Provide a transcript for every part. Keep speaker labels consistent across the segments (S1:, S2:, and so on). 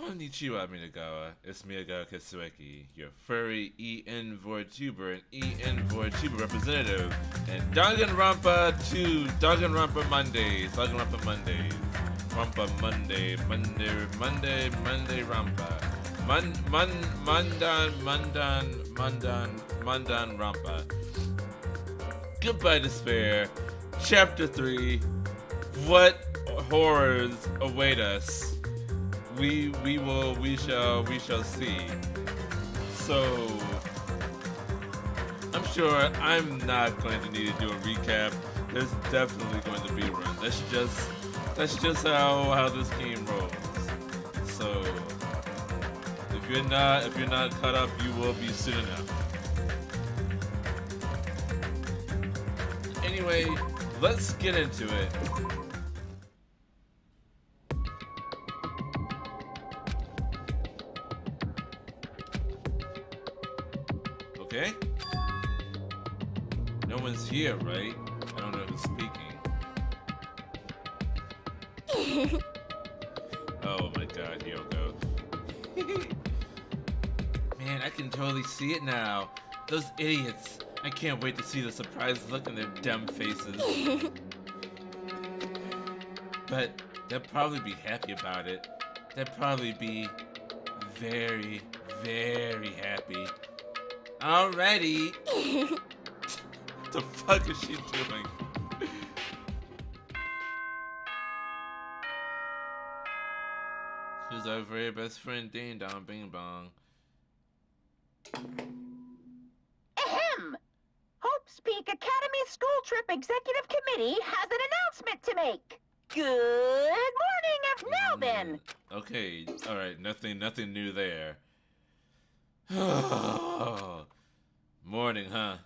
S1: Konnichiwa, Minagawa. It's Miyagawa Katsueki, your furry EN Vtuber and EN Vtuber representative, and Danganronpa 2, Danganronpa Mondays, Danganronpa Mondays, Rampa Monday, Monday Rampa, Mandan Rampa. Goodbye Despair, Chapter 3, what horrors await us? We shall see. So I'm sure I'm not going to need to do a recap. There's definitely going to be a run. That's just how this game rolls. So if you're not caught up, you will be soon enough. Anyway, let's get into it. Okay? No one's here, right? I don't know who's speaking. Oh my god, here we go. Man, I can totally see it now. Those idiots. I can't wait to see the surprised look in their dumb faces. But they'll probably be happy about it. They'll probably be very, very happy. Alrighty. The fuck is she doing? She's our very best friend, Ding Dong Bing Bong.
S2: Ahem! Hope's Peak Academy School Trip Executive Committee has an announcement to make. Good morning, now then.
S1: Okay, alright, nothing new there. Morning, huh?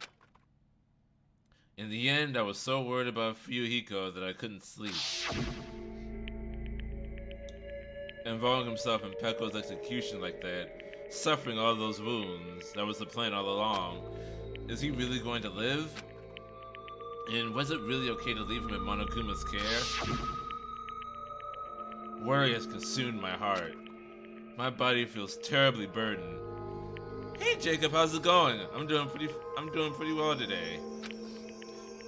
S1: In the end, I was so worried about Fuyuhiko that I couldn't sleep. Involving himself in Pekko's execution like that, suffering all those wounds, that was the plan all along. Is he really going to live? And was it really okay to leave him in Monokuma's care? Worry has consumed my heart. My body feels terribly burdened. Hey Jacob, how's it going? I'm doing pretty well today.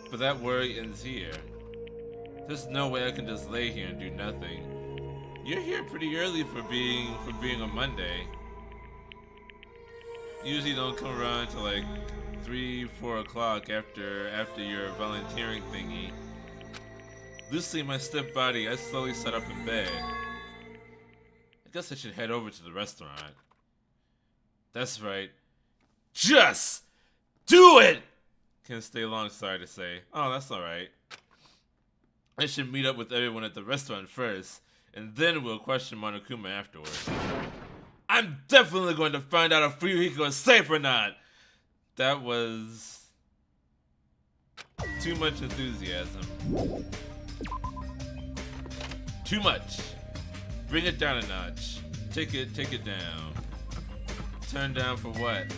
S1: But that worry ends here. There's no way I can just lay here and do nothing. You're here pretty early for being a Monday. Usually don't come around till like 3-4 o'clock after your volunteering thingy. Loosely my stiff body, I slowly sat up in bed. I guess I should head over to the restaurant. That's right. Just do it! Can't stay long, sorry to say. Oh, that's alright. I should meet up with everyone at the restaurant first, and then we'll question Monokuma afterward. I'm definitely going to find out if Fuyuhiko is safe or not! That was too much enthusiasm. Too much. Bring it down a notch. Take it down. Turn down for what?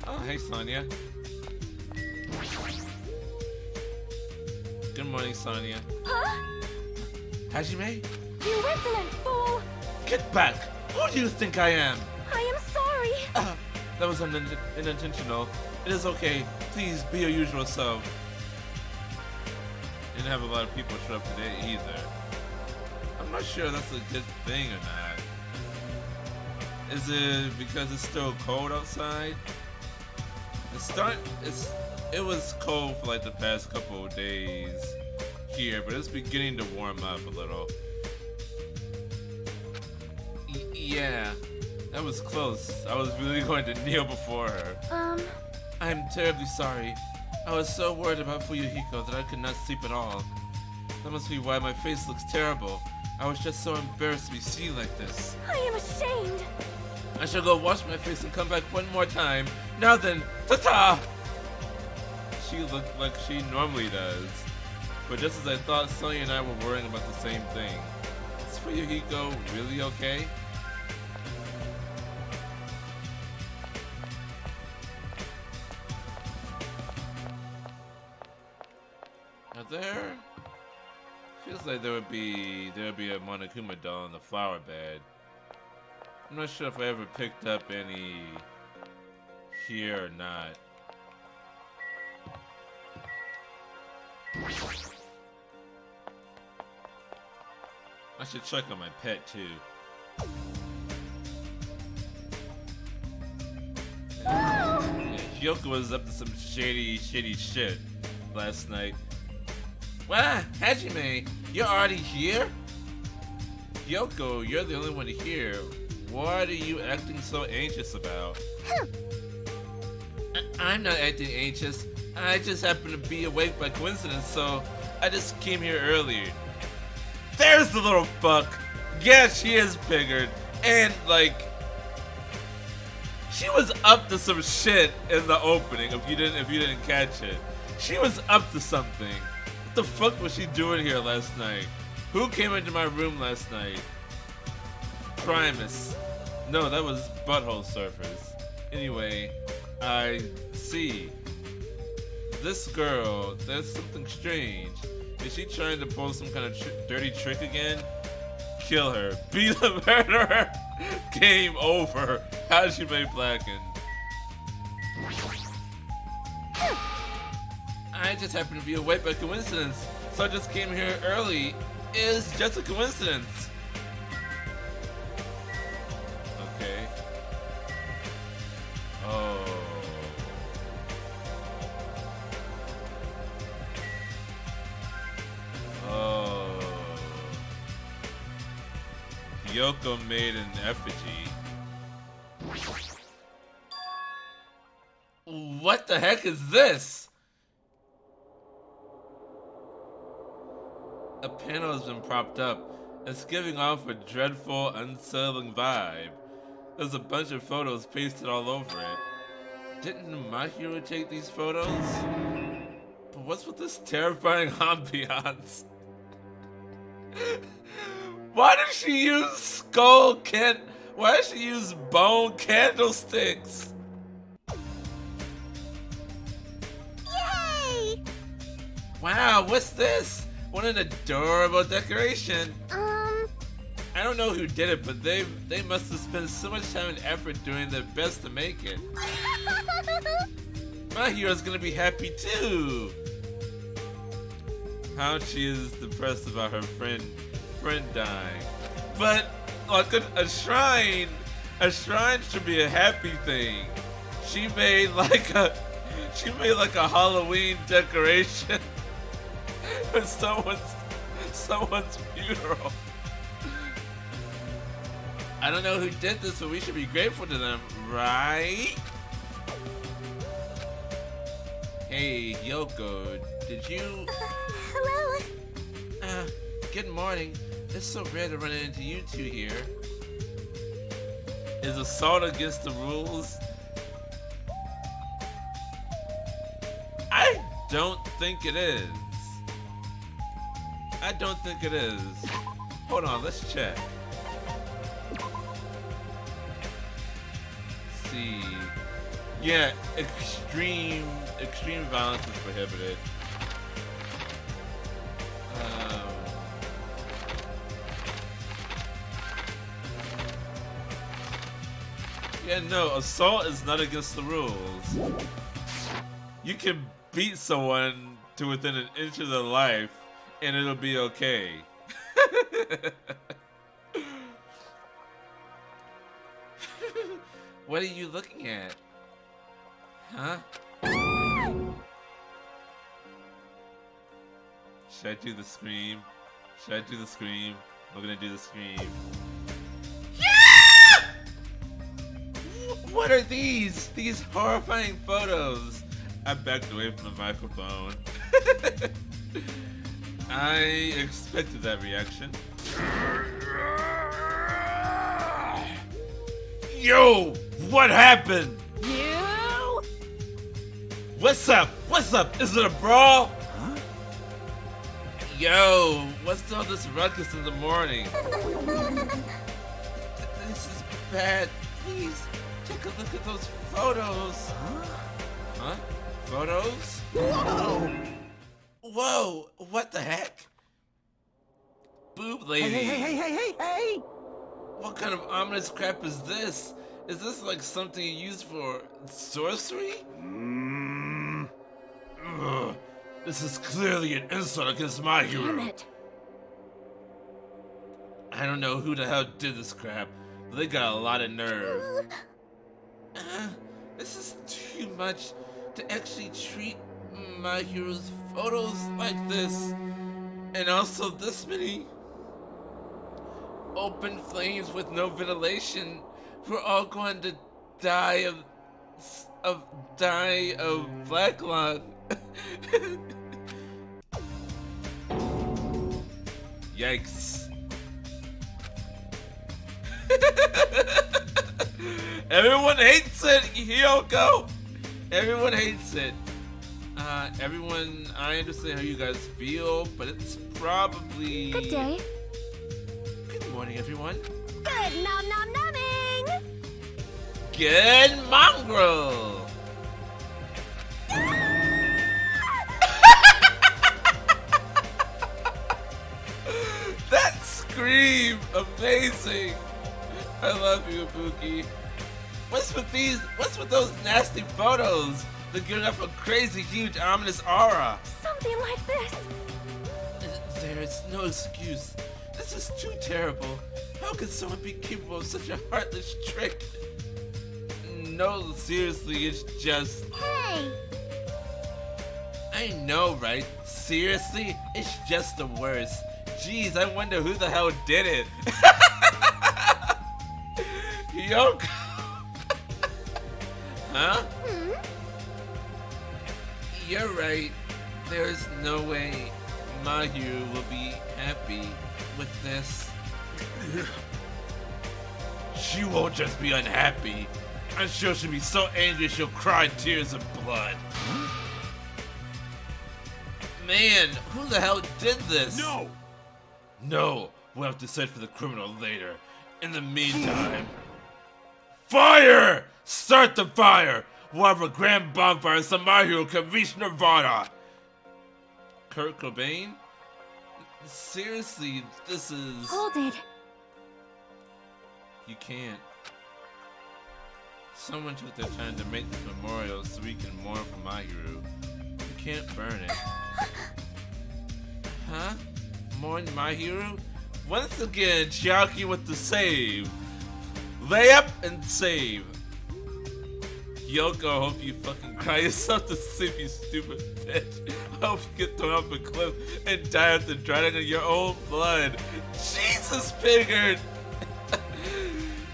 S1: Oh, hey Sonia. Good morning, Sonia.
S3: Huh?
S1: Hajime?
S3: You insolent fool!
S1: Get back! Who do you think I am?
S3: I am sorry!
S1: That was unintentional. It is okay. Please be your usual self. Didn't have a lot of people show up today either. I'm not sure that's a good thing or not. Is it because it's still cold outside? It was cold for like the past couple of days here, but it's beginning to warm up a little. Yeah, that was close. I was really going to kneel before her. I'm terribly sorry. I was so worried about Fuyuhiko that I could not sleep at all. That must be why my face looks terrible. I was just so embarrassed to be seen like this.
S3: I am ashamed.
S1: I shall go wash my face and come back one more time. Now then, ta-ta! She looked like she normally does. But just as I thought, Sonya and I were worrying about the same thing. Is Fuyuhiko really okay? Now there feels like there would be a Monokuma doll in the flower bed. I'm not sure if I ever picked up any here or not. I should check on my pet too. Yeah, Hyoko was up to some shady shit last night. Wow, Hajime, you're already here? Hyoko, you're the only one here. What are you acting so anxious about? I'm not acting anxious. I just happened to be awake by coincidence, so I just came here earlier. There's the little fuck! Yeah, she is bigger. And, like, she was up to some shit in the opening, if you didn't catch it. She was up to something. What the fuck was she doing here last night? Who came into my room last night? Primus. No, that was Butthole Surfers. Anyway, I see. This girl, there's something strange. Is she trying to pull some kind of dirty trick again? Kill her. Be the murderer. Game over. Hajime blackened. I just happened to be awake by coincidence, so I just came here early. It's just a coincidence. Okay. Oh. Oh. Yoko made an effigy. What the heck is this? A panel has been propped up. It's giving off a dreadful, unsettling vibe. There's a bunch of photos pasted all over it. Didn't my hero take these photos? But what's with this terrifying ambiance? Why did she use why did she use bone candlesticks?
S3: Yay!
S1: Wow, what's this? What an adorable decoration. I don't know who did it, but they must have spent so much time and effort doing their best to make it. My hero's gonna be happy too. How she is depressed about her friend dying. But like a shrine should be a happy thing. She made like a Halloween decoration with someone's funeral. I don't know who did this, but we should be grateful to them, right? Hey, Yoko, did you...
S3: Hello?
S1: Good morning. It's so rare to run into you two here. Is assault against the rules? I don't think it is. I don't think it is. Hold on, let's check. See. Yeah, extreme violence is prohibited. Yeah, no, assault is not against the rules. You can beat someone to within an inch of their life, and it'll be okay. What are you looking at? Huh? Should I do the scream? Should I do the scream? I'm gonna do the scream. Yeah! What are these? These horrifying photos. I backed away from the microphone. I expected that reaction. Yo! What happened?
S2: You?
S1: What's up? What's up? Is it a brawl?
S4: Huh?
S1: Yo, what's all this ruckus in the morning? This is bad. Please, take a look at those photos. Huh? Photos?
S4: Whoa!
S1: Whoa, what the heck? Boob lady.
S4: Hey!
S1: What kind of ominous crap is this? Is this like something you use for sorcery? Ugh, this is clearly an insult against my hero.
S3: Damn it.
S1: I don't know who the hell did this crap, but they got a lot of nerve. This is too much to actually treat my hero's photos like this. And also this many open flames with no ventilation. We're all going to die of black lung. Yikes. Everyone hates it, Hyoko. Everyone hates it. Everyone, I understand how you guys feel, but it's probably...
S3: Good day.
S1: Good morning, everyone.
S3: Good nom nom nomming.
S1: Good mongrel. That scream, amazing. I love you, Ibuki. What's with those nasty photos? They're giving off a crazy, huge, ominous aura.
S3: Something like this.
S1: There's no excuse. This is too terrible. How could someone be capable of such a heartless trick? No, seriously, it's just...
S3: Hey.
S1: I know, right? Seriously, it's just the worst. Jeez, I wonder who the hell did it. Yoko. Huh? You're right. There's no way Mahiru will be happy with this. She won't just be unhappy. I'm sure she'll be so angry she'll cry tears of blood. Man, who the hell did this? No, we'll have to search for the criminal later. In the meantime... Fire! Start the fire! We'll have a grand bonfire so my hero can reach Nirvana! Kurt Cobain? Seriously, this is...
S3: Hold it.
S1: You can't. Someone took their time to make this memorial so we can mourn for my hero. You can't burn it. Huh? Mourn my hero? Once again, Chiaki with the save. Lay up and save. Yoko, I hope you fucking cry yourself to sleep, you stupid bitch. I hope you get thrown off a cliff and die after drowning in your own blood. Jesus, Pigard!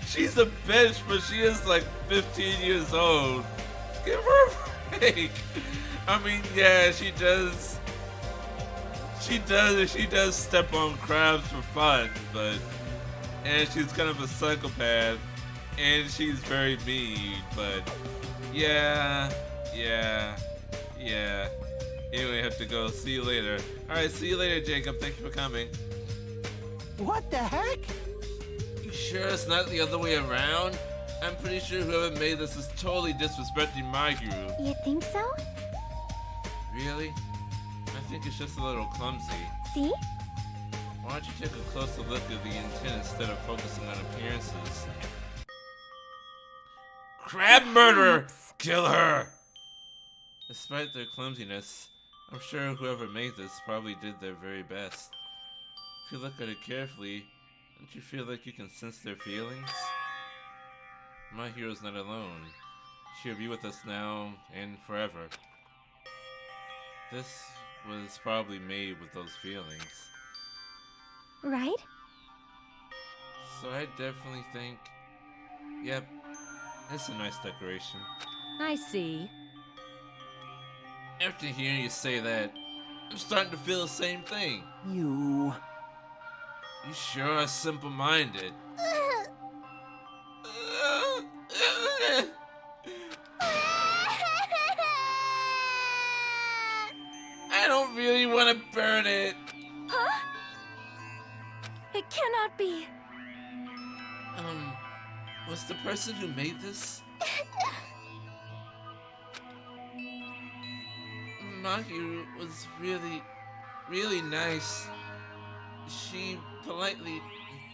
S1: She's a bitch, but she is like 15 years old. Give her a break. I mean, yeah, she does step on crabs for fun, and she's kind of a psychopath, and she's very mean, but yeah. Anyway, I have to go. See you later. Alright, see you later, Jacob. Thank you for coming.
S4: What the heck?
S1: You sure it's not the other way around? I'm pretty sure whoever made this is totally disrespecting my hero.
S3: You think so?
S1: Really? I think it's just a little clumsy.
S3: See?
S1: Why don't you take a closer look at the intent instead of focusing on appearances? Crab murderer! Kill her! Despite their clumsiness, I'm sure whoever made this probably did their very best. If you look at it carefully, don't you feel like you can sense their feelings? My hero's not alone. She'll be with us now and forever. This was probably made with those feelings.
S3: Right?
S1: So I definitely think, yep, that's a nice decoration.
S3: I see.
S1: After hearing you say that, I'm starting to feel the same thing.
S4: You...
S1: You sure are simple-minded. I don't really want to burn it.
S3: Huh? It cannot be.
S1: Was the person who made this? Mahiru was really nice. She politely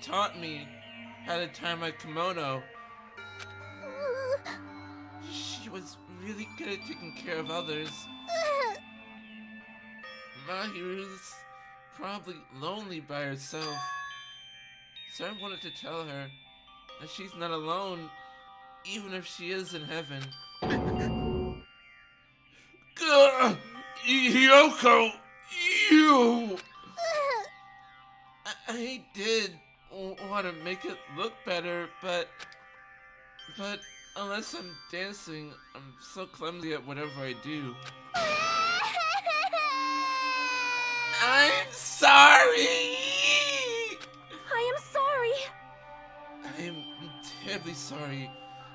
S1: taught me how to tie my kimono. She was really good at taking care of others. Mahiru's probably lonely by herself. So I wanted to tell her that she's not alone, even if she is in heaven. Gah! Yoko! You! I did want to make it look better, but unless I'm dancing, I'm so clumsy at whatever I do. I'm sorry!
S3: I am sorry.
S1: I'm terribly sorry.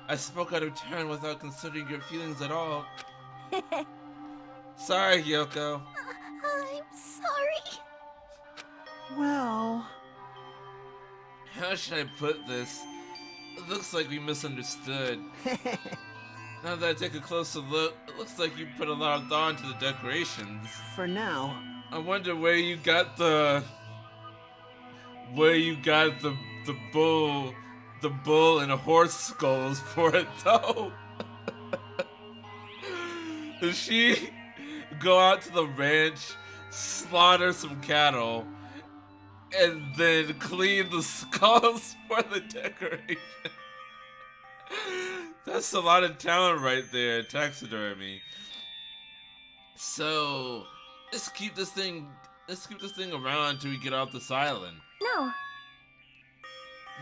S1: I spoke out of turn without considering your feelings at all. Sorry, Yoko.
S3: I'm sorry.
S4: Well...
S1: How should I put this? It looks like we misunderstood. Now that I take a closer look, it looks like you put a lot of thought into the decorations.
S4: For now.
S1: I wonder where you got the bull and horse skulls for it though. Does she go out to the ranch, slaughter some cattle, and then clean the skulls for the decoration? That's a lot of talent right there, taxidermy. So let's keep this thing around until we get off this island.
S3: No.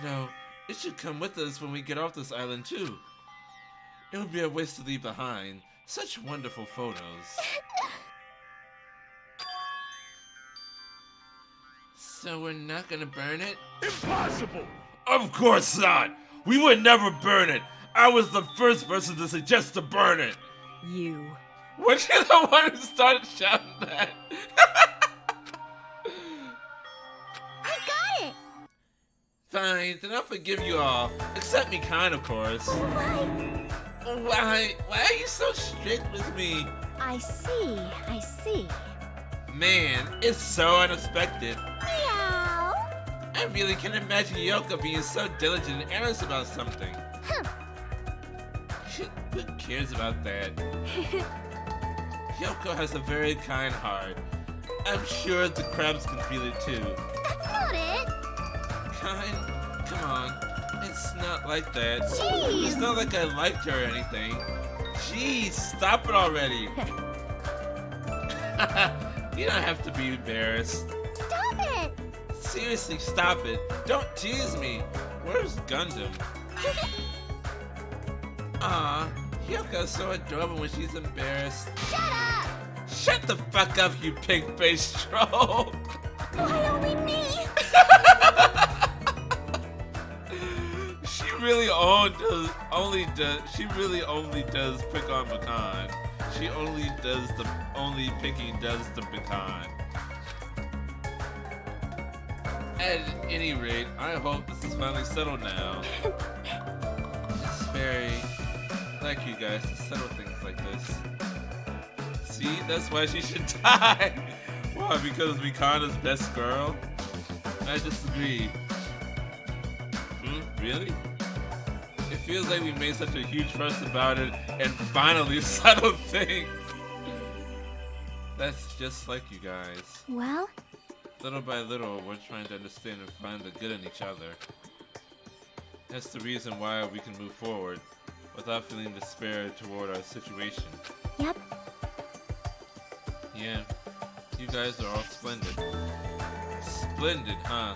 S1: No, it should come with us when we get off this island too. It would be a waste to leave behind such wonderful photos. So we're not gonna burn it?
S5: Impossible!
S1: Of course not! We would never burn it! I was the first person to suggest to burn it!
S3: You.
S1: Weren't you the one who started shouting that?
S3: I got it.
S1: Fine, then I'll forgive you all. Except me kind, of course.
S3: Why?
S1: Why are you so strict with me?
S3: I see.
S1: Man, it's so unexpected.
S3: Meow.
S1: I really can't imagine Yoko being so diligent and earnest about something. Who cares about that? Yoko has a very kind heart. I'm sure the crabs can feel it too.
S3: That's not it.
S1: Kind? Come on. It's not like that.
S3: Jeez.
S1: It's not like I liked her or anything. Jeez, stop it already. You don't have to be embarrassed.
S3: Stop it.
S1: Seriously, stop it. Don't tease me. Where's Gundam? Aw, Hyoko's so adorable when she's embarrassed.
S3: Shut up.
S1: Shut the fuck up, you pig-faced troll.
S3: Why only me?
S1: She really only does pick on Pecan. She only picking does the Pecan. At any rate, I hope this is finally settled now. It's very like you guys to settle things like this. See, that's why she should die. Why? Because Mikana's best girl? I disagree. Really? It feels like we made such a huge fuss about it and finally settled things. That's just like you guys.
S3: Well,
S1: Little by little, we're trying to understand and find the good in each other. That's the reason why we can move forward without feeling despair toward our situation.
S3: Yep.
S1: Yeah, you guys are all splendid. Splendid, huh?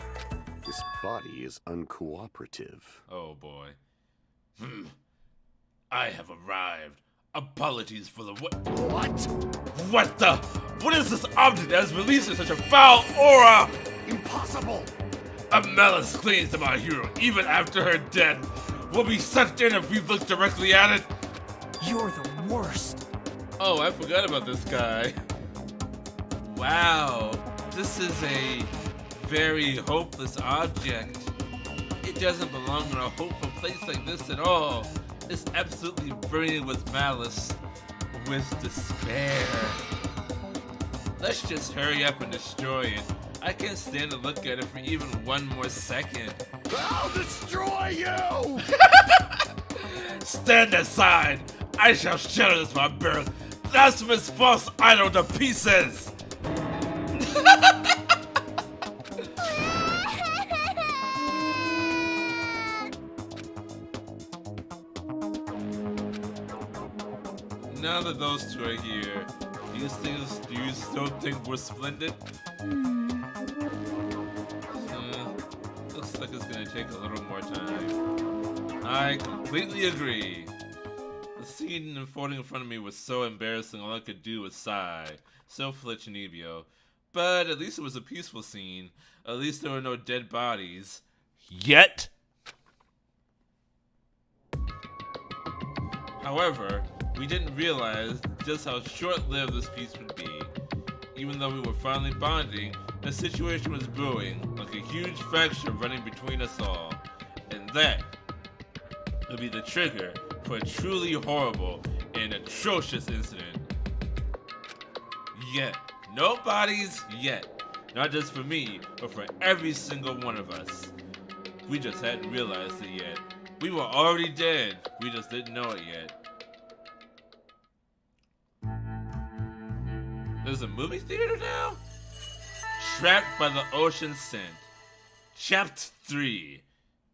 S5: This body is uncooperative.
S1: Oh boy. I have arrived. Apologies for the what? What the? What is this object that is releasing such a foul aura?
S5: Impossible!
S1: A malice clings to my hero even after her death. Will be sucked in if we look directly at it.
S4: You're the worst.
S1: Oh, I forgot about this guy. Wow, this is a very hopeless object. It doesn't belong in a hopeful place like this at all. It's absolutely burning with malice, with despair. Let's just hurry up and destroy it. I can't stand to look at it for even one more second.
S5: I'll destroy you!
S1: Stand aside! I shall shatter this barbaric, blasphemous false idol to pieces! Now that those two are here, do you still think we're splendid? Looks like it's gonna take a little more time. I completely agree. The scene unfolding in front of me was so embarrassing, all I could do was sigh. So Felichinibio. But at least it was a peaceful scene. At least there were no dead bodies. Yet! However, we didn't realize just how short-lived this peace would be. Even though we were finally bonding, the situation was brewing, like a huge fracture running between us all. And that would be the trigger for a truly horrible and atrocious incident. Yet, no bodies yet. Not just for me, but for every single one of us. We just hadn't realized it yet. We were already dead, we just didn't know it yet. There's a movie theater now? Trapped by the Ocean Scent. Chapter 3.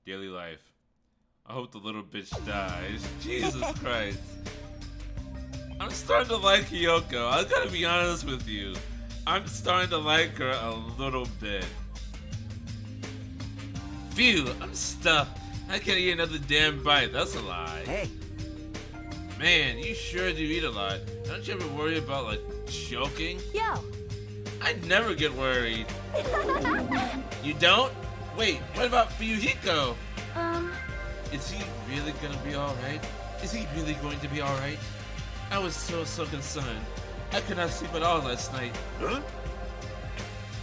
S1: Daily Life. I hope the little bitch dies. Jesus Christ. I'm starting to like Hiyoko. I gotta be honest with you. I'm starting to like her a little bit. Phew, I'm stuffed. I can't eat another damn bite. That's a lie.
S4: Hey,
S1: Man, you sure do eat a lot. Don't you ever worry about, like, choking?
S3: Yo.
S1: I never get worried. You don't? Wait, what about Fuyuhiko? Is he really gonna be alright? Is he really going to be alright? I was so concerned. I could not sleep at all last night.
S5: Huh?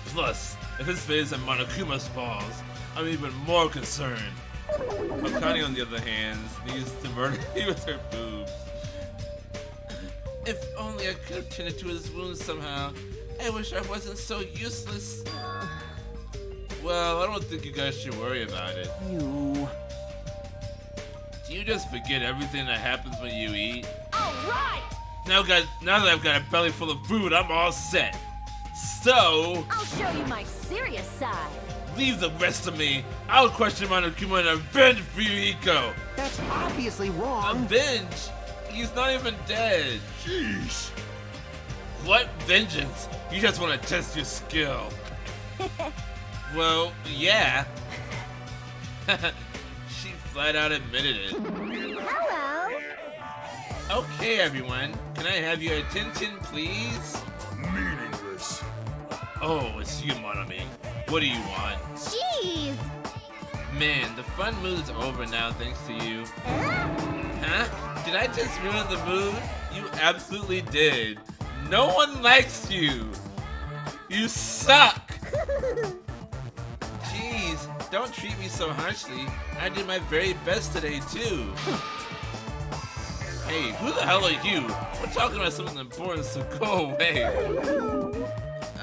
S1: Plus, if his face and Monokuma's falls, I'm even more concerned. Akane, on the other hand, needs to murder me with her boobs. If only I could have tended to his wounds somehow. I wish I wasn't so useless. Well, I don't think you guys should worry about it.
S4: you.
S1: Do you just forget everything that happens when you eat?
S3: Alright!
S1: Now that I've got a belly full of food, I'm all set. So,
S3: I'll show you my serious side.
S1: leave the rest of me. I'll question Monokuma and avenge Fuyuhiko.
S4: That's obviously wrong.
S1: Avenge? He's not even dead.
S5: Jeez.
S1: What vengeance? You just want to test your skill. Well, yeah. She flat out admitted it.
S3: Hello.
S1: Okay, everyone. Can I have your attention, please?
S5: Meaningless.
S1: Oh, it's you, Monami. What do you want?
S3: Jeez.
S1: Man, the fun mood's over now thanks to you. Huh? Did I just ruin the mood? You absolutely did. No one likes you. You suck. Jeez, don't treat me so harshly. I did my very best today, too. Hey, who the hell are you? We're talking about something important, so go away.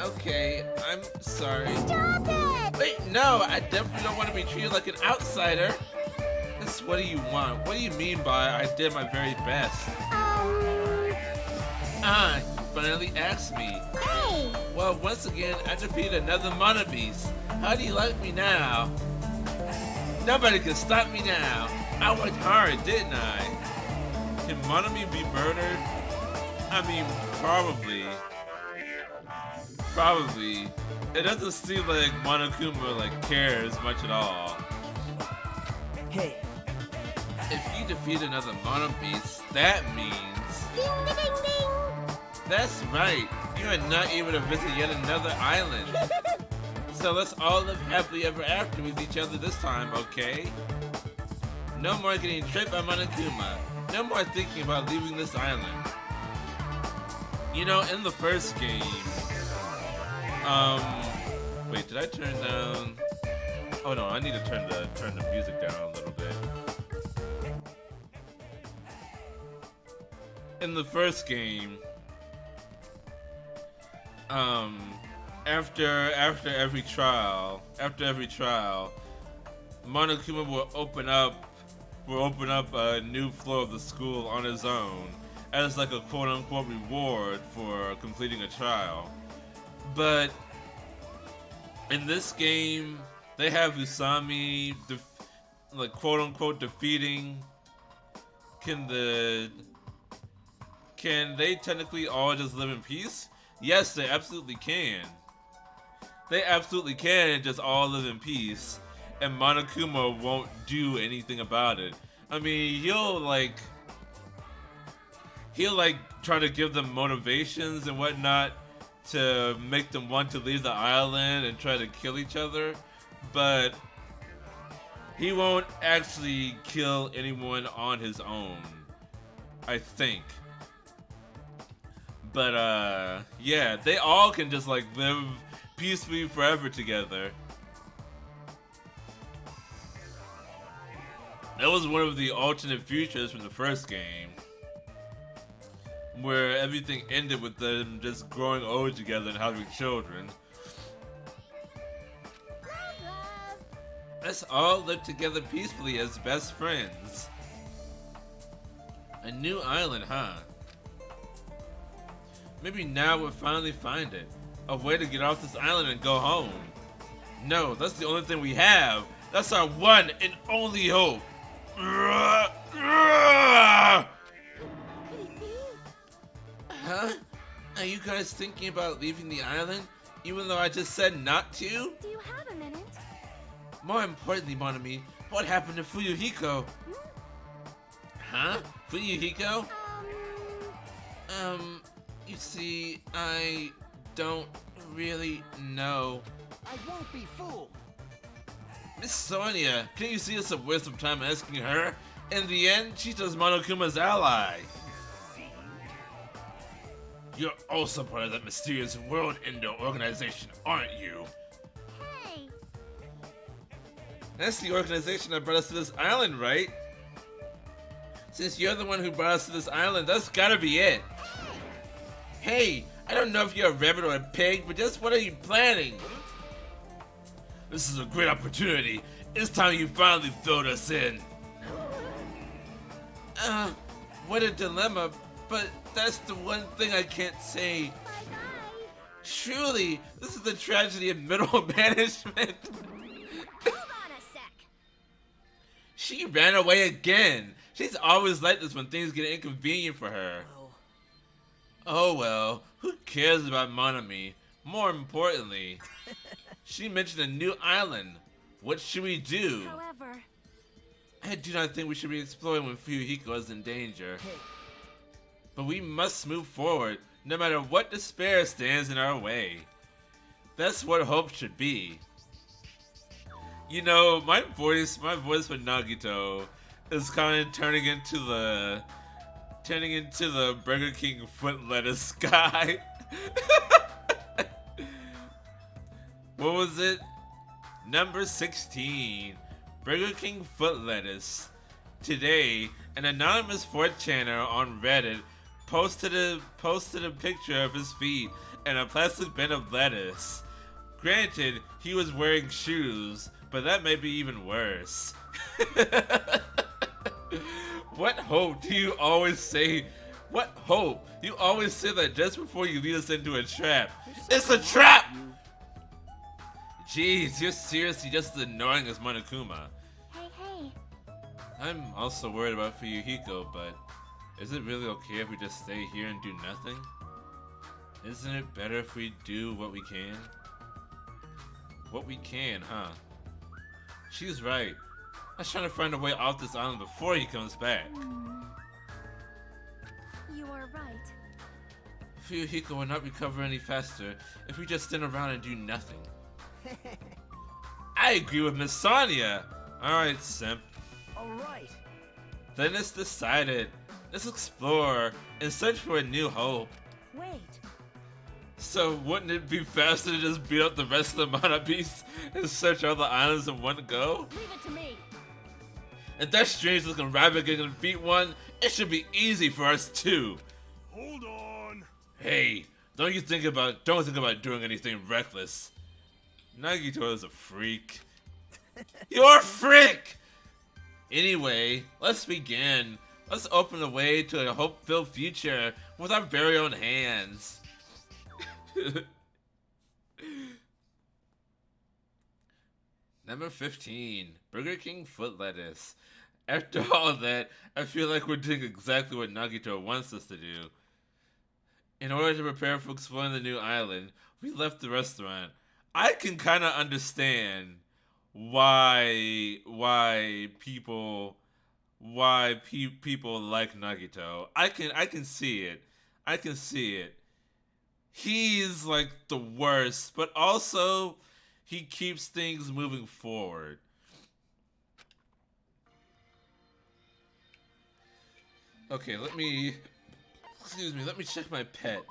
S1: Okay, I'm sorry.
S3: Stop it.
S1: Wait, no, I definitely don't want to be treated like an outsider. Just what do you want? What do you mean by I did my very best? You finally asked me.
S3: Hey.
S1: Well, once again, I defeated another Monobeast. How do you like me now? Nobody can stop me now. I worked hard, didn't I? Can Monami be murdered? I mean, probably. Probably. It doesn't seem like Monokuma cares much at all.
S4: Hey,
S1: If you defeat another Mono Beast, that means...
S3: Ding, ding, ding, ding.
S1: That's right. You are not able to visit yet another island. So let's all live happily ever after with each other this time, okay? No more getting tricked by Monokuma. No more thinking about leaving this island. You know, in the first game... Wait, did I turn down... Oh no, I need to turn the music down a little bit. In the first game, after every trial, Monokuma will open up a new floor of the school on his own as like a quote-unquote reward for completing a trial. But in this game, they have Usami quote-unquote defeating. Can they technically all just live in peace? Yes, they absolutely can. They absolutely can just all live in peace, and Monokuma won't do anything about it. I mean, he'll try to give them motivations and whatnot to make them want to leave the island and try to kill each other, but he won't actually kill anyone on his own, I think. But yeah, they all can just live peacefully forever together. That was one of the alternate futures from the first game, where everything ended with them just growing old together and having children. Let's all live together peacefully as best friends. A new island, huh? Maybe now we'll finally find it. A way to get off this island and go home. No, that's the only thing we have. That's our one and only hope. Huh? Are you guys thinking about leaving the island, even though I just said not to?
S3: Do you have a minute?
S1: More importantly, Monami, what happened to Fuyuhiko? Huh? Fuyuhiko? You see, I don't really know.
S4: I won't be fooled.
S1: Miss Sonia, can you see us a waste of time asking her? In the end, she's just Monokuma's ally. You're also part of that mysterious World Endo organization, aren't you?
S3: Hey.
S1: That's the organization that brought us to this island, right? Since you're the one who brought us to this island, that's gotta be it. Hey, I don't know if you're a rabbit or a pig, but just what are you planning? This is a great opportunity. It's time you finally filled us in. What a dilemma, but that's the one thing I can't say.
S3: Bye-bye.
S1: Truly, this is the tragedy of middle management.
S3: Hold on a sec.
S1: She ran away again. She's always like this when things get inconvenient for her. Oh well, who cares about Monami? More importantly, she mentioned a new island. What should we do?
S3: However,
S1: I do not think we should be exploring when Fuyuhiko is in danger. But we must move forward, no matter what despair stands in our way. That's what hope should be. You know, my voice for Nagito is kind of turning into the Burger King foot lettuce guy. What was it? Number 16, Burger King foot lettuce. Today, an anonymous 4chaner on Reddit posted a picture of his feet and a plastic bin of lettuce. Granted, he was wearing shoes, but that may be even worse. What hope do you always say? What hope? You always say that just before you lead us into a trap. It's a trap! Jeez, you're seriously just as annoying as Monokuma.
S3: hey,
S1: I'm also worried about Fuyuhiko, but is it really okay if we just stay here and do nothing? Isn't it better if we do what we can? What we can, huh? She's right. I was trying to find a way off this island before he comes back.
S3: You are right.
S1: Fuyuhiko will not recover any faster if we just stand around and do nothing. I agree with Miss Sonia! Alright, simp.
S4: Alright.
S1: Then it's decided. Let's explore and search for a new hope.
S3: Wait.
S1: So wouldn't it be faster to just beat up the rest of the mana beasts and search all the islands in one go?
S3: Leave it to me.
S1: If that strange looking rabbit can defeat one, it should be easy for us too.
S5: Hold on.
S1: Hey, don't think about doing anything reckless. Nagito is a freak. You're a freak! Anyway, let's begin. Let's open the way to a hope-filled future with our very own hands. Number 15, Burger King foot lettuce. After all that, I feel like we're doing exactly what Nagito wants us to do. In order to prepare for exploring the new island, we left the restaurant. I can kind of understand why people like Nagito. I can see it. I can see it. He's like the worst, but also he keeps things moving forward. Okay, let me check my pet.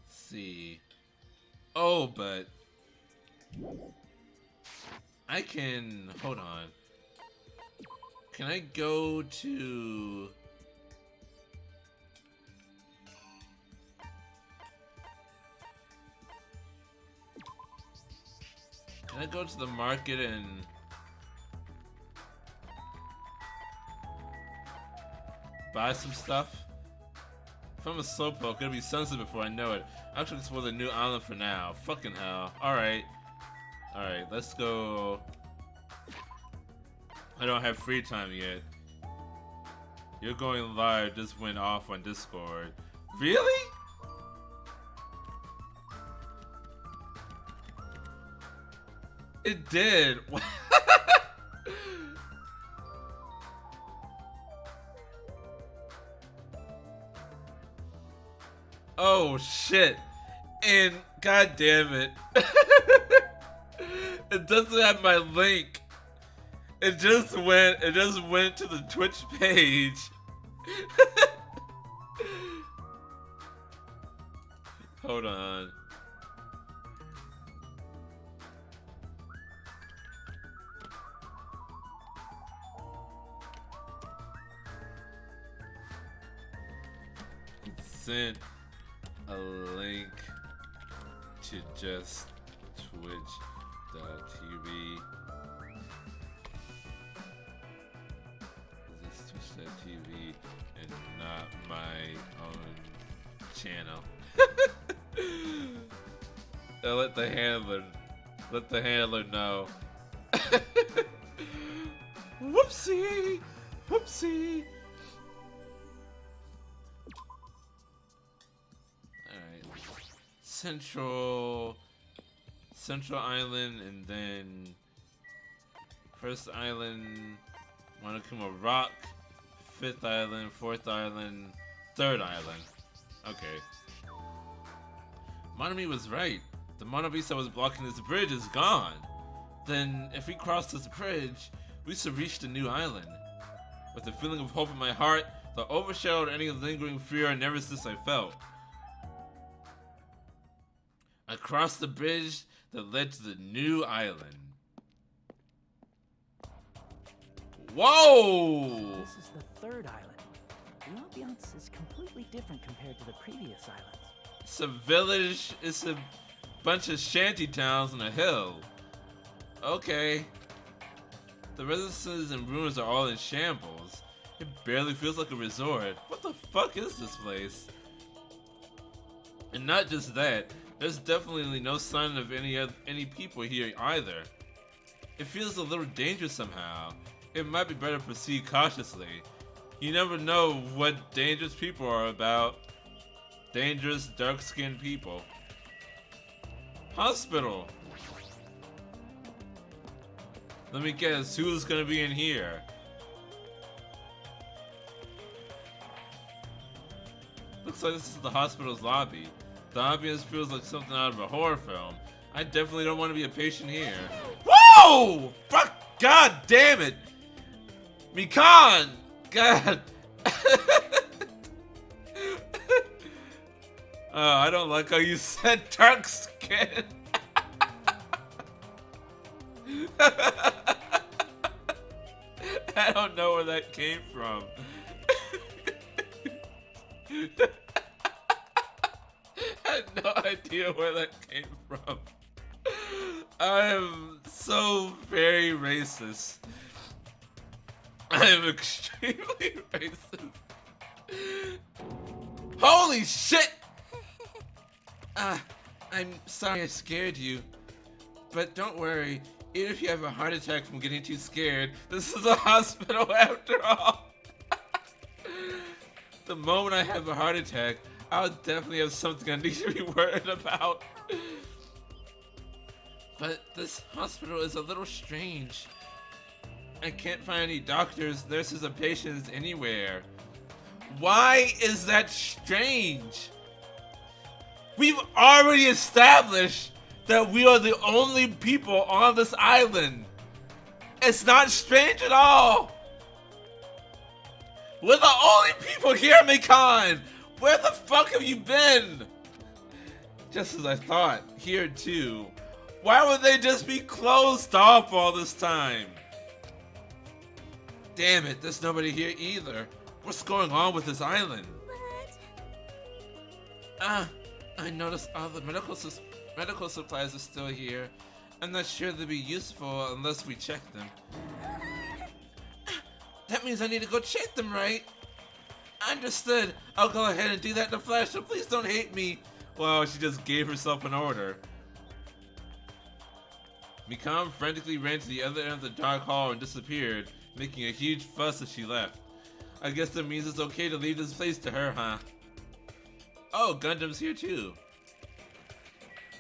S1: Let's see. Oh, but I can, hold on. Can I go to the market and buy some stuff? If I'm a slowpoke, it'll be sunset before I know it. I'll actually explore the new island for now. Fucking hell. Alright. Alright, let's go. I don't have free time yet. You're going live just went off on Discord. Really? It did. Oh shit. And god damn it. It doesn't have my link. It just went to the Twitch page. Hold on. It sent a link to just twitch.tv. This is twitch.tv and not my own channel. Let the handler know. Whoopsie! Whoopsie! Alright. Central Island, and then first island, Monokuma Rock, 5th island, 4th island, 3rd island. Okay. Monami was right. The Monobis that was blocking this bridge is gone. Then, if we cross this bridge, we should reach the new island. With a feeling of hope in my heart that overshadowed any lingering fear and nervousness I felt. I crossed the bridge that led to the new island. Whoa!
S4: This is the 3rd island. The ambiance is completely different compared to the previous islands.
S1: It's a village, it's a bunch of shanty towns on a hill. Okay. The residences and ruins are all in shambles. It barely feels like a resort. What the fuck is this place? And not just that, there's definitely no sign of any people here either. It feels a little dangerous somehow. It might be better to proceed cautiously. You never know what dangerous people are about. Dangerous, dark-skinned people. Hospital. Let me guess, who's gonna be in here? Looks like this is the hospital's lobby. The ambience feels like something out of a horror film. I definitely don't want to be a patient here. Whoa! Fuck! God damn it! Mikan! God! I don't like how you said dark skin. I don't know where that came from. I had no idea where that came from. I am so very racist. I am extremely racist. Holy shit! I'm sorry I scared you. But don't worry, even if you have a heart attack from getting too scared, this is a hospital after all. The moment I have a heart attack, I'll definitely have something I need to be worried about. But this hospital is a little strange. I can't find any doctors, nurses, or patients anywhere. Why is that strange? We've already established that we are the only people on this island. It's not strange at all. We're the only people here, Mikan. Where the fuck have you been? Just as I thought, here too. Why would they just be closed off all this time? Damn it, there's nobody here either. What's going on with this island? I noticed all the medical supplies are still here. I'm not sure they'll be useful unless we check them. That means I need to go check them, right? Understood. I'll go ahead and do that in a flash, so please don't hate me. Well, she just gave herself an order. Mikan frantically ran to the other end of the dark hall and disappeared, making a huge fuss as she left. I guess that means it's okay to leave this place to her, huh? Oh, Gundam's here too.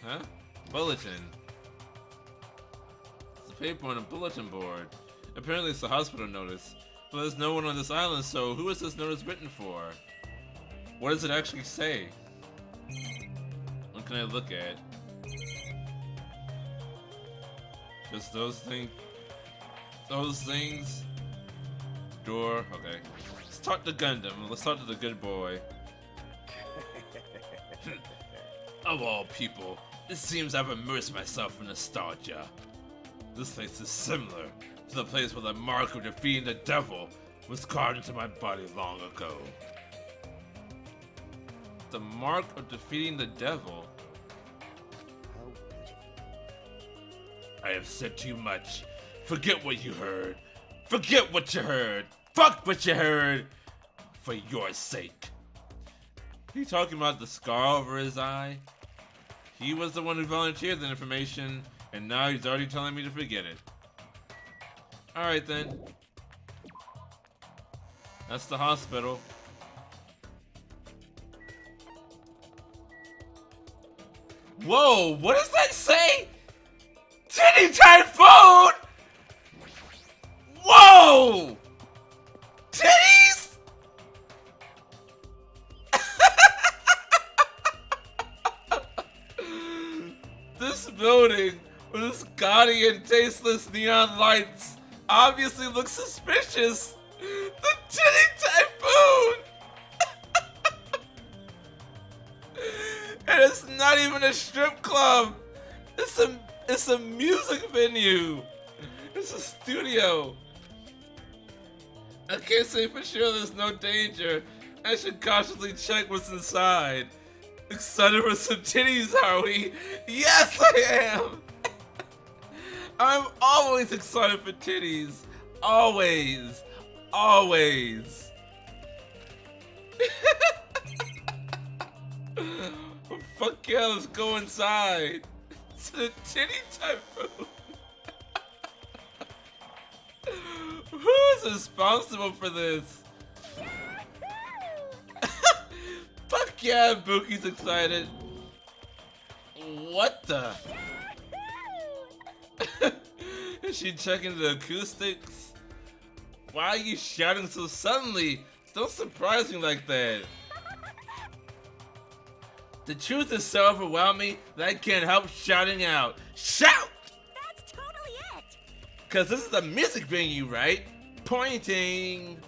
S1: Huh? Bulletin. It's a paper on a bulletin board. Apparently it's a hospital notice. But there's no one on this island, so who is this notice written for? What does it actually say? What can I look at? Just those things. Those things. Door. Okay. Let's talk to Gundam. Let's talk to the good boy. Of all people, it seems I've immersed myself in nostalgia. This place is similar to the place where the mark of defeating the devil was carved into my body long ago. The mark of defeating the devil? I have said too much. Forget what you heard. Forget what you heard. Fuck what you heard. For your sake. He talking about the scar over his eye? He was the one who volunteered the information, and now he's already telling me to forget it. Alright then. That's the hospital. Whoa, what does that say? Titty Typhoon! Whoa! Titties? This building with its gaudy and tasteless neon lights obviously looks suspicious. The Titty Typhoon! And it's not even a strip club. It's a music venue. It's a studio. I can't say for sure there's no danger. I should cautiously check what's inside. Excited for some titties, are we? Yes, I am! I'm always excited for titties. Always. Always. Fuck yeah, let's go inside. To the Titty Typhoon. Who's responsible for this? Fuck yeah, Buki's excited. What the? Is she checking the acoustics? Why are you shouting so suddenly? Don't surprise me like that. The truth is so overwhelming that I can't help shouting out. Shout!
S3: That's totally it.
S1: Cause this is a music venue, right? Pointing.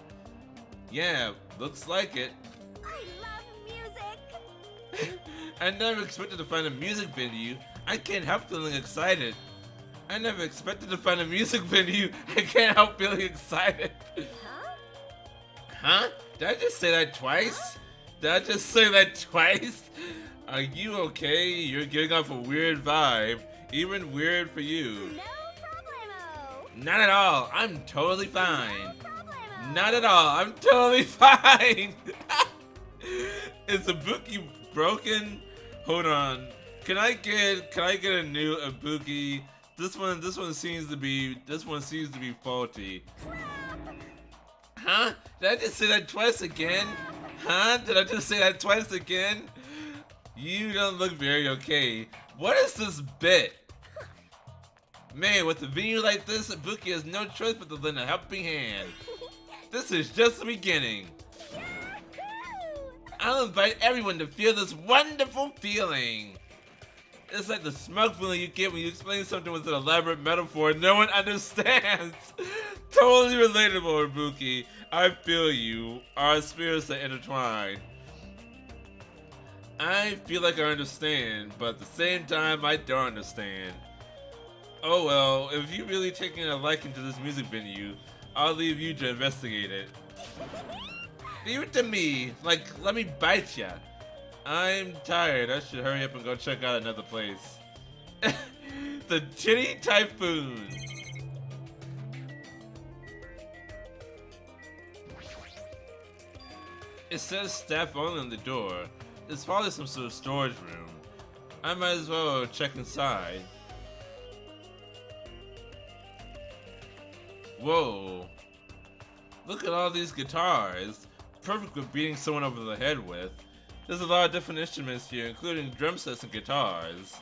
S1: Yeah, looks like it.
S3: I love music.
S1: I never expected to find a music venue. I can't help feeling excited. I never expected to find a music venue. I can't help feeling excited.
S3: Huh?
S1: Huh? Did I just say that twice? Did I just say that twice? Are you okay? You're giving off a weird vibe. Even weird for you.
S3: No problemo.
S1: Not at all. I'm totally fine.
S3: No problemo.
S1: Not at all. I'm totally fine. Is the Ibuki broken? Hold on. Can I get a new Ibuki? This one seems to be faulty. Huh? Did I just say that twice again? Huh? Did I just say that twice again? You don't look very okay. What is this bit? Man, with a venue like this, Ibuki has no choice but to lend a helping hand. This is just the beginning. I'll invite everyone to feel this wonderful feeling. It's like the smug feeling you get when you explain something with an elaborate metaphor no one understands. Totally relatable, Ibuki. I feel you. Our spirits are intertwined. I feel like I understand, but at the same time, I don't understand. Oh well, if you're really taking a liking to this music venue, I'll leave you to investigate it. Leave it to me. Like, let me bite ya. I'm tired. I should hurry up and go check out another place. The Chitty Typhoon. It says staff only on the door. It's probably some sort of storage room. I might as well check inside. Whoa. Look at all these guitars. Perfect for beating someone over the head with. There's a lot of different instruments here, including drum sets and guitars.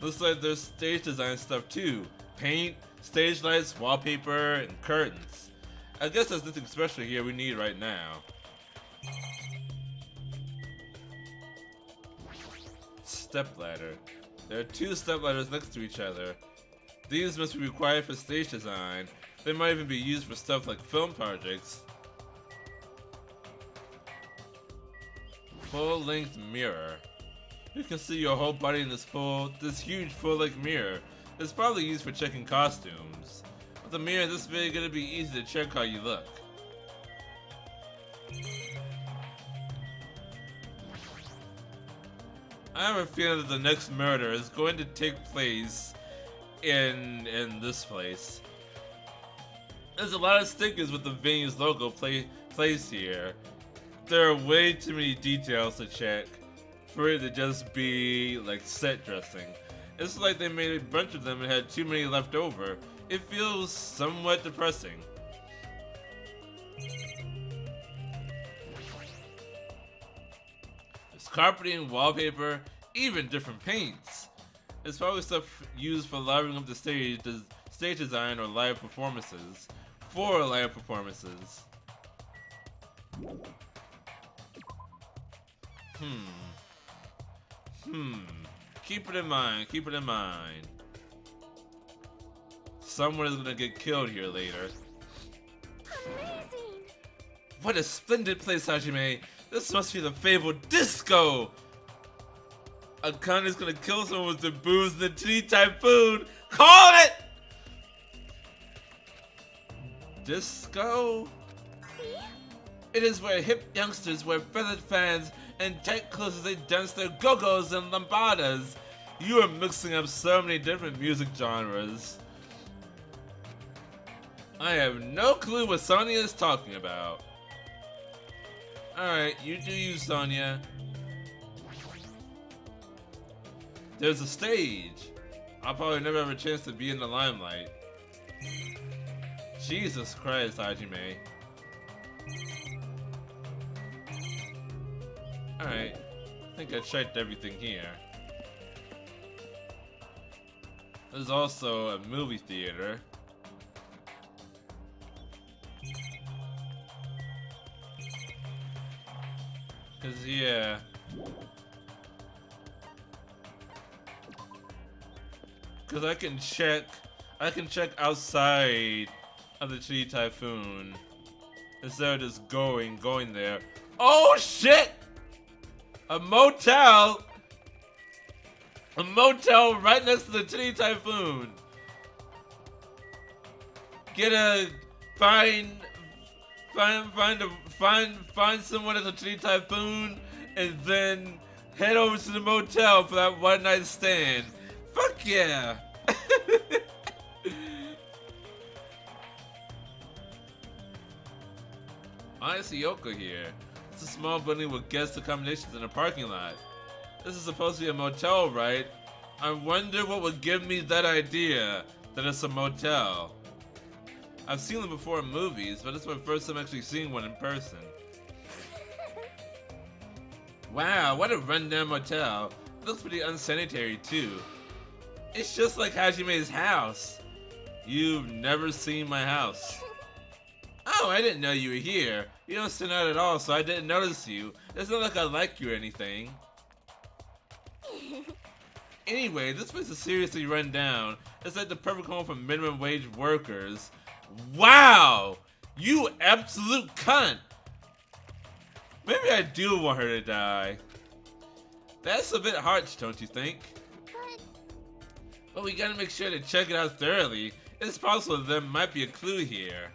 S1: Looks like there's stage design stuff too. Paint, stage lights, wallpaper, and curtains. I guess there's nothing special here we need right now. Stepladder. There are two stepladders next to each other. These must be required for stage design. They might even be used for stuff like film projects. Full-length mirror. You can see your whole body in this huge full-length mirror. It's probably used for checking costumes. With a mirror this big, it'll be easy to check how you look. I have a feeling that the next murder is going to take place in this place. There's a lot of stickers with the venue's logo placed here. There are way too many details to check for it to just be like set dressing. It's like they made a bunch of them and had too many left over. It feels somewhat depressing. There's carpeting, wallpaper, even different paints. It's probably stuff used for livening up the stage design or live performances. For live performances. Keep it in mind, keep it in mind. Someone is gonna get killed here later.
S3: Amazing.
S1: What a splendid place, Hajime! This must be the fabled disco! Akane's gonna kill someone with the booze and the tea typhoon! Call it! Disco?
S3: See?
S1: It is where hip youngsters wear feathered fans and tight clothes as they dance their go-go's and lambadas. You are mixing up so many different music genres. I have no clue what Sonia is talking about. Alright, you do you, Sonia. There's a stage. I'll probably never have a chance to be in the limelight. Jesus Christ, Hajime. Alright. I think I checked everything here. There's also a movie theater. Cause yeah. Cause I can check outside of the Chi Typhoon instead of just going there. Oh shit! A motel right next to the Chi Typhoon. Find someone at the Chi Typhoon and then head over to the motel for that one night stand. Fuck yeah! I see Yoko here. It's a small building with guest accommodations in a parking lot. This is supposed to be a motel, right? I wonder what would give me that idea that it's a motel. I've seen them before in movies, but it's my first time actually seeing one in person. Wow, what a rundown motel. It looks pretty unsanitary too. It's just like Hajime's house. You've never seen my house. Oh, I didn't know you were here. You don't stand out at all, so I didn't notice you. It's not like I like you or anything. Anyway, this place is seriously run down. It's like the perfect home for minimum wage workers. Wow! You absolute cunt! Maybe I do want her to die. That's a bit harsh, don't you think? But we gotta make sure to check it out thoroughly. It's possible there might be a clue here.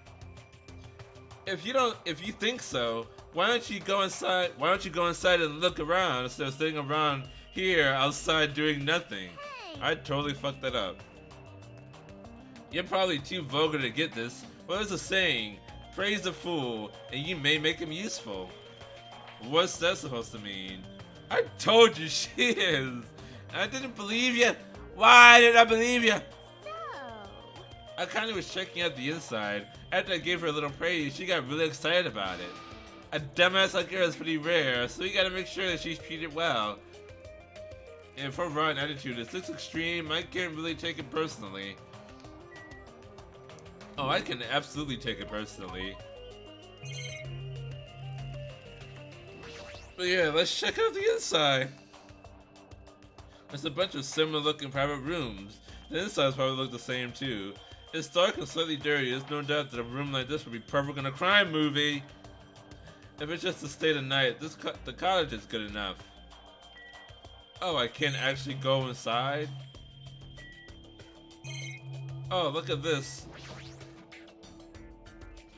S1: If you think so, why don't you go inside and look around instead of sitting around here outside doing nothing? I totally fucked that up. You're probably too vulgar to get this, but there's a saying, praise a fool, and you may make him useful. What's that supposed to mean? I told you she is. I didn't believe you. Why did I believe you? I kinda was checking out the inside. After I gave her a little praise, she got really excited about it. A dumbass like her is pretty rare, so we gotta make sure that she's treated well. And for her rotten attitude, it's this extreme, I can't really take it personally. Oh, I can absolutely take it personally. But yeah, let's check out the inside. There's a bunch of similar looking private rooms. The insides probably look the same too. It's dark and slightly dirty. There's no doubt that a room like this would be perfect in a crime movie. If it's just to stay the night, the cottage is good enough. Oh, I can't actually go inside? Oh, look at this.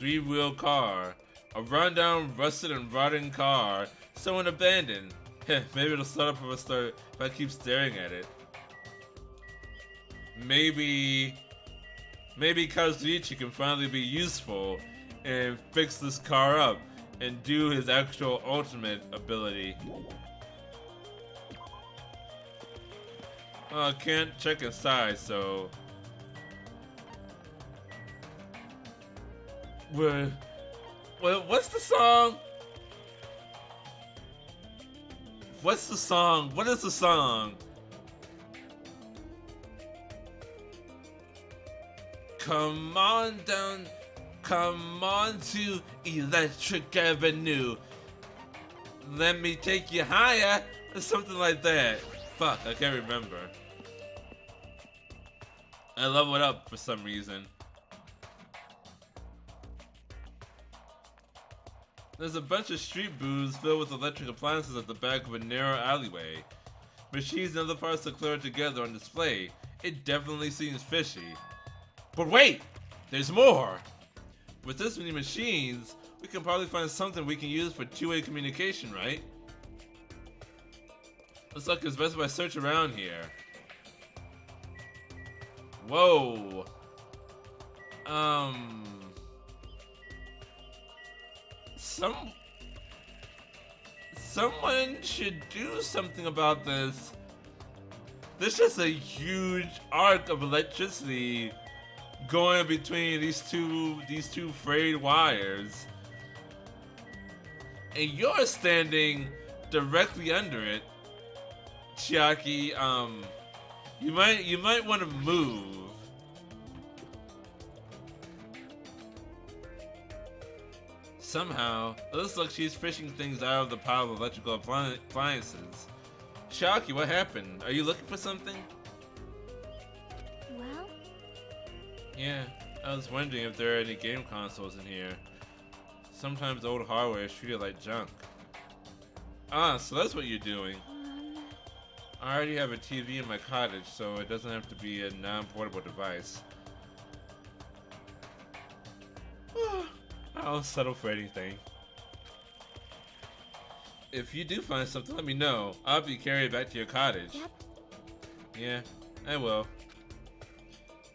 S1: 3-wheel car. A rundown, rusted and rotting car. Someone abandoned. Maybe it'll start up if I keep staring at it. Maybe Kazuichi can finally be useful and fix this car up and do his actual ultimate ability. I can't check inside, so... What's the song? What's the song? What is the song? Come on down, come on to Electric Avenue. Let me take you higher, or something like that. Fuck, I can't remember. I leveled up for some reason. There's a bunch of street booths filled with electric appliances at the back of a narrow alleyway. Machines and other parts are cleared together on display. It definitely seems fishy. But wait! There's more! With this many machines, we can probably find something we can use for two-way communication, right? Looks like it's best if I search around here. Whoa! Someone should do something about this. There's just a huge arc of electricity going between these two frayed wires. And you're standing directly under it. Chiaki, you might want to move. Somehow, it looks like she's fishing things out of the pile of electrical appliances. Chiaki, what happened? Are you looking for something?
S3: Well,
S1: Yeah, I was wondering if there are any game consoles in here. Sometimes old hardware is treated like junk. Ah, so that's what you're doing. I already have a TV in my cottage, so it doesn't have to be a non-portable device. I'll settle for anything. If you do find something, let me know. I'll be carried back to your cottage.
S3: yep.
S1: Yeah, I will.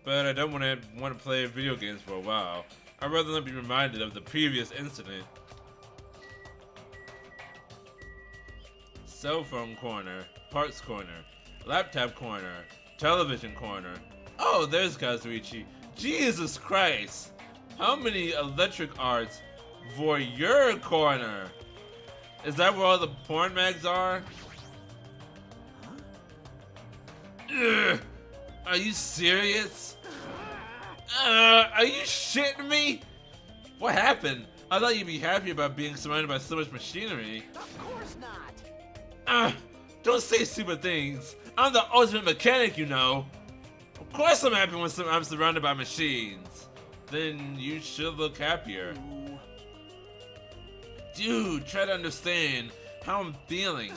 S1: But I don't want to play video games for a while. I'd rather not be reminded of the previous incident. Cell phone corner, parts corner, laptop corner, television corner. Oh, there's Kazuichi. Jesus Christ! How many electric arts for your corner? Is that where all the porn mags are? Ugh, are you serious? Are you shitting me? What happened? I thought you'd be happy about being surrounded by so much machinery.
S4: Of course not.
S1: Don't say stupid things. I'm the ultimate mechanic, you know. Of course I'm happy when I'm surrounded by machines. Then you should look happier. Dude, try to understand how I'm feeling.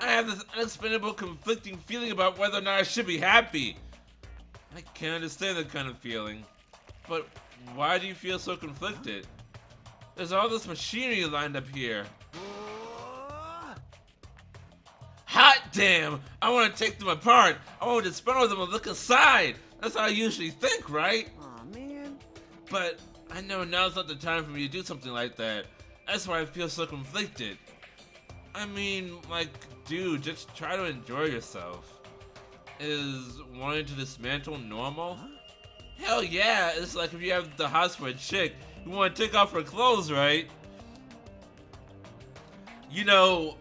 S1: I have this unexplainable conflicting feeling about whether or not I should be happy. I can't understand that kind of feeling. But why do you feel so conflicted? There's all this machinery lined up here. Hot damn! I want to take them apart. I want to dismantle them and look inside. That's how I usually think, right?
S4: Aw, man.
S1: But I know now's not the time for me to do something like that. That's why I feel so conflicted. I mean, like, dude, just try to enjoy yourself. Is wanting to dismantle normal? Hell yeah, it's like if you have the hots for a chick, you want to take off her clothes, right? You know,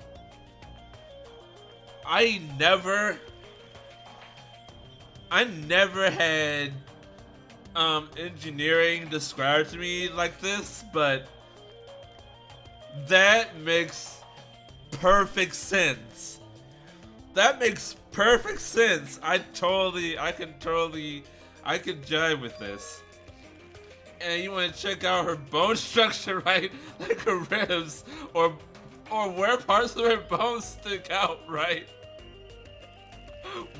S1: I never had engineering described to me like this, but that makes perfect sense. That makes perfect sense. I can jive with this. And you want to check out her bone structure, right? Like her ribs, or where parts of her bones stick out, right?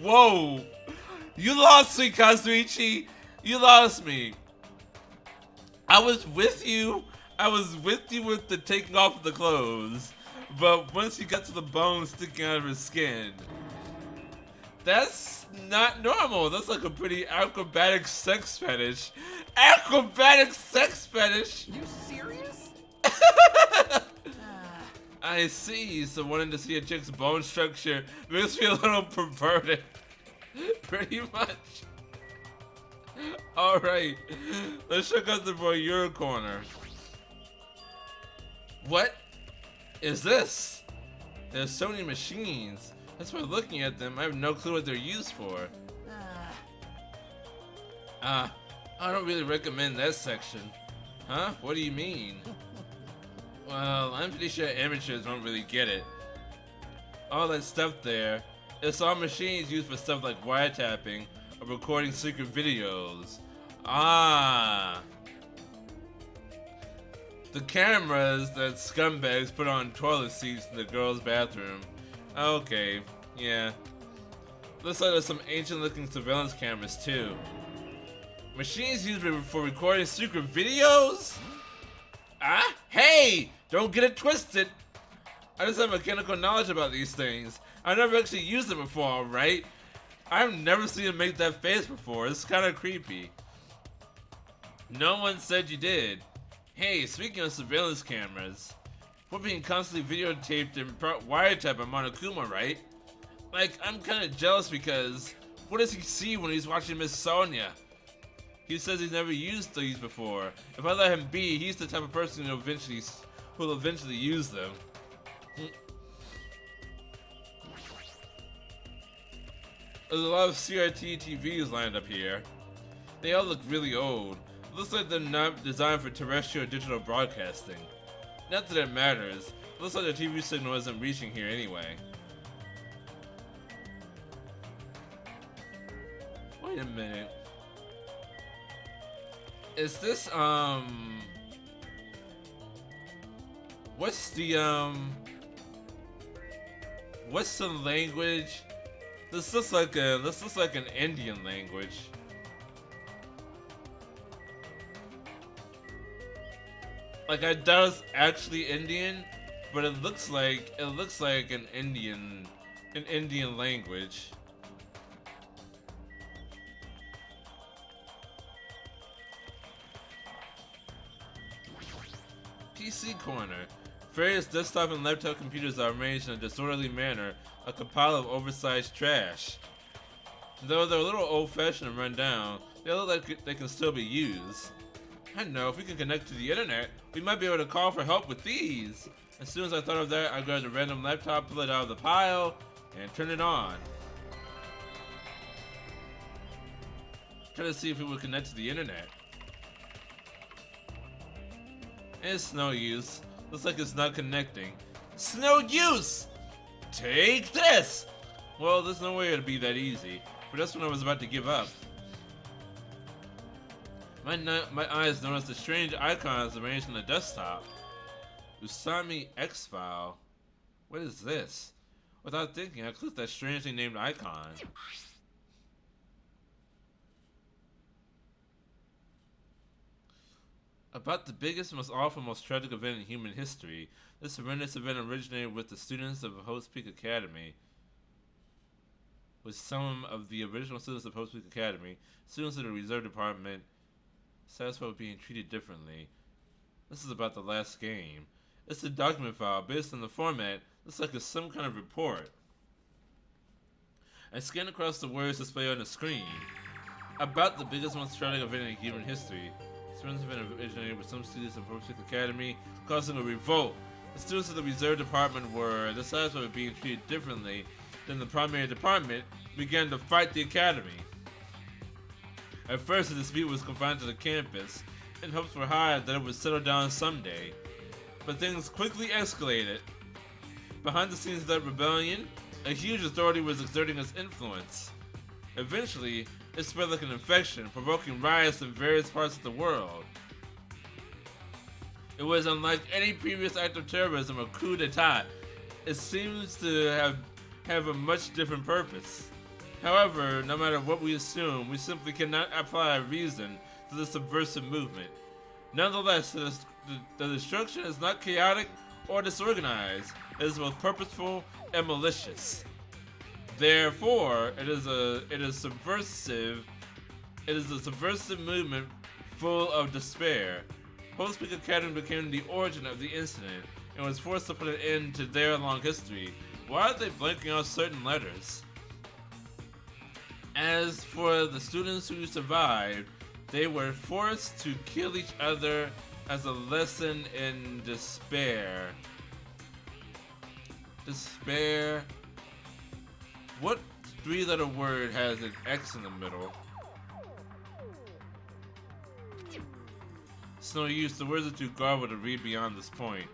S1: Whoa! You lost me, Kazuichi. You lost me. I was with you with the taking off of the clothes. But once you got to the bones sticking out of her skin, that's not normal. That's like a pretty acrobatic sex fetish. Acrobatic sex fetish?
S4: You serious?
S1: I see. So wanting to see a chick's bone structure makes me a little perverted. Pretty much. Alright. Let's check out the voyeur corner. What is this? There's so many machines. That's why looking at them, I have no clue what they're used for. I don't really recommend that section. Huh? What do you mean? Well, I'm pretty sure amateurs won't really get it. All that stuff there, it's all machines used for stuff like wiretapping or recording secret videos. Ah. The cameras that scumbags put on toilet seats in the girls' bathroom. Okay, yeah. Looks like there's some ancient looking surveillance cameras too. Machines used for recording secret videos? Ah, hey! Don't get it twisted! I just have mechanical knowledge about these things. I've never actually used them before, right? I've never seen him make that face before. It's kind of creepy. No one said you did. Hey, speaking of surveillance cameras, we're being constantly videotaped and wiretapped by Monokuma, right? Like, I'm kind of jealous because what does he see when he's watching Miss Sonia? He says he's never used these before. If I let him be, he's the type of person who'll eventually use them. There's a lot of CRT TVs lined up here. They all look really old. It looks like they're not designed for terrestrial digital broadcasting. Not that it matters. It looks like the TV signal isn't reaching here anyway. Wait a minute. Is this, what's the language? This looks like an Indian language. Like, I doubt it's actually Indian, but it looks like an Indian language. PC Corner. Various desktop and laptop computers are arranged in a disorderly manner, like a pile of oversized trash. Though they're a little old-fashioned and run down, they look like they can still be used. I know, if we can connect to the internet, we might be able to call for help with these. As soon as I thought of that, I grabbed a random laptop, pulled it out of the pile, and turned it on. Try to see if it would connect to the internet. It's no use. Looks like it's not connecting. It's no use! Take this! Well, there's no way it'll be that easy, but that's when I was about to give up. My eyes noticed the strange icons arranged on the desktop. Usami X-File. What is this? Without thinking, I clicked that strangely named icon. About the biggest, most awful, most tragic event in human history. This horrendous event originated with the students of Hope's Peak Academy. With some of the original students of Hope's Peak Academy, students of the Reserve Department, satisfied with being treated differently. This is about the last game. It's a document file based on the format. Looks like it's some kind of report. I scanned across the words displayed on the screen. About the biggest, most tragic event in human history. This event originated with some students of Hope's Peak Academy, causing a revolt. The students of the Reserve Department were dissatisfied with being treated differently than the primary department, began to fight the academy. At first, the dispute was confined to the campus, and hopes were high that it would settle down someday. But things quickly escalated. Behind the scenes of that rebellion, a huge authority was exerting its influence. Eventually, it spread like an infection, provoking riots in various parts of the world. It was unlike any previous act of terrorism or coup d'etat. It seems to have a much different purpose. However, no matter what we assume, we simply cannot apply reason to the subversive movement. Nonetheless, the destruction is not chaotic or disorganized. It is both purposeful and malicious. Therefore, it is a subversive movement full of despair. Hope's Peak Academy became the origin of the incident and was forced to put an end to their long history. Why are they blanking out certain letters? As for the students who survived, they were forced to kill each other as a lesson in despair. Despair. What three-letter word has an X in the middle? It's no use, the words are too garbled to read beyond this point.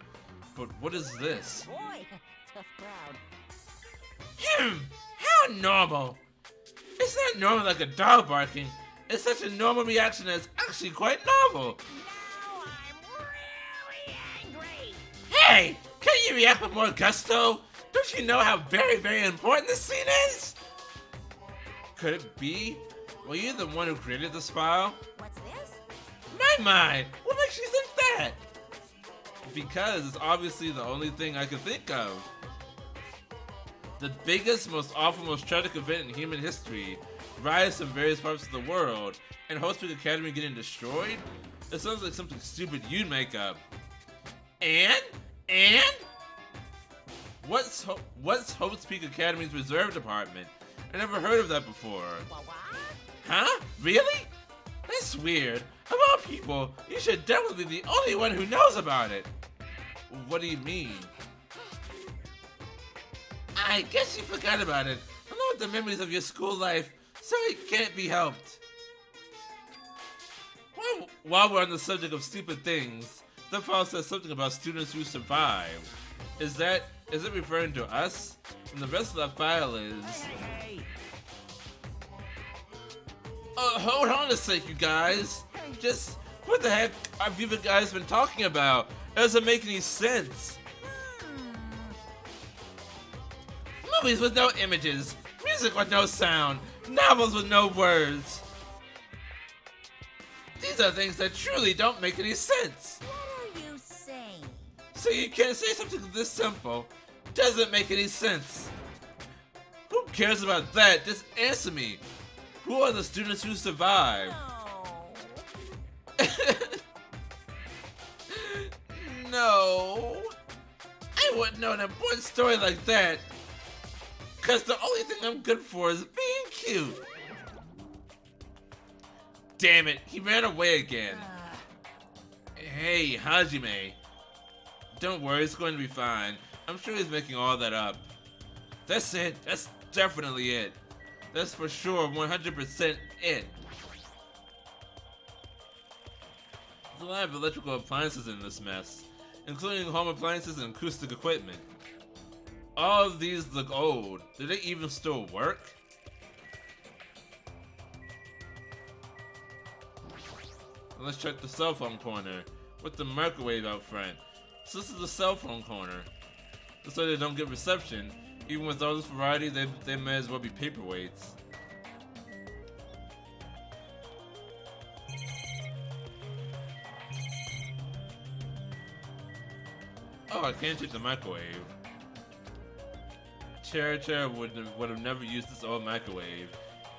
S1: But what is this?
S4: Boy, tough crowd.
S1: How normal! It's not normal like a dog barking. It's such a normal reaction that it's actually quite novel.
S2: Now I'm really angry.
S1: Hey! Can't you react with more gusto? Don't you know how very, very important this scene is? Could it be? Were you the one who created this file?
S3: What's this?
S1: My! What makes you think that? Because it's obviously the only thing I can think of. The biggest, most awful, most tragic event in human history, riots in various parts of the world, and Hope's Peak Academy getting destroyed? It sounds like something stupid you'd make up. And? What's Hope's Peak Academy's Reserve Department? I never heard of that before.
S2: What?
S1: Huh? Really? That That's weird. Of all people, you should definitely be the only one who knows about it. What do you mean? I guess you forgot about it. Along with the memories of your school life, so it can't be helped. While we're on the subject of stupid things, the file says something about students who survive. Is it referring to us? And the rest of the file is...
S4: Hey!
S1: Hold on a sec, you guys. Just, what the heck have you guys been talking about? It doesn't make any sense. Movies with no images, music with no sound, novels with no words. These are things that truly don't make any sense.
S3: What are you saying?
S1: So you can't say something this simple. Doesn't make any sense. Who cares about that? Just answer me. Who are the students who survived?
S3: No.
S1: No. I wouldn't know an important story like that. Cause the only thing I'm good for is being cute. Damn it, he ran away again. Hey, Hajime. Don't worry, it's going to be fine. I'm sure he's making all that up. That's it. That's definitely it. That's for sure 100% it. There's a lot of electrical appliances in this mess, including home appliances and acoustic equipment. All of these look old. Do they even still work? Let's check the cell phone corner with the microwave out front. So this is the cell phone corner. Just so they don't get reception. Even with all this variety, they may as well be paperweights. Oh, I can't check the microwave. Tera would have never used this old microwave.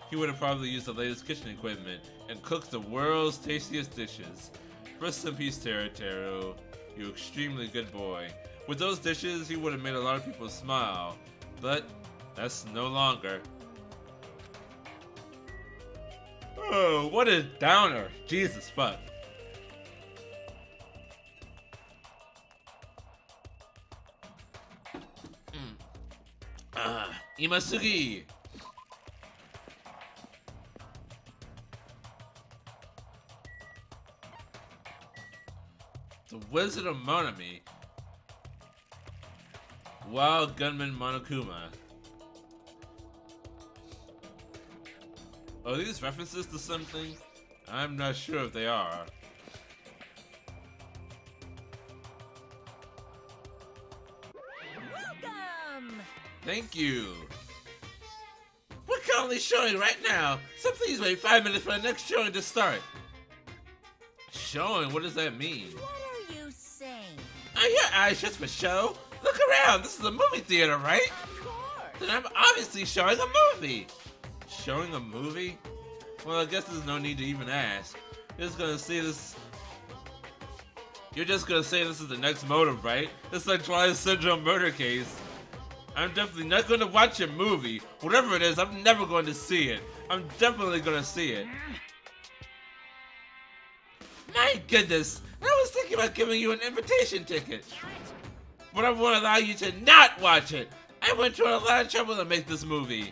S1: He would have probably used the latest kitchen equipment and cooked the world's tastiest dishes. Rest in peace, Tera, you extremely good boy. With those dishes, he would have made a lot of people smile, but that's no longer. Oh, what a downer. Jesus fuck. Imasugi! The Wizard of Monami. Wild Gunman Monokuma. Are these references to something? I'm not sure if they are.
S3: Welcome.
S1: Thank you. We're currently showing right now, so please wait 5 minutes for the next showing to start. Showing? What does that mean?
S3: What are you saying?
S1: Are your eyes just for show? Look around, this is a movie theater, right?
S3: Of course.
S1: Then I'm obviously showing a movie. Showing a movie? Well, I guess there's no need to even ask. You're just gonna say this. You're just gonna say this is the next motive, right? It's like Twilight Syndrome murder case. I'm definitely not gonna watch a movie. Whatever it is, I'm never going to see it. I'm definitely gonna see it. My goodness, I was thinking about giving you an invitation ticket. But I won't allow you to not watch it. I went through a lot of trouble to make this movie.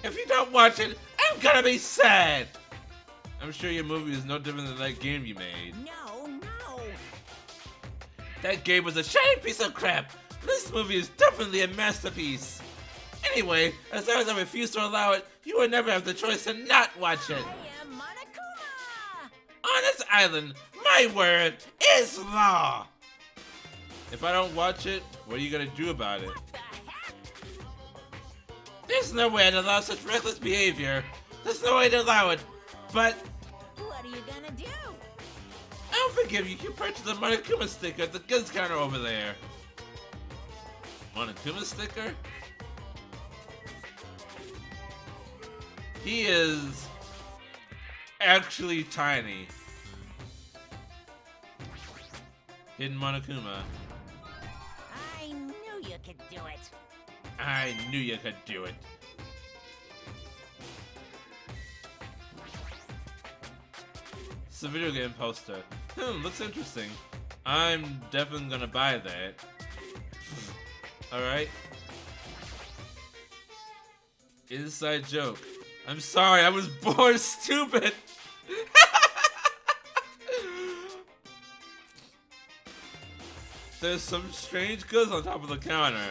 S1: If you don't watch it, I'm gonna be sad. I'm sure your movie is no different than that game you made.
S3: No.
S1: That game was a shiny piece of crap. This movie is definitely a masterpiece. Anyway, as long as I refuse to allow it, you will never have the choice to not watch it.
S3: I am Monokuma.
S1: On this island, my word is law. If I don't watch it, what are you gonna do about it?
S3: The heck?
S1: There's no way I'd allow such reckless behavior. There's no way to allow it. But
S3: What are you gonna do?
S1: I'll forgive you. You purchased a Monokuma sticker at the goods counter over there. Monokuma sticker? He is actually tiny. Hidden Monokuma.
S3: I knew you could do it.
S1: I knew you could do it. It's a video game poster. Looks interesting. I'm definitely gonna buy that. Alright. Inside joke. I'm sorry, I was born stupid! There's some strange goods on top of the counter.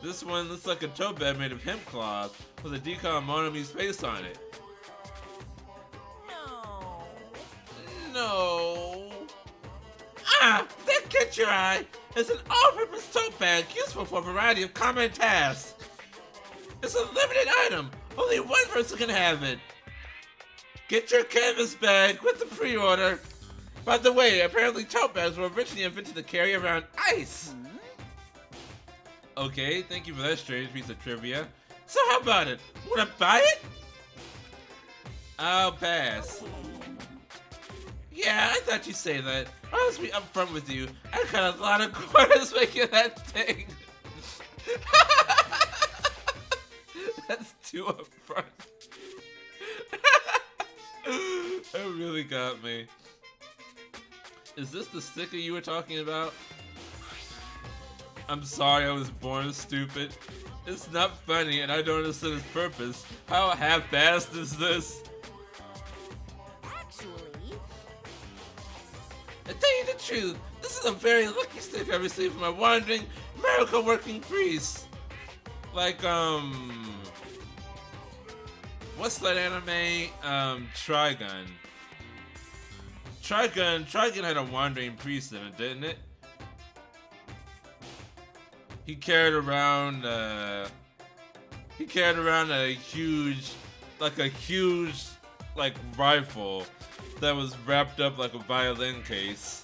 S1: This one looks like a tote bag made of hemp cloth with a decal of Monami's face on it. No. Ah! That catch your eye! It's an all-purpose tote bag useful for a variety of common tasks. It's a limited item. Only one person can have it. Get your canvas bag with the pre-order. By the way, apparently tote bags were originally invented to carry around ice. Okay, thank you for that strange piece of trivia. So how about it? Wanna buy it? I'll pass. Yeah, I thought you'd say that. I'll just be upfront with you. I got a lot of quarters making that thing. That's too upfront. That really got me. Is this the sticker you were talking about? I'm sorry I was born stupid. It's not funny and I don't understand its purpose. How half-assed is this?
S3: Actually,
S1: To tell you the truth, this is a very lucky sticker I received from a wandering, miracle-working priest. Like, what's that anime? Trigun. Trigun had a wandering priest in it, didn't it? He carried around a huge, rifle that was wrapped up like a violin case.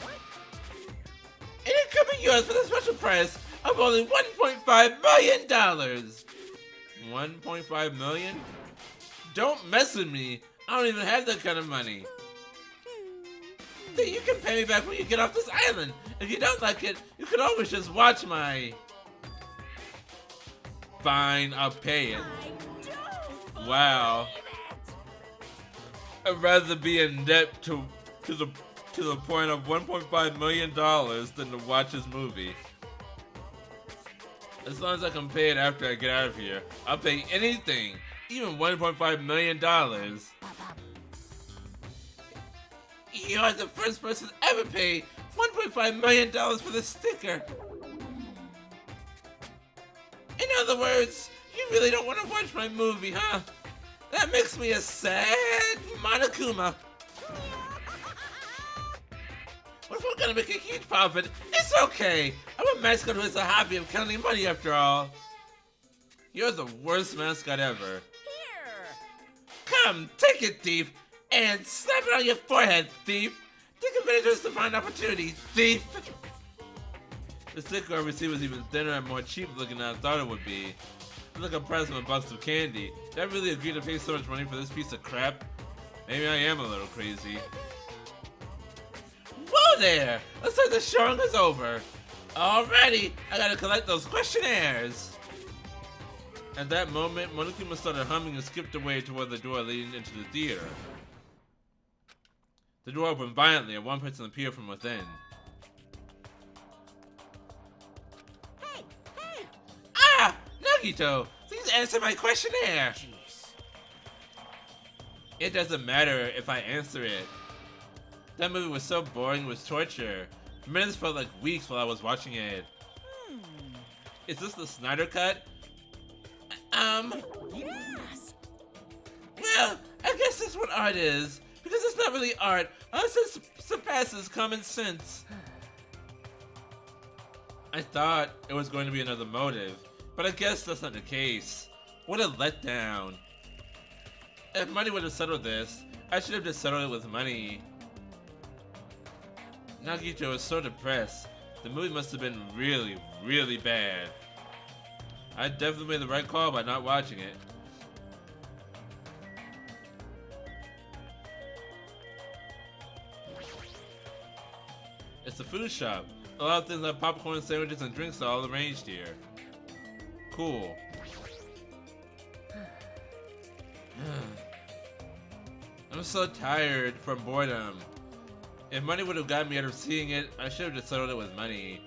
S1: And it could be yours for the special price of only $1.5 million. 1.5 million? Don't mess with me. I don't even have that kind of money. Then you can pay me back when you get off this island. If you don't like it, you can always just watch my... Fine, I'll pay it. Wow. I'd rather be in debt to the point of $1.5 million than to watch this movie. As long as I can pay it after I get out of here, I'll pay anything, even $1.5 million. You're the first person to ever pay $1.5 million for this sticker. In other words, you really don't want to watch my movie, huh? That makes me a sad Monokuma. But if we're gonna make a huge profit, it's okay. I'm a mascot who has a hobby of counting money after all. You're the worst mascot ever.
S3: here.
S1: Come, take it, thief, and slap it on your forehead, thief. Take advantage of find opportunities, thief. The sticker I received was even thinner and more cheap looking than I thought it would be. It's like a price of a box of candy. Did I really agree to pay so much money for this piece of crap? Maybe I am a little crazy. Whoa there! Looks like the showing is over. Alrighty, I gotta collect those questionnaires. At that moment, Monokuma started humming and skipped away toward the door leading into the theater. The door opened violently and one person appeared from within.
S3: Hey, hey.
S1: Ah! Nagito! Please answer my questionnaire!
S4: Jeez.
S1: It doesn't matter if I answer it. That movie was so boring, it was torture. Minutes felt like weeks while I was watching it. Is this the Snyder Cut?
S3: Yes.
S1: Well, I guess that's what art is. Because it's not really art, unless it surpasses common sense. I thought it was going to be another motive, but I guess that's not the case. What a letdown. If money would have settled this, I should have just settled it with money. Nagito was so depressed. The movie must have been really, really bad. I definitely made the right call by not watching it. It's a food shop. A lot of things like popcorn, sandwiches, and drinks are all arranged here. Cool. I'm so tired from boredom. If money would have gotten me out of seeing it, I should have just settled it with money.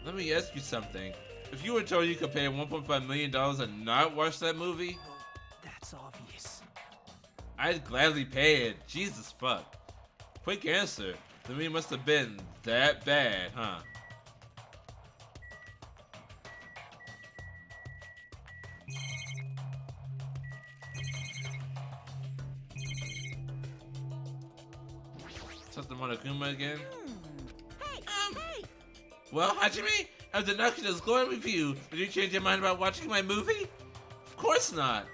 S1: Let me ask you something. If you were told you could pay $1.5 million and not watch that movie,
S4: That's obvious.
S1: I'd gladly pay it. Jesus fuck. Quick answer. The movie must have been that bad, huh? Something Monokuma again?
S3: Hey!
S1: Well, Hajime, after Nakuta's glowing review, did you change your mind about watching my movie? Of course not.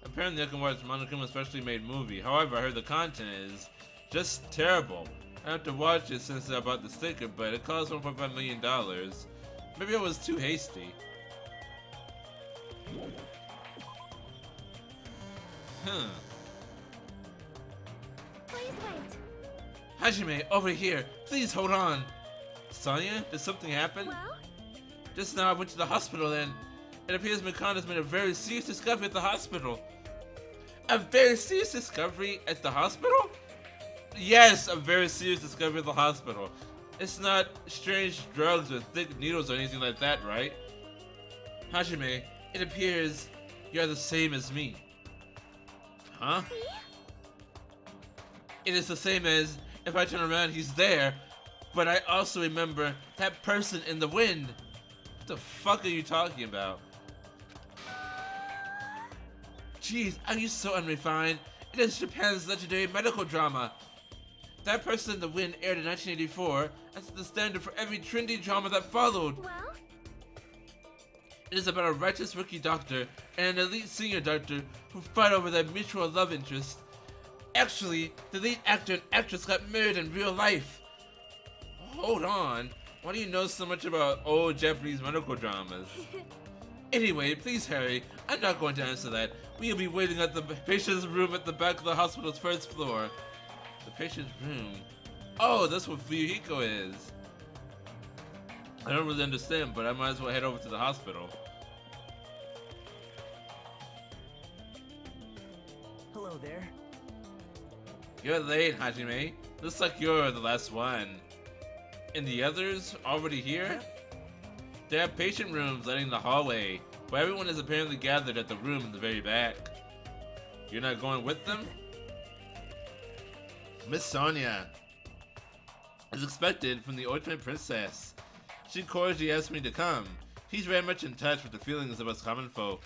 S1: Apparently I can watch Monokuma's specially made movie. However, I heard the content is just terrible. I have to watch it since I bought the sticker, but it cost $1.5 million. Maybe I was too hasty. Huh.
S3: Please wait.
S1: Hajime, over here. Please hold on. Sonya, did something happen?
S3: Well?
S1: Just now I went to the hospital and it appears Mikanda's made a very serious discovery at the hospital. A very serious discovery at the hospital? Yes, a very serious discovery at the hospital. It's not strange drugs with thick needles or anything like that, right? Hajime, it appears you're the same as me. Huh? It is the same as if I turn around, he's there, but I also remember that person in the wind. What the fuck are you talking about? Jeez, are you so unrefined? It is Japan's legendary medical drama. That person in the wind aired in 1984 as the standard for every trendy drama that followed.
S3: Well?
S1: It is about a righteous rookie doctor and an elite senior doctor who fight over their mutual love interest. Actually, the lead actor and actress got married in real life. Hold on, why do you know so much about old Japanese medical dramas? Anyway, please hurry. I'm not going to answer that. We'll be waiting at the patient's room at the back of the hospital's first floor. The patient's room? Oh, that's what Fuyuhiko is. I don't really understand, but I might as well head over to the hospital.
S4: Hello there.
S1: You're late, Hajime. Looks like you're the last one. And the others already here? They have patient rooms lining the hallway, but everyone is apparently gathered at the room in the very back. You're not going with them? Miss Sonya is expected from the Ultimate Princess. She cordially asked me to come. He's very much in touch with the feelings of us common folk.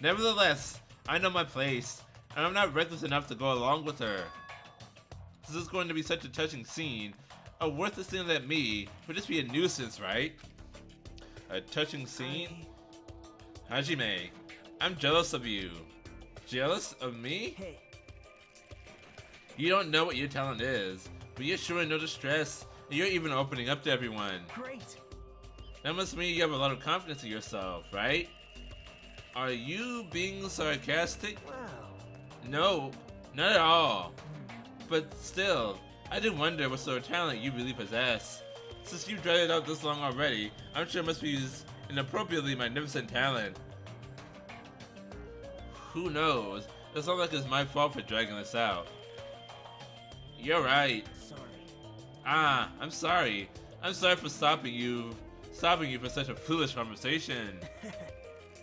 S1: Nevertheless, I know my place, and I'm not reckless enough to go along with her. This is going to be such a touching scene. A worthless thing like me would just be a nuisance, right? A touching scene? Hajime, I'm jealous of you. Jealous of me?
S4: Hey,
S1: You don't know what your talent is, but you're showing no distress, and you're even opening up to everyone.
S4: great.
S1: That must mean you have a lot of confidence in yourself, right? Are you being sarcastic?
S4: Wow.
S1: No, not at all. But still, I do wonder what sort of talent you really possess. Since you've tried it out this long already, I'm sure it must be an appropriately magnificent talent. Who knows? It's not like it's my fault for dragging this out. You're right.
S4: Sorry.
S1: Ah, I'm sorry. I'm sorry for stopping you for such a foolish conversation.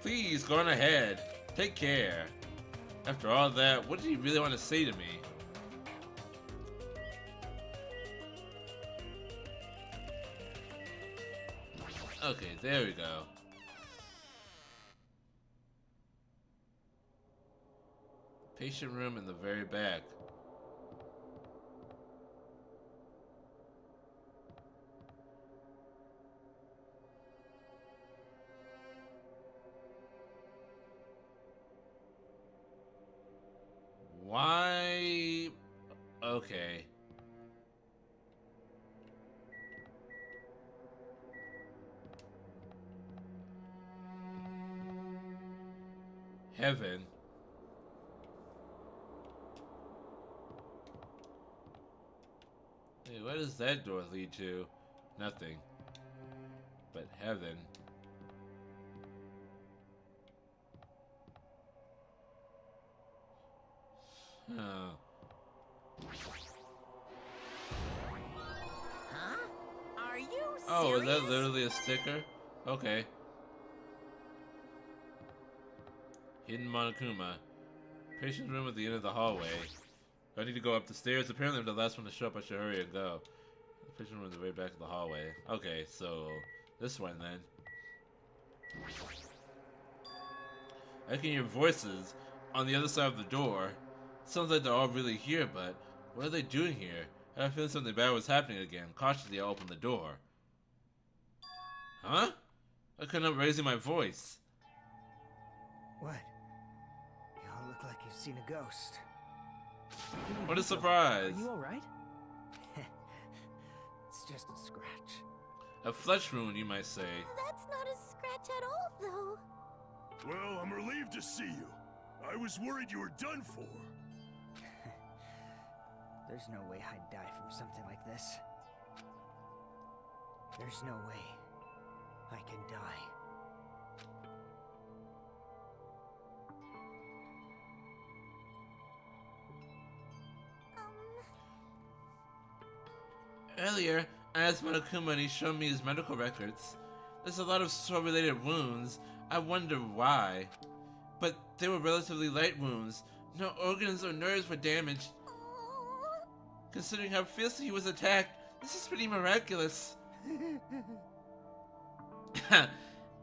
S1: Please, go on ahead. Take care. After all that, what did he really want to say to me? Okay, there we go. Patient room in the very back. Why? Okay. Heaven. Hey, where does that door lead to? Nothing. But heaven. Oh.
S3: Huh? Are you serious?
S1: Oh, is that literally a sticker? Okay. Hidden Monokuma. Patient's room at the end of the hallway. I need to go up the stairs. Apparently I'm the last one to show up. I should hurry and go. The patient room is way back in the hallway. Okay, so this one then. I can hear voices on the other side of the door. Sounds like they're all really here, but what are they doing here? I feel something bad was happening again. Cautiously, I opened the door. Huh? I couldn't help raising my voice.
S4: What? You all look like you've seen a ghost.
S1: What a surprise!
S4: Are you alright? It's just a scratch.
S1: A flesh wound, you might say.
S3: That's not a scratch at all, though.
S5: Well, I'm relieved to see you. I was worried you were done for.
S4: There's no way I'd die from something like this. There's no way I can die.
S1: Earlier, I asked Monokuma and he showed me his medical records. There's a lot of sword-related wounds. I wonder why. But they were relatively light wounds. No organs or nerves were damaged. Considering how fiercely he was attacked, this is pretty miraculous.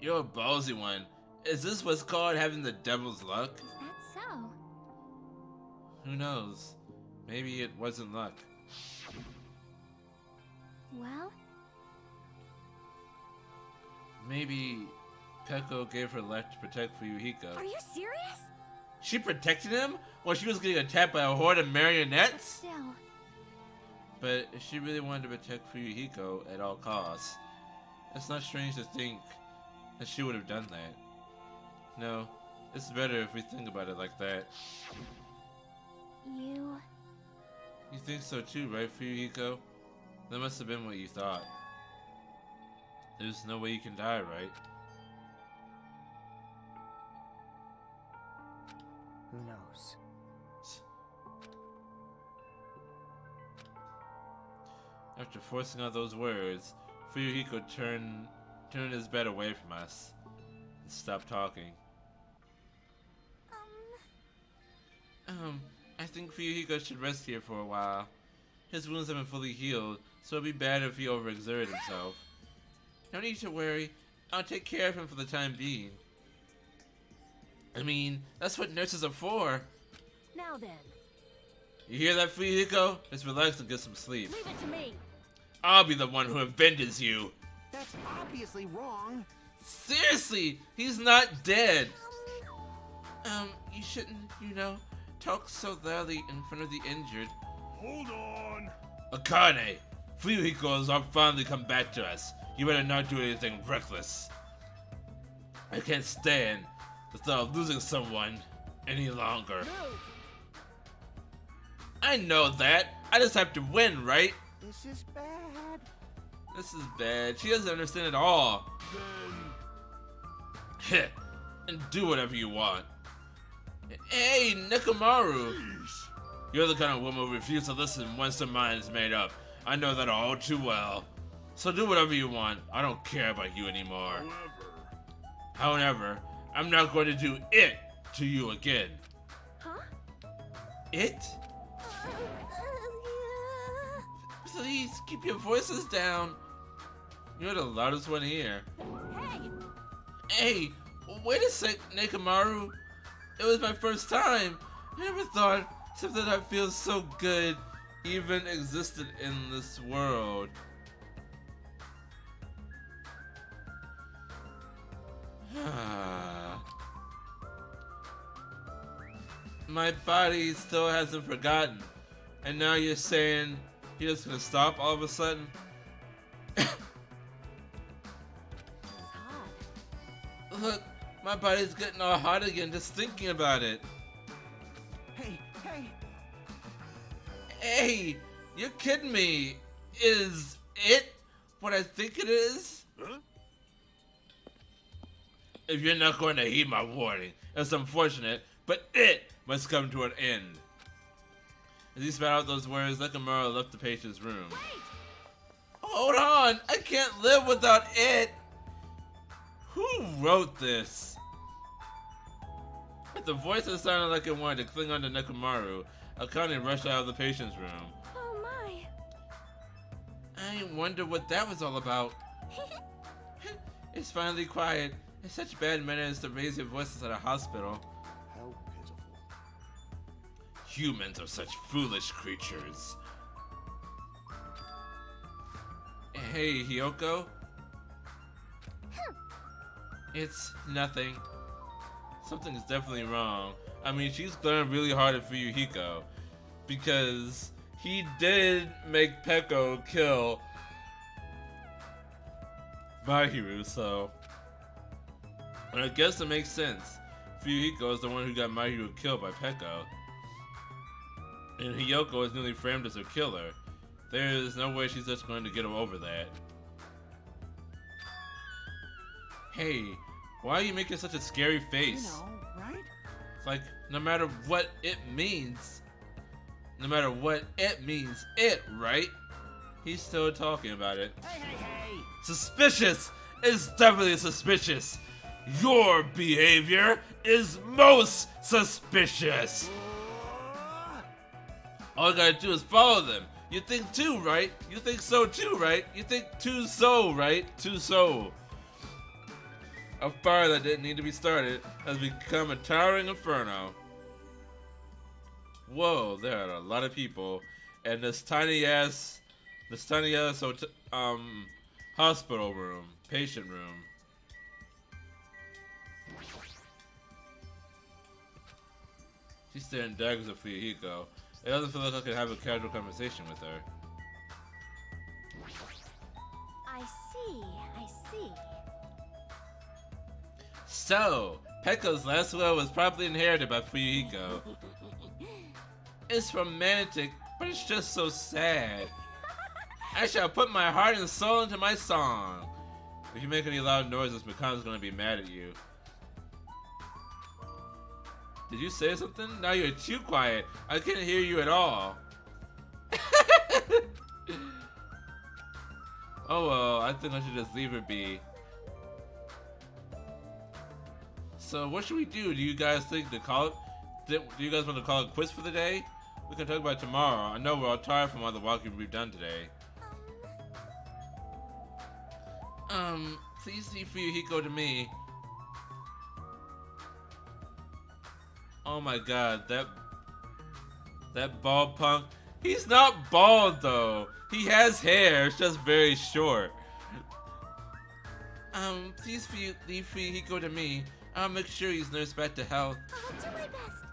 S1: You're a ballsy one. Is this what's called having the devil's luck?
S3: Is that so?
S1: Who knows? Maybe it wasn't luck.
S3: Well,
S1: Maybe Peko gave her life to protect Fuyuhiko.
S3: are you serious?
S1: She protected him while she was getting attacked by a horde of marionettes?
S3: Still,
S1: But if she really wanted to protect Fuyuhiko at all costs, it's not strange to think that she would have done that. No, it's better if we think about it like that.
S3: you...
S1: You think so too, right, Fuyuhiko? That must have been what you thought. There's no way you can die, right?
S4: Who knows?
S1: After forcing out those words, Fuyuhiko turned his bed away from us and stopped talking. I think Fuyuhiko should rest here for a while. His wounds haven't fully healed, so it'd be bad if he overexerted himself. No need to worry. I'll take care of him for the time being. I mean, that's what nurses are for.
S3: Now then,
S1: You hear that, Fuyuhiko? Just relax and get some sleep.
S3: leave it to me.
S1: I'll be the one who avenges you.
S6: That's obviously wrong.
S1: Seriously, he's not dead. You shouldn't, talk so loudly in front of the injured.
S5: Hold on.
S1: Akane, Fuyuhiko has finally come back to us. You better not do anything reckless. I can't stand the thought of losing someone any longer. I know that. I just have to win, right?
S6: This is bad.
S1: This is bad. She doesn't understand at all.
S5: Then...
S1: And do whatever you want. Hey, Nekomaru!
S5: Jeez.
S1: You're the kind of woman who refuses to listen once her mind is made up. I know that all too well. So do whatever you want. I don't care about you anymore. However, I'm not going to do it to you again.
S3: Huh?
S1: It? Please, keep your voices down. You're the loudest one here.
S3: Hey!
S1: Hey, wait a sec, Nekomaru. It was my first time. I never thought something that feels so good even existed in this world. My body still hasn't forgotten. And now you're saying you're just gonna stop all of a sudden?
S3: It's hot.
S1: Look, my body's getting all hot again just thinking about it.
S6: Hey, hey.
S1: Hey, you're kidding me. Is it what I think it is?
S5: Huh?
S1: If you're not going to heed my warning, it's unfortunate, but it must come to an end. As he spat out those words, Nakamura left the patient's room. Hold on! I can't live without it! Who wrote this? The voices sounded like it wanted to cling on to Nekomaru. Akane rushed out of the patient's room.
S3: Oh my.
S1: I wonder what that was all about. It's finally quiet. It's such bad manners to raise your voices at a hospital.
S5: How pitiful.
S1: Humans are such foolish creatures. Hey, Hiyoko? It's nothing. Something's definitely wrong. I mean, she's glaring really hard at Fuyuhiko because he did make Peko kill Mahiru, so I guess it makes sense. Fuyuhiko is the one who got Mahiru killed by Peko, and Hiyoko is nearly framed as her killer. There is no way she's just going to get over that. Hey, why are you making such a scary face?
S6: You know, right?
S1: It's like, no matter what it means, it, right? He's still talking about it.
S6: Hey, hey, hey!
S1: Suspicious! It's definitely suspicious! Your behavior is most suspicious! All you gotta do is follow them. You think too, right? You think so too, right? You think too so, right? Too so. A fire that didn't need to be started has become a towering inferno. Whoa, there are a lot of people, and this tiny ass hospital room, patient room. She's staring daggers at Fuyuhiko. It doesn't feel like I could have a casual conversation with her.
S3: I see.
S1: So, Pekko's last will was probably inherited by Fuyuhiko. It's romantic, but it's just so sad. I shall put my heart and soul into my song. If you make any loud noises, Mikado's gonna be mad at you. Did you say something? Now you're too quiet. I couldn't hear you at all. Oh well, I think I should just leave her be. So what should we do? Do you guys think to call it? Do you guys want to call it quits for the day? We can talk about it tomorrow. I know we're all tired from all the walking we've done today. Please leave Fuyuhiko to me. Oh my god, that bald punk. He's not bald though. He has hair, it's just very short. Please leave Fuyuhiko to me. I'll make sure he's nursed back to health.
S3: I'll do my best.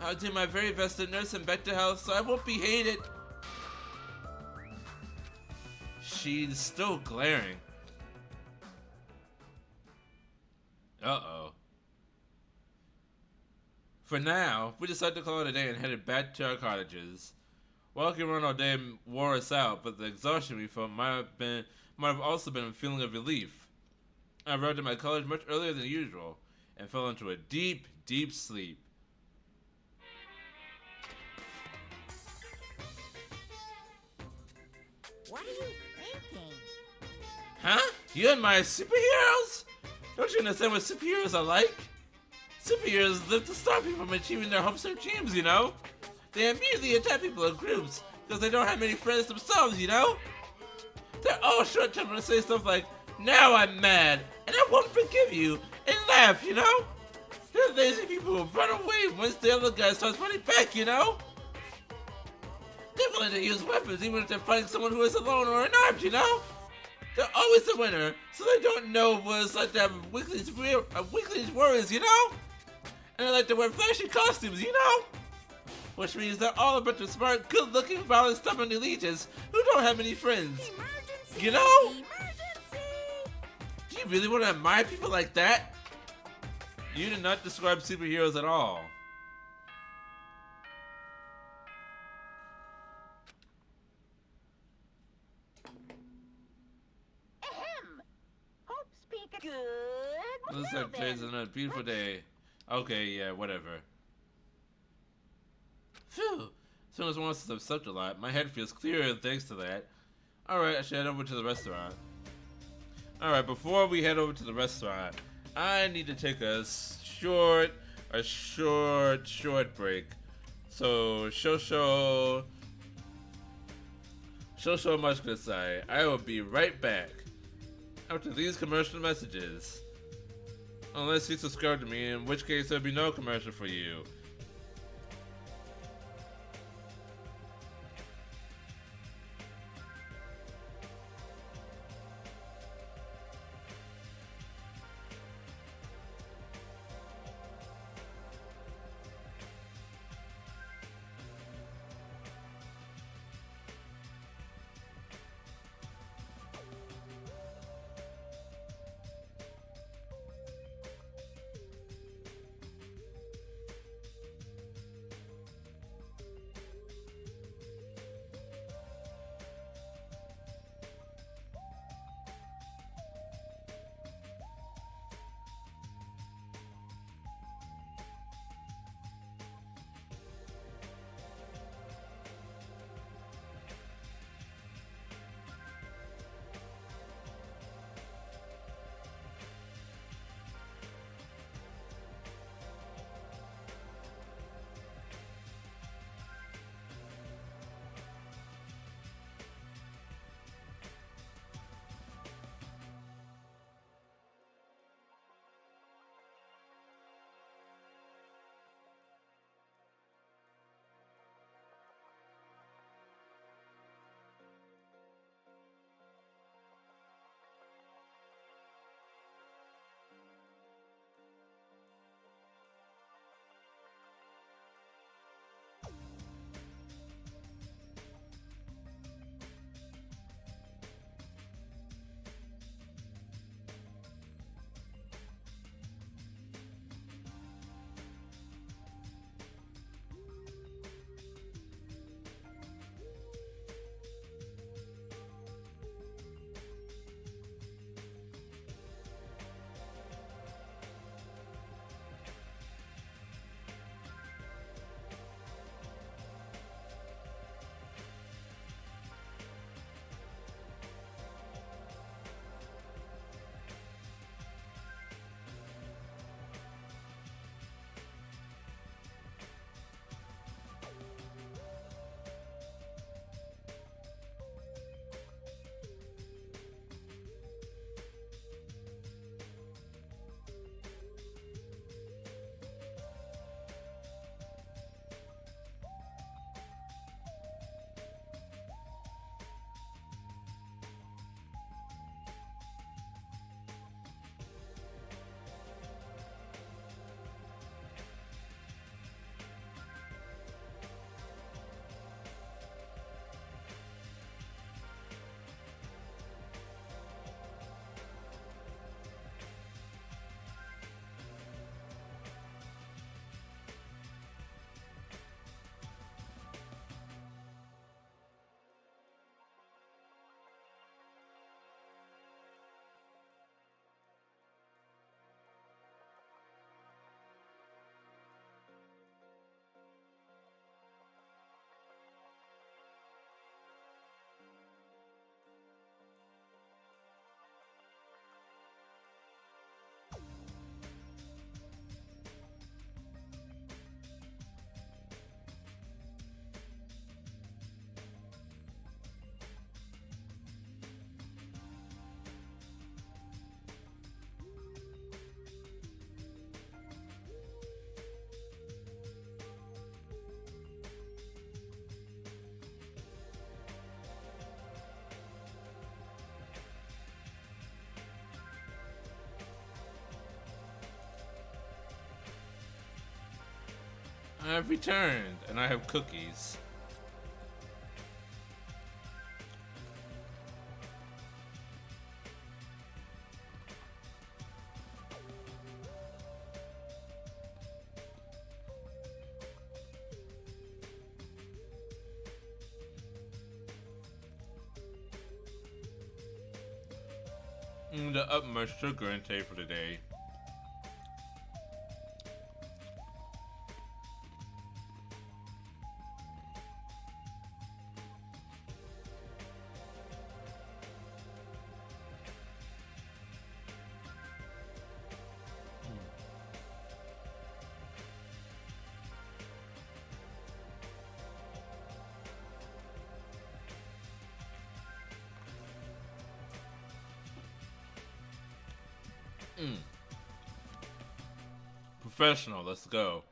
S1: I'll do my very best to nurse him back to health so I won't be hated. She's still glaring. Uh-oh. For now, we decided to call it a day and headed back to our cottages. Walking around all day wore us out, but the exhaustion we felt might have also been a feeling of relief. I arrived at my cottage much earlier than usual and fell into a deep, deep sleep.
S3: What are you thinking?
S1: Huh? You and my superheroes? Don't you understand what superheroes are like? Superheroes live to stop people from achieving their hopes and dreams, you know? They immediately attack people in groups because they don't have many friends themselves, you know? They're all short-tempered and say stuff like, now I'm mad, and I won't forgive you, and laugh, you know? They're lazy people who run away once the other guy starts running back, you know? They're willing to use weapons even if they're fighting someone who is alone or unarmed, you know? They're always the winner, so they don't know what it's like to have weakling's worries, you know? And they like to wear flashy costumes, you know? Which means they're all a bunch of smart, good-looking, violent, stubborn elites who don't have any friends.
S3: Emergency!
S1: You know?
S3: Emergency!
S1: Do you really want to admire people like that? You did not describe superheroes at all.
S2: Ahem. Hope speak a good
S1: Looks like today's another beautiful day. Okay, yeah, whatever. Phew. Soon as one wants to accept a lot, my head feels clearer thanks to that. Alright, I should head over to the restaurant. Alright, before we head over to the restaurant, I need to take a short break. So, show much good side. I will be right back after these commercial messages. Unless you subscribe to me, in which case there'll be no commercial for you. I have returned, and I have cookies. To up my sugar intake for the day. Professional, let's go.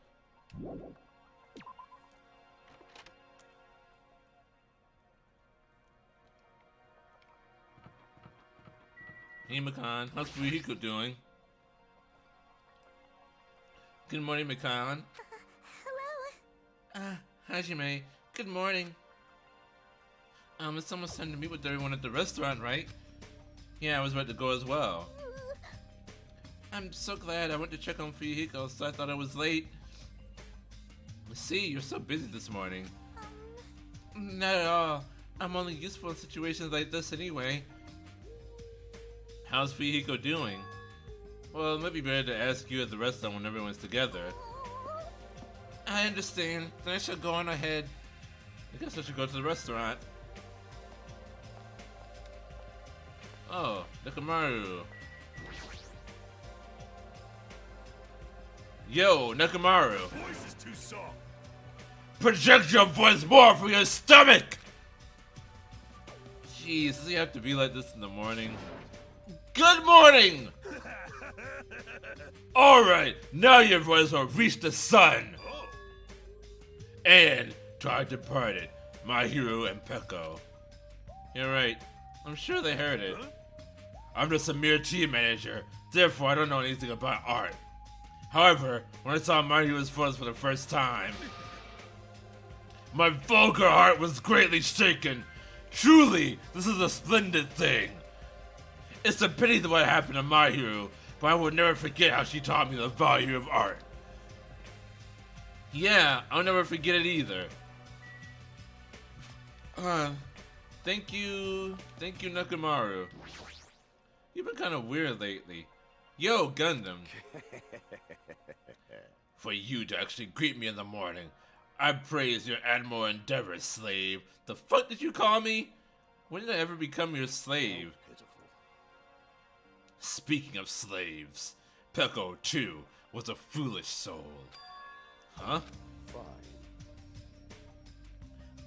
S1: Hey, Makan. How's Fuyuhiko doing? Good morning, Makan.
S3: Hello.
S1: Hajime. Good morning. It's almost time to meet with everyone at the restaurant, right? Yeah, I was about to go as well. I'm so glad I went to check on Fuyuhiko, so I thought I was late. See, you're so busy this morning. Not at all. I'm only useful in situations like this anyway. How's Fuyuhiko doing? Well, it might be better to ask you at the restaurant when everyone's together. I understand. Then I shall go on ahead. I guess I should go to the restaurant. Oh, Nekamaru. Yo, Nekamaru.
S5: Voice is too soft.
S1: Project your voice more from your stomach! Jeez, does he have to be like this in the morning? Good morning! Alright, now your voice will reach the sun!
S5: Oh,
S1: And to our departed, my hero and Peko. You're right, I'm sure they heard it.
S5: huh?
S1: I'm just a mere team manager, therefore I don't know anything about art. However, when I saw My Hero's photos for the first time, my vulgar heart was greatly shaken. Truly, this is a splendid thing. It's a pity that what happened to My Hero, but I will never forget how she taught me the value of art. Yeah, I'll never forget it either. Thank you, Nakamaru. You've been kind of weird lately. Yo, Gundam. For you to actually greet me in the morning, I praise your admirable endeavor, slave. The fuck did you call me? When did I ever become your slave? Speaking of slaves, Peko, too, was a foolish soul. Huh?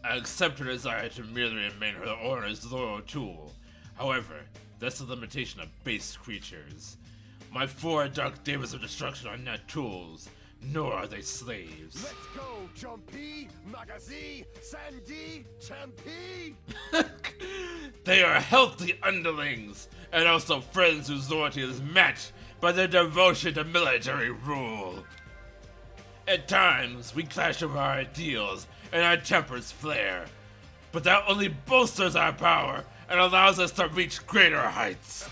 S1: I accept her desire to merely remain her owner's loyal tool. However, that's the limitation of base creatures. My 4 dark daemons of destruction are not tools, nor are they slaves.
S5: Let's go, Jumpy, Magazi, Sandy, Champy.
S1: They are healthy underlings, and also friends whose loyalty is matched by their devotion to military rule. At times, we clash over our ideals, and our tempers flare, but that only bolsters our power and allows us to reach greater heights.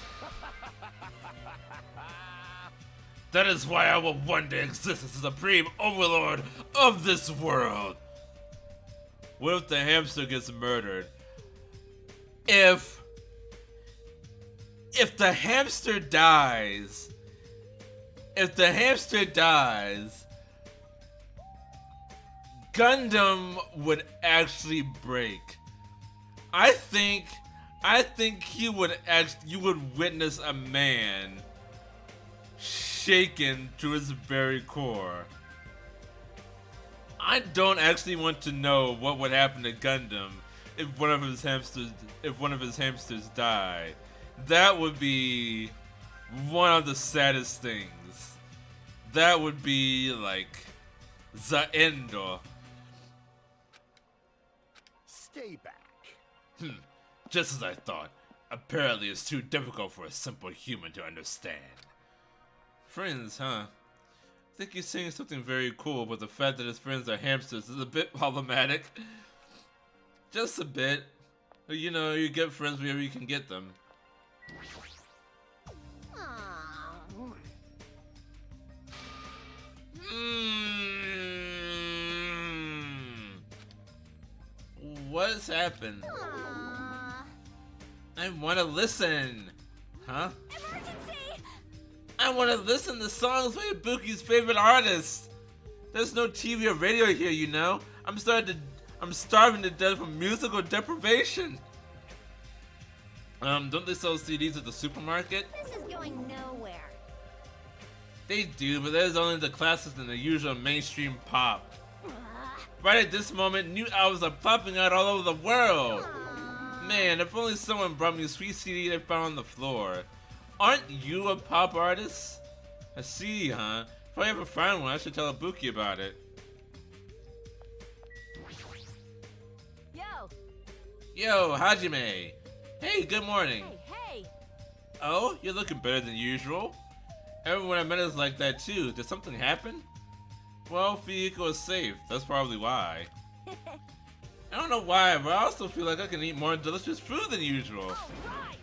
S1: That is why I will one day exist as the supreme overlord of this world. What if the hamster gets murdered? If the hamster dies, Gundam would actually break. I think you would witness a man shaken to his very core. I don't actually want to know what would happen to Gundam if one of his hamsters died. That would be one of the saddest things. That would be like the end.
S5: Stay back.
S1: Just as I thought. Apparently it's too difficult for a simple human to understand. Friends, huh? I think he's saying something very cool, but the fact that his friends are hamsters is a bit problematic. Just a bit. But you know, you get friends wherever you can get them. What's happened? I want to listen. Huh?
S3: Emergency!
S1: I want to listen to songs by Ibuki's favorite artist. There's no TV or radio here, you know. I'm starving to death from musical deprivation. Don't they sell CDs at the supermarket?
S3: This is going nowhere.
S1: They do, but there's only the classics and the usual mainstream pop. Right at this moment, new albums are popping out all over the world. Man, if only someone brought me a sweet CD they found on the floor. Aren't you a pop artist? I see, huh? If I ever find one, I should tell Ibuki about it.
S3: Yo!
S1: Yo, Hajime! Hey, good morning!
S3: Hey!
S1: Oh, you're looking better than usual. Everyone I met is like that too. Did something happen? Well, Fuyuhiko is safe. That's probably why. I don't know why, but I also feel like I can eat more delicious food than usual.
S3: Alright!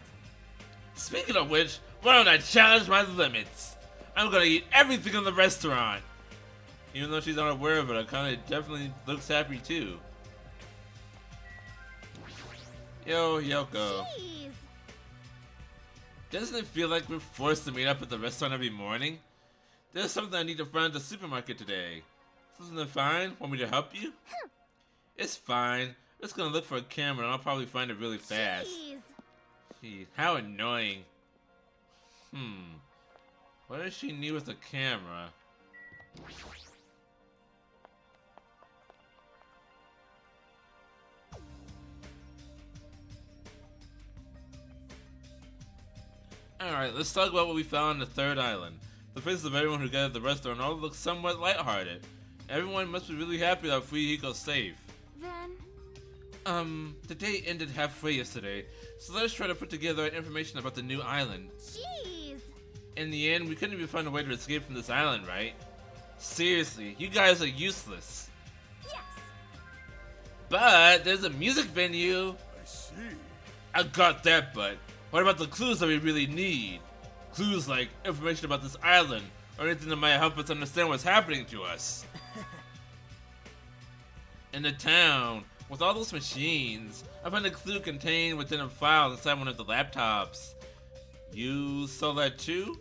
S1: Speaking of which, why don't I challenge my limits? I'm gonna eat everything in the restaurant. Even though she's unaware of it, Akane definitely looks happy too. Yo, Yoko.
S3: Jeez!
S1: Doesn't it feel like we're forced to meet up at the restaurant every morning? There's something I need to find at the supermarket today. Isn't it fine? Want me to help you? It's fine. I'm just gonna look for a camera and I'll probably find it really fast.
S3: Jeez!
S1: Gee, how annoying. What does she need with a camera? Alright, let's talk about what we found on the third island. The faces of everyone who gathered at the restaurant all look somewhat lighthearted. Everyone must be really happy that Fuyuhiko's safe.
S3: Then...
S1: The day ended halfway yesterday, so let's try to put together information about the new island.
S3: Jeez!
S1: In the end, we couldn't even find a way to escape from this island, right? Seriously, you guys are useless.
S3: Yes!
S1: But there's a music venue.
S5: I see.
S1: I got that, but what about the clues that we really need? Clues like information about this island, or anything that might help us understand what's happening to us. In the town, with all those machines, I found a clue contained within a file inside one of the laptops. You saw that too?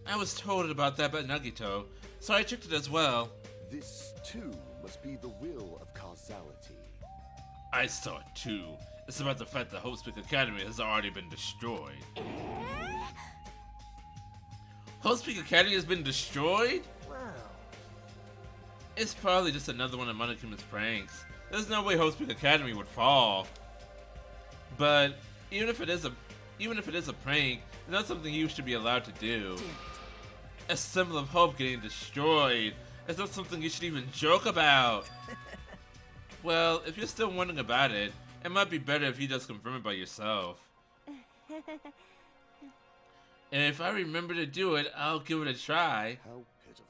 S1: I was told about that by Nagito, so I checked it as well.
S7: This, too, must be the will of causality.
S1: I saw it too. It's about the fact that Hope's Peak Academy has already been destroyed. Hope's Peak Academy has been destroyed?
S6: Well,
S1: It's probably just another one of Monokuma's pranks. There's no way Hope's Peak Academy would fall. But even if it is a prank, it's not something you should be allowed to do. A symbol of hope getting destroyed. It's not something you should even joke about. Well, if you're still wondering about it, it might be better if you just confirm it by yourself. And if I remember to do it, I'll give it a try.
S7: How pitiful.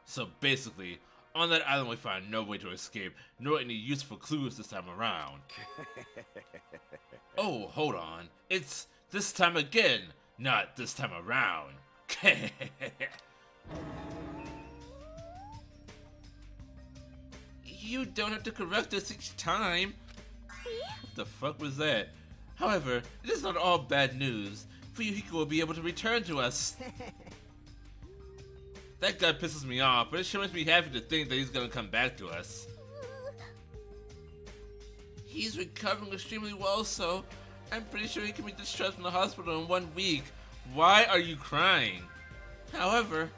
S1: So basically, on that island we find no way to escape, nor any useful clues this time around. Oh, hold on. It's this time again, not this time around. You don't have to correct us each time. What the fuck was that? However, it is not all bad news. Fuyuhiko will be able to return to us. That guy pisses me off, but it sure makes me happy to think that he's gonna come back to us. He's recovering extremely well, so I'm pretty sure he can be discharged from the hospital in 1 week. Why are you crying? However,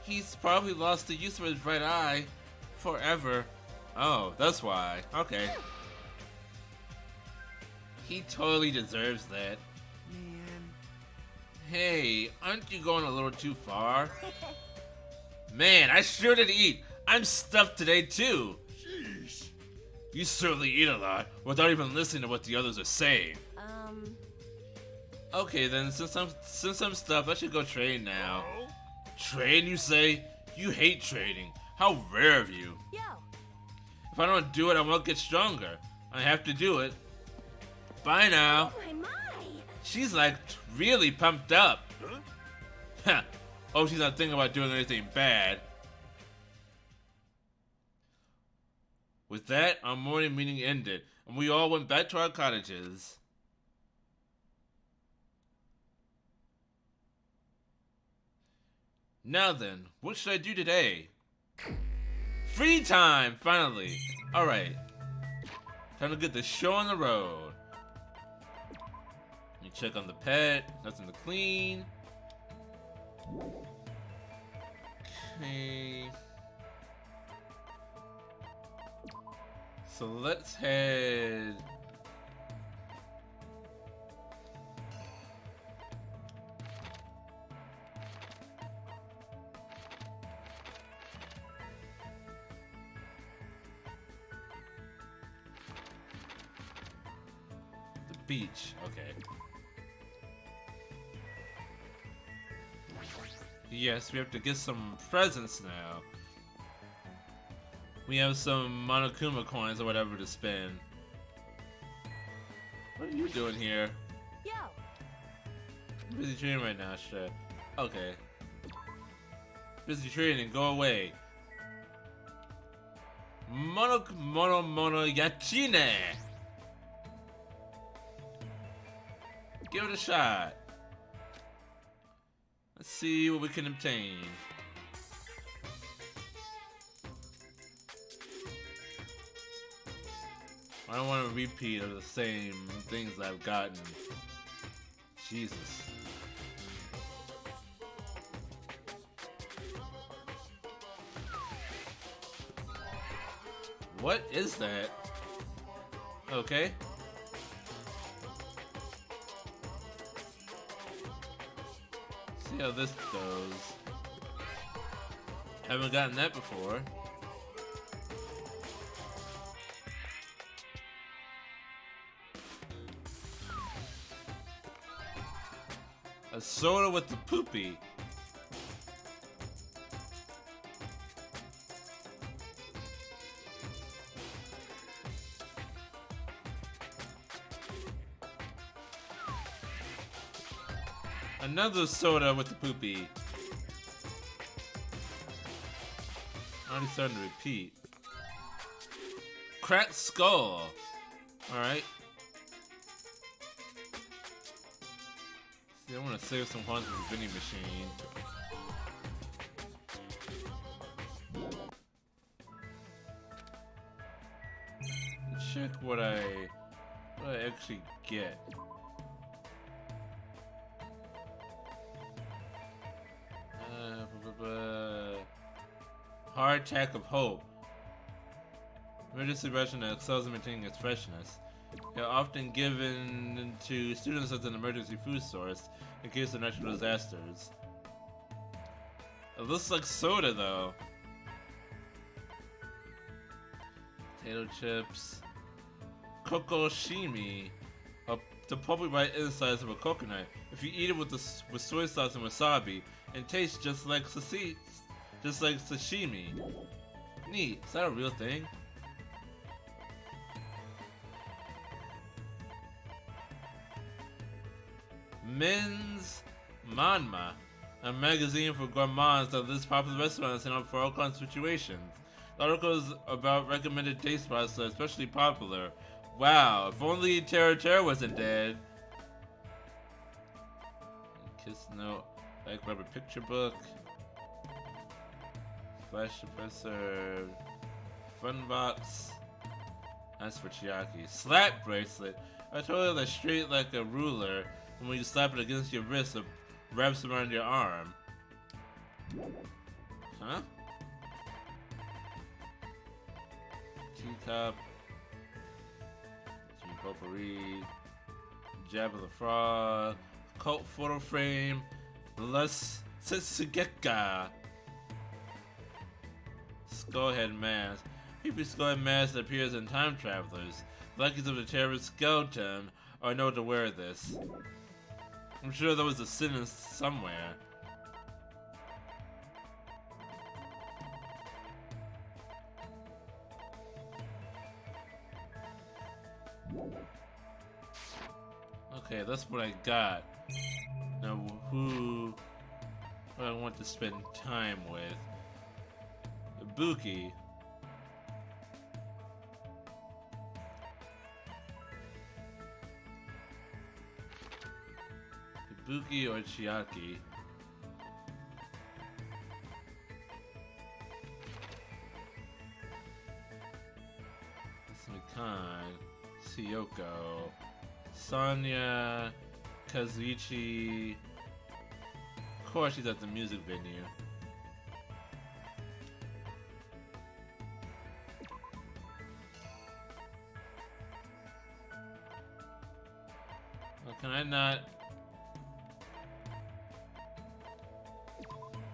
S1: he's probably lost the use of his right eye forever. Oh, that's why. Okay. He totally deserves that.
S6: man.
S1: Hey, aren't you going a little too far? Man, I sure did eat. I'm stuffed today too.
S5: Jeez.
S1: You certainly eat a lot without even listening to what the others are saying. Okay then, since I'm stuffed, I should go train now.
S5: Oh?
S1: Train, you say? You hate training. How rare of you.
S3: Yo!
S1: If I don't do it, I won't get stronger. I have to do it. Bye now.
S3: My!
S1: She's like really pumped up.
S5: Huh?
S1: Huh. Oh, she's not thinking about doing anything bad. With that, our morning meeting ended, and we all went back to our cottages. Now then, what should I do today? Free time, finally! Alright. Time to get the show on the road. Let me check on the pet. Nothing to clean. Okay. So let's head beach. Okay. Yes, we have to get some presents now. We have some Monokuma coins or whatever to spend. What are you doing here?
S3: Yo,
S1: I'm busy training right now, shit. Okay. Busy training, go away. Mono Yachine! Give it a shot. Let's see what we can obtain. I don't want a repeat of the same things I've gotten. Jesus. What is that? Okay. See how this goes. Haven't gotten that before. A soda with the poopy. Another soda with the poopy. Already starting to repeat. Cracked skull. Alright. See, I want to save some coins for the vending machine. Check what I actually get. Hard attack of hope. Emergency ration that excels in maintaining its freshness. They are often given to students as an emergency food source in case of natural disasters. It looks like soda though. Potato chips. Kokoshimi. The pulpy white insides of a coconut. If you eat it with soy sauce and wasabi, it tastes just like sashimi. Neat. Is that a real thing? Men's Manma, a magazine for gourmands that lists popular restaurants and for all kinds of situations. The article is about recommended taste spots that are especially popular. Wow, if only Terra wasn't dead. Kiss note, like rubber picture book. Flash suppressor. Fun box. That's for Chiaki. Slap bracelet. I told her that straight like a ruler. And when you slap it against your wrist, it wraps around your arm. Huh? Teacup. Potpourri. Jab of the Frog. Cult photo frame. Les Setsugeka. Skullhead mask. Creepy skullhead mask that appears in Time Travelers. Luckies of the terrorist skeleton are known to wear this. I'm sure there was a sentence somewhere. Okay, that's what I got. Now, who do I want to spend time with? Ibuki. Ibuki or Chiaki? Mikan, Siyoko, Sonya, Kazuichi. Of course she's at the music venue. Well, can I not?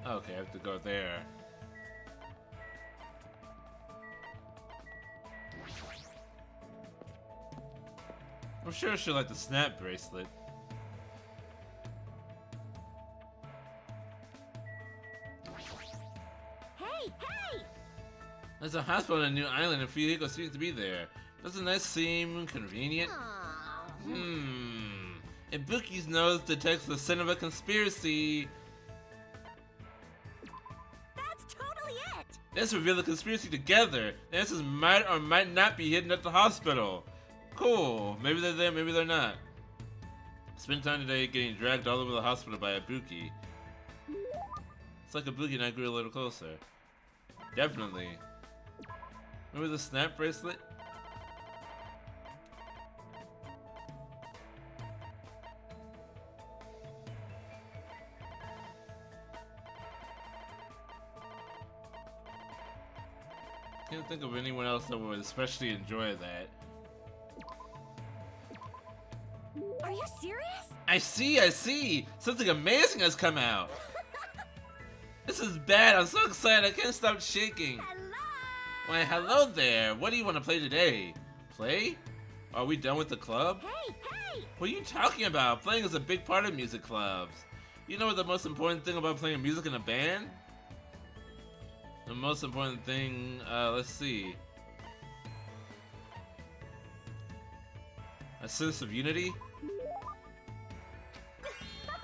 S1: Okay, I have to go there. I'm sure she'll like the snap bracelet.
S3: Hey, hey!
S1: There's a hospital on a new island and Fuyuhiko seems to be there. Doesn't that seem convenient?
S3: Aw.
S1: Ibuki's nose detects the scent of a conspiracy.
S3: That's totally it!
S1: Let's reveal the conspiracy together. The answers might or might not be hidden at the hospital. Cool. Maybe they're there, maybe they're not. Spend time today getting dragged all over the hospital by Ibuki. It's like Ibuki and I grew a little closer. Definitely. Remember the snap bracelet? Can't think of anyone else that would especially enjoy that.
S3: Are you serious?
S1: I see! Something amazing has come out! This is bad, I'm so excited, I can't stop shaking!
S3: Hello!
S1: Why, hello there! What do you want to play today? Play? Are we done with the club?
S3: Hey, hey!
S1: What are you talking about? Playing is a big part of music clubs. You know what the most important thing about playing music in a band? The most important thing, let's see. A sense of unity?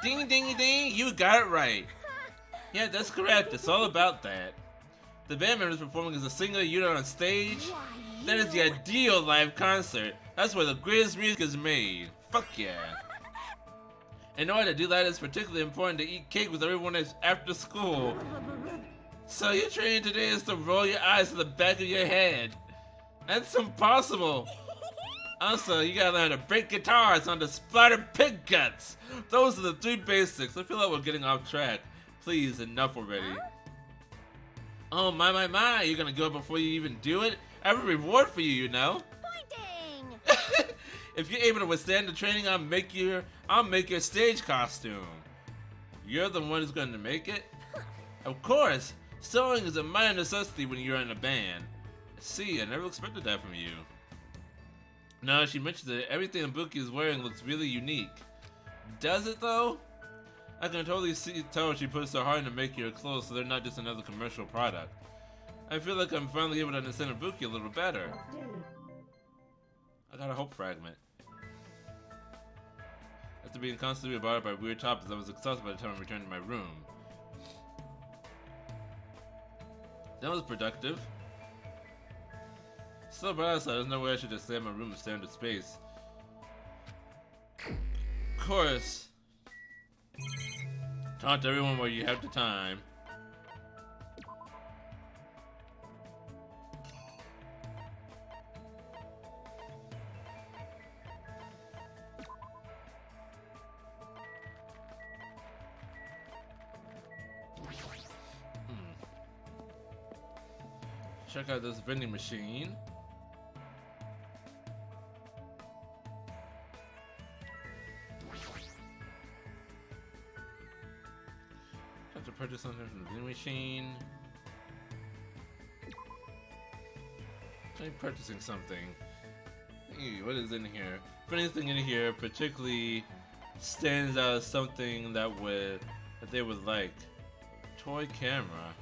S1: Ding ding ding, you got it right. Yeah, that's correct, it's all about that. The band members performing as a single unit on stage? That is the ideal live concert. That's where the greatest music is made. Fuck yeah. In order to do that, it's particularly important to eat cake with everyone after school. So your training today is to roll your eyes to the back of your head. That's impossible. Also, you gotta learn to break guitars onto splattered pig guts. Those are the 3 basics. I feel like we're getting off track. Please, enough already. Oh my, you're gonna go up before you even do it? I have a reward for you, you know?
S3: Pointing!
S1: If you're able to withstand the training, I'll make your stage costume. You're the one who's going to make it? Of course! Sewing is a minor necessity when you're in a band. See, I never expected that from you. No, she mentions it. Everything Ibuki is wearing looks really unique. Does it though? I can totally tell she puts her heart into making her clothes so they're not just another commercial product. I feel like I'm finally able to understand Ibuki a little better. I got a hope fragment. After being constantly bothered by weird topics, I was exhausted by the time I returned to my room. That was productive. So bad, so there's no way I should just stay in my room and stare into space. Of course. Talk to everyone while you have the time. Check out this vending machine. Have to purchase something from the vending machine. I'm purchasing something. Hey, what is in here? If anything in here particularly stands out as something that they would like. Toy camera.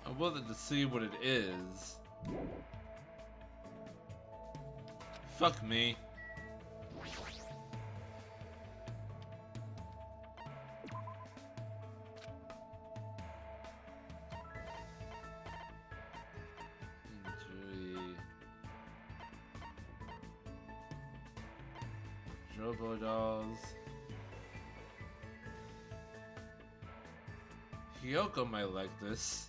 S1: I'm willing to see what it is. Fuck me. Robo dolls. Hyoko might like this.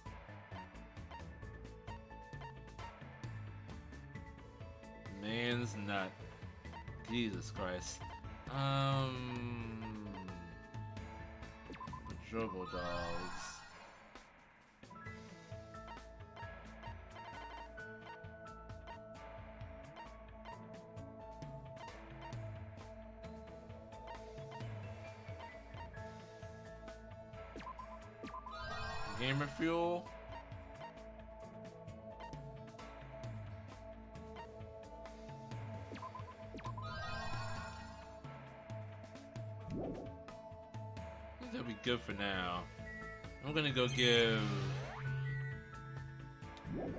S1: Man's nut. Jesus Christ. Robo dolls. Gamer fuel. I think that'll be good for now. I'm gonna go give. I'm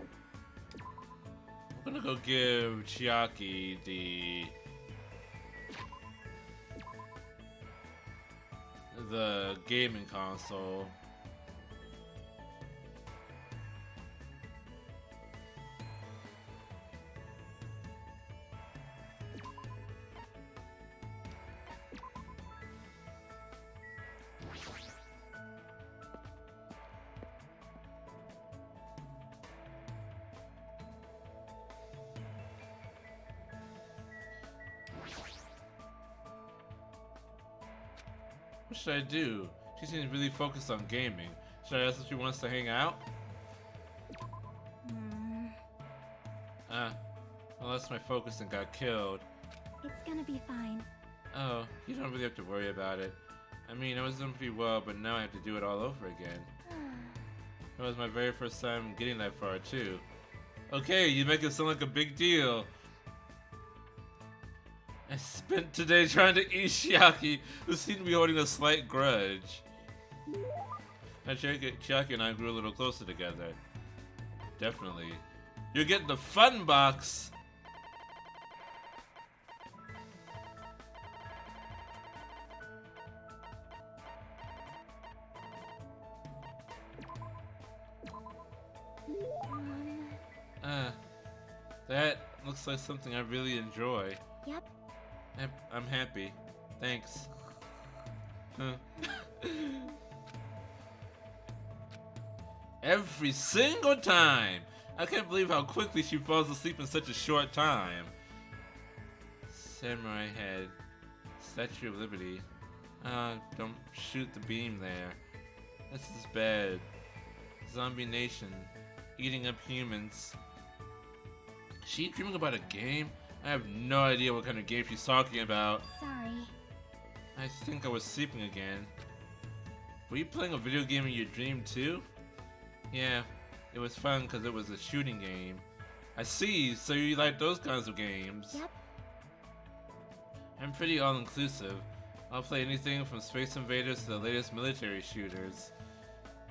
S1: gonna go give Chiaki the gaming console. What should I do? She seems really focused on gaming. Should I ask if she wants to hang out? I lost my focus and got killed.
S8: It's gonna be fine.
S1: Oh, you don't really have to worry about it. I mean, I was doing pretty well, but now I have to do it all over again. It was my very first time getting that far, too. Okay, you make it sound like a big deal. I spent today trying to eat Chiaki, who seemed to be holding a slight grudge. Chiaki and I grew a little closer together. Definitely. You're getting the fun box! That looks like something I really enjoy.
S8: Yep.
S1: I'm happy. Thanks. Every single time! I can't believe how quickly she falls asleep in such a short time. Samurai head. Statue of Liberty. Don't shoot the beam there. This is bad. Zombie Nation. Eating up humans. Is she dreaming about a game? I have no idea what kind of game she's talking about.
S8: Sorry.
S1: I think I was sleeping again. Were you playing a video game in your dream too? Yeah, it was fun because it was a shooting game. I see, so you like those kinds of games.
S8: Yep.
S1: I'm pretty all-inclusive. I'll play anything from Space Invaders to the latest military shooters.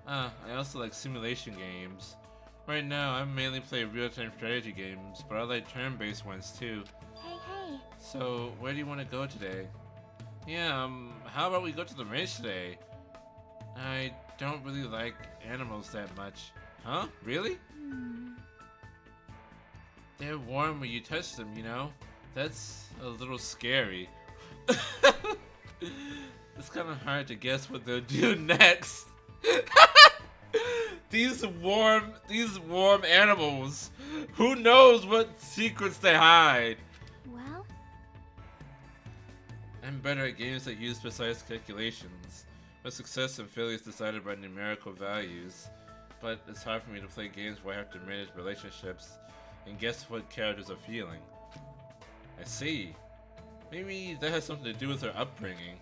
S1: I also like simulation games. Right now, I mainly play real-time strategy games, but I like turn-based ones too.
S8: Hey.
S1: So, where do you want to go today? Yeah, how about we go to the ranch today? I don't really like animals that much. Huh? Really? They're warm when you touch them, you know? That's a little scary. It's kind of hard to guess what they'll do next. These warm animals. Who knows what secrets they hide?
S8: Well?
S1: I'm better at games that use precise calculations. My success and failure is decided by numerical values. But it's hard for me to play games where I have to manage relationships and guess what characters are feeling. I see. Maybe that has something to do with her upbringing.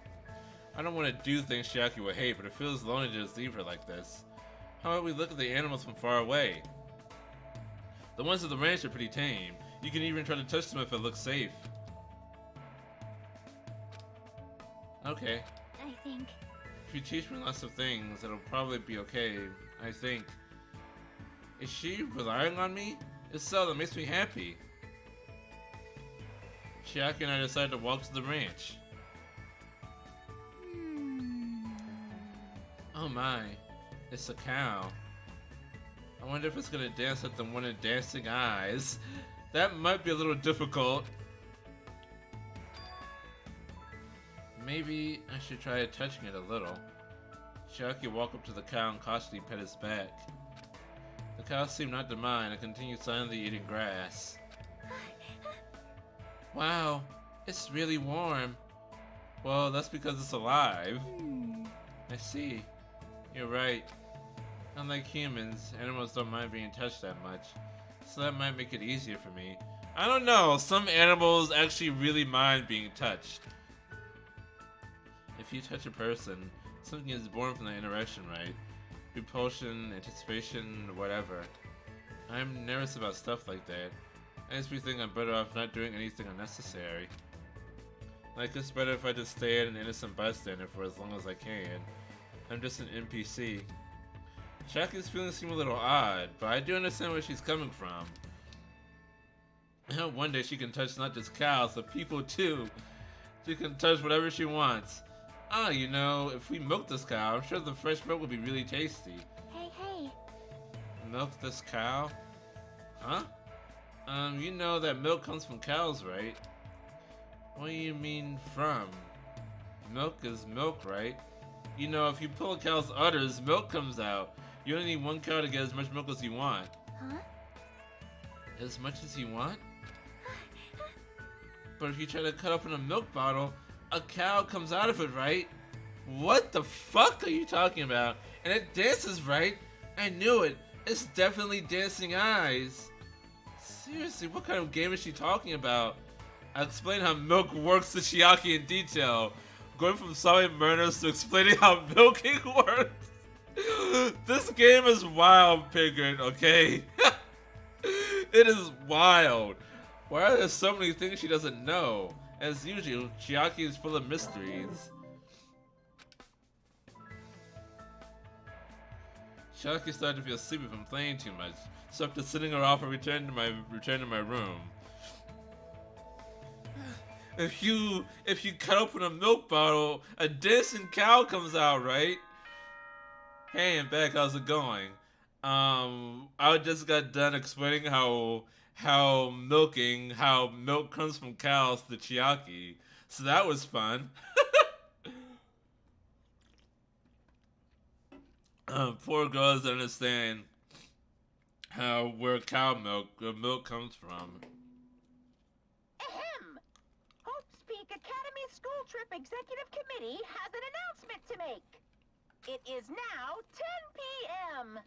S1: I don't want to do things Chiaki will hate, but it feels lonely to just leave her like this. How about we look at the animals from far away? The ones at the ranch are pretty tame. You can even try to touch them if it looks safe. Okay.
S8: I think.
S1: If you teach me lots of things, it'll probably be okay, I think. Is she relying on me? If so, that makes me happy. Chiaki and I decided to walk to the ranch. Oh my, it's a cow. I wonder if it's gonna dance like the one in Dancing Eyes. That might be a little difficult. Maybe I should try touching it a little. Chiaki walked up to the cow and cautiously pet its back. The cow seemed not to mind and continued silently eating grass. Wow, it's really warm. Well, that's because it's alive. I see. You're right. Unlike humans, animals don't mind being touched that much, so that might make it easier for me. I don't know, some animals actually really mind being touched. If you touch a person, something is born from that interaction, right? repulsion, anticipation, whatever. I'm nervous about stuff like that. I just think I'm better off not doing anything unnecessary. Like, it's better if I just stay an innocent bystander for as long as I can. I'm just an NPC. Shaki's feelings seem a little odd, but I do understand where she's coming from. I hope one day she can touch not just cows, but people too. She can touch whatever she wants. Ah, you know, if we milk this cow, I'm sure the fresh milk will be really tasty.
S8: Hey.
S1: Milk this cow? Huh? You know that milk comes from cows, right? What do you mean from? Milk is milk, right? You know, if you pull a cow's udders, milk comes out. You only need one cow to get as much milk as you want.
S8: Huh?
S1: As much as you want? But if you try to cut open a milk bottle, a cow comes out of it, right? What the fuck are you talking about? And it dances, right? I knew it. It's definitely dancing eyes. Seriously, what kind of game is she talking about? I explain how milk works to Chiaki in detail, going from solving murders to explaining how milking works. This game is wild, Pigard, okay? It is wild. Why are there so many things she doesn't know? As usual, Chiaki is full of mysteries. Chiaki started to feel sleepy from playing too much, so after sitting her off, I returned to my room. If you cut open a milk bottle, a dancing cow comes out, right? Hey, I'm back. How's it going? I just got done explaining how milk comes from cows to Chiaki, so that was fun. Poor girl doesn't understand where milk comes from.
S2: Ahem! Hope's Peak Academy School Trip Executive Committee has an announcement to make. It is now 10 p.m.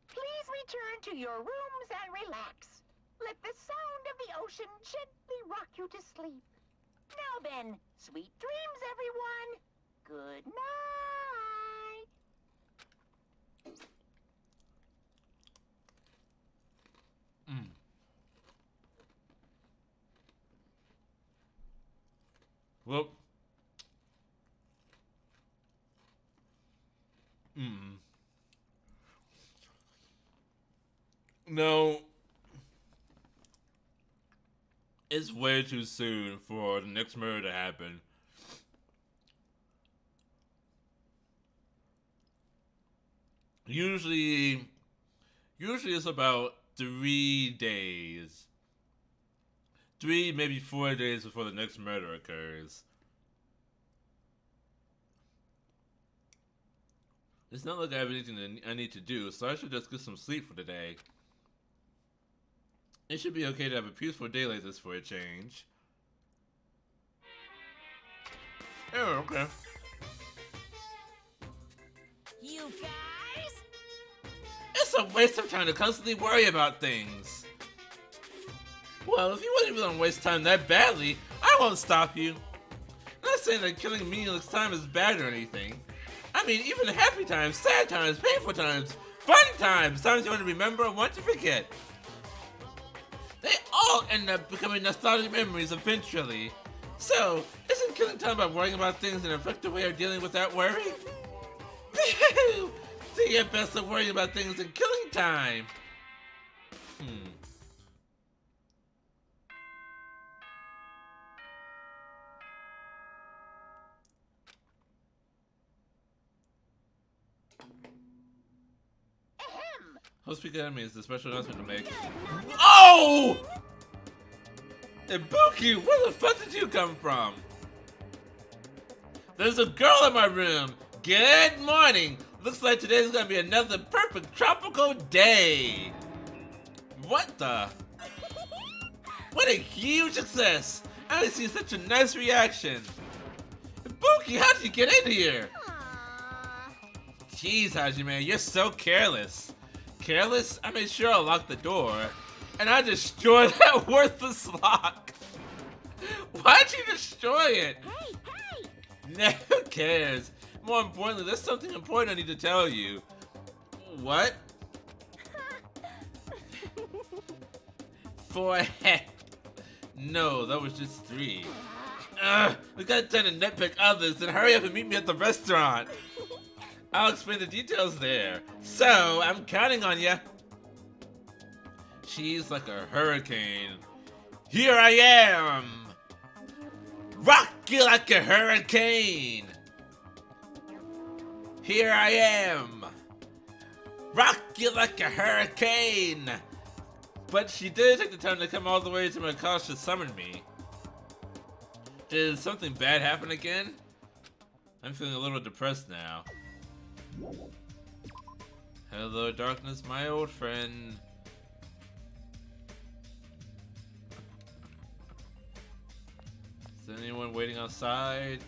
S2: Please return to your rooms and relax. Let the sound of the ocean gently rock you to sleep. Now then, sweet dreams, everyone. Good night.
S1: Well, no, it's way too soon for the next murder to happen. Usually it's about 3 days. 3, maybe 4 days before the next murder occurs. It's not like I have anything that I need to do, so I should just get some sleep for today. It should be okay to have a peaceful day like this for a change. Oh, okay.
S3: You guys?
S1: It's a waste of time to constantly worry about things. Well, if you wouldn't even waste time that badly, I won't stop you. I'm not saying that killing meaningless time is bad or anything. I mean, even happy times, sad times, painful times, fun times you want to remember and want to forget. They all end up becoming nostalgic memories eventually. So, isn't killing time about worrying about things an effective way of dealing with that worry? So you're best at worrying about things than killing time.
S2: Ahem!
S1: Host Peak Academy is the special announcement to make. Oh! Ibuki, where the fuck did you come from? There's a girl in my room. Good morning. Looks like today's gonna be another perfect tropical day. What the? What a huge success. I haven't seen such a nice reaction. Ibuki, how did you get in here? Jeez, Hajime, you're so careless. Careless? I made sure I locked the door. And I destroyed that worthless lock. Why'd you destroy it?
S3: Hey!
S1: Nah, who cares? More importantly, there's something important I need to tell you. What? 4. No, that was just 3. Ugh, we got time to nitpick others, then hurry up and meet me at the restaurant. I'll explain the details there. So, I'm counting on ya. She's like a hurricane. Here I am! Rock you like a hurricane! Here I am! Rock you like a hurricane! But she did take the time to come all the way to my college to summon me. Did something bad happen again? I'm feeling a little depressed now. Hello, darkness, my old friend. Is anyone waiting outside?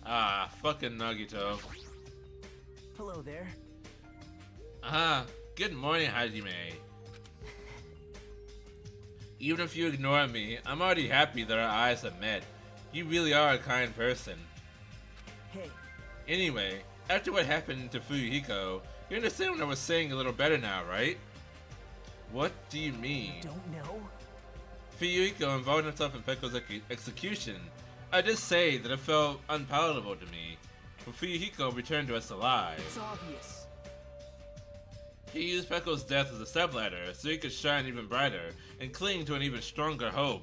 S1: Ah, fucking Nagito.
S4: Hello there.
S1: Good morning, Hajime. Even if you ignore me, I'm already happy that our eyes have met. You really are a kind person.
S4: Hey,
S1: Anyway, after what happened to Fuyuhiko, you understand what I was saying a little better now, right? What do you mean?
S4: don't know.
S1: Fuyuhiko involved himself in Pekko's execution. I just say that it felt unpalatable to me, but Fuyuhiko returned to us alive.
S4: It's obvious.
S1: He used Pekko's death as a stepladder so he could shine even brighter and cling to an even stronger hope.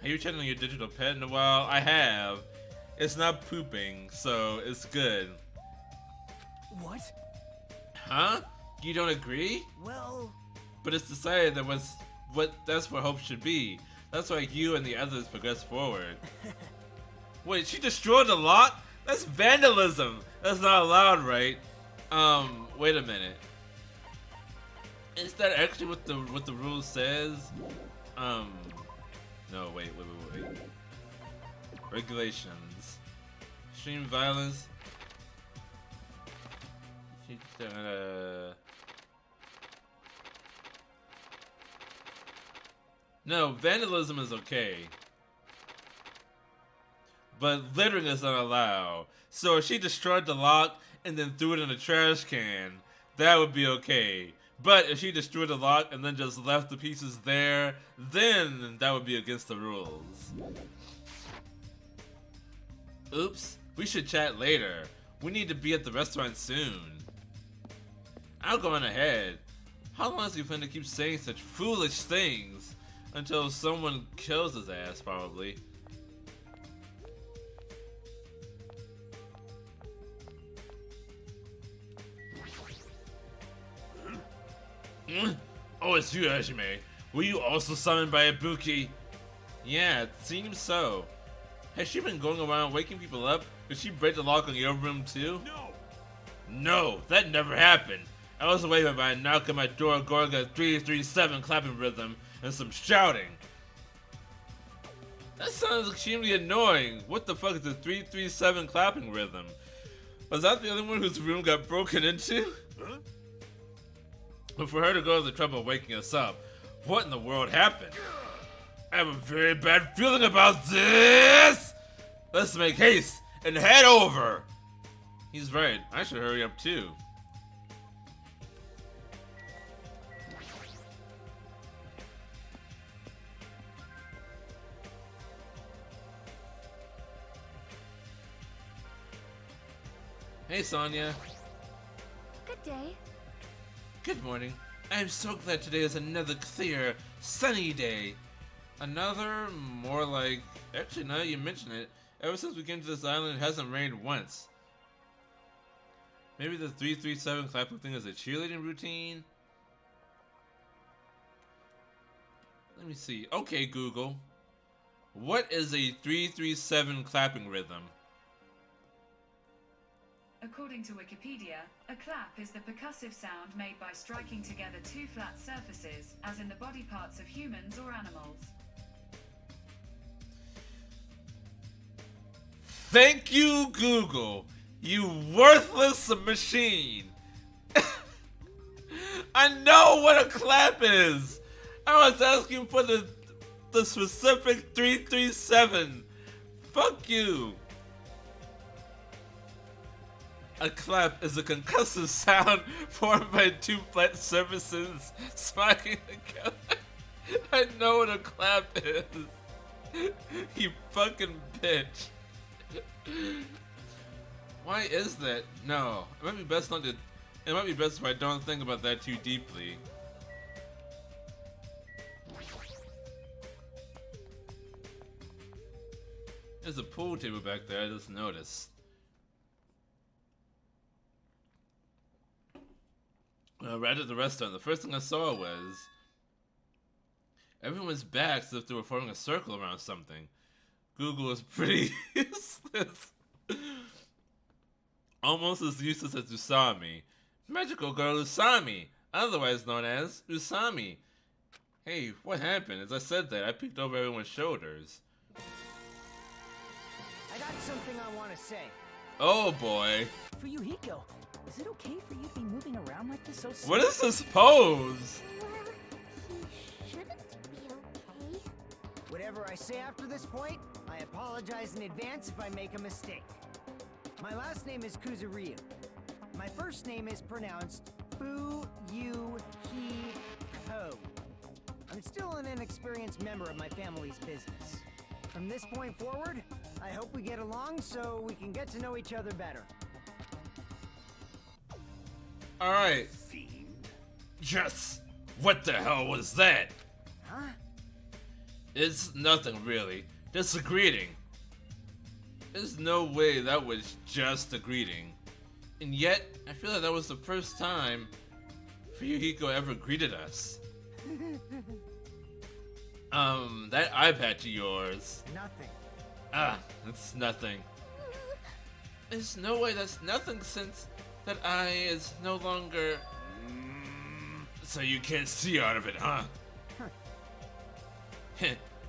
S1: Have you checked on your digital pet in a while? I have. It's not pooping, so it's good.
S4: What?
S1: Huh? You don't agree?
S4: Well,
S1: But it's decided that that's what hope should be. That's why you and the others progress forward. Wait, she destroyed the lock? That's vandalism! That's not allowed, right? Wait a minute. Is that actually what the rule says? No, wait. Regulations. Extreme violence. No, vandalism is okay. But littering is not allowed. So if she destroyed the lock and then threw it in a trash can, that would be okay. But if she destroyed the lock and then just left the pieces there, then that would be against the rules. Oops, we should chat later. We need to be at the restaurant soon. I'll go on ahead. How long does he plan to keep saying such foolish things? Until someone kills his ass, probably. Oh, it's you, Hajime. Were you also summoned by Ibuki? Yeah, it seems so. Has she been going around waking people up? Did she break the lock on your room too?
S5: No!
S1: No, that never happened. I was awake by a knock on my door, Gorga 337 clapping rhythm, and some shouting. That sounds extremely annoying. What the fuck is the 337 clapping rhythm? Was that the only one whose room got broken into?
S5: Huh?
S1: But for her to go to the trouble of waking us up, what in the world happened? I have a very bad feeling about this! Let's make haste and head over! He's right, I should hurry up too. Hey Sonia.
S8: Good day.
S1: Good morning. I am so glad today is another clear, sunny day. Another, more like... Actually, now that you mention it, ever since we came to this island, it hasn't rained once. Maybe the 337 clapping thing is a cheerleading routine? Let me see. Okay, Google. What is a 337 clapping rhythm?
S9: According to Wikipedia, a clap is the percussive sound made by striking together two flat surfaces, as in the body parts of humans or animals.
S1: Thank you, Google. You worthless machine. I know what a clap is. I was asking for the specific 337. Fuck you. A clap is a concussive sound formed by two flat surfaces smacking together. I know what a clap is. You fucking bitch. Why is that? No. It might be best not to. It might be best if I don't think about that too deeply. There's a pool table back there, I just noticed. Right at the restaurant, the first thing I saw was everyone's back as if they were forming a circle around something. Google is pretty useless. Almost as useless as Usami. Magical girl Usami, otherwise known as Usami. Hey, what happened? As I said that, I peeked over everyone's shoulders.
S4: I got something I want to say.
S1: Oh boy.
S4: For you, Hiko, is it okay for you to be moving around like this so
S1: What is this pose?
S8: Well, he shouldn't be okay.
S6: Whatever I say after this point, I apologize in advance if I make a mistake. My last name is Kuzuryu. My first name is pronounced Fu-Yu-Hi-Ko. I'm still an inexperienced member of my family's business. From this point forward, I hope we get along so we can get to know each other better.
S1: Alright. Yes! What the hell was that?
S6: Huh?
S1: It's nothing really. Just a greeting. There's no way that was just a greeting. And yet, I feel like that was the first time Fuyuhiko ever greeted us. That eye patch of yours.
S6: Nothing.
S1: Ah, it's nothing. There's no way that's nothing since that eye is no longer... So you can't see out of it, huh?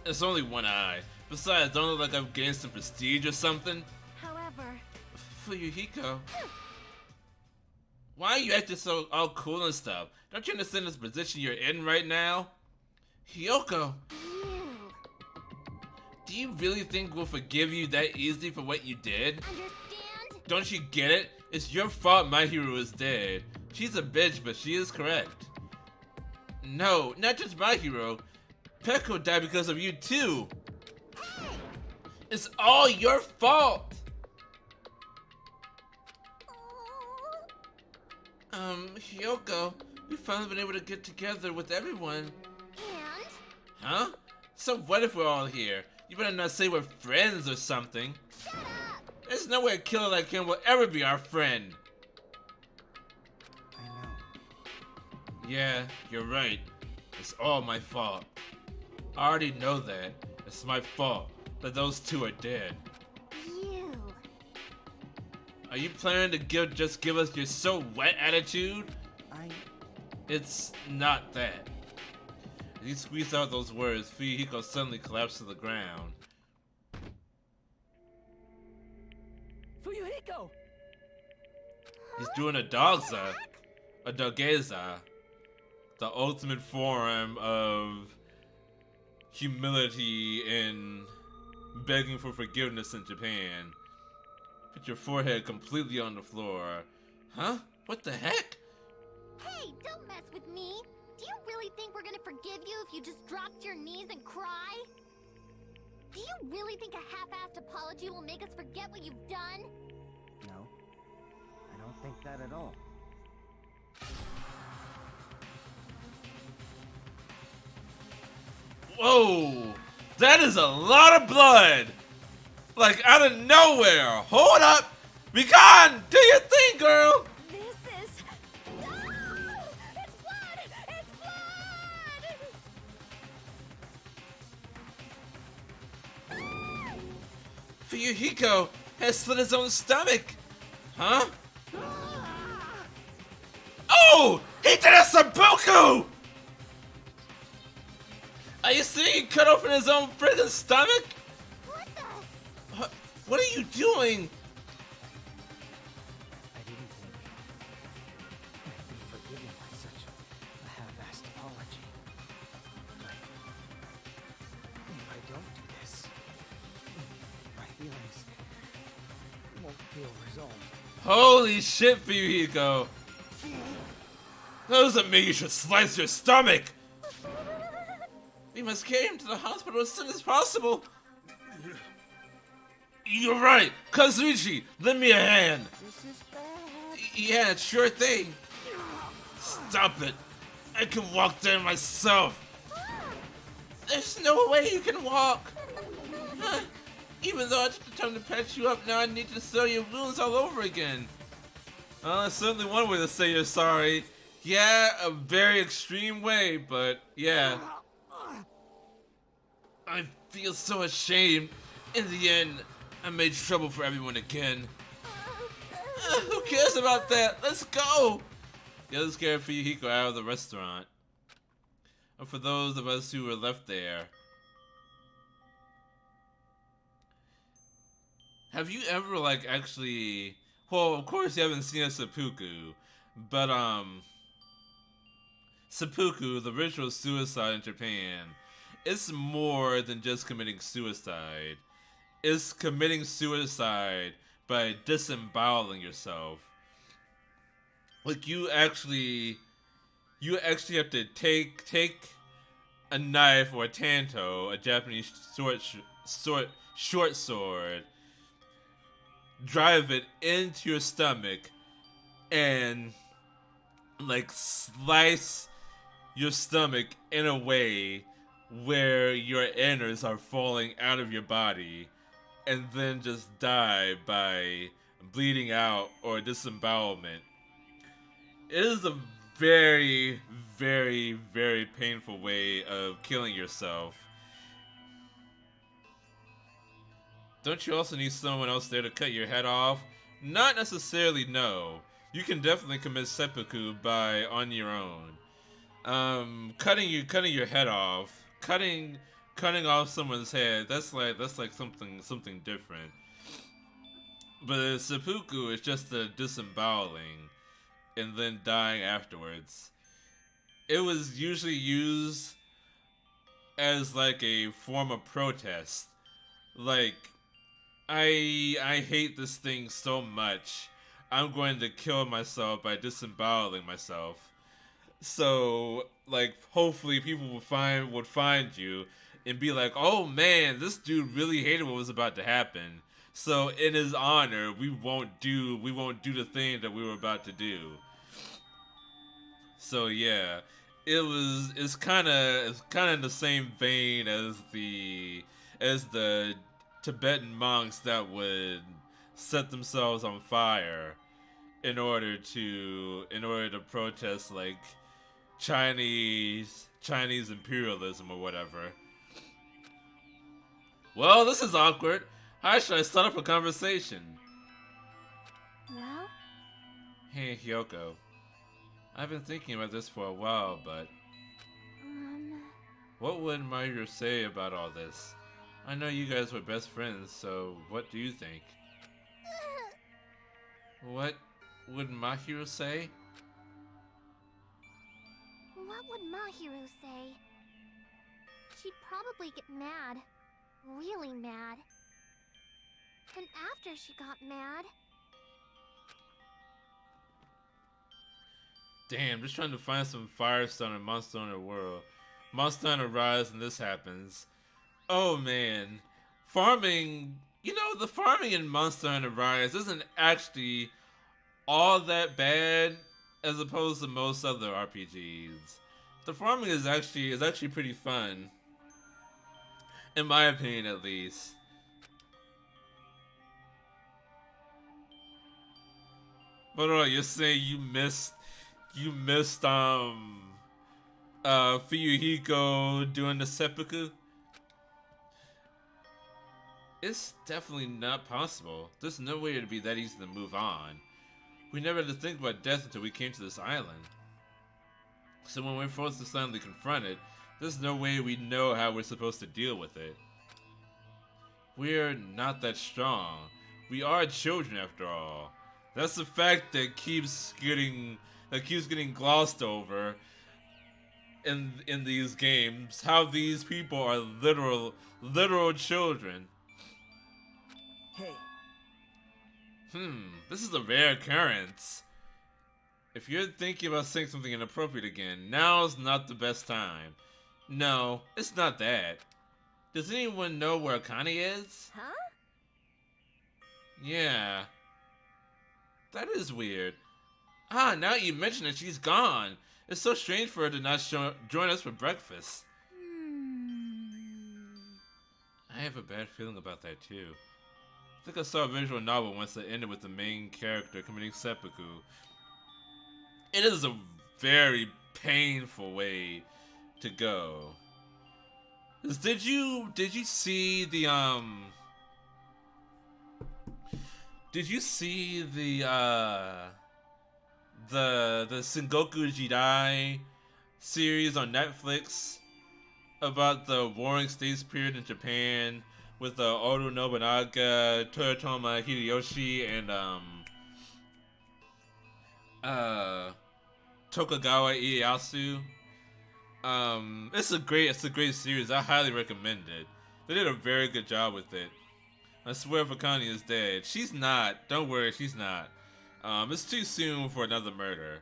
S1: It's only one eye. Besides, don't it look like I've gained some prestige or something?
S8: However,
S1: Fuyuhiko. Why are you acting so all cool and stuff? Don't you understand this position you're in right now? Hyoko,
S8: you
S1: do you really think we'll forgive you that easily for what you did?
S8: understand?
S1: Don't you get it? It's your fault my hero is dead. She's a bitch, but she is correct. No, not just my hero. Peko died because of you too. It's all your fault. Hyoko, we finally been able to get together with everyone.
S8: And
S1: Huh? So what if we're all here? You better not say we're friends or something.
S8: shut up!
S1: There's no way a killer like him will ever be our friend.
S6: I know.
S1: Yeah, you're right. It's all my fault. I already know that. It's my fault that those two are dead.
S8: You.
S1: Are you planning to just give us your so wet attitude? It's not that. As he squeezed out those words, Fuyuhiko suddenly collapsed to the ground.
S4: Fuyuhiko!
S1: He's doing a dogza. A dogeza. The ultimate form of humility and begging for forgiveness in Japan. Put your forehead completely on the floor. Huh? What the heck?
S8: Hey, don't mess with me. Do you really think we're gonna forgive you if you just drop to your knees and cry? Do you really think a half-assed apology will make us forget what you've done?
S6: No. I don't think that at all.
S1: Whoa! That is a lot of blood! Like out of nowhere! Hold up! Be gone! Do your thing, girl!
S8: This is... Ah! It's blood! It's blood!
S1: Fuyuhiko has slit his own stomach! Huh? Oh! He did a seppuku! Are you seeing he cut open his own friggin' stomach?
S8: What the...
S1: What are you doing?
S6: I didn't think I'd be forgiven by such a half-assed apology. But if I don't do this, my feelings won't feel resolved.
S1: Holy shit, Fuyuhiko! That doesn't mean you should slice your stomach! We must carry him to the hospital as soon as possible! You're right! Kazuchi, lend me a hand!
S6: This is bad.
S1: Yeah, sure thing! Stop it! I can walk there myself! There's no way you can walk! Even though I took the time to patch you up, now I need to sew your wounds all over again! That's certainly one way to say you're sorry. Yeah, a very extreme way, but yeah. I feel so ashamed. In the end, I made trouble for everyone again. Who cares about that? Let's go! The others carried Fuyuhiko out of the restaurant. And for those of us who were left there, have you ever, like, actually... Well, of course you haven't seen a seppuku, but, seppuku, the ritual suicide in Japan, it's more than just committing suicide. It's committing suicide by disemboweling yourself. Like, you actually have to take a knife or a tanto, a Japanese short sword, drive it into your stomach, and like slice your stomach in a way where your innards are falling out of your body, and then just die by bleeding out or disembowelment. It is a very, very, very painful way of killing yourself. Don't you also need someone else there to cut your head off? Not necessarily, no. You can definitely commit seppuku by on your own. Cutting your head off, cutting off someone's head. That's like something different. But seppuku is just a disemboweling, and then dying afterwards. It was usually used as like a form of protest, like, I hate this thing so much, I'm going to kill myself by disemboweling myself. So, like, hopefully people would find you and be like, oh man, this dude really hated what was about to happen. So in his honor, we won't do the thing that we were about to do. So yeah, it's kind of in the same vein as the Tibetan monks that would set themselves on fire in order to protest like Chinese imperialism or whatever. Well, this is awkward. How should I start up a conversation?
S8: Well?
S1: Hey, Hyoko. I've been thinking about this for a while, but what would Mayu say about all this? I know you guys were best friends, so what do you think? What would Mahiro say?
S8: What would Mahiru say? She'd probably get mad. Really mad. And after she got mad...
S1: Damn, just trying to find some Firestone in Monster Hunter World. Monster Hunter Rise and this happens. Oh man. Farming, the farming in Monster Hunter Rise isn't actually all that bad as opposed to most other RPGs. The farming is actually pretty fun. In my opinion, at least. But you're saying you missed Fuyuhiko doing the seppuku? It's definitely not possible. There's no way it'd be that easy to move on. We never had to think about death until we came to this island. So when we're forced to suddenly confront it, there's no way we know how we're supposed to deal with it. We're not that strong. We are children after all. That's the fact that keeps getting glossed over in these games. How these people are literal children.
S6: Hey.
S1: This is a rare occurrence. If you're thinking about saying something inappropriate again, now's not the best time. No, it's not that. Does anyone know where Akane is?
S3: Huh?
S1: Yeah. That is weird. Ah, now you mention it, she's gone. It's so strange for her to not join us for breakfast. I have a bad feeling about that too. I think I saw a visual novel once that ended with the main character committing seppuku. It is a very painful way to go. Did you see the Did you see the Sengoku Jidai series on Netflix about the Warring States period in Japan with Oda Nobunaga, Toyotomi Hideyoshi, and Tokugawa Ieyasu? It's a great series. I highly recommend it. They did a very good job with it. I swear if Akane is dead. She's not. Don't worry, she's not. It's too soon for another murder.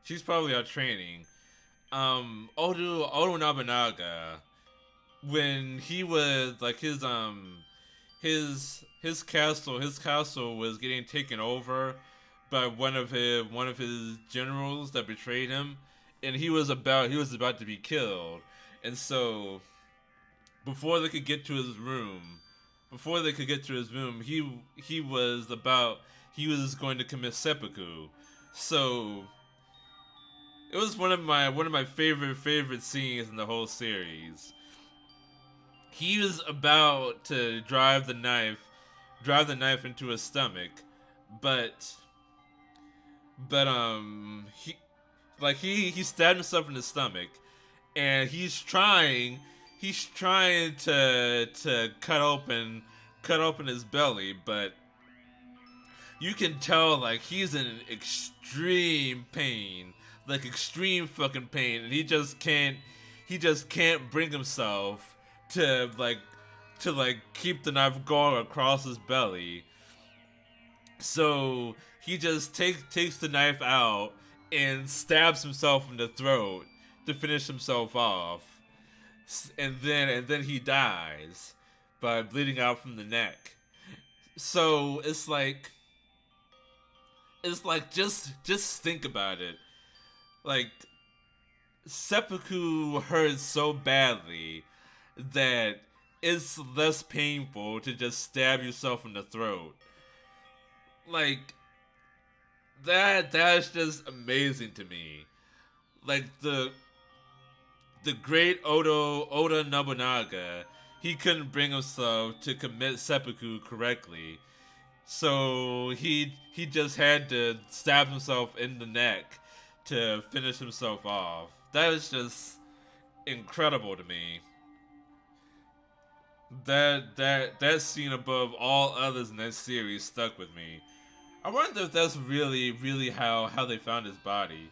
S1: She's probably out training. Oda Nobunaga, when he was like his castle was getting taken over by one of his generals that betrayed him, and he was about to be killed. And so before they could get to his room, he was going to commit seppuku. So it was one of my favorite scenes in the whole series. He was about to drive the knife into his stomach, but he stabbed himself in the stomach, and he's trying to cut open his belly, but you can tell like he's in extreme pain, like extreme fucking pain, and he just can't bring himself to keep the knife going across his belly. So he just takes the knife out and stabs himself in the throat to finish himself off, and then he dies by bleeding out from the neck. So it's like just think about it. Like, seppuku hurts so badly that it's less painful to just stab yourself in the throat. Like, that's just amazing to me. Like, the great Oda Nobunaga, he couldn't bring himself to commit seppuku correctly, so he just had to stab himself in the neck to finish himself off. That is just incredible to me. That scene above all others in that series stuck with me. I wonder if that's really how they found his body.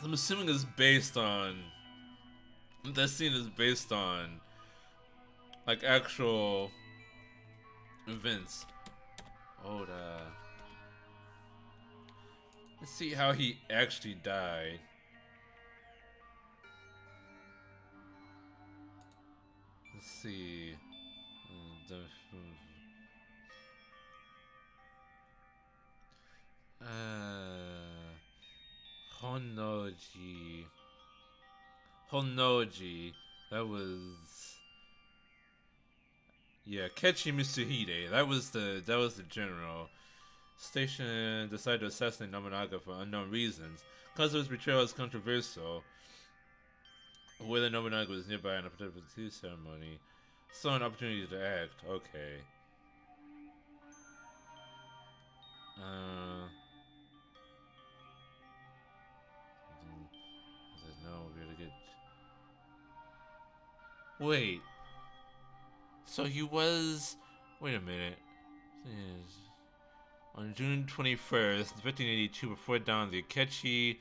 S1: I'm assuming that scene is based on like actual events. Let's see how he actually died. Let's see. Honnoji. That was, yeah, Kechi Mitsuhide. That was the general. Station decided to assassinate Nobunaga for unknown reasons. Because of his betrayal is controversial. Whether Nobunaga was nearby on a particular tea ceremony. Saw an opportunity to act. Okay. No, we're gonna get. Wait. So he was. Wait a minute. On June 21st, 1582, before dawn, the Akechi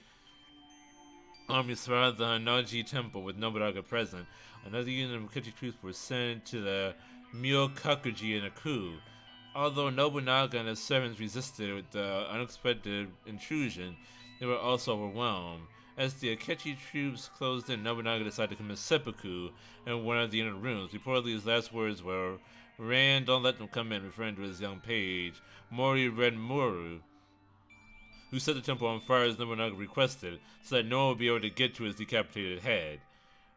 S1: army surrounded the Hanaji temple with Nobunaga present. Another unit of Akechi troops were sent to the Myokakuji in a coup. Although Nobunaga and his servants resisted the unexpected intrusion, they were also overwhelmed. As the Akechi troops closed in, Nobunaga decided to commit seppuku in one of the inner rooms. Reportedly, his last words were, "Ran, don't let them come in," referring to his young page, Mori Renmuru, who set the temple on fire as Nobunaga requested, so that no one would be able to get to his decapitated head.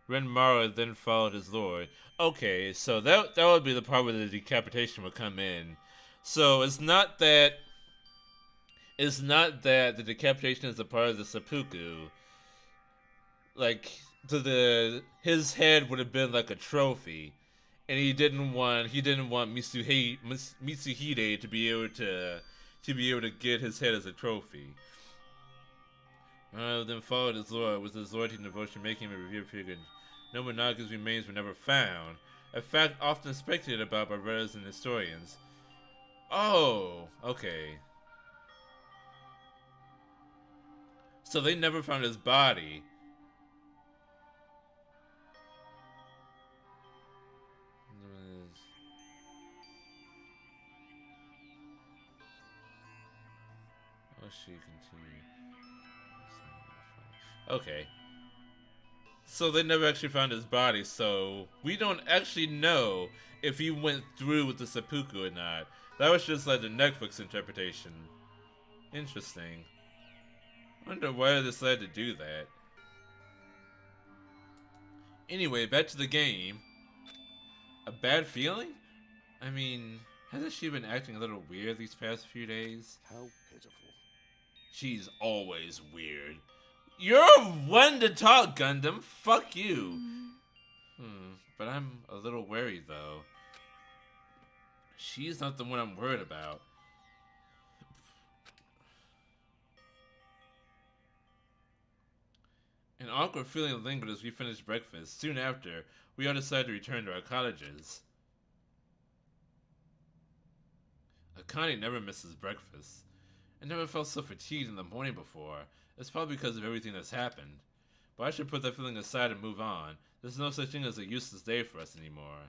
S1: Renmara then followed his lord. Okay, so that would be the part where the decapitation would come in. So it's not that the decapitation is a part of the seppuku. Like his head would have been like a trophy, and he didn't want Mitsuhide to be able to get his head as a trophy. Then followed his lord, with his loyalty and devotion making him a revered figure. Nobunaga's remains were never found, a fact often speculated about by writers and historians. Oh, okay. So they never found his body. Oh, she continued. Okay. So they never actually found his body, so we don't actually know if he went through with the seppuku or not. That was just like the Netflix interpretation. Interesting. Wonder why they decided to do that. Anyway, back to the game. A bad feeling? I mean, hasn't she been acting a little weird these past few days?
S7: How pitiful.
S1: She's always weird. You're one to talk, Gundam. Fuck you. But I'm a little worried, though. She's not the one I'm worried about. An awkward feeling lingered as we finished breakfast. Soon after, we all decided to return to our cottages. Akane never misses breakfast. I never felt so fatigued in the morning before. It's probably because of everything that's happened. But I should put that feeling aside and move on. There's no such thing as a useless day for us anymore.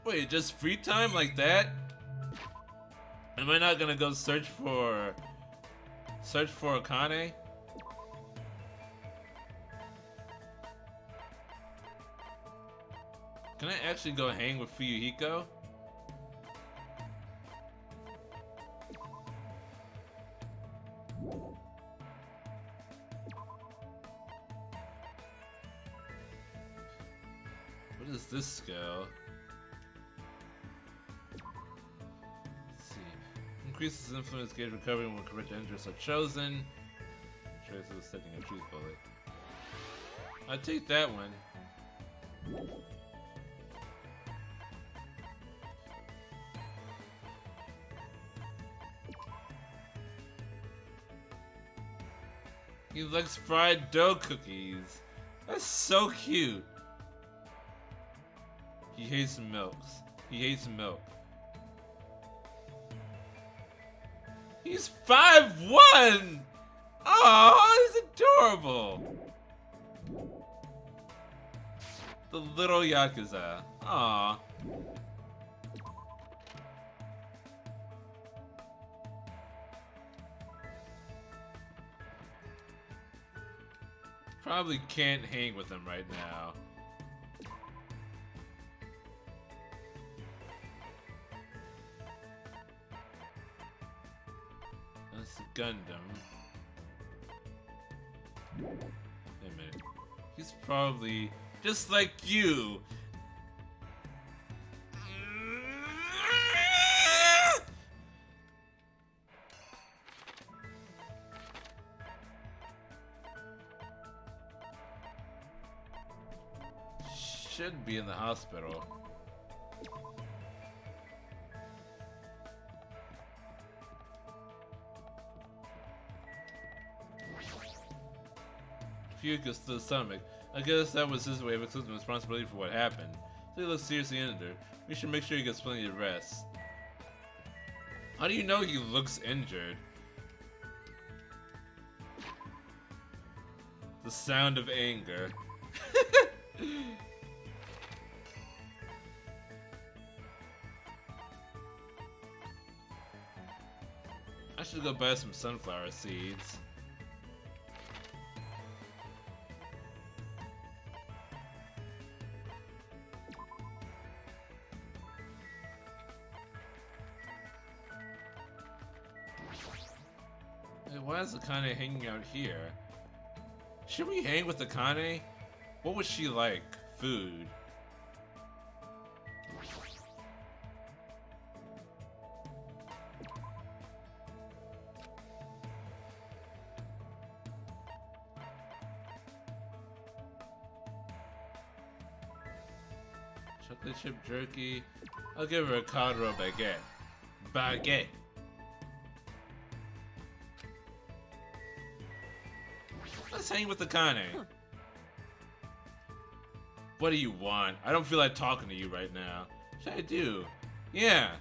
S1: Wait, just free time like that? Am I not gonna go search for Akane? Can I actually go hang with Fuyuhiko? What is this skill? Let's see. Increases influence gauge recovery when correct interests are chosen. Choices setting a choose bullet. I'll take that one. He likes fried dough cookies. That's so cute. He hates milk. He's 5'1". Oh, he's adorable. The little Yakuza. Aw. Probably can't hang with him right now. That's Gundam. Wait a minute. He's probably just like you. Should be in the hospital. Fucus to the stomach. I guess that was his way of accepting responsibility for what happened. So he looks seriously injured. We should make sure he gets plenty of rest. How do you know he looks injured? The sound of anger. I should go buy some sunflower seeds. Hey, why is Akane hanging out here? Should we hang with Akane? What was she like? Food. Chocolate chip jerky. I'll give her a Cadro baguette. Baguette. Let's hang with Akane. What do you want? I don't feel like talking to you right now. Should I do? Yeah.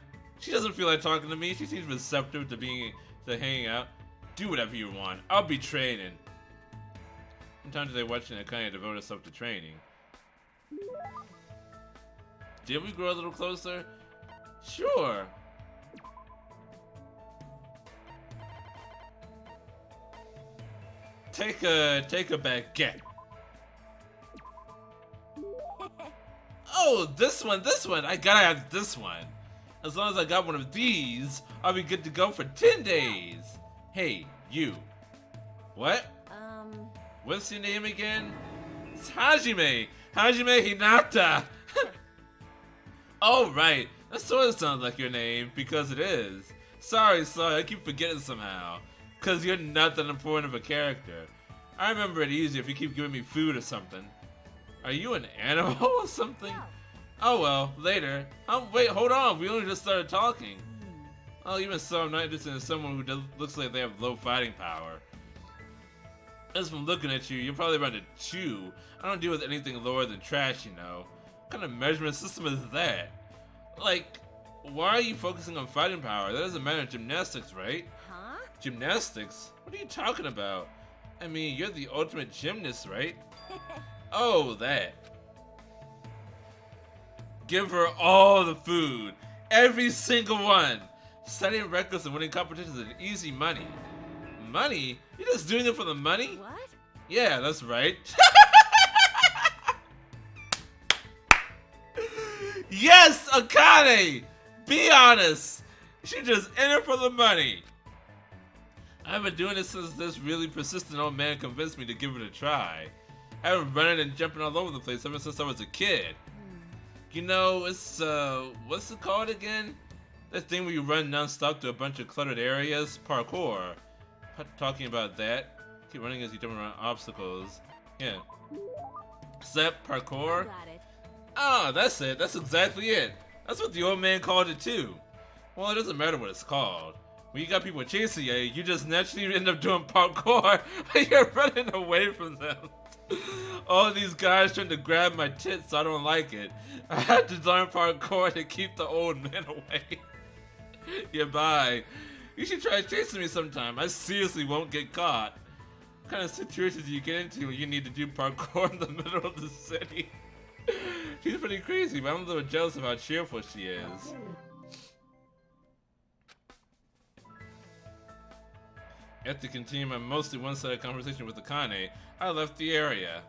S1: She doesn't feel like talking to me. She seems receptive to hanging out. Do whatever you want. I'll be training. Sometimes they watching Akane devote herself to training. Did we grow a little closer? Sure. Take a baguette. Oh, this one. I gotta have this one. As long as I got one of these, I'll be good to go for 10 days. Hey, you. What? What's your name again? It's Hajime. Hajime Hinata. Oh, right. That sort of sounds like your name, because it is. Sorry, I keep forgetting somehow. Because you're not that important of a character. I remember it easier if you keep giving me food or something. Are you an animal or something? Oh well, later. Wait, hold on. We only just started talking. Oh, even so, I'm not interested in someone who looks like they have low fighting power. Just from looking at you, you're probably around a 2. I don't deal with anything lower than trash, you know. What kind of measurement system is that? Like, why are you focusing on fighting power? That doesn't matter in gymnastics, right?
S3: Huh?
S1: Gymnastics? What are you talking about? I mean, you're the ultimate gymnast, right? Oh, that. Give her all the food. Every single one. Setting records and winning competitions is easy money. Money? You're just doing it for the money?
S3: What?
S1: Yeah, that's right. Yes, Akane! Be honest. She just in it for the money. I've been doing this since this really persistent old man convinced me to give it a try. I've been running and jumping all over the place ever since I was a kid. You know, it's, what's it called again? That thing where you run non-stop to a bunch of cluttered areas? Parkour. Talking about that. Keep running as you jump around obstacles. Yeah. Step parkour?
S3: Got it.
S1: Ah, that's it. That's exactly it. That's what the old man called it too. Well, it doesn't matter what it's called. When you got people chasing you, you just naturally end up doing parkour when you're running away from them. All these guys trying to grab my tits, so I don't like it. I had to learn parkour to keep the old man away. Yeah, bye. You should try chasing me sometime. I seriously won't get caught. What kind of situations do you get into when you need to do parkour in the middle of the city? She's pretty crazy, but I'm a little jealous of how cheerful she is. After continuing my mostly one-sided conversation with Akane, I left the area.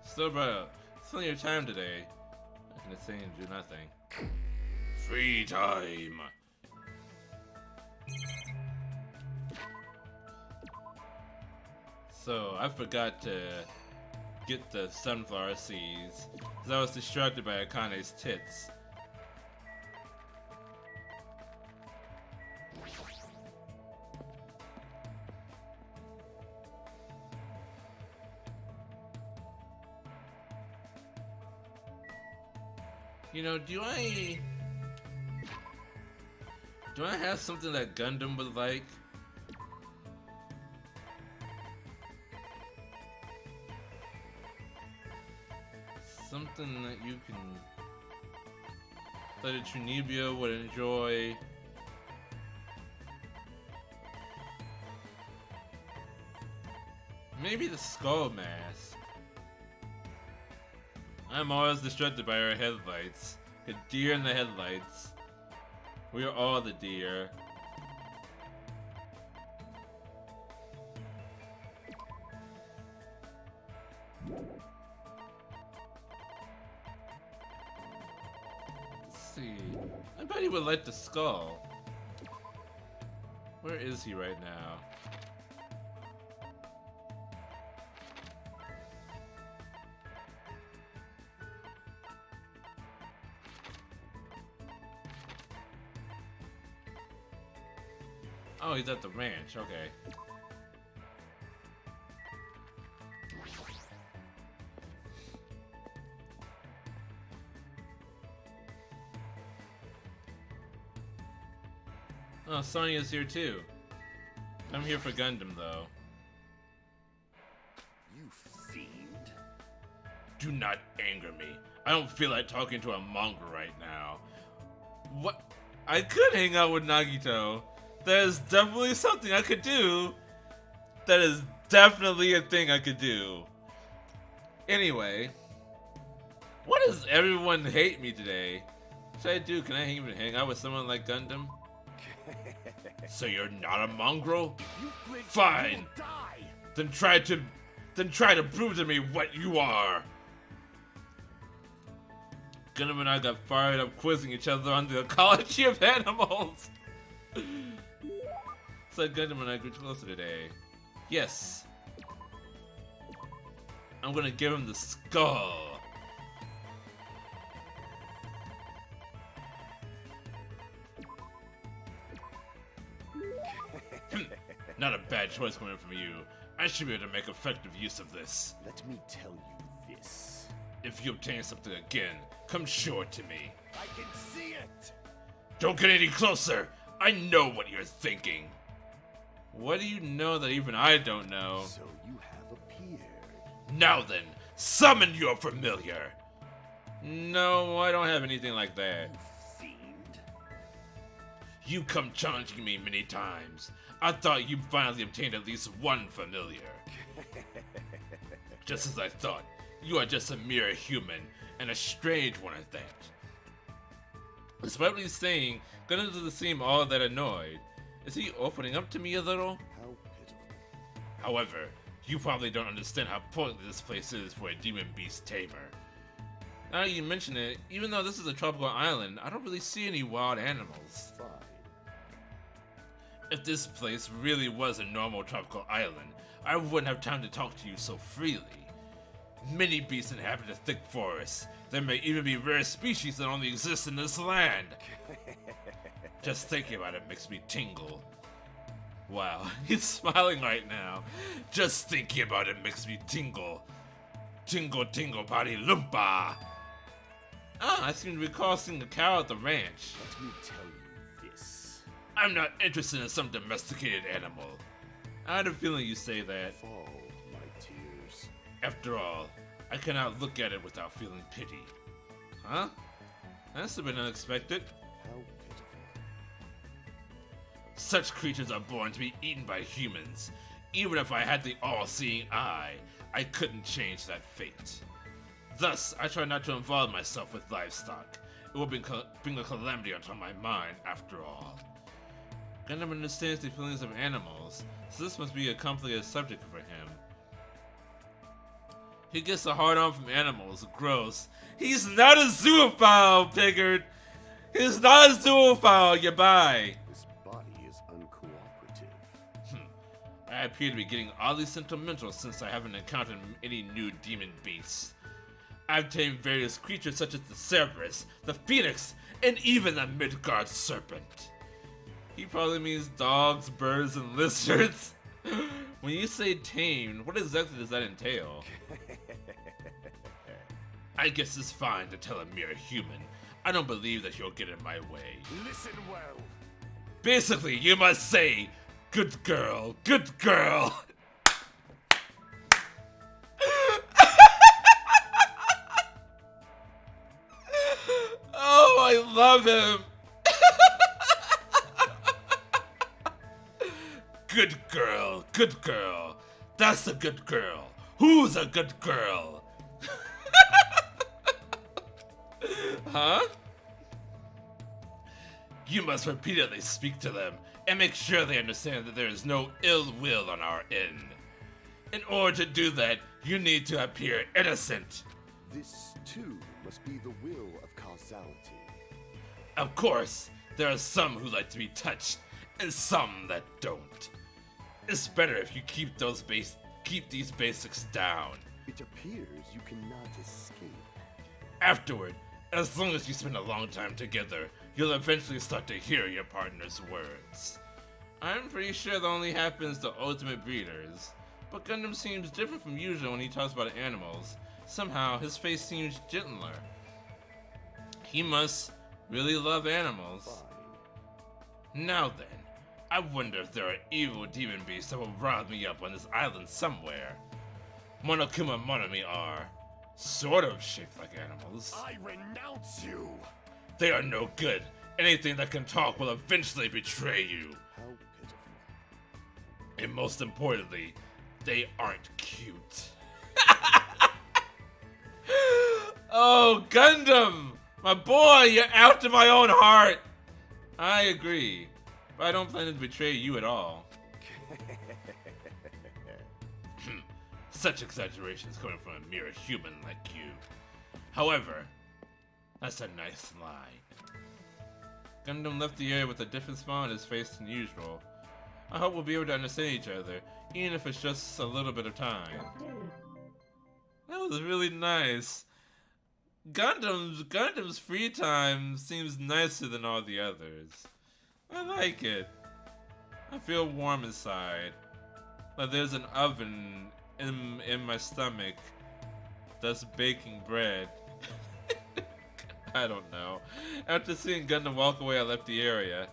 S1: So, bro, it's only your time today. I can sing and do nothing. Free time. So, I forgot to get the sunflower seeds, because I was distracted by Akane's tits. You know, do I have something that Gundam would like? Something that you can, that a Trinibia would enjoy. Maybe the skull mask. I'm always distracted by our headlights. A deer in the headlights. We are all the deer. Let's see. I bet he would like the skull. Where is he right now? Oh, he's at the ranch. Okay. Oh, Sonya's here too. I'm here for Gundam though.
S7: You fiend.
S1: Do not anger me. I don't feel like talking to a mongrel right now. What? I could hang out with Nagito. That is definitely something I could do. That is definitely a thing I could do. Anyway. Why does everyone hate me today? What should I do? Can I even hang out with someone like Gundam? So you're not a mongrel? Fine. Then try to prove to me what you are. Gundam and I got fired up quizzing each other on the ecology of animals. So Gundam and I grew closer today. Yes. I'm gonna give him the skull. Not a bad choice coming from you. I should be able to make effective use of this.
S7: Let me tell you this.
S1: If you obtain something again, come show it to me.
S7: I can see it!
S1: Don't get any closer! I know what you're thinking. What do you know that even I don't know?
S7: So you have appeared.
S1: Now then, summon your familiar! No, I don't have anything like that.
S7: You fiend.
S1: You come challenging me many times. I thought you finally obtained at least one familiar. Just as I thought, you are just a mere human, and a strange one at that. Despite what he's saying, Gunnar doesn't seem all that annoyed. Is he opening up to me a little?
S7: How pitiful.
S1: However, you probably don't understand how pointless this place is for a demon beast tamer. Now that you mention it, even though this is a tropical island, I don't really see any wild animals.
S7: Fine.
S1: If this place really was a normal tropical island, I wouldn't have time to talk to you so freely. Many beasts inhabit the thick forests. There may even be rare species that only exist in this land. Just thinking about it makes me tingle. Wow, he's smiling right now. Just thinking about it makes me tingle. Tingle, tingle, party, lumpa. Ah, I seem to recall seeing a cow at the ranch.
S7: Let me tell you this.
S1: I'm not interested in some domesticated animal. I had a feeling you say that.
S7: Fall, my tears.
S1: After all, I cannot look at it without feeling pity. Huh? That's a bit unexpected.
S7: How pitiful.
S1: Such creatures are born to be eaten by humans. Even if I had the all-seeing eye, I couldn't change that fate. Thus, I try not to involve myself with livestock. It will bring a calamity onto my mind, after all. Gundam understands the feelings of animals, so this must be a complicated subject for him. He gets a hard-on from animals. Gross. He's not a zoophile, Piggard! He's not a zoophile, you buy!
S7: This body is uncooperative.
S1: I appear to be getting oddly sentimental since I haven't encountered any new demon beasts. I've tamed various creatures such as the Cerberus, the Phoenix, and even the Midgard Serpent. He probably means dogs, birds, and lizards. When you say tamed, what exactly does that entail? I guess it's fine to tell a mere human. I don't believe that you'll get in my way.
S7: Listen well.
S1: Basically, you must say, good girl, good girl. Oh, I love him. Good girl, good girl. That's a good girl. Who's a good girl? Huh? You must repeatedly speak to them and make sure they understand that there is no ill will on our end. In order to do that, you need to appear innocent.
S7: This, too, must be the will of causality.
S1: Of course, there are some who like to be touched, and some that don't. It's better if you keep these basics down.
S7: It appears you cannot escape.
S1: Afterward, as long as you spend a long time together, you'll eventually start to hear your partner's words. I'm pretty sure that only happens to ultimate breeders, but Gundam seems different from usual when he talks about animals. Somehow, his face seems gentler. He must really love animals. Now then, I wonder if there are evil demon beasts that will rile me up on this island somewhere. Monokuma Monomi are sort of shaped like animals.
S5: I renounce you!
S1: They are no good. Anything that can talk will eventually betray you.
S7: How pitiful.
S1: And most importantly, they aren't cute. Oh, Gundam! My boy, you're after my own heart! I agree, but I don't plan to betray you at all. Such exaggerations coming from a mere human like you. However, that's a nice lie. Gundam left the area with a different smile on his face than usual. I hope we'll be able to understand each other, even if it's just a little bit of time. That was really nice. Gundam's free time seems nicer than all the others. I like it. I feel warm inside. Like there's an oven in my stomach that's baking bread. I don't know. After seeing Gundam walk away, I left the area.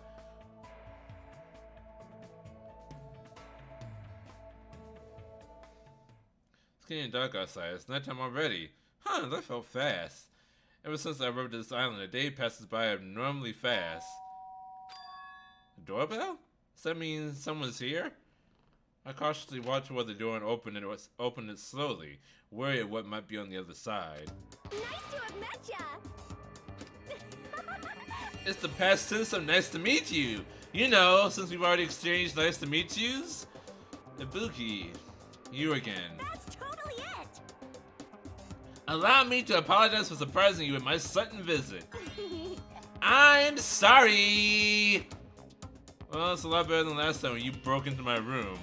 S1: It's getting dark outside. It's nighttime already. Huh, that felt fast. Ever since I arrived at this island, a day passes by abnormally fast. A doorbell? Does that mean someone's here? I cautiously watch toward the door and open it slowly, worried of what might be on the other side.
S8: Nice to have met ya!
S1: It's the past tense of nice to meet you. You know, since we've already exchanged nice to meet yous. Ibuki, you again.
S8: That's totally it!
S1: Allow me to apologize for surprising you with my sudden visit. I'm sorry! Well, it's a lot better than last time when you broke into my room.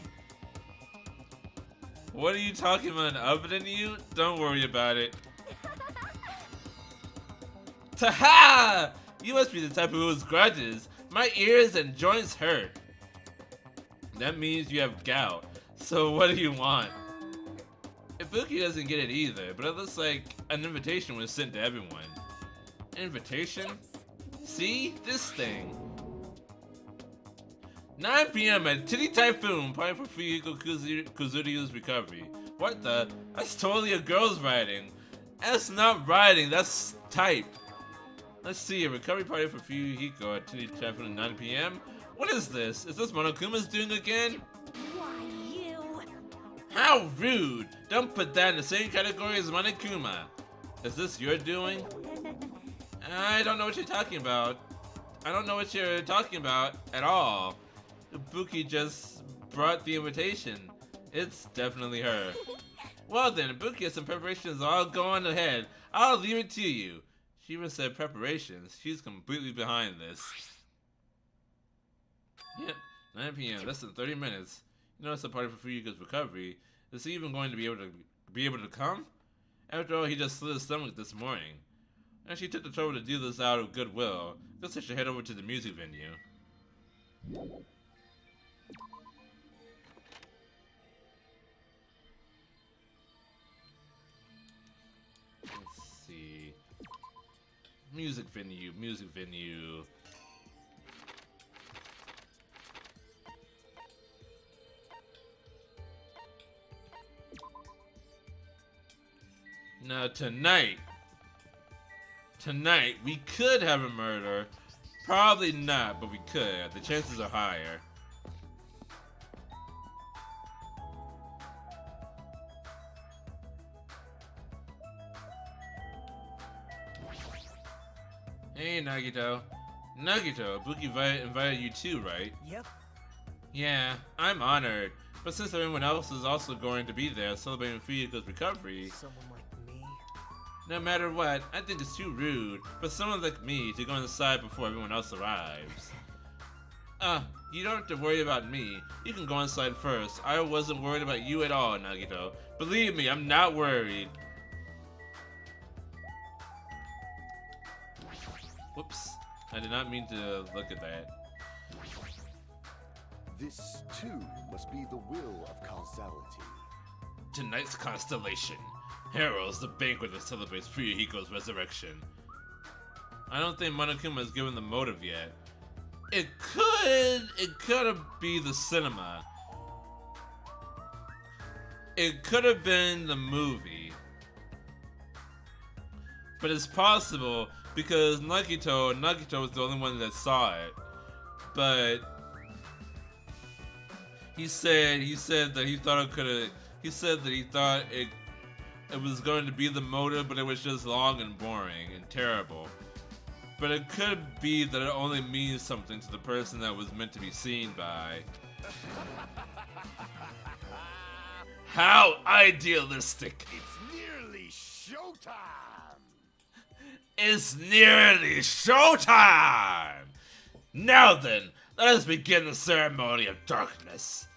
S1: What are you talking about, an oven in you? Don't worry about it. Taha! You must be the type who has grudges. My ears and joints hurt. That means you have gout. So what do you want? Ibuki doesn't get it either, but it looks like an invitation was sent to everyone. An invitation? See? This thing. 9 p.m. at Titty Typhoon, praying for Fuyuko Kuzuryu's recovery. What the? That's totally a girl's writing. That's not writing, that's type. Let's see, a recovery party for Fuyuhiko at Titty Typhoon at 9 p.m.? What is this? Is this Monokuma's doing again?
S3: Why, you...
S1: How rude! Don't put that in the same category as Monokuma. Is this your doing? I don't know what you're talking about. I don't know what you're talking about at all. Ibuki just brought the invitation. It's definitely her. Well then, Ibuki has some preparations all going ahead. I'll leave it to you. She even said preparations. She's completely behind this. Yep, 9 p.m. Less than 30 minutes. You know it's a party for Fuyuko's recovery. Is he even going to be able to come? After all, he just slit his stomach this morning. And she took the trouble to do this out of goodwill. Guess I should head over to the music venue. Let's see. Music venue, music venue. Now tonight, we could have a murder. Probably not, but we could. The chances are higher. Hey, Nagito. Nagito, Buki invited you too, right?
S6: Yep.
S1: Yeah, I'm honored. But since everyone else is also going to be there celebrating Fuyuko's recovery,
S6: Someone like me.
S1: no matter what, I think it's too rude for someone like me to go inside before everyone else arrives. You don't have to worry about me. You can go inside first. I wasn't worried about you at all, Nagito. Believe me, I'm not worried. Whoops. I did not mean to look at that.
S7: This, too, must be the will of causality.
S1: Tonight's constellation heralds the banquet that celebrates Fuyuhiko's resurrection. I don't think Monokuma has given the motive yet. It could be the cinema. It could have been the movie. But it's possible because Nagito was the only one that saw it. But he said that he thought it could have. He said that he thought it was going to be the motive, but it was just long and boring and terrible. But it could be that it only means something to the person that was meant to be seen by. How idealistic!
S5: It's nearly showtime!
S1: It's nearly showtime! Now then, let us begin the ceremony of darkness.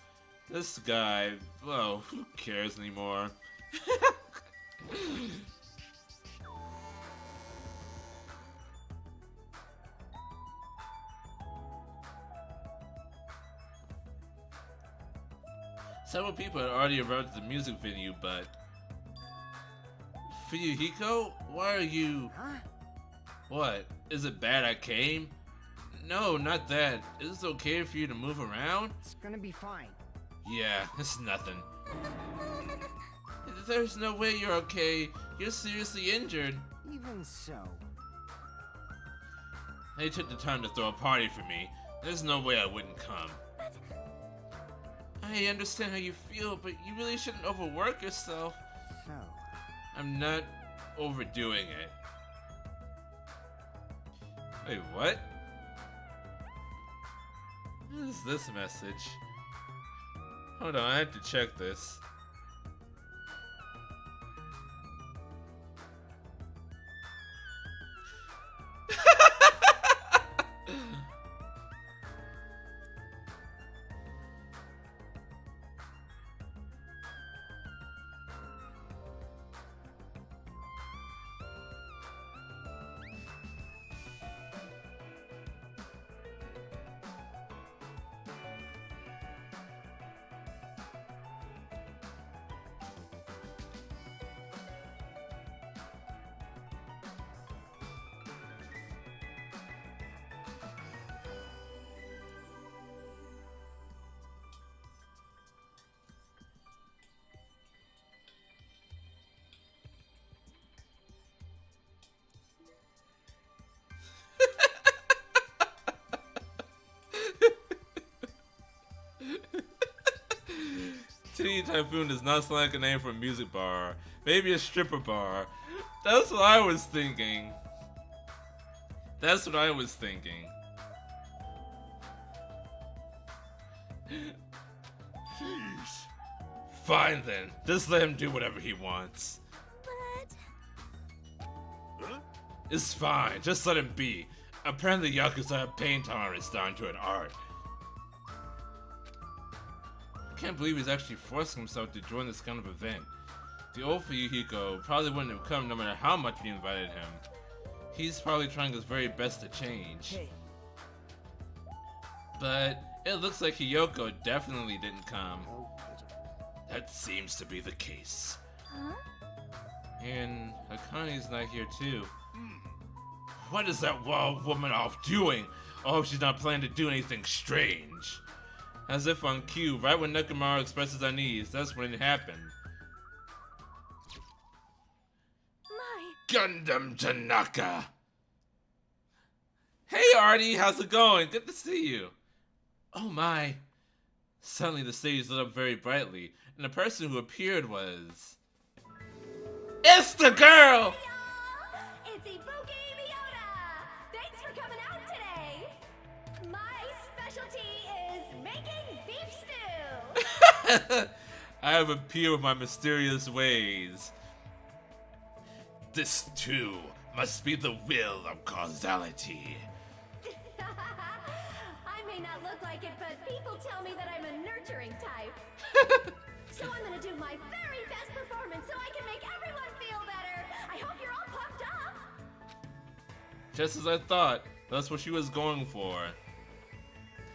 S1: This guy, well, who cares anymore? Several people had already arrived at the music venue, but... Fuyuhiko? Why are you...
S6: Huh?
S1: What? Is it bad I came? No, not that. Is it okay for you to move around?
S6: It's gonna be fine.
S1: Yeah, it's nothing. There's no way you're okay. You're seriously injured.
S6: Even so.
S1: They took the time to throw a party for me. There's no way I wouldn't come. I understand how you feel, but you really shouldn't overwork yourself.
S6: So.
S1: I'm not overdoing it. Wait, what? What is this message? Hold on, I have to check this. Titty Typhoon does not sound like a name for a music bar. Maybe a stripper bar. That's what I was thinking. That's what I was thinking.
S5: Jeez.
S1: Fine then. Just let him do whatever he wants.
S8: But...
S5: Huh?
S1: It's fine. Just let him be. Apparently Yakuza have pain tolerance down to an art. I can't believe he's actually forcing himself to join this kind of event. The old Fuyuhiko probably wouldn't have come no matter how much we invited him. He's probably trying his very best to change.
S6: Hey.
S1: But it looks like Hiyoko definitely didn't come.
S7: How pitiful.
S1: That seems to be the case.
S8: Huh?
S1: And Akane's not here too. What is that wild woman off doing? I hope she's not planning to do anything strange. As if on cue, right when Nekomaru expresses unease, that's when it happened.
S8: My...
S1: Gundam Tanaka! Hey Artie, how's it going? Good to see you. Oh my. Suddenly the stage lit up very brightly, and the person who appeared was... It's the girl!
S3: It's Ibuki Miota, the
S1: I have appeared with my mysterious ways. This too must be the will of causality.
S8: I may not look like it, but people tell me that I'm a nurturing type. So I'm gonna do my very best performance so I can make everyone feel better. I hope you're all pumped up.
S1: Just as I thought, that's what she was going for.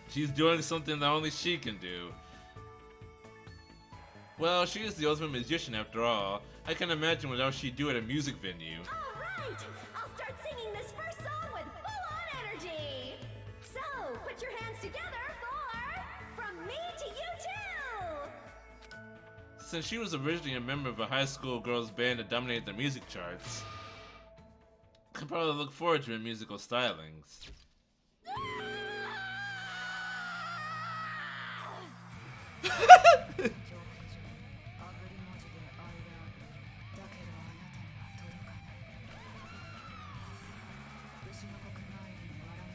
S1: She's doing something that only she can do. Well, she is the ultimate musician after all. I can imagine what else she'd do at a music venue.
S8: All right, I'll start singing this first song with full-on energy. So, put your hands together for From Me to You Too.
S1: Since she was originally a member of a high school girls band that dominated the music charts, I can probably look forward to her musical stylings.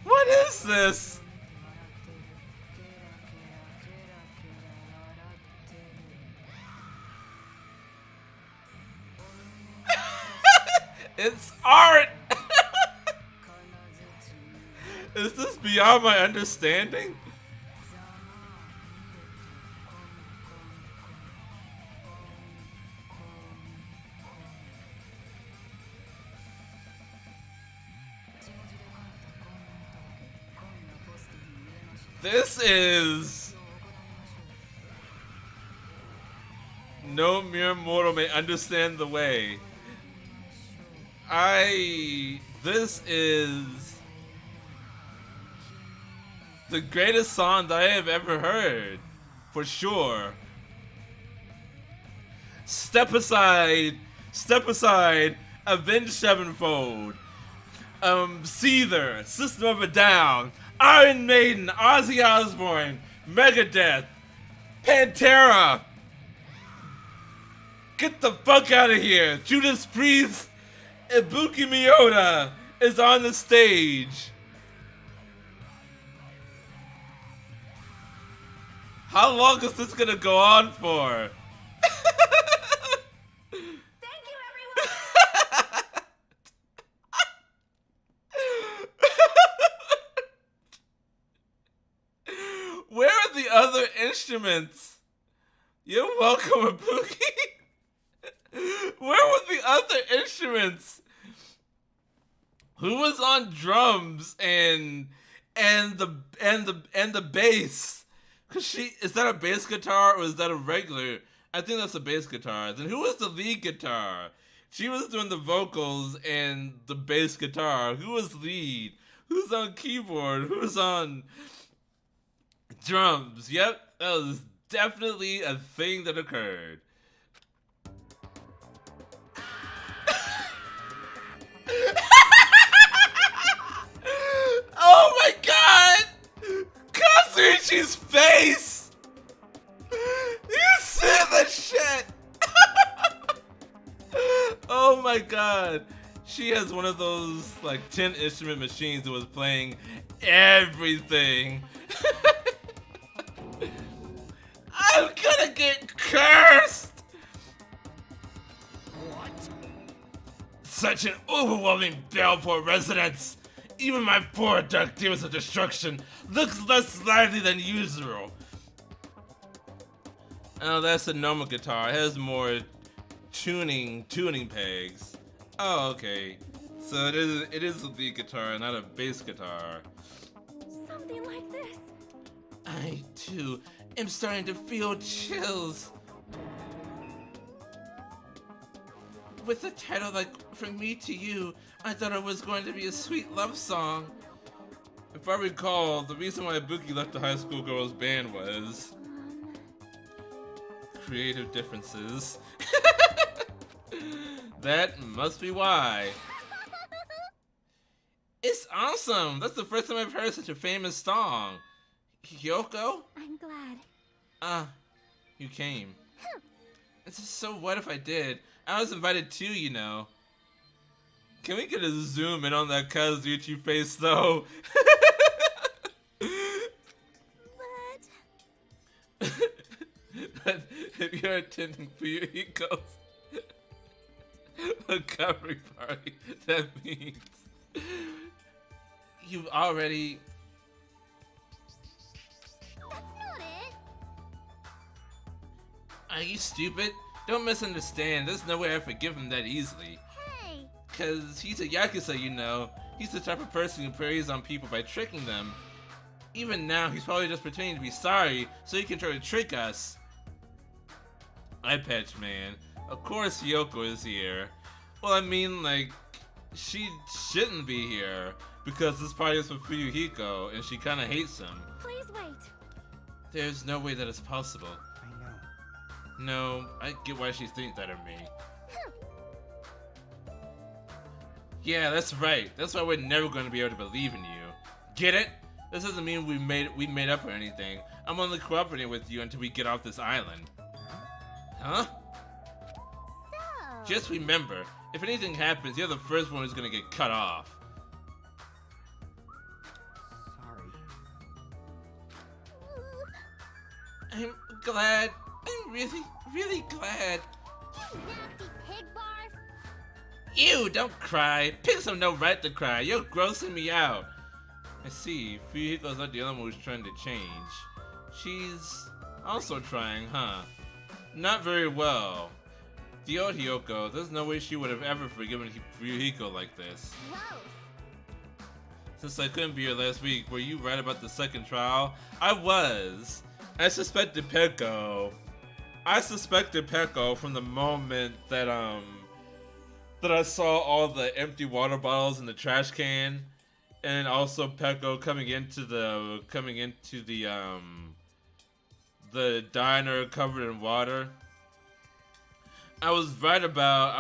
S1: What is this? It's art! Is this beyond my understanding? This is... No mere mortal may understand the way. This is... the greatest song that I have ever heard. For sure. Step Aside, Avenged Sevenfold, Seether, System of a Down, Iron Maiden, Ozzy Osbourne, Megadeth, Pantera. Get the fuck out of here. Judas Priest, Ibuki Miyota is on the stage. How long is this gonna go on for?
S8: Thank you, everyone.
S1: Where are the other instruments? You're welcome, Ibuki. Where were the other instruments? Who was on drums and the bass? Cause is that a bass guitar or is that a regular? I think that's a bass guitar. Then who was the lead guitar? She was doing the vocals and the bass guitar. Who was lead? Who's on keyboard? Who's on drums? Yep, that was definitely a thing that occurred. Oh my god! Kazuichi's face! You see the shit! Oh my god. She has one of those like 10 instrument machines that was playing everything. I'm gonna get cursed! What? Such an overwhelming Balport residence! Even my poor Dark Demons of Destruction looks less lively than usual. Oh, that's a normal guitar. It has more tuning pegs. Oh, okay. So it is a lead guitar, not a bass guitar.
S8: Something like this.
S1: I too am starting to feel chills. With a title like From Me to You, I thought it was going to be a sweet love song. If I recall, the reason why Ibuki left the high school girls band was creative differences. That must be why. It's awesome! That's the first time I've heard such a famous song. Kyoko?
S8: I'm glad.
S1: Ah, you came. It's just so what if I did? I was invited too, you know. Can we get a zoom in on that Kazuichi face though? But if you're attending Fuyuhiko's recovery party, that means you've already...
S8: That's not it.
S1: Are you stupid? Don't misunderstand. There's no way I forgive him that easily.
S8: Hey.
S1: Cause he's a Yakuza, you know. He's the type of person who preys on people by tricking them. Even now, he's probably just pretending to be sorry so he can try to trick us. Eye patch man. Of course Hiyoko is here. Well, I mean, like, she shouldn't be here because this party is for Fuyuhiko and she kinda hates him.
S8: Please wait.
S1: There's no way that it's possible.
S6: I know.
S1: No, I get why she thinks that of me. Yeah, that's right. That's why we're never going to be able to believe in you. Get it? This doesn't mean we made up or anything. I'm only cooperating with you until we get off this island. Huh?
S8: So.
S1: Just remember, if anything happens, you're the first one who's gonna get cut off.
S6: Sorry.
S1: I'm glad. I'm really, really glad.
S8: You nasty pig barf.
S1: Ew, don't cry. Pigs have no right to cry. You're grossing me out. I see. Fuyuhiko's not the only one who's trying to change. She's also trying, huh? Not very well. The old Hiyoko, there's no way she would have ever forgiven Fuyuhiko like this.
S8: Gross.
S1: Since I couldn't be here last week, were you right about the second trial? I was. I suspected Peko. From the moment that that I saw all the empty water bottles in the trash can, and also Peko coming into the diner covered in water. I was right about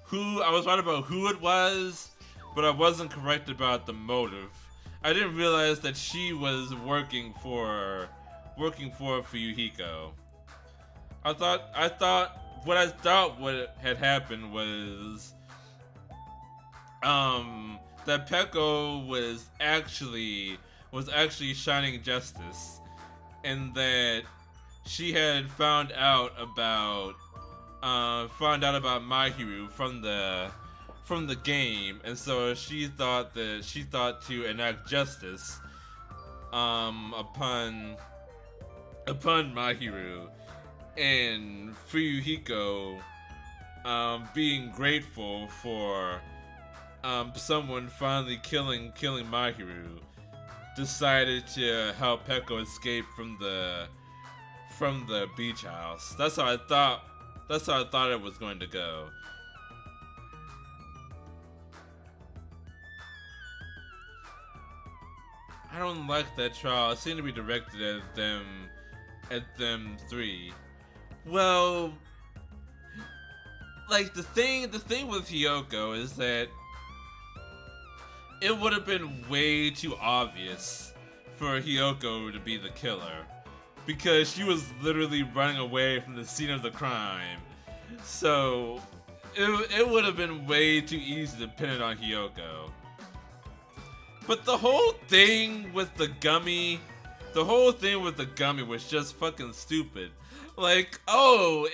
S1: who it was, but I wasn't correct about the motive. I didn't realize that she was working for Fuyuhiko. I thought what had happened was that Peko was actually shining justice, and that she had found out about Mahiru from the game, and so she thought to enact justice upon Mahiru, and Fuyuhiko being grateful for someone finally killing Mahiru, decided to help Peko escape from the beach house. That's how I thought it was going to go. I don't like that trial. It seemed to be directed at them three. Well, like the thing with Hiyoko is that it would have been way too obvious for Hiyoko to be the killer, because she was literally running away from the scene of the crime. So it would have been way too easy to pin it on Hiyoko. But the whole thing with the gummy was just fucking stupid. Like, I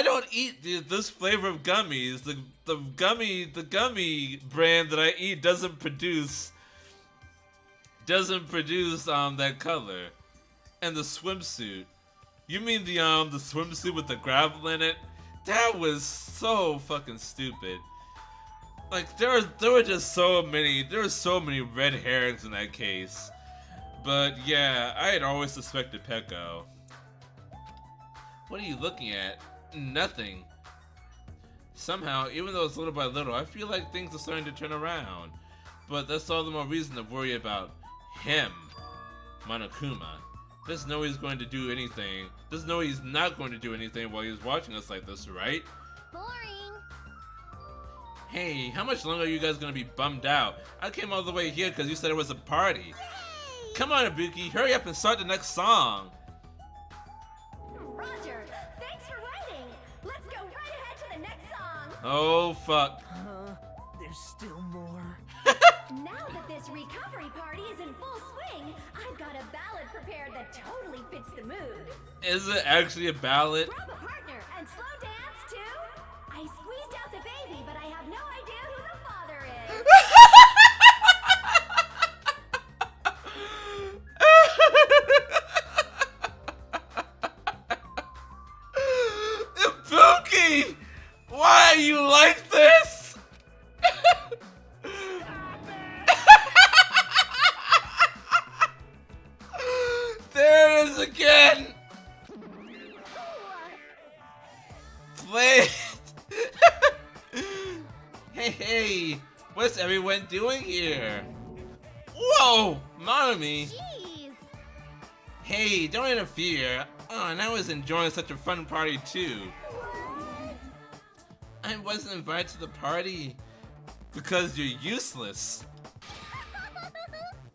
S1: don't eat this flavor of gummies. The gummy brand that I eat doesn't produce that color. And the swimsuit. You mean the swimsuit with the gravel in it? That was so fucking stupid. Like there were so many red herrings in that case. But yeah, I had always suspected Peko. What are you looking at? Nothing. Somehow, even though it's little by little, I feel like things are starting to turn around. But that's all the more reason to worry about him, Monokuma. There's no way he's going to do anything. There's no way he's not going to do anything while he's watching us like this, right?
S8: Boring.
S1: Hey, how much longer are you guys going to be bummed out? I came all the way here because you said it was a party.
S8: Yay!
S1: Come on, Ibuki, hurry up and start the next song.
S2: Roger, thanks for writing. Let's go right ahead to the next song.
S1: Oh, fuck.
S4: There's still more.
S2: Now that this recovery party is in full swing, I've got a ballad
S3: prepared that totally fits the mood.
S1: Is it actually a ballad?
S3: Grab a partner and slow dance too. I squeezed out the baby, but I have no idea who the father is.
S1: Pookie! Why are you like this? There it is again! Play it! Hey, what's everyone doing here? Whoa! Mommy!
S8: Jeez.
S1: Hey, don't interfere. Oh, and I was enjoying such a fun party too. I wasn't invited to the party because you're useless.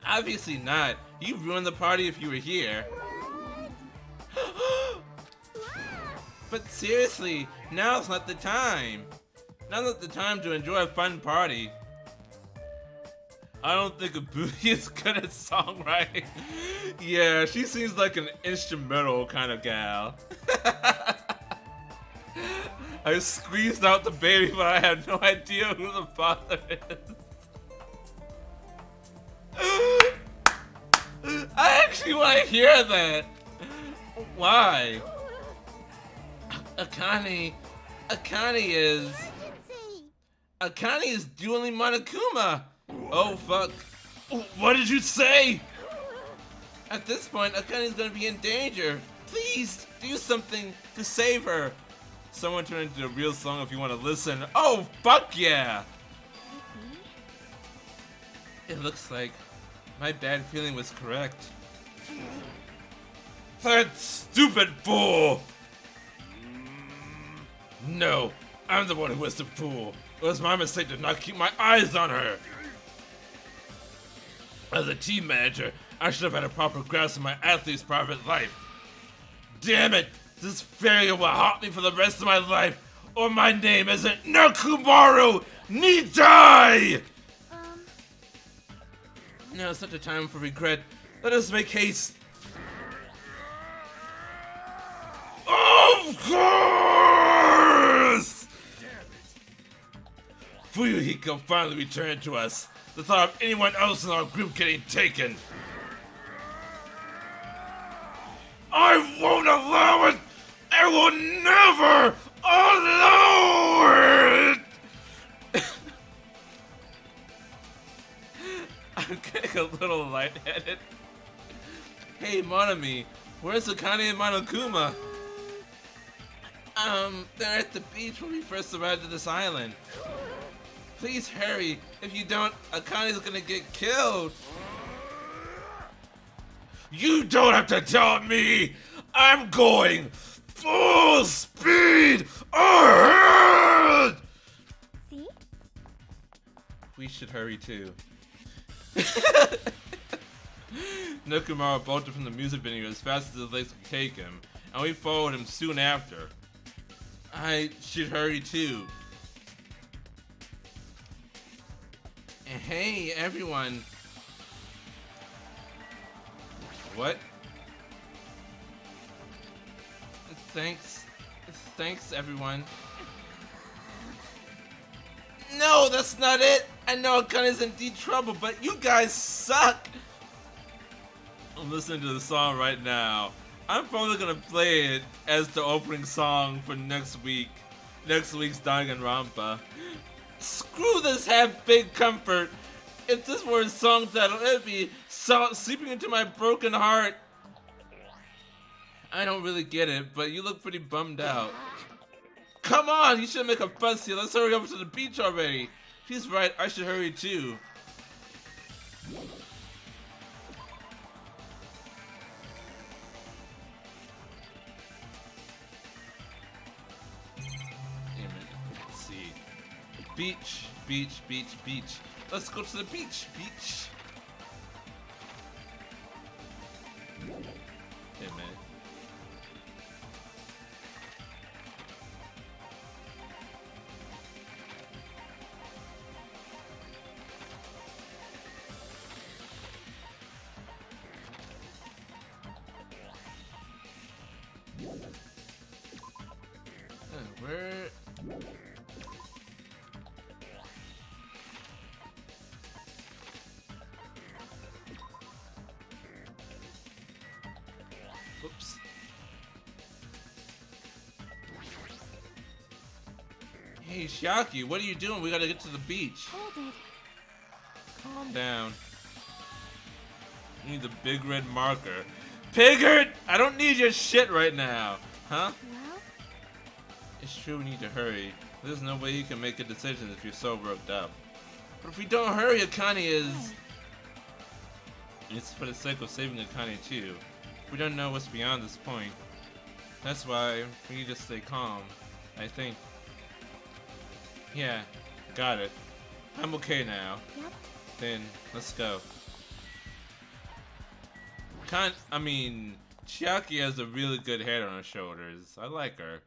S1: Obviously not. You ruined the party if you were here. But seriously, now's not the time. Now's not the time to enjoy a fun party. I don't think a Booty is good at songwriting. Yeah, she seems like an instrumental kind of gal. I squeezed out the baby, but I have no idea who the father is. I actually want to hear that. Why? Akane is dueling Monokuma. Oh fuck. What did you say? At this point, Akane's gonna be in danger. Please do something to save her. Someone turn into a real song if you want to listen. Oh fuck yeah! It looks like my bad feeling was correct. That stupid fool! No, I'm the one who was the fool. It was my mistake to not keep my eyes on her. As a team manager, I should have had a proper grasp of my athlete's private life. Damn it! This failure will haunt me for the rest of my life, or my name isn't Nakumaru Nidai! Now is such a time for regret. Let us make haste. Of course! Fuyuhiko finally returned to us. The thought of anyone else in our group getting taken. I won't allow it! I will never allow it! I'm getting a little lightheaded. Hey, Monami, where's Akane and Monokuma? They're at the beach when we first arrived at this island. Please hurry. If you don't, Akane's gonna get killed. You don't have to tell me! I'm going full speed ahead!
S8: See?
S1: We should hurry too. Nakamura bolted from the music venue as fast as his legs could take him, and we followed him soon after. I should hurry too. And hey, everyone. What? Thanks, everyone. No, that's not it! I know Akane's in deep trouble, but you guys suck! I'm listening to the song right now. I'm probably gonna play it as the opening song for next week's Danganronpa. Screw this half-baked comfort! If this were a song title, it'd be Sleeping Into My Broken Heart. I don't really get it, but you look pretty bummed out. Come on, you shouldn't make a fuss here. Let's hurry over to the beach already. She's right, I should hurry too. Damn it. Let's see. Beach, beach, beach, beach. Let's go to the beach, beach. Hey, man. Where? Oops. Hey, Shiaki, what are you doing? We gotta get to the beach.
S3: Hold it.
S1: Calm down. You need the big red marker. Pigard! I don't need your shit right now. Huh?
S3: Well,
S1: It's true we need to hurry. There's no way you can make a decision if you're so worked up. But if we don't hurry, Akane is... It's for the sake of saving Akane too. We don't know what's beyond this point. That's why we need to stay calm, I think. Yeah, got it. I'm okay now.
S3: yep.
S1: Then, let's go. Chiaki has a really good head on her shoulders. I like her.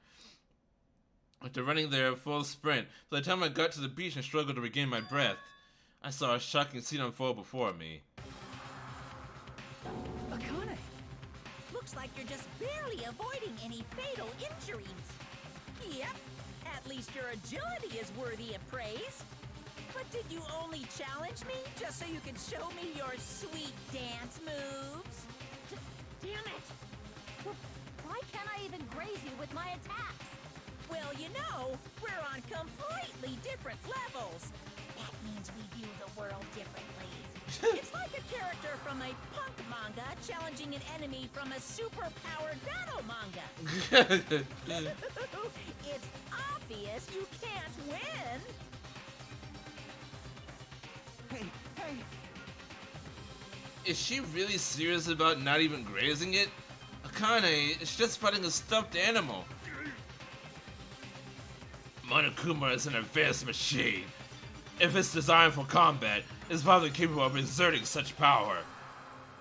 S1: After running there at full sprint, by the time I got to the beach and struggled to regain my breath, I saw a shocking scene unfold before me.
S10: Akane! Looks like you're just barely avoiding any fatal injuries. Yep, at least your agility is worthy of praise. But did you only challenge me just so you could show me your sweet dance moves?
S3: Damn it! Why can't I even graze you with my attacks?
S10: Well, you know, we're on completely different levels. That means we view the world differently. It's like a character from a punk manga challenging an enemy from a super-powered battle manga. It's obvious you can't win.
S6: Hey, hey!
S1: Is she really serious about not even grazing it? Akane is just fighting a stuffed animal. Monokuma is an advanced machine. If it's designed for combat, it's probably capable of exerting such power.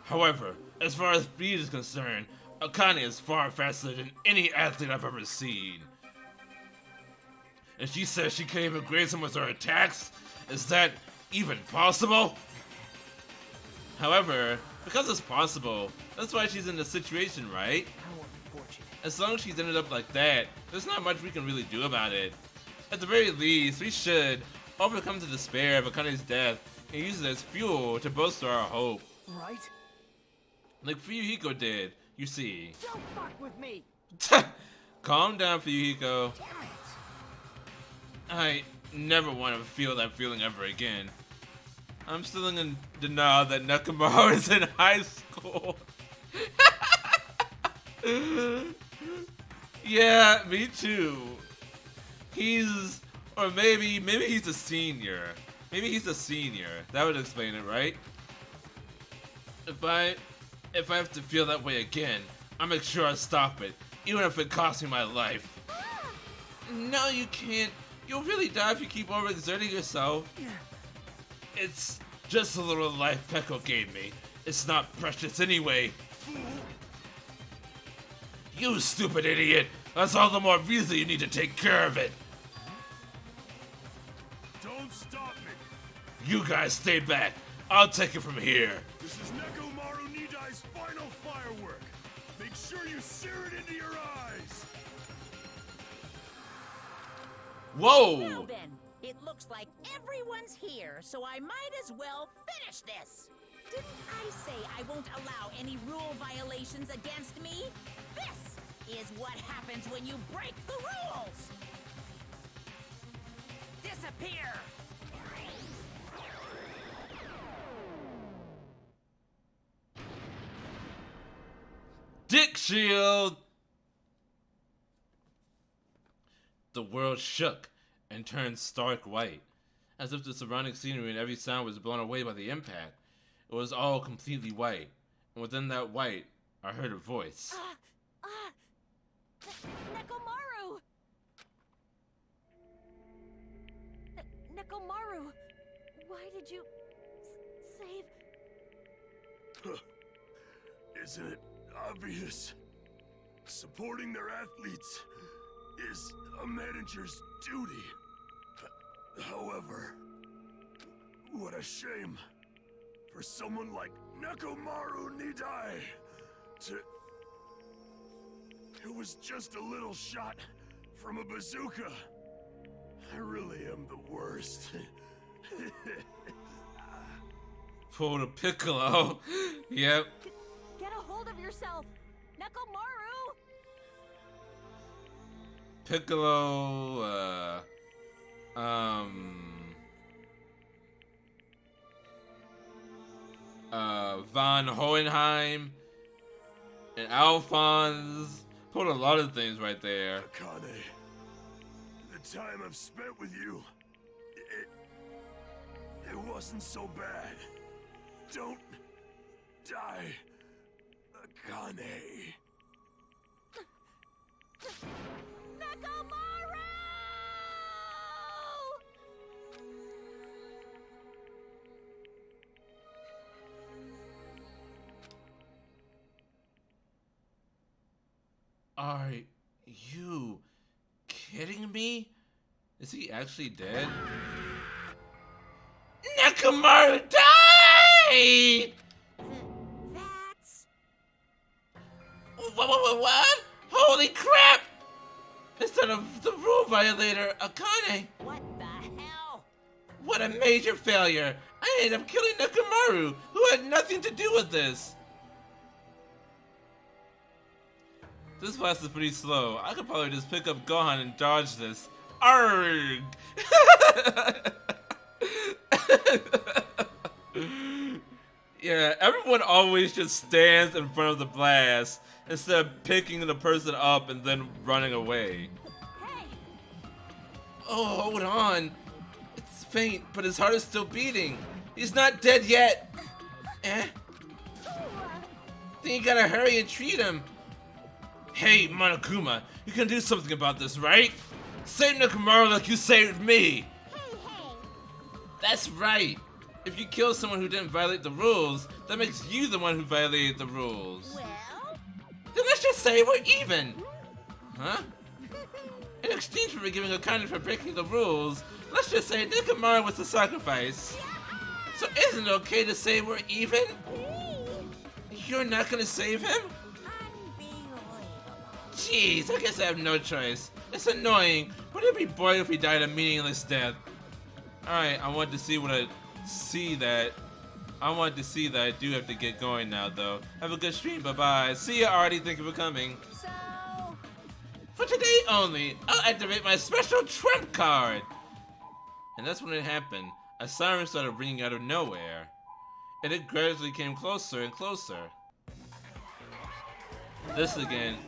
S1: However, as far as speed is concerned, Akane is far faster than any athlete I've ever seen. And she says she can't even graze him with her attacks? Is that even possible? However, because it's possible, that's why she's in the situation, right?
S6: How unfortunate.
S1: As long as she's ended up like that, there's not much we can really do about it. At the very least, we should overcome the despair of Akane's death and use it as fuel to bolster our hope.
S6: Right?
S1: Like Fuyuhiko did, you see.
S6: Don't fuck with me!
S1: Calm down, Fuyuhiko.
S6: Damn it!
S1: I never want to feel that feeling ever again. I'm still in denial that Nakamura is in high school. Yeah, me too. Or maybe he's a senior. Maybe he's a senior. That would explain it, right? If I have to feel that way again, I'll make sure I stop it, even if it costs me my life. No, you can't. You'll really die if you keep overexerting yourself. It's just a little life Peko gave me. It's not precious anyway. You stupid idiot! That's all the more reason you need to take care of it.
S5: Don't stop me!
S1: You guys stay back. I'll take it from here.
S5: This is Nekomaru Nidai's final firework. Make sure you sear it into your eyes.
S1: Whoa!
S10: Well then, it looks like everyone's here, so I might as well finish this. Didn't I say I won't allow any rule violations against me? This is what happens when you break the rules! Disappear!
S1: Dick shield! The world shook and turned stark white, as if the surrounding scenery and every sound was blown away by the impact. It was all completely white, and within that white, I heard a voice.
S3: Nekomaru! Nekomaru! Why did you save...
S5: Isn't it obvious? Supporting their athletes is a manager's duty. However, what a shame for someone like Nekomaru Nidai to... It was just a little shot from a bazooka. I really am the worst.
S1: Pull the Piccolo. Yep.
S10: Get a hold of yourself, Nekomaru!
S1: Piccolo, Von Hohenheim, and Alphonse. Put a lot of things right there.
S5: Akane, the time I've spent with you, it wasn't so bad. Don't die, Akane.
S10: Nekomaru!
S1: Are you kidding me? Is he actually dead? Nekomaru died!
S10: That's...
S1: What? Holy crap! Instead of the rule violator, Akane.
S10: What the hell?
S1: What a major failure! I ended up killing Nekomaru, who had nothing to do with this. This class is pretty slow. I could probably just pick up Gohan and dodge this. Arrgh! Yeah, everyone always just stands in front of the blast instead of picking the person up and then running away.
S10: Hey!
S1: Oh, hold on. It's faint, but his heart is still beating. He's not dead yet. Eh? Then you gotta hurry and treat him. Hey, Monokuma, you can do something about this, right? Save Nekomaru like you saved me. That's right. If you kill someone who didn't violate the rules, that makes you the one who violated the rules.
S10: Well?
S1: Then let's just say we're even. Huh? In exchange for forgiving Akane for breaking the rules, let's just say Nekomaru was the sacrifice. So isn't it okay to say we're even? You're not gonna save him? Jeez, I guess I have no choice. It's annoying, but it'd be boring if he died a meaningless death. Alright, I wanted to see that. I do have to get going now, though. Have a good stream, bye-bye. See ya, Artie, thank you for coming.
S10: So...
S1: For today only, I'll activate my special trump card. And that's when it happened. A siren started ringing out of nowhere. And it gradually came closer and closer. This again.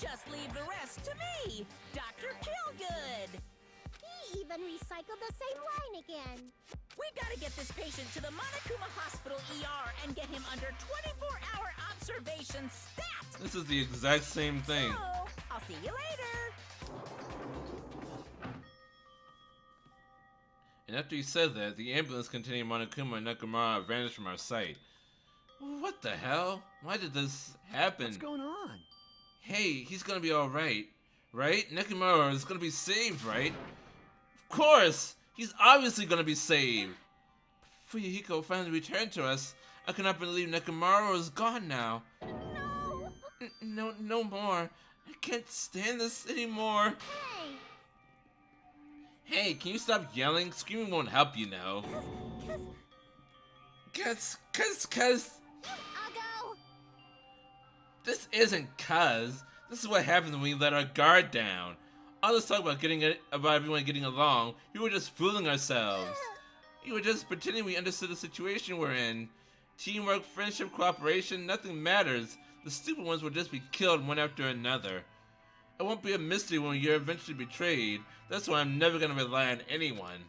S10: Just leave the rest to me, Dr. Killgood.
S8: He even recycled the same line again.
S10: We gotta get this patient to the Monokuma Hospital ER and get him under 24-hour observation stat.
S1: This is the exact same thing.
S10: So, I'll see you later.
S1: And after he said that, the ambulance containing Monokuma and Nekomaru vanished from our sight. What the hell? Why did this happen?
S6: What's going on?
S1: Hey, he's gonna be alright, right? Nekomaru is gonna be saved, right? Of course! He's obviously gonna be saved! Fuyuhiko finally returned to us. I cannot believe Nekomaru is gone now.
S8: No!
S1: No more. I can't stand this anymore. Hey, can you stop yelling? Screaming won't help, you know. Cuz.
S8: I'll go!
S1: This isn't cuz. This is what happens when we let our guard down. All this talk about everyone getting along, we were just fooling ourselves. We were just pretending we understood the situation we're in. Teamwork, friendship, cooperation, nothing matters. The stupid ones will just be killed one after another. It won't be a mystery when you're eventually betrayed. That's why I'm never gonna rely on anyone.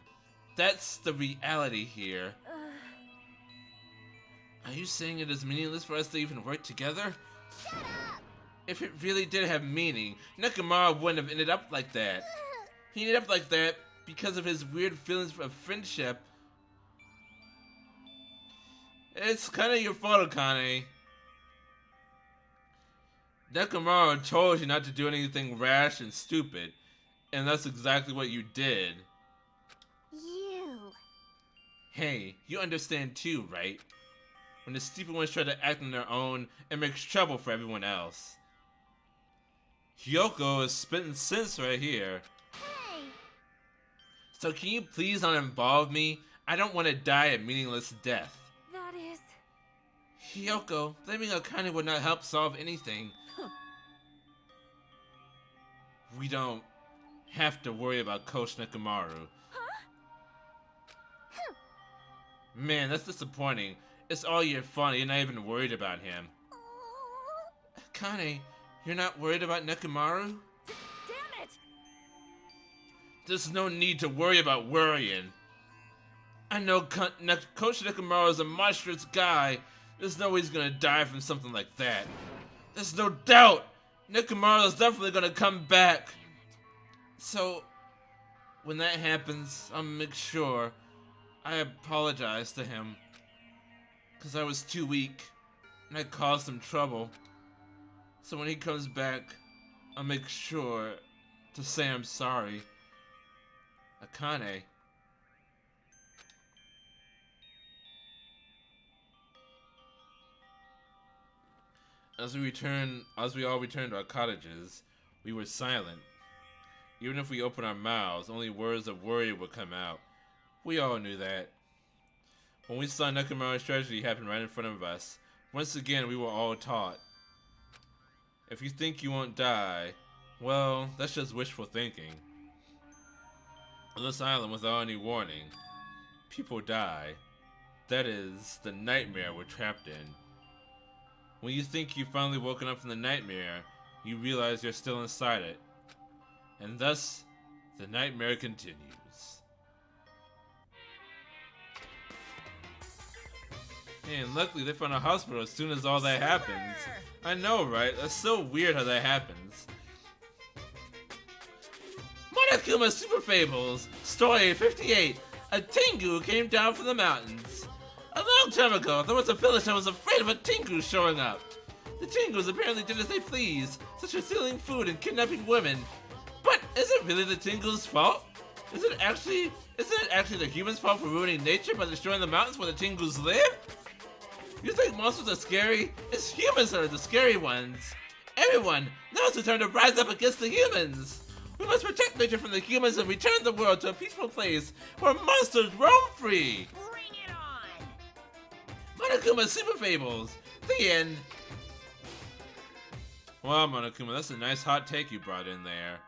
S1: That's the reality here. Are you saying it is meaningless for us to even work together?
S8: Shut up!
S1: If it really did have meaning, Nekomaru wouldn't have ended up like that. He ended up like that because of his weird feelings of friendship. It's kinda your fault, Akane. Nekomaru told you not to do anything rash and stupid, and that's exactly what you did.
S8: You...
S1: Hey, you understand too, right? When the stupid ones try to act on their own, it makes trouble for everyone else. Hyoko is spitting sense right here.
S8: Hey!
S1: So can you please not involve me? I don't want to die a meaningless death.
S3: That is...
S1: Hyoko, blaming Akane would not help solve anything. We don't have to worry about Coach Nekomaru. Man, that's disappointing. It's all your fault. You're not even worried about him. Akane, you're not worried about Nekomaru?
S3: Damn it!
S1: There's no need to worry about worrying. I know Coach Nekomaru is a monstrous guy. There's no way he's gonna die from something like that. There's no doubt Nekomaru is definitely gonna come back. So, when that happens, I'll make sure I apologize to him. Because I was too weak, and I caused him trouble. So when he comes back, I'll make sure to say I'm sorry. Akane. As we all returned to our cottages, we were silent. Even if we opened our mouths, only words of worry would come out. We all knew that. When we saw Nekomaru's tragedy happen right in front of us, once again we were all taught. If you think you won't die, well, that's just wishful thinking. On this island, without any warning, people die. That is the nightmare we're trapped in. When you think you've finally woken up from the nightmare, you realize you're still inside it. And thus, the nightmare continues. And luckily they found a hospital as soon as all that happens. I know, right? That's so weird how that happens. Monokuma Super Fables, Story 58. A Tengu came down from the mountains. A long time ago, there was a village that was afraid of a Tengu showing up. The Tengus apparently did as they pleased, such as stealing food and kidnapping women. But is it really the Tengu's fault? Isn't it actually the humans' fault for ruining nature by destroying the mountains where the Tengus live? You think monsters are scary? It's humans that are the scary ones. Everyone, now's the time to rise up against the humans. We must protect nature from the humans and return the world to a peaceful place where monsters roam free.
S10: Bring it on!
S1: Monokuma Super Fables. The end. Wow, Monokuma, that's a nice hot take you brought in there.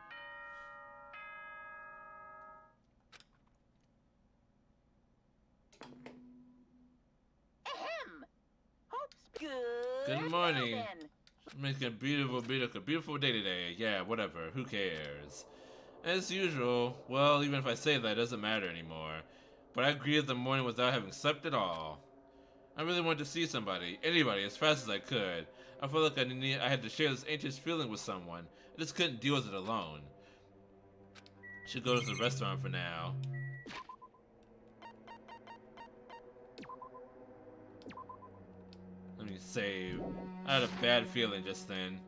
S2: Ahem. Hope's good.
S1: Good morning.
S2: Now then.
S1: Making a beautiful day today. Yeah, whatever. Who cares? As usual, well, even if I say that, it doesn't matter anymore. But I greeted the morning without having slept at all. I really wanted to see somebody, anybody, as fast as I could. I felt like I had to share this anxious feeling with someone. I just couldn't deal with it alone. Should go to the restaurant for now. Let me save. I had a bad feeling just then.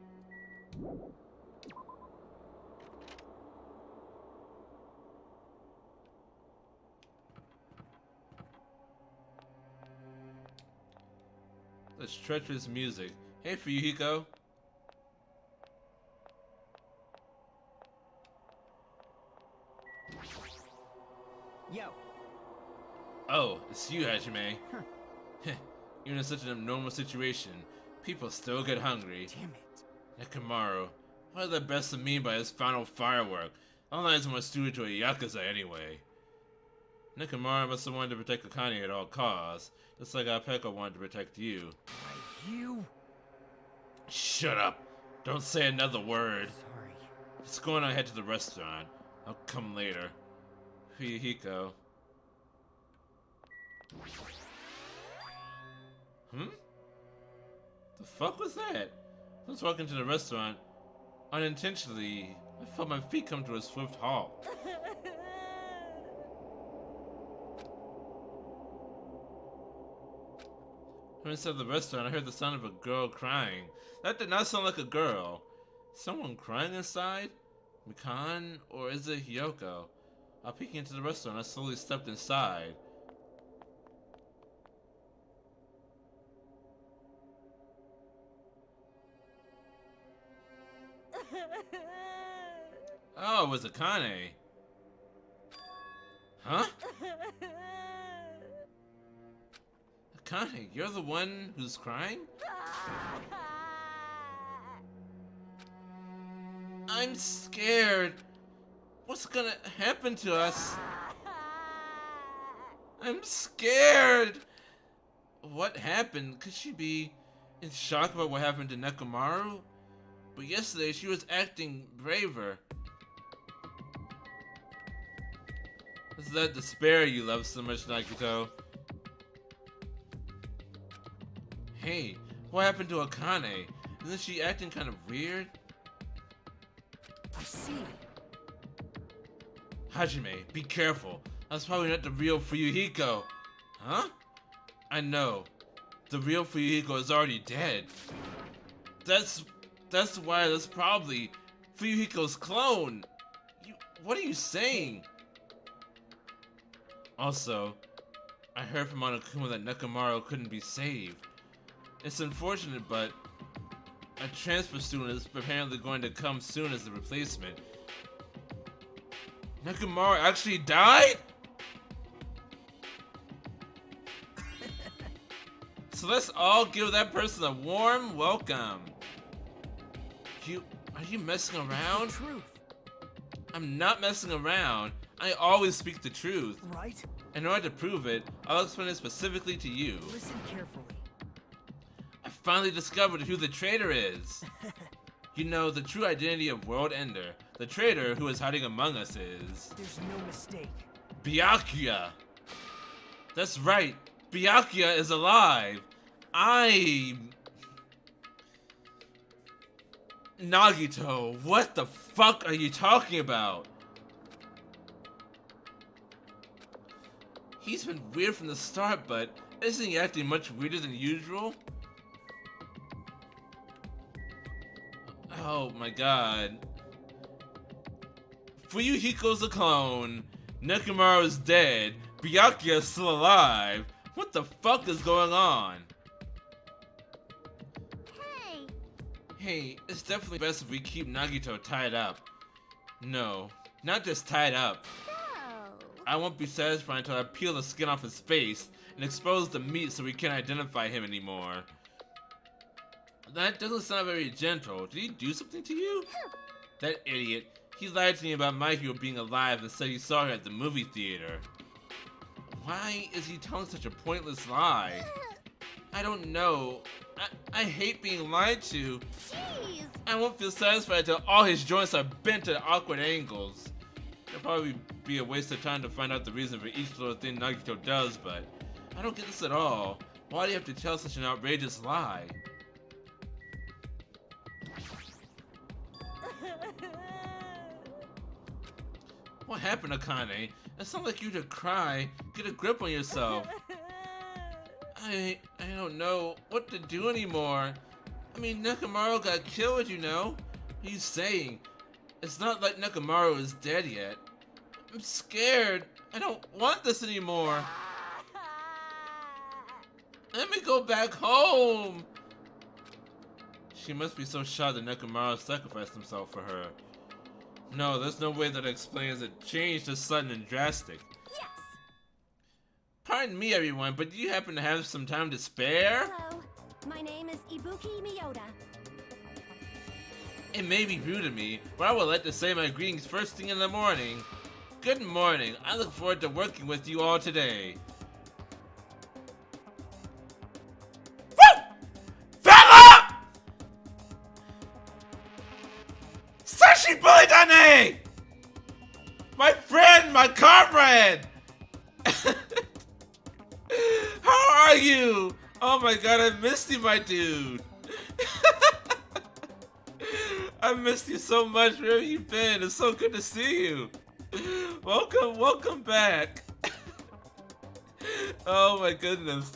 S1: This treacherous music. Hey, Fuyuhiko.
S6: Yo.
S1: Oh, it's you, Hajime. Even in such an abnormal situation, people still get hungry.
S6: Damn it.
S1: Nekomaru, what did the best of me by his final firework? All nights must do it to a Yakuza anyway. Nekomaru must have wanted to protect Akane at all costs, just like Alpeco wanted to protect you.
S6: You?
S1: Shut up! Don't say another word.
S6: Sorry.
S1: Just go on ahead to the restaurant. I'll come later. Fuyuhiko. The fuck was that? I was walking to the restaurant. Unintentionally, I felt my feet come to a swift halt. When inside the restaurant, I heard the sound of a girl crying. That did not sound like a girl. Someone crying inside? Mikan? Or is it Hyoko? While peeking into the restaurant, I slowly stepped inside. Oh, it was Akane. Huh? Akane, you're the one who's crying? I'm scared. What's gonna happen to us? I'm scared. What happened? Could she be in shock about what happened to Nekomaru? But yesterday she was acting braver. It's that despair you love so much, Nagito. Hey, what happened to Akane? Isn't she acting kind of weird?
S4: I see.
S1: Hajime, be careful. That's probably not the real Fuyuhiko. Huh? I know. The real Fuyuhiko is already dead. That's why that's probably Fuyuhiko's clone. What are you saying? Also, I heard from Monokuma that Nekomaru couldn't be saved. It's unfortunate, but a transfer student is apparently going to come soon as the replacement. Nekomaru actually died? So let's all give that person a warm welcome. Are you messing around?
S4: It's the truth.
S1: I'm not messing around. I always speak the truth.
S4: Right?
S1: In order to prove it, I'll explain it specifically to you.
S4: Listen carefully.
S1: I finally discovered who the traitor is. You know, the true identity of World Ender. The traitor who is hiding among us is...
S4: There's no mistake.
S1: Byakuya. That's right. Byakuya is alive. Nagito, what the fuck are you talking about? He's been weird from the start, but isn't he acting much weirder than usual? Oh my god. Fuyuhiko's a clone. Nekomaru is dead. Byakuya is still alive. What the fuck is going on? Hey, it's definitely best if we keep Nagito tied up. No, not just tied up. I won't be satisfied until I peel the skin off his face and expose the meat so we can't identify him anymore. That doesn't sound very gentle. Did he do something to you? That idiot. He lied to me about my hero being alive and said he saw her at the movie theater. Why is he telling such a pointless lie? I don't know. I hate being lied to.
S8: Jeez.
S1: I won't feel satisfied until all his joints are bent at awkward angles. It'll probably be a waste of time to find out the reason for each little thing Nagito does, but I don't get this at all. Why do you have to tell such an outrageous lie? What happened, Akane? It sounds like you to cry. Get a grip on yourself. I don't know what to do anymore. I mean, Nekomaru got killed, you know? What are you saying? It's not like Nekomaru is dead yet. I'm scared. I don't want this anymore. Let me go back home. She must be so shocked that Nekomaru sacrificed himself for her. No, there's no way that explains a change this sudden and drastic.
S3: Yes.
S1: Pardon me, everyone, but do you happen to have some time to spare?
S3: Hello. My name is Ibuki Miyota.
S1: It may be rude of me, but I would like to say my greetings first thing in the morning. Good morning. I look forward to working with you all today. Woo! Fella! Sashi Bulidane! My friend, my comrade! How are you? Oh my god, I missed you, my dude. I missed you so much. Where have you been? It's so good to see you. Welcome back. Oh my goodness.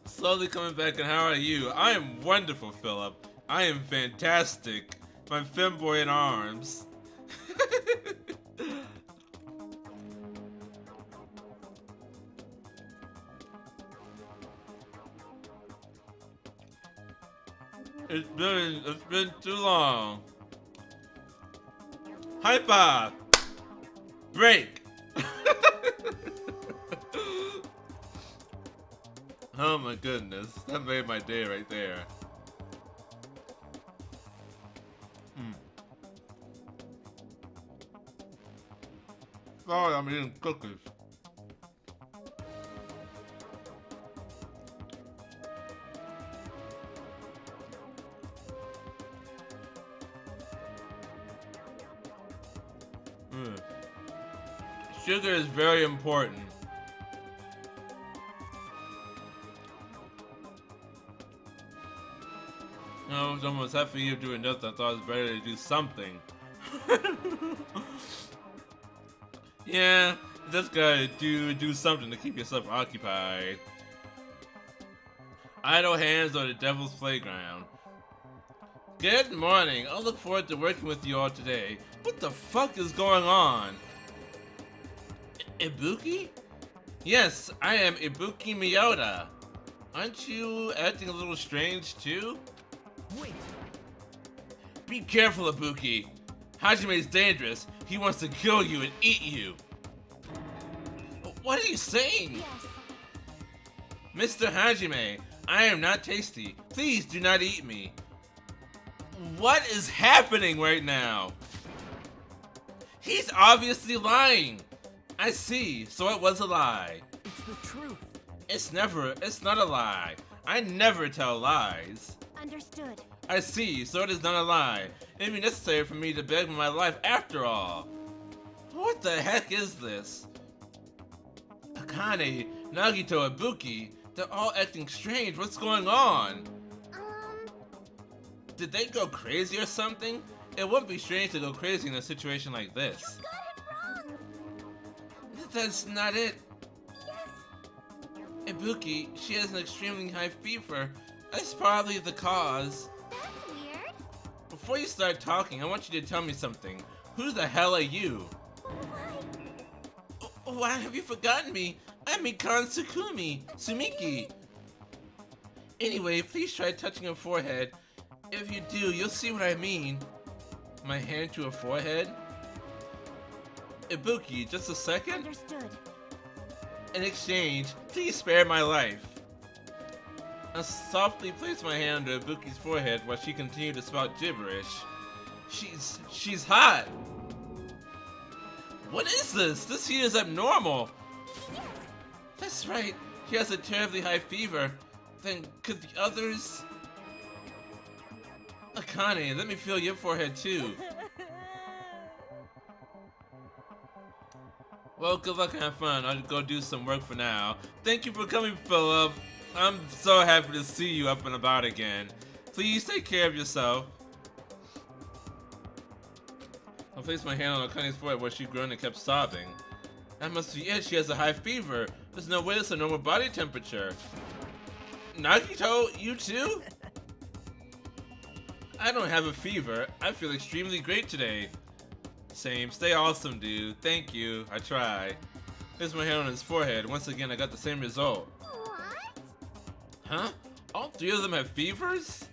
S1: Slowly coming back, and how are you? I am wonderful, Philip. I am fantastic. My femboy in arms. It's been too long. High five. Break. Oh my goodness, that made my day right there. Sorry, I'm eating cookies. Sugar is very important. No, it was almost half of you doing nothing. I thought it was better to do something. Yeah, you just gotta do something to keep yourself occupied. Idle hands are the devil's playground. Good morning. I'll look forward to working with you all today. What the fuck is going on? Ibuki? Yes, I am Ibuki Miyota. Aren't you acting a little strange too?
S6: Wait.
S1: Be careful, Ibuki. Hajime's dangerous. He wants to kill you and eat you. What are you saying?
S8: Yes.
S1: Mr. Hajime, I am not tasty. Please do not eat me. What is happening right now? He's obviously lying. I see, so it was a lie.
S6: It's the truth.
S1: It's not a lie. I never tell lies.
S8: Understood.
S1: I see, so it is not a lie. It may be necessary for me to beg for my life after all. What the heck is this? Akane, Nagito, Ibuki, they're all acting strange. What's going on? Did they go crazy or something? It wouldn't be strange to go crazy in a situation like this.
S8: Got it wrong.
S1: That's not it.
S8: Yes.
S1: Ibuki, she has an extremely high fever. That's probably the cause.
S8: That's weird.
S1: Before you start talking, I want you to tell me something. Who the hell are you? Why have you forgotten me? I'm Mikan Sumiki. Anyway, please try touching her forehead. If you do, you'll see what I mean. My hand to her forehead? Ibuki, just a second?
S8: Understood.
S1: In exchange, please spare my life. I softly placed my hand on Ibuki's forehead while she continued to spout gibberish. She's hot! What is this? This heat is abnormal!
S8: Yes.
S1: That's right, she has a terribly high fever. Then could the others... Akane, let me feel your forehead too. Well, good luck and have fun. I'll go do some work for now. Thank you for coming, Philip. I'm so happy to see you up and about again. Please take care of yourself. I placed my hand on Akane's forehead where she groaned and kept sobbing. That must be it. She has a high fever. There's no way it's a normal body temperature. Nagito, you too? I don't have a fever. I feel extremely great today. Same. Stay awesome, dude. Thank you. I try. There's my hand on his forehead. Once again, I got the same result.
S8: What?
S1: Huh? All three of them have fevers?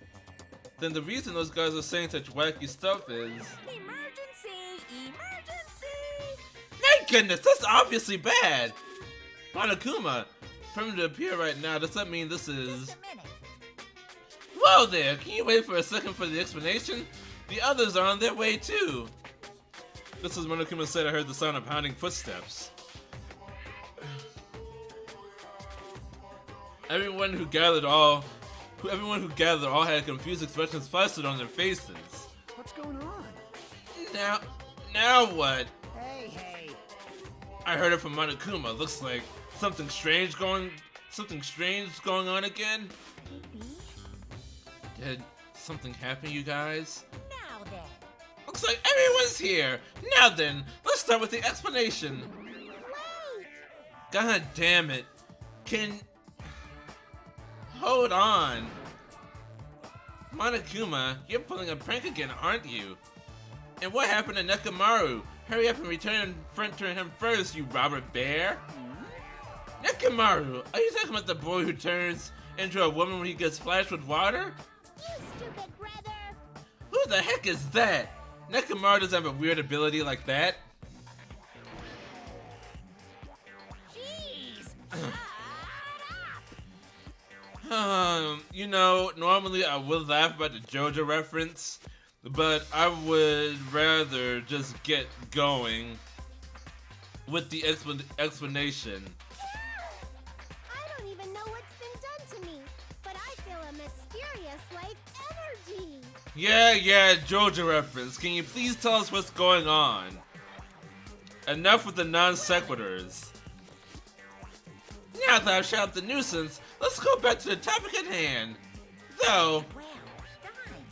S1: Then the reason those guys are saying such wacky stuff is...
S10: Emergency! Emergency!
S1: My goodness, that's obviously bad! Monokuma, for him to appear right now, does that mean this is...
S10: Just a minute.
S1: Whoa there! Can you wait for a second for the explanation? The others are on their way too! Just as Monokuma said, I heard the sound of pounding footsteps. Everyone who gathered all had confused expressions plastered on their faces.
S6: What's going on?
S1: Now what?
S6: Hey.
S1: I heard it from Monokuma. Looks like something strange going on again.
S10: Maybe.
S1: Did something happen, you guys?
S10: Now then.
S1: Looks like everyone's here. Now then, let's start with the explanation.
S8: Wait.
S1: God damn it. Hold on. Monokuma, you're pulling a prank again, aren't you? And what happened to Nekomaru? Hurry up and return to him first, you robber bear. Nekomaru, are you talking about the boy who turns into a woman when he gets splashed with water?
S8: You stupid brother!
S1: Who the heck is that? Nekomaru doesn't have a weird ability like that.
S10: Jeez!
S1: You know, normally I would laugh about the JoJo reference, but I would rather just get going with the explanation.
S8: I don't even know what's been done to me, but I feel a mysterious life energy.
S1: Yeah, JoJo reference. Can you please tell us what's going on? Enough with the non sequiturs. Now that I've shut up the nuisance, let's go back to the topic at hand. Though,
S10: Well, done.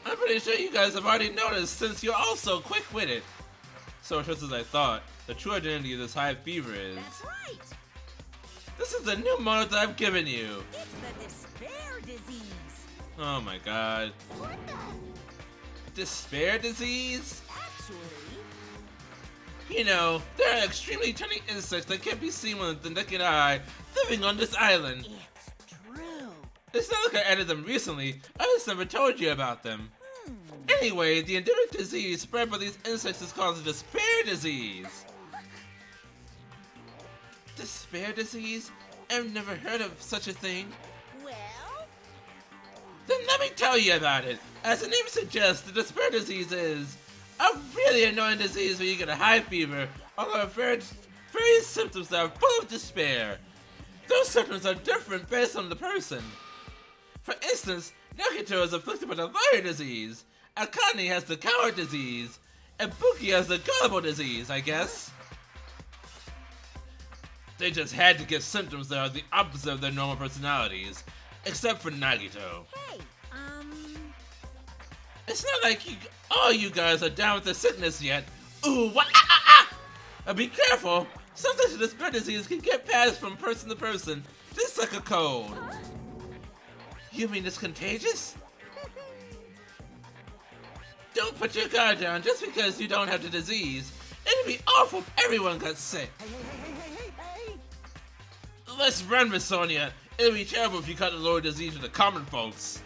S1: I'm pretty sure you guys have already noticed since you're all so quick-witted. So just as I thought, the true identity of this high fever is...
S10: That's right.
S1: This is the new mode that I've given you.
S10: It's the despair disease.
S1: Oh my god.
S8: What the?
S1: Despair disease?
S10: Actually,
S1: You know, there are extremely tiny insects that can't be seen with the naked eye living on this island.
S10: it's true.
S1: It's not like I added them recently, I just never told you about them. Anyway, the endemic disease spread by these insects is called the despair disease. Despair disease? I've never heard of such a thing.
S10: Well,
S1: Then let me tell you about it. As the name suggests, the despair disease is a really annoying disease where you get a high fever, although various symptoms that are full of despair. Those symptoms are different based on the person. For instance, Nagito is afflicted by the liar disease, Akane has the coward disease, and Buki has the gullible disease, I guess. They just had to get symptoms that are the opposite of their normal personalities, except for Nagito.
S10: hey,
S1: It's not like all you guys are down with the sickness yet. Ooh, what? Ah! Be careful. Sometimes the despair disease can get passed from person to person, just like a cold. You mean it's contagious? Don't put your guard down just because you don't have the disease. It'd be awful if everyone got sick.
S4: Hey!
S1: Let's run, Miss Sonia. It'd be terrible if you caught the lower disease with the common folks.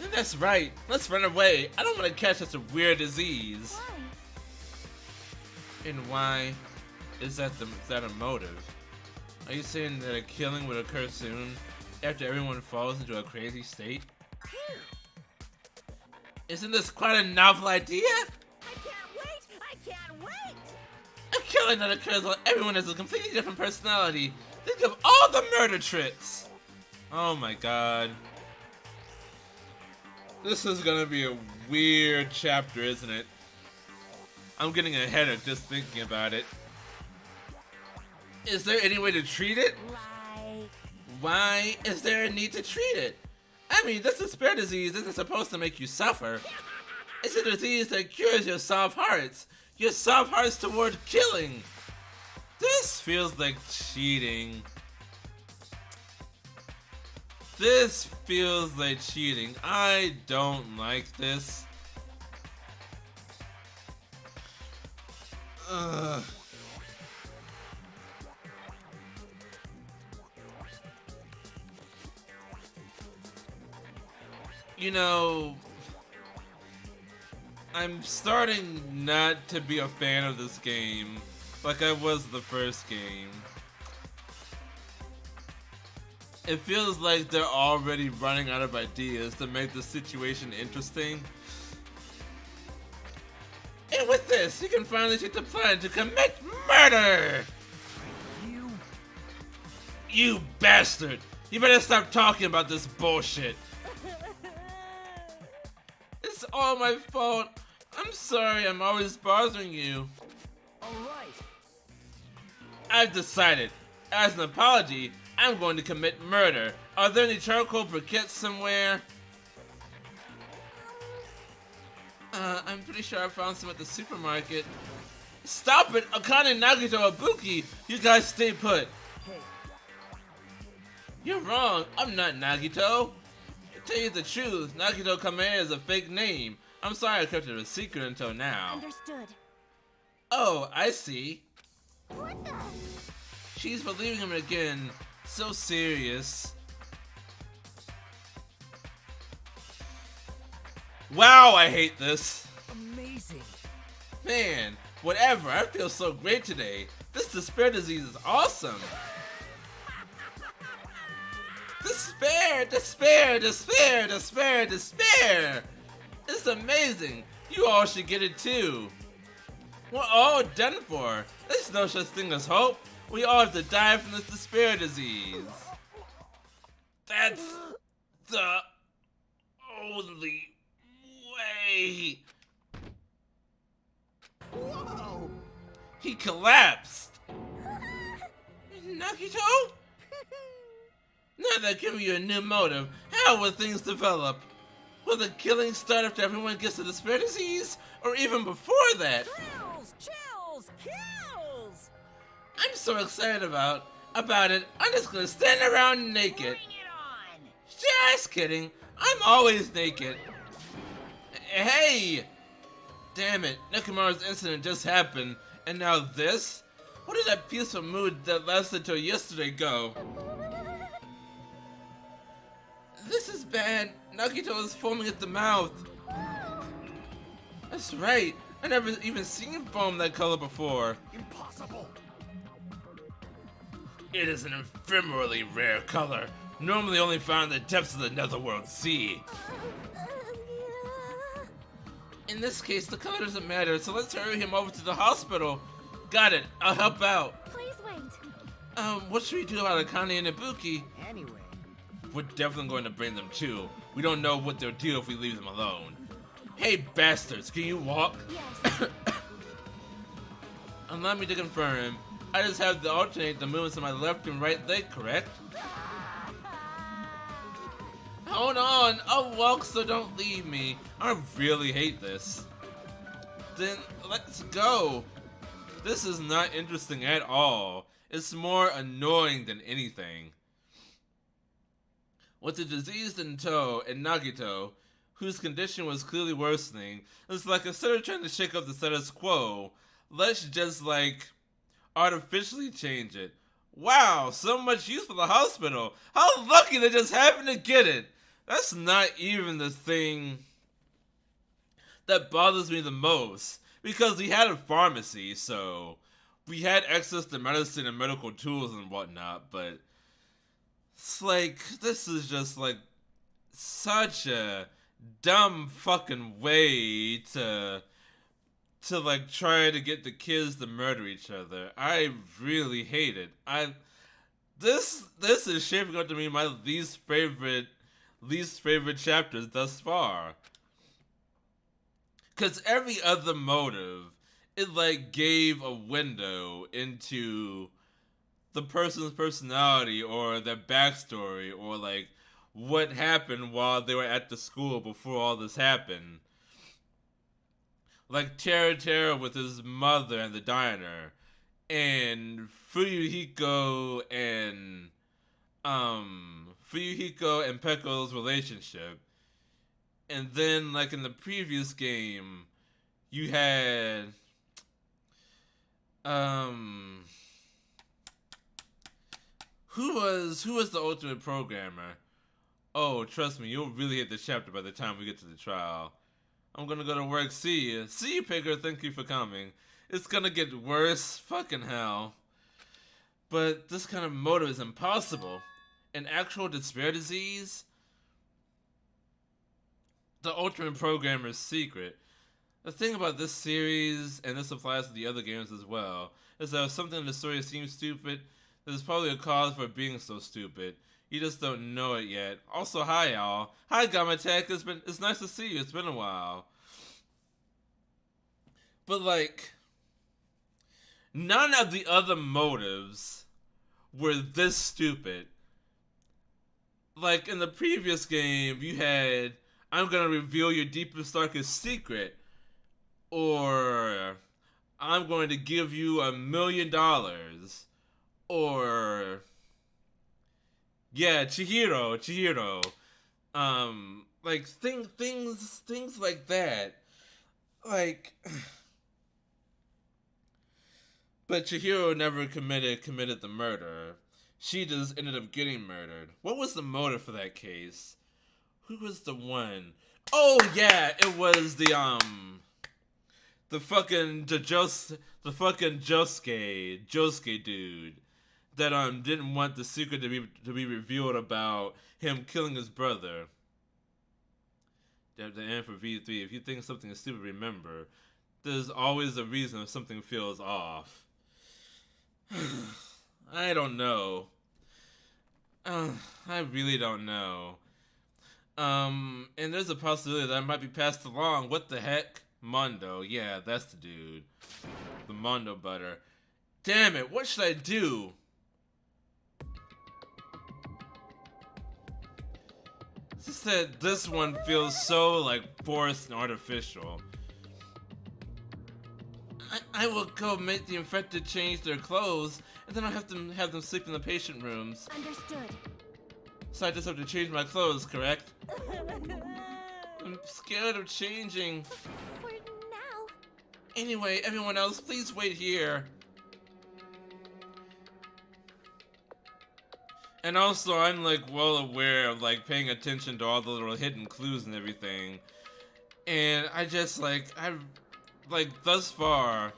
S1: And that's right. Let's run away. I don't want to catch such a weird disease.
S8: Why?
S1: And why is that a motive? Are you saying that a killing would occur soon after everyone falls into a crazy state? Isn't this quite a novel idea?
S10: I can't wait! I can't wait!
S1: A killing that occurs while everyone has a completely different personality. Think of all the murder tricks! Oh my god. This is gonna be a weird chapter, isn't it? I'm getting a headache just thinking about it. Is there any way to treat it?
S10: Like,
S1: Why is there a need to treat it? I mean, this despair disease isn't supposed to make you suffer. It's a disease that cures your soft hearts toward killing. This feels like cheating. This feels like cheating. I don't like this. Ugh. You know, I'm starting not to be a fan of this game like I was the first game. It feels like they're already running out of ideas to make the situation interesting. And with this, you can finally take the plan to commit murder! You bastard! You better stop talking about this bullshit! It's all my fault. I'm sorry I'm always bothering you.
S4: Alright.
S1: I've decided. As an apology, I'm going to commit murder. Are there any charcoal briquettes somewhere? I'm pretty sure I found some at the supermarket. Stop it! Akane, Nagito, Ibuki! You guys stay put.
S4: Hey,
S1: You're wrong. I'm not Nagito. To tell you the truth, Nagito Kamei is a fake name. I'm sorry I kept it a secret until now.
S8: Understood.
S1: Oh, I see.
S8: What the?
S1: She's believing him again. So serious. Wow, I hate this.
S4: Amazing.
S1: Man, whatever, I feel so great today. This despair disease is awesome. Despair, despair, despair, despair, despair. It's amazing. You all should get it too. We're all done for. There's no such thing as hope. We all have to die from this despair disease. That's the only way.
S6: Whoa!
S1: He collapsed. Nagito? Now they're giving you a new motive. How will things develop? Will the killing start after everyone gets the despair disease? Or even before that?
S10: Thrills, chills, kills!
S1: I'm so excited about it. I'm just gonna stand around naked.
S10: Bring it on!
S1: Just kidding. I'm always naked. Hey! Damn it, Nekomaru's incident just happened, and now this? Where did that peaceful mood that lasted till yesterday go? This is bad. Nagito is foaming at the mouth. That's right. I never even seen foam that color before.
S5: Impossible!
S1: It is an ephemerally rare color, normally only found in the depths of the Netherworld Sea. In this case, the color doesn't matter, so let's hurry him over to the hospital. Got it. I'll help out.
S8: Please wait.
S1: What should we do about Akane and Ibuki?
S6: Anyway,
S1: We're definitely going to bring them too. We don't know what they'll do if we leave them alone. Hey, bastards, can you walk?
S8: Yes.
S1: Allow me to confirm. I just have to alternate the movements of my left and right leg, correct? Hold on, I'll walk, so don't leave me. I really hate this. Then let's go. This is not interesting at all. It's more annoying than anything. With the disease in tow and Nagito, whose condition was clearly worsening, it's like instead of trying to shake up the status quo, let's just artificially change it. Wow, so much use for the hospital. How lucky they just happened to get it. That's not even the thing that bothers me the most. Because we had a pharmacy, so we had access to medicine and medical tools and whatnot, but it's this is just such a dumb fucking way to try to get the kids to murder each other. I really hate it. This is shaping up to be my least favorite chapters thus far. Cause every other motive, it gave a window into the person's personality or their backstory or what happened while they were at the school before all this happened. Like Tera with his mother and the diner, and Fuyuhiko and Pekko's relationship. And then in the previous game, you had who was the ultimate programmer? Oh, trust me, you'll really hate this chapter by the time we get to the trial. I'm gonna go to work. See you. See you, Picker. Thank you for coming. It's gonna get worse. Fucking hell. But this kind of motive is impossible. An actual despair disease? The Ultimate Programmer's secret. The thing about this series, and this applies to the other games as well, is that if something in the story seems stupid, there's probably a cause for being so stupid. You just don't know it yet. Also, hi y'all. Hi Gamatech, it's nice to see you. It's been a while. But none of the other motives were this stupid. In the previous game, you had, I'm gonna reveal your deepest, darkest secret, or I'm going to give you $1 million, or yeah, Chihiro, things like that, but Chihiro never committed the murder. She just ended up getting murdered. What was the motive for that case? Who was the one? Oh yeah, it was the fucking Josuke dude that didn't want the secret to be revealed about him killing his brother. The end for V3. If you think something is stupid, remember, there's always a reason if something feels off. I don't know. I really don't know. And there's a possibility that I might be passed along. What the heck? Mondo. Yeah, that's the dude. The Mondo butter. Damn it, what should I do? It's just that this one feels so, like, forced and artificial. I will go make the infected change their clothes, and then I'll have them sleep in the patient rooms.
S3: Understood.
S1: So I just have to change my clothes, correct? I'm scared of changing.
S3: For now.
S1: Anyway, everyone else, please wait here. And also, I'm like well aware of like paying attention to all the little hidden clues and everything. And I just thus far,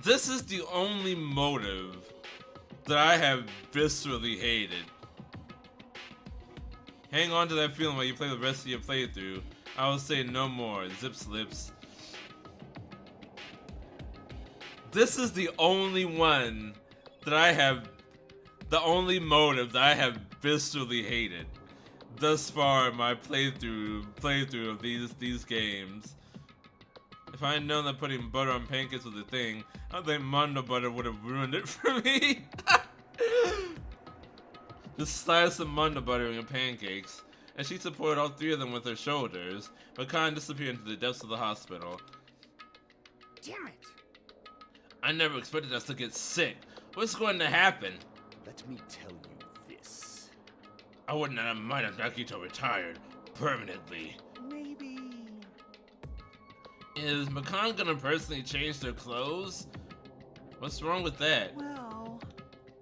S1: this is the only motive that I have viscerally hated. Hang on to that feeling while you play the rest of your playthrough. I will say no more. Zip slips. This is the only one that the only motive that I have viscerally hated thus far in my playthrough of these games. If I had known that putting butter on pancakes was a thing, I don't think Mondo butter would have ruined it for me. Just slice some Mondo butter in your pancakes, and she supported all three of them with her shoulders, but kind of disappeared into the depths of the hospital.
S6: Damn it!
S1: I never expected us to get sick. What's going to happen?
S7: Let me tell you this.
S1: I wouldn't have mind if Nakito retired permanently.
S4: Maybe.
S1: Is Makan gonna personally change their clothes? What's wrong with that?
S4: Well.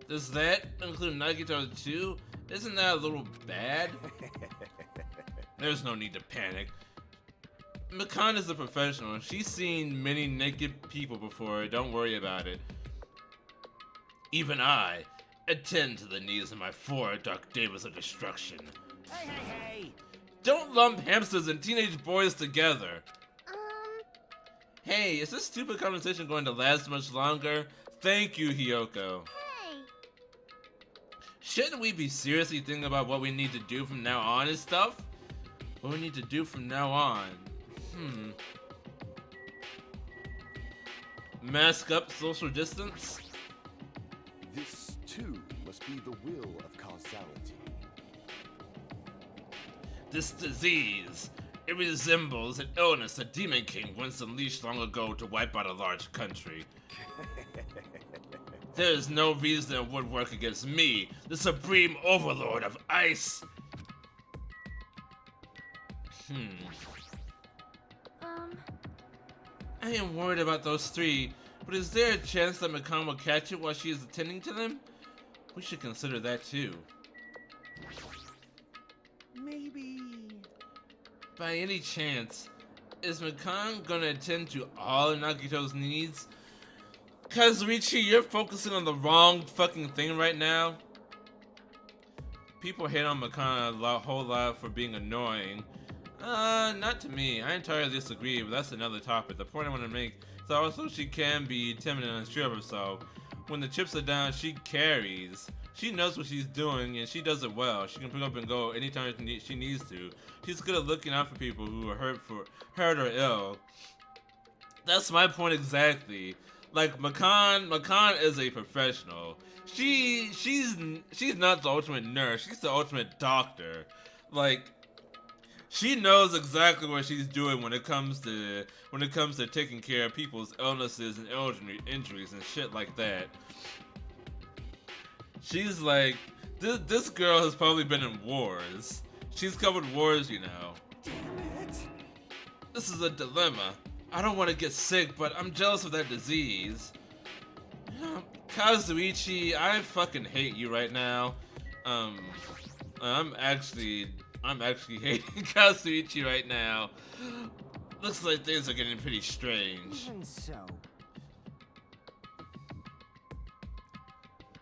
S1: Does that include Nagito too? Isn't that a little bad? There's no need to panic. Makan is a professional. She's seen many naked people before. Don't worry about it. Even I attend to the needs of my four Dark Devas of Destruction.
S6: Hey!
S1: Don't lump hamsters and teenage boys together. Hey, is this stupid conversation going to last much longer? Thank you, Hiyoko.
S8: Hey!
S1: Shouldn't we be seriously thinking about what we need to do from now on and stuff? What we need to do from now on? Mask up, social distance?
S7: This, too, must be the will of causality.
S1: This disease, it resembles an illness a Demon King once unleashed long ago to wipe out a large country. There is no reason it would work against me, the supreme overlord of ice. I am worried about those three, but is there a chance that Makan will catch it while she is attending to them? We should consider that too.
S4: Maybe.
S1: By any chance, is Makan gonna attend to all of Nagito's needs? Kazuichi, you're focusing on the wrong fucking thing right now. People hate on Makan a whole lot for being annoying. Not to me. I entirely disagree, but that's another topic. The point I want to make is that also she can be timid and unsure of herself. When the chips are down, she carries. She knows what she's doing, and she does it well. She can pick up and go anytime she needs to. She's good at looking out for people who are hurt or ill. That's my point exactly. Like Makan is a professional. She's not the ultimate nurse. She's the ultimate doctor. Like, she knows exactly what she's doing when it comes to taking care of people's illnesses and injuries and shit like that. She's like, this girl has probably been in wars. She's covered wars, you know.
S4: Damn it.
S1: This is a dilemma. I don't want to get sick, but I'm jealous of that disease. Kazuichi, I fucking hate you right now. I'm actually I'm actually hating Kazuichi right now. Looks like things are getting pretty strange.
S6: Even so.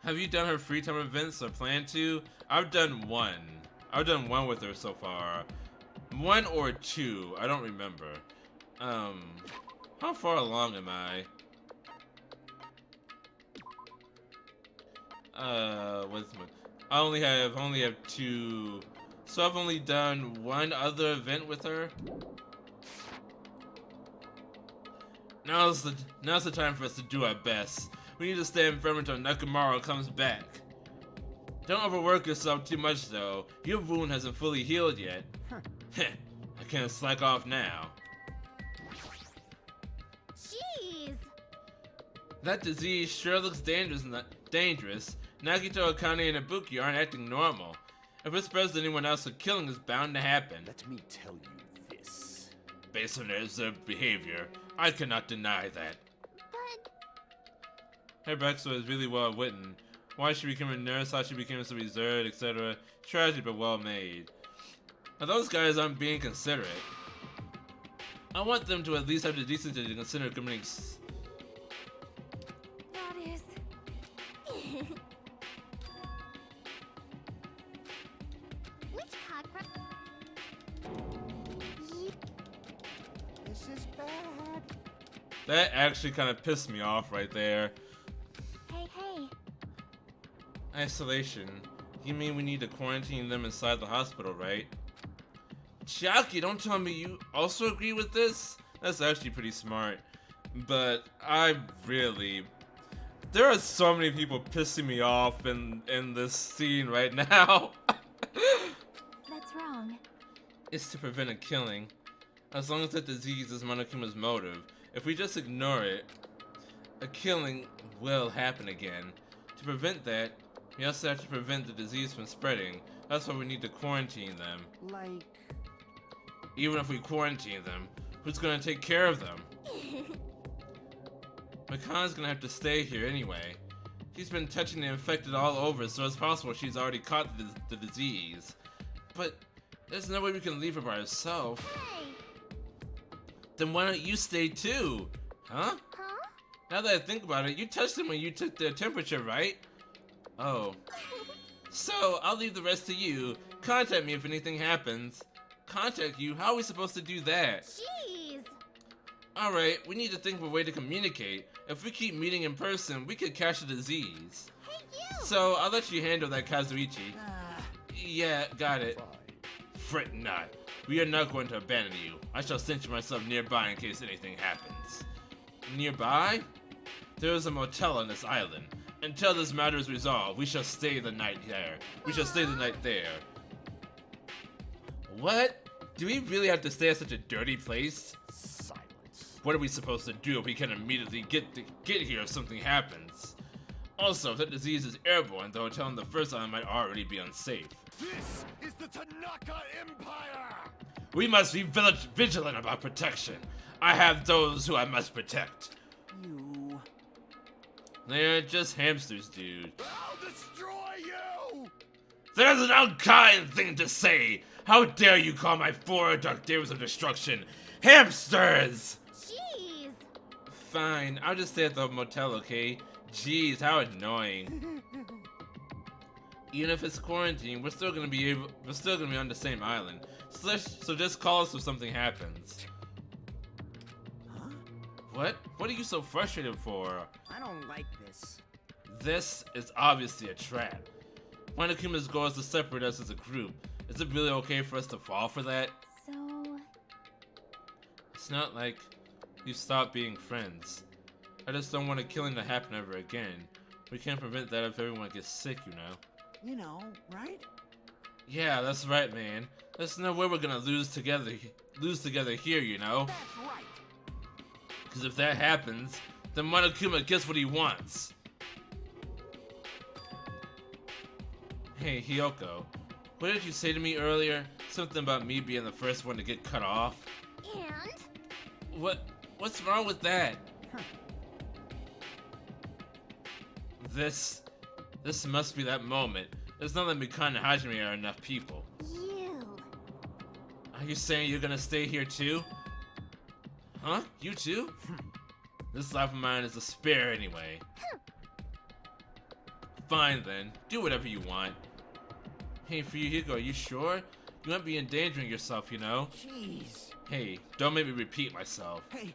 S1: Have you done her free time events or plan to? I've done one. I've done one with her so far. One or two, I don't remember. How far along am I? What's my... I only have two. So I've only done one other event with her. Now's the time for us to do our best. We need to stand firm until Nakamura comes back. Don't overwork yourself too much though. Your wound hasn't fully healed yet. I can't slack off now.
S8: Jeez!
S1: That disease sure looks dangerous. Nagito, Akane, and Ibuki aren't acting normal. If it spreads to anyone else, a killing is bound to happen.
S7: Let me tell you this.
S1: Based on their observed behavior, I cannot deny that.
S8: But...
S1: Her backstory is really well written. Why she became a nurse, how she became so reserved, etc. Tragic but well made. Now those guys aren't being considerate. I want them to at least have the decency to consider committing
S8: That is... Which cockroach?
S6: This is bad.
S1: That actually kind of pissed me off right there.
S3: Hey, hey.
S1: Isolation. You mean we need to quarantine them inside the hospital, right? Chiaki, don't tell me you also agree with this? That's actually pretty smart. But I really... There are so many people pissing me off in this scene right now.
S3: That's wrong.
S1: It's to prevent a killing. As long as that disease is Monokuma's motive, if we just ignore it, a killing will happen again. To prevent that, we also have to prevent the disease from spreading. That's why we need to quarantine them.
S6: Like...
S1: Even if we quarantine them, who's gonna take care of them? Makan's gonna have to stay here anyway. She's been touching the infected all over, so it's possible she's already caught the disease. But there's no way we can leave her by herself.
S8: Hey!
S1: Then why don't you stay too? Huh?
S8: Huh?
S1: Now that I think about it, you touched them when you took their temperature, right? Oh. So, I'll leave the rest to you. Contact me if anything happens. Contact you? How are we supposed to do that?
S8: Jeez!
S1: Alright, we need to think of a way to communicate. If we keep meeting in person, we could catch the disease.
S8: Hey, you!
S1: So, I'll let you handle that, Kazuichi. Yeah, got it. Fret not. We are not going to abandon you. I shall station myself nearby in case anything happens. Nearby? There is a motel on this island. Until this matter is resolved, we shall stay the night there. We shall stay the night there. What? Do we really have to stay at such a dirty place?
S7: Silence.
S1: What are we supposed to do if we can immediately get here if something happens? Also, if that disease is airborne, the hotel on the first island might already be unsafe.
S5: This is the Tanaka Empire!
S1: We must be vigilant about protection. I have those who I must protect.
S6: You...
S1: They're just hamsters, dude.
S5: I'll destroy you!
S1: That is an unkind thing to say! How dare you call my 4 dark days of destruction hamsters!
S8: Jeez!
S1: Fine, I'll just stay at the motel, okay? Jeez, how annoying. Even if it's quarantine, we're still gonna be on the same island. So just call us if something happens.
S6: Huh?
S1: What? What are you so frustrated for?
S6: I don't like this.
S1: This is obviously a trap. Monokuma's goal is to separate us as a group. Is it really okay for us to fall for that?
S3: So...
S1: It's not like you stop being friends. I just don't want a killing to happen ever again. We can't prevent that if everyone gets sick, you know.
S4: You know, right?
S1: Yeah, that's right, man. There's no way we're gonna lose together here, you know.
S4: That's right.
S1: Because if that happens, then Monokuma gets what he wants. Hey, Hiyoko. What did you say to me earlier? Something about me being the first one to get cut off?
S8: And?
S1: What's wrong with that? This must be that moment. It's not that Mikan and Hajime are enough people.
S8: You.
S1: Are you saying you're gonna stay here too? Huh? You too? This life of mine is a spare anyway. Fine then, do whatever you want. Hey, Fuyuhiko, are you sure? You might be endangering yourself, you know?
S6: Jeez.
S1: Hey, don't make me repeat myself.
S6: Hey.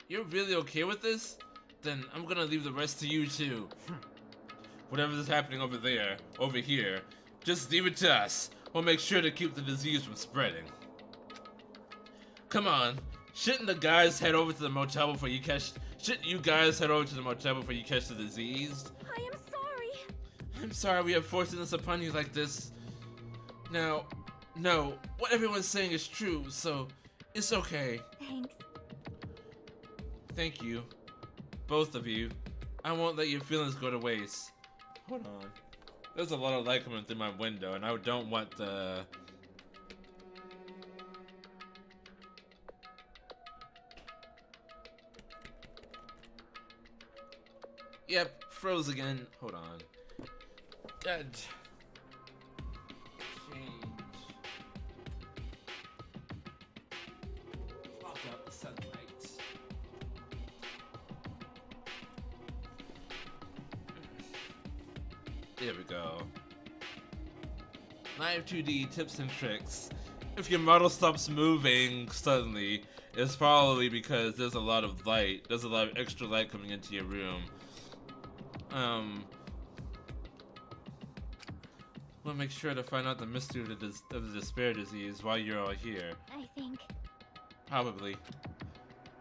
S1: You're really okay with this? Then I'm gonna leave the rest to you too. Whatever's happening over there, over here, just leave it to us. We'll make sure to keep the disease from spreading. Come on, shouldn't you guys head over to the motel before you catch the disease?
S3: I am sorry.
S1: I'm sorry we are forcing this upon you like this. Now, no, what everyone's saying is true, so it's okay.
S3: Thanks.
S1: Thank you. Both of you. I won't let your feelings go to waste. Hold on. There's a lot of light coming through my window, and I don't want the... Yep, froze again. Hold on. God. Change. Block out the sunlight. There we go. Live 2D tips and tricks. If your model stops moving suddenly, it's probably because there's a lot of light. There's a lot of extra light coming into your room. We'll make sure to find out the mystery of the despair disease while you're all here.
S3: I think.
S1: Probably.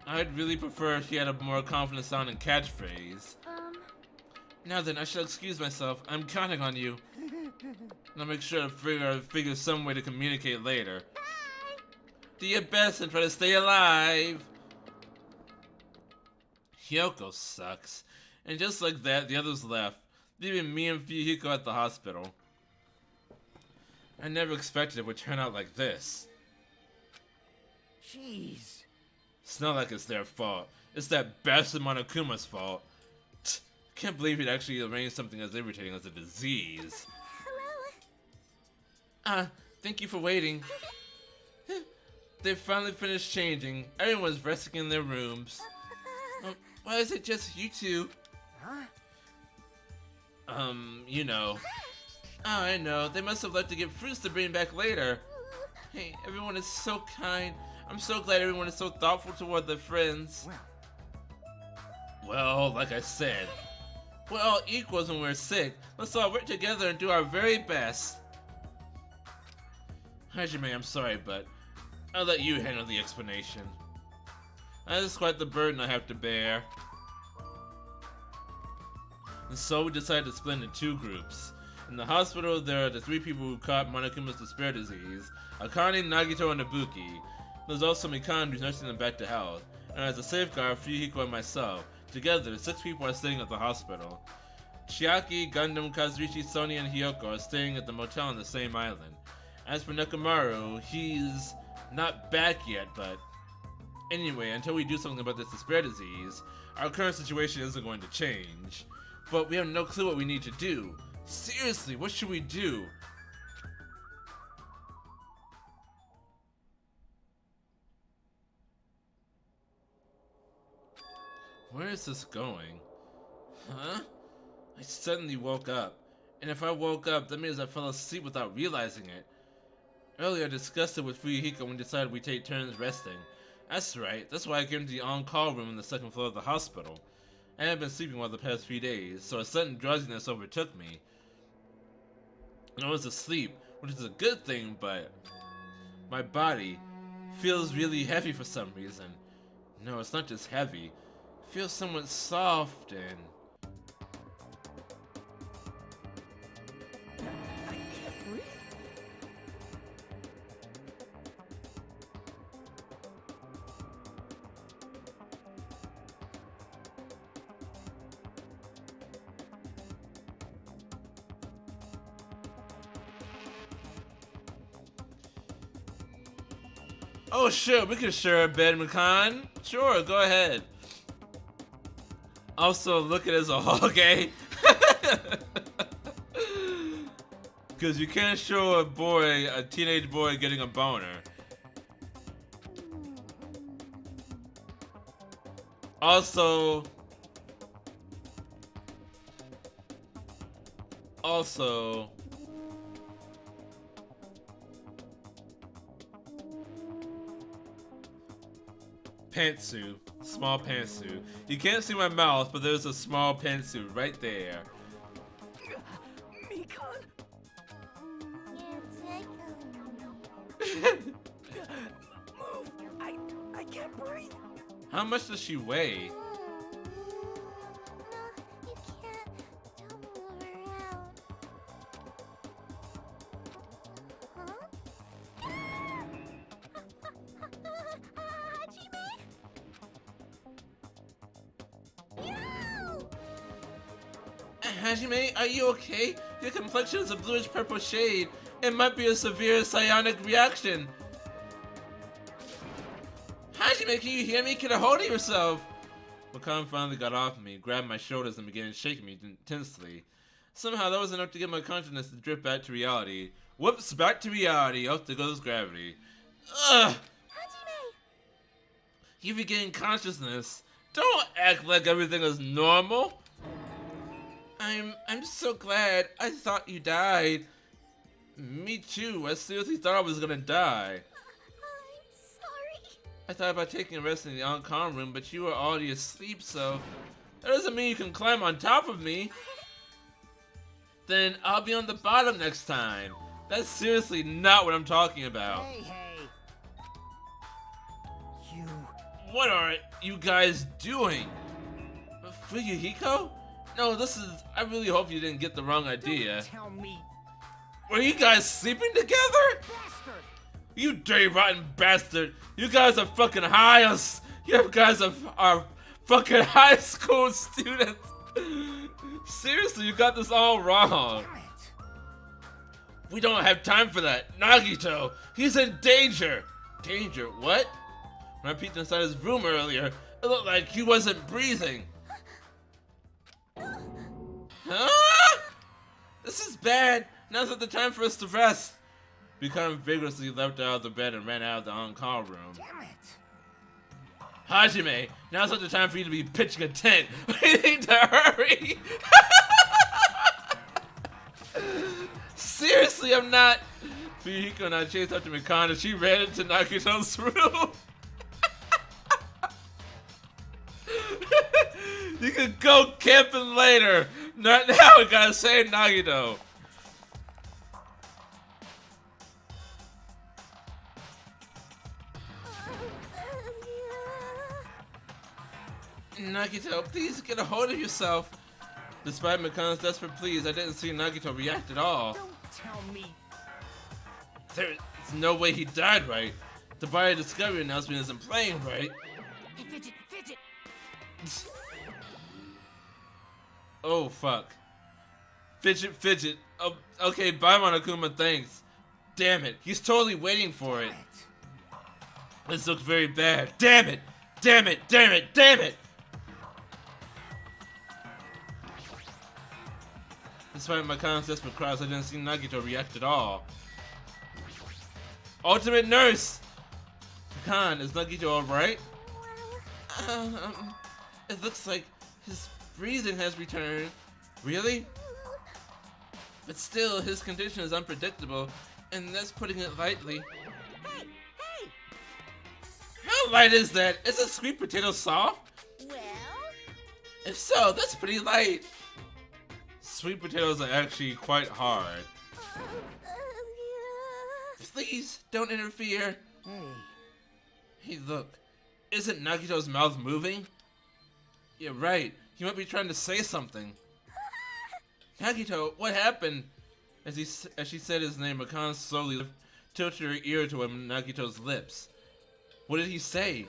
S1: I'd really prefer if you had a more confident sounding catchphrase. Now then, I shall excuse myself. I'm counting on you. And I'll make sure to figure some way to communicate later.
S3: Bye.
S1: Do your best and try to stay alive. Hyoko sucks. And just like that, the others left, leaving me and Fuyuhiko at the hospital. I never expected it would turn out like this.
S6: Jeez.
S1: It's not like it's their fault. It's that bastard Monokuma's fault. Can't believe he'd actually arranged something as irritating as a disease.
S3: Hello.
S1: Thank you for waiting. They finally finished changing. Everyone's resting in their rooms. Why is it just you two?
S6: Huh?
S1: You know. Oh, I know. They must have left to get fruits to bring back later. Hey, everyone is so kind. I'm so glad everyone is so thoughtful toward their friends. Well, like I said, we're all equals when we're sick. Let's all work together and do our very best. Hajime, I'm sorry, but I'll let you handle the explanation. That is quite the burden I have to bear. And so we decided to split into two groups. In the hospital, there are the three people who caught Monokuma's despair disease: Akane, Nagito, and Ibuki. There's also Mikan, who's nursing them back to health. And as a safeguard, Fuyuhiko and myself. Together, 6 people are staying at the hospital. Chiaki, Gundam, Kazuichi, Sonia, and Hyoko are staying at the motel on the same island. As for Nekomaru, he's not back yet, but... Anyway, until we do something about this despair disease, our current situation isn't going to change. But we have no clue what we need to do. Seriously, what should we do? Where is this going? Huh? I suddenly woke up. And if I woke up, that means I fell asleep without realizing it. Earlier I discussed it with Fuyuhiko when we decided we take turns resting. That's right, that's why I came to the on-call room on the 2nd floor of the hospital. I haven't been sleeping well the past few days, so a sudden drowsiness overtook me. And I was asleep, which is a good thing, but my body feels really heavy for some reason. No, it's not just heavy. It feels somewhat soft and... Oh sure, we can share a bed, Mikan. Sure, go ahead. Also, look at it as a hall, okay? Because you can't show a teenage boy getting a boner. Also, pantsuit, small pantsuit. You can't see my mouth, but there's a small pantsuit right there.
S4: Mikan! Move! I can't breathe!
S1: How much does she weigh?
S8: No, you can't. Don't move around. Huh? Hajime?
S1: Hajime, are you okay? Your complexion is a bluish purple shade. It might be a severe psionic reaction. Hajime, can you hear me? Get a hold of yourself! Makan finally got off me, grabbed my shoulders, and began shaking me intensely. Somehow that was enough to get my consciousness to drift back to reality. Whoops, back to reality. Oh, there goes gravity. Ugh!
S8: Hajime!
S1: You regained consciousness. Don't act like everything is normal. I'm so glad. I thought you died. Me too. I seriously thought I was gonna die.
S8: I'm sorry.
S1: I thought about taking a rest in the on-call room, but you were already asleep, so that doesn't mean you can climb on top of me. Then I'll be on the bottom next time. That's seriously not what I'm talking about.
S6: Hey. You...
S1: What are you guys doing? Fuyuhiko? No, this is... I really hope you didn't get the wrong idea.
S6: Don't tell me...
S1: Were you guys sleeping together?
S6: Bastard!
S1: You dirty rotten bastard! You guys are fucking high. You guys are fucking high school students. Seriously, you got this all wrong.
S6: Damn it.
S1: We don't have time for that. Nagito, he's in danger. Danger? What? When I peeked inside his room earlier, it looked like he wasn't breathing. Huh? This is bad. Now's not the time for us to rest. Buchanan vigorously leapt out of the bed and ran out of the on-call room.
S6: Damn it.
S1: Hajime, now's not the time for you to be pitching a tent. We need to hurry. Seriously, I'm not. Fuyuhiko and I chased after Mikan and she ran into Nagito's room. You can go camping later. Not now, we gotta save Nagito. Nagito, please get a hold of yourself. Despite Mikan's desperate pleas, I didn't see Nagito react at all.
S6: Don't tell me.
S1: There's no way he died, right? The Bio Discovery announcement isn't playing, right?
S6: Hey, fidget.
S1: Oh, fuck. Fidget. Oh, okay, bye, Monokuma, thanks. Damn it, he's totally waiting for it. This looks very bad. Damn it! Despite my constant desperate cries, I didn't see Nagito react at all. Ultimate Nurse! Khan, is Nagito alright? It looks like his breathing has returned. Really? But still, his condition is unpredictable, and that's putting it lightly.
S10: Hey!
S1: How light is that? Is a sweet potato soft?
S10: Well?
S1: If so, that's pretty light. Sweet potatoes are actually quite hard. Please, don't interfere. Hey, look. Isn't Nagito's mouth moving? You're right. He might be trying to say something. Nagito, what happened? As she said his name, Makan slowly tilted her ear to Nagito's lips. What did he say?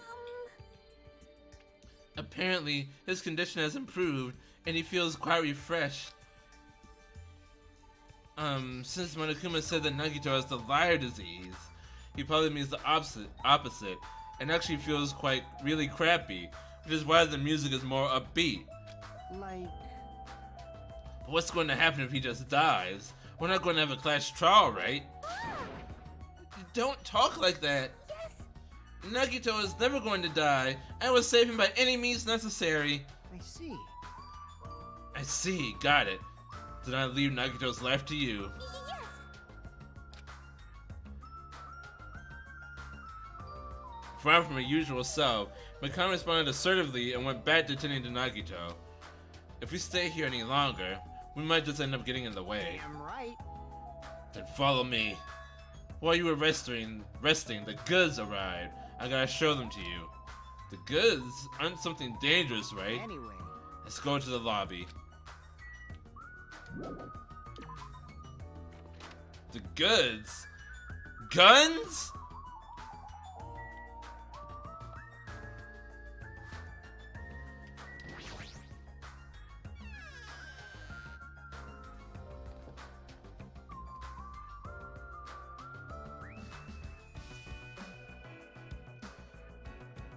S1: Apparently, his condition has improved, and he feels quite refreshed. Since Monokuma said that Nagito has the liar disease, he probably means the opposite, and actually feels really crappy, which is why the music is more upbeat.
S6: Like...
S1: But what's going to happen if he just dies? We're not going to have a class trial, right? Don't talk like that. Nagito is never going to die. I will save him by any means necessary.
S6: I see.
S1: I see. Got it. Did I leave Nagito's life to you?
S3: Yes.
S1: Far from her usual self, Mikami responded assertively and went back to tending to Nagito. If we stay here any longer, we might just end up getting in the way.
S6: Damn right.
S1: Then follow me. While you were resting, the goods arrived. I gotta show them to you. The goods aren't something dangerous, right?
S6: Anyway.
S1: Let's go to the lobby. The goods? Guns?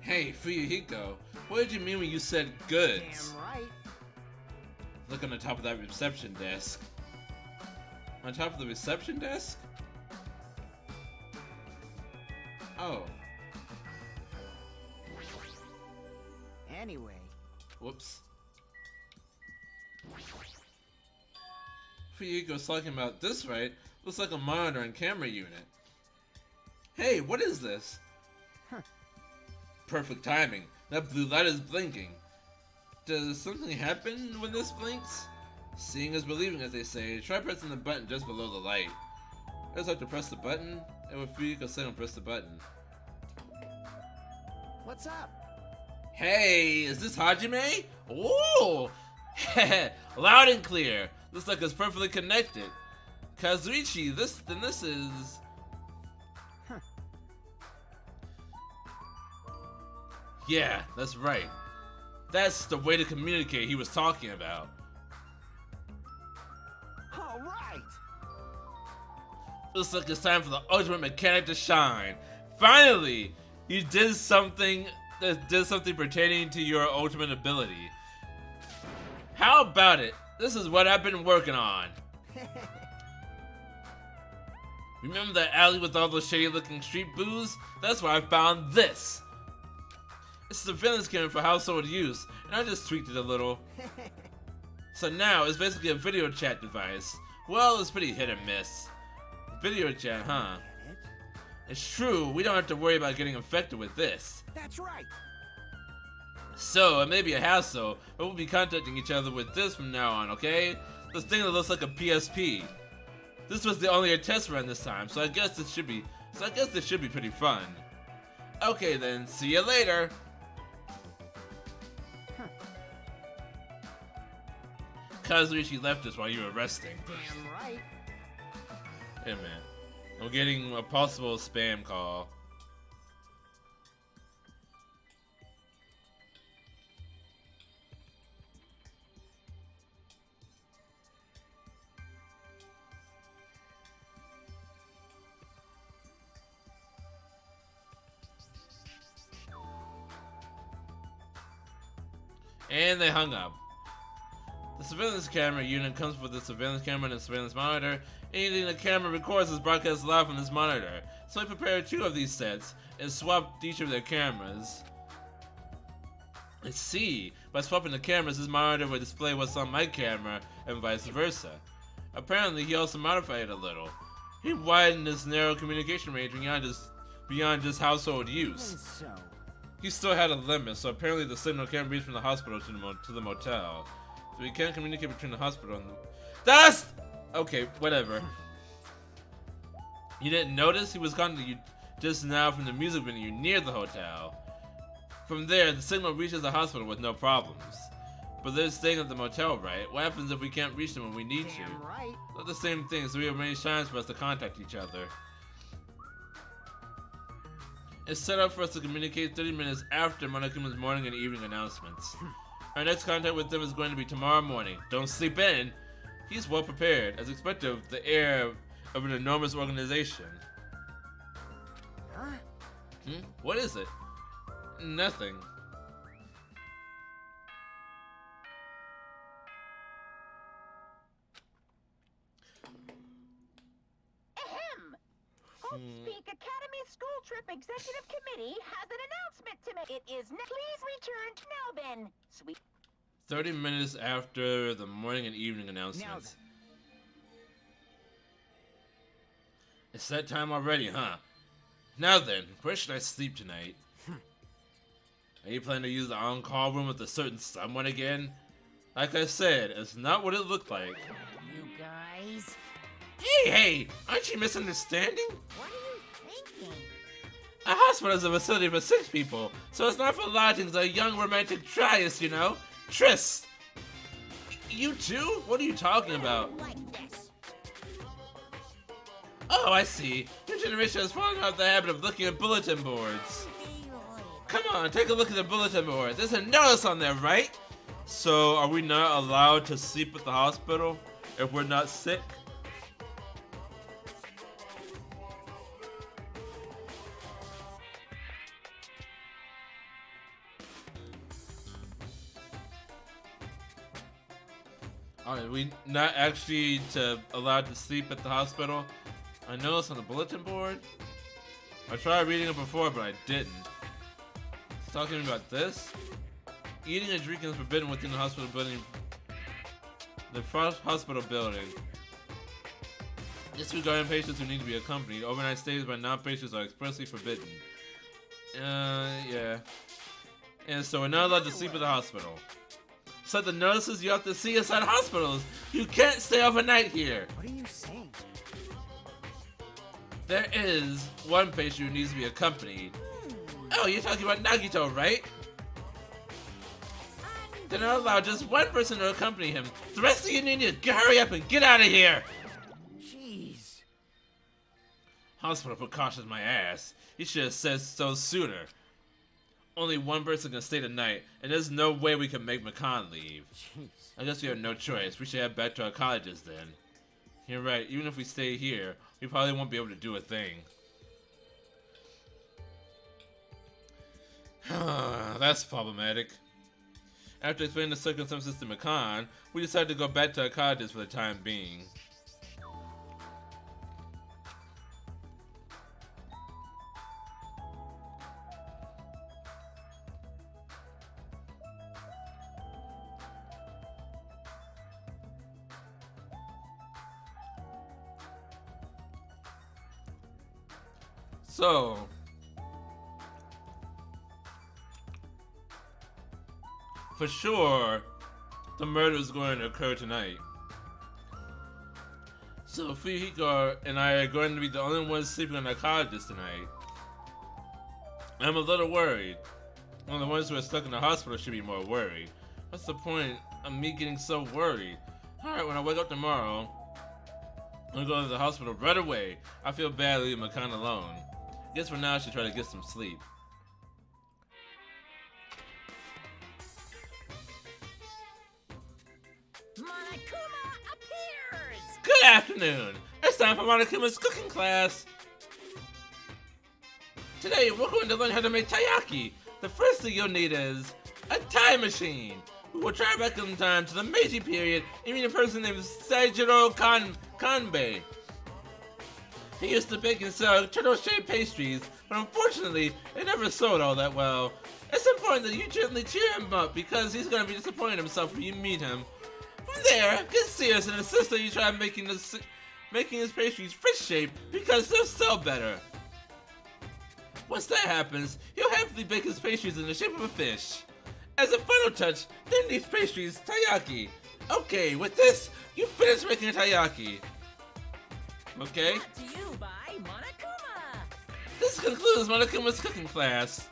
S1: Hey, Fuyuhiko, what did you mean when you said goods?
S6: Damn right.
S1: Look on the top of that reception desk. On top of the reception desk? Oh.
S6: Anyway.
S1: Whoops. Fuyuhiko's talking about this, right? Looks like a monitor and camera unit. Hey, what is this?
S6: Huh.
S1: Perfect timing. That blue light is blinking. Does something happen when this blinks? Seeing is believing, as they say. Try pressing the button just below the light. I just have to press the button, and with Fuyuhiko said, I'll press the button.
S6: What's up?
S1: Hey, is this Hajime? Ooh! Loud and clear. Looks like it's perfectly connected. Kazuichi, this is...
S6: Huh.
S1: Yeah, that's right. That's the way to communicate he was talking about.
S6: All right.
S1: Looks like it's time for the ultimate mechanic to shine. Finally, you did something pertaining to your ultimate ability. How about it? This is what I've been working on. Remember that alley with all those shady-looking street booths? That's where I found this. It's a surveillance camera for household use, and I just tweaked it a little. So now, it's basically a video chat device. Well, it's pretty hit and miss. Video chat, huh? It's true, we don't have to worry about getting infected with this.
S6: That's right.
S1: So, it may be a hassle, but we'll be contacting each other with this from now on, okay? This thing that looks like a PSP. This was the only test run this time, so I guess this should be pretty fun. Okay then, see you later. Kazuichi left us while you were resting.
S6: Damn right.
S1: Wait a minute. I'm getting a possible spam call. And they hung up. The surveillance camera unit comes with a surveillance camera and a surveillance monitor. Anything the camera records is broadcast live from this monitor. So I prepared 2 of these sets and swapped each of their cameras. I see. By swapping the cameras, this monitor will display what's on my camera and vice versa. Apparently, he also modified it a little. He widened his narrow communication range beyond just household use.
S6: And so.
S1: He still had a limit, so apparently the signal can't reach from the hospital to the motel. So we can't communicate between the hospital and the... That's... Okay, whatever. You didn't notice? He was contacting you just now from the music venue near the hotel. From there, the signal reaches the hospital with no problems. But they're staying at the motel, right? What happens if we can't reach them when we need
S6: Damn
S1: to?
S6: right.
S1: Not the same thing, so we arrange times for us to contact each other. It's set up for us to communicate 30 minutes after Monokuma's morning and evening announcements. Our next contact with them is going to be tomorrow morning. Don't sleep in. He's well prepared, as expected of the heir of an enormous organization.
S6: Huh?
S1: What is it? Nothing.
S2: Hope Speak Academy School Trip Executive Committee has an announcement to make. It is please return now then. Sweet.
S1: 30 minutes after the morning and evening announcements. It's that time already, huh? Now then, where should I sleep tonight? Are you planning to use the on-call room with a certain someone again? Like I said, it's not what it looked like.
S10: You guys?
S1: Hey, aren't you misunderstanding?
S10: What are you thinking?
S1: A hospital is a facility for sick people, so it's not for lodgings or young romantic trias, you know? Tris! You too? What are you talking about?
S10: Like this.
S1: Oh, I see. Your generation has fallen out of the habit of looking at bulletin boards. Come on, take a look at the bulletin board. There's a notice on there, right? So, are we not allowed to sleep at the hospital if we're not sick? Are we not actually allowed to sleep at the hospital? I know it's on the bulletin board. I tried reading it before, but I didn't. It's talking about this. Eating and drinking is forbidden within the hospital building. The hospital building. Disregarding patients who need to be accompanied. Overnight stays by non-patients are expressly forbidden. Yeah. And so we're not allowed to sleep at the hospital. So the notices you have to see inside hospitals. You can't stay overnight here.
S6: What are you saying?
S1: There is one patient who needs to be accompanied. Oh, you're talking about Nagito, right? Then I'll allow just one person to accompany him. The rest of you need to hurry up and get out of here!
S6: Jeez.
S1: Hospital precautions, my ass. You should have said so sooner. Only one person can stay the night, and there's no way we can make Makan leave.
S6: Jeez.
S1: I guess we have no choice. We should head back to our colleges then. You're right, even if we stay here, we probably won't be able to do a thing. That's problematic. After explaining the circumstances to Makan, we decided to go back to our colleges for the time being. So, for sure, the murder is going to occur tonight. So Fujiko and I are going to be the only ones sleeping in our colleges tonight. I'm a little worried. Well, the ones who are stuck in the hospital should be more worried. What's the point of me getting so worried? Alright, when I wake up tomorrow, I'll go to the hospital right away. I feel bad leaving Makan alone. Guess for now I should try to get some sleep.
S10: Monokuma appears!
S1: Good afternoon! It's time for Monokuma's cooking class! Today we're going to learn how to make taiyaki. The first thing you'll need is a time machine. We will travel back in time to the Meiji period and meet a person named Seijiro Kanbei. He used to bake and sell turtle-shaped pastries, but unfortunately, it never sold all that well. It's important that you gently cheer him up because he's going to be disappointed in himself when you meet him. From there, get serious and insist that you try making his pastries fish-shaped because they'll sell better. Once that happens, he'll happily bake his pastries in the shape of a fish. As a final touch, name these pastries taiyaki. Okay, with this, you've finished making a taiyaki. Okay?
S10: Brought to you by Monokuma!
S1: This concludes Monokuma's cooking class.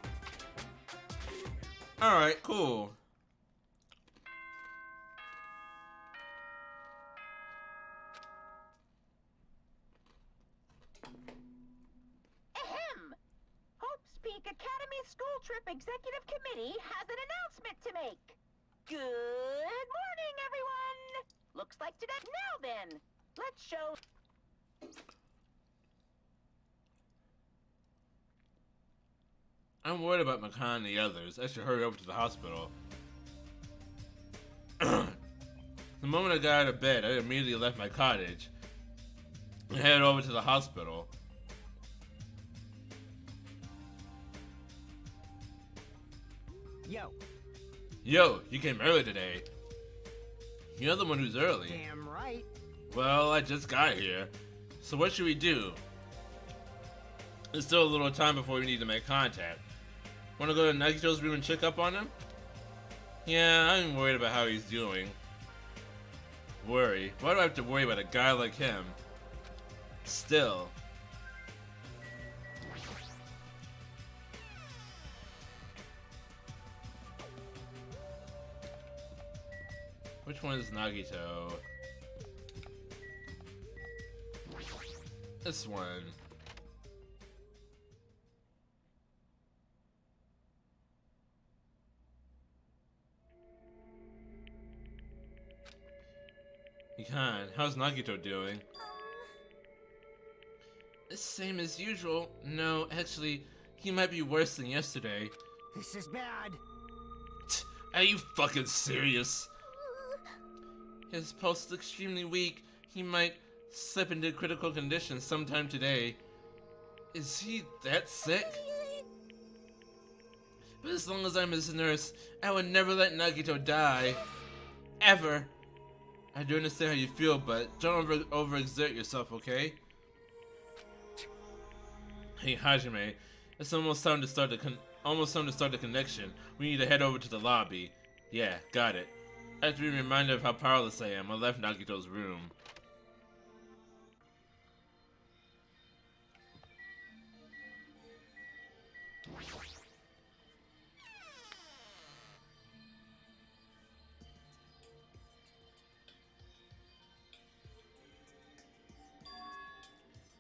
S1: Alright, cool.
S2: Ahem! Hope Speak Academy School Trip Executive Committee has an announcement to make. Good morning, everyone! Looks like today. Now then, let's show.
S1: I'm worried about Makan and the others. I should hurry over to the hospital. The moment I got out of bed, I immediately left my cottage and headed over to the hospital.
S6: Yo.
S1: Yo, you came early today. You're the one who's early.
S6: Damn right.
S1: Well, I just got here. So what should we do? There's still a little time before we need to make contact. Wanna go to Nagito's room and check up on him? Yeah, I'm worried about how he's doing. Worry? Why do I have to worry about a guy like him? Still. Which one is Nagito? This one. Yukan, how's Nagito doing? The same as usual. No, actually, he might be worse than yesterday.
S6: This is bad.
S1: Are you fucking serious? His pulse is extremely weak. He might slip into critical condition sometime today. Is he that sick? But as long as I'm his nurse, I would never let Nagito die. Ever. I do understand how you feel, but don't overexert yourself, okay? Hey Hajime, it's almost time to start the connection. We need to head over to the lobby. Yeah, got it. I have to be reminded of how powerless I am. I left Nagito's room.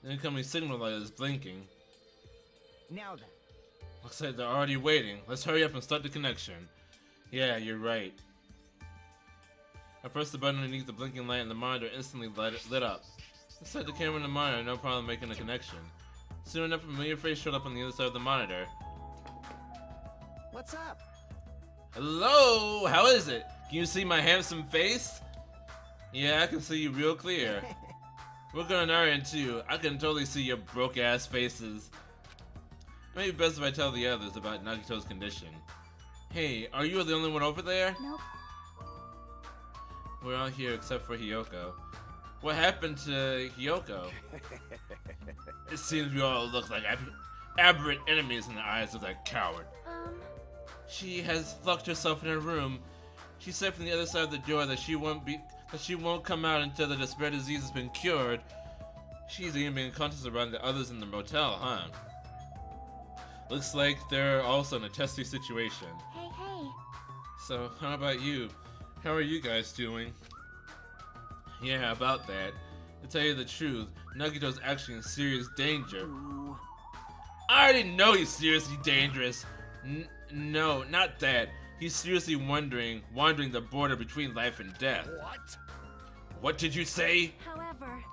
S1: The incoming signal light is blinking.
S6: Now then.
S1: Looks like they're already waiting. Let's hurry up and start the connection. Yeah, you're right. I pressed the button underneath the blinking light and the monitor instantly lit up. Inside the camera and the monitor, no problem making a connection. Soon enough, a familiar face showed up on the other side of the monitor.
S6: What's up?
S1: Hello, how is it? Can you see my handsome face? Yeah, I can see you real clear. We're going Aryan too. I can totally see your broke ass faces. It may be best if I tell the others about Nagito's condition. Hey, are you the only one over there?
S8: Nope.
S1: We're all here except for Hiyoko. What happened to Hiyoko? It seems we all look like aberrant enemies in the eyes of that coward. She has locked herself in her room. She said from the other side of the door that she won't come out until the despair disease has been cured. She's even being conscious around the others in the motel, huh? Looks like they're also in a testy situation.
S8: Hey, hey.
S1: So, how about you? How are you guys doing? Yeah, about that. To tell you the truth, Nagito's actually in serious danger.
S6: Ooh.
S1: I already know he's seriously dangerous. No, not that. He's seriously wandering the border between life and death.
S5: What?
S1: What did you say?
S8: However...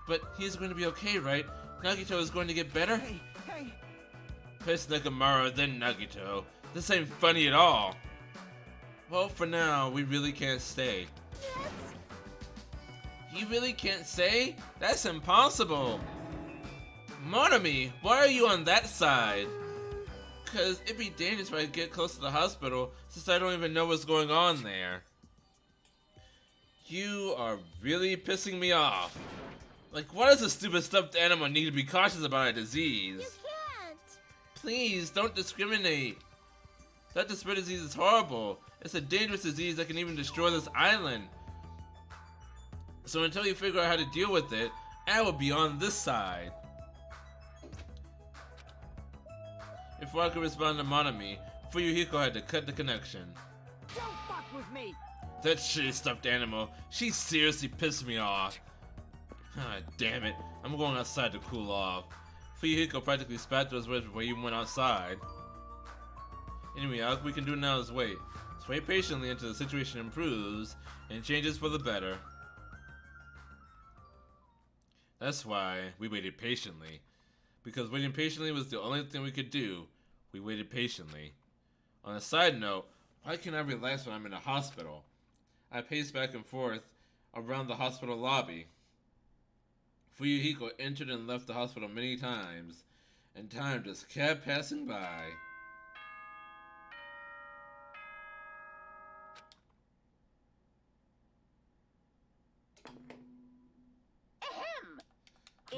S1: But he's going to be okay, right? Nagito is going to get better?
S6: Hey, hey.
S1: First Nakamura, then Nagito. This ain't funny at all. Well, for now, we really can't stay.
S8: Yes?
S1: You really can't say? That's impossible. Monami, why are you on that side? Cause it'd be dangerous if I get close to the hospital since I don't even know what's going on there. You are really pissing me off. Like, why does a stupid stuffed animal need to be cautious about a disease?
S8: You can't!
S1: Please, don't discriminate. That despair disease is horrible. It's a dangerous disease that can even destroy this island. So until you figure out how to deal with it, I will be on this side. Before I could respond to Monami, Fuyuhiko had to cut the connection.
S6: Don't fuck with me!
S1: That shitty stuffed animal, she seriously pissed me off. Ah, damn it, I'm going outside to cool off. Fuyuhiko practically spat those words before he went outside. Anyway, all we can do now is wait. Let's wait patiently until the situation improves and changes for the better. That's why we waited patiently. Because waiting patiently was the only thing we could do. We waited patiently. On a side note, why can't I relax when I'm in a hospital? I paced back and forth around the hospital lobby. Fuyuhiko entered and left the hospital many times, and time just kept passing by.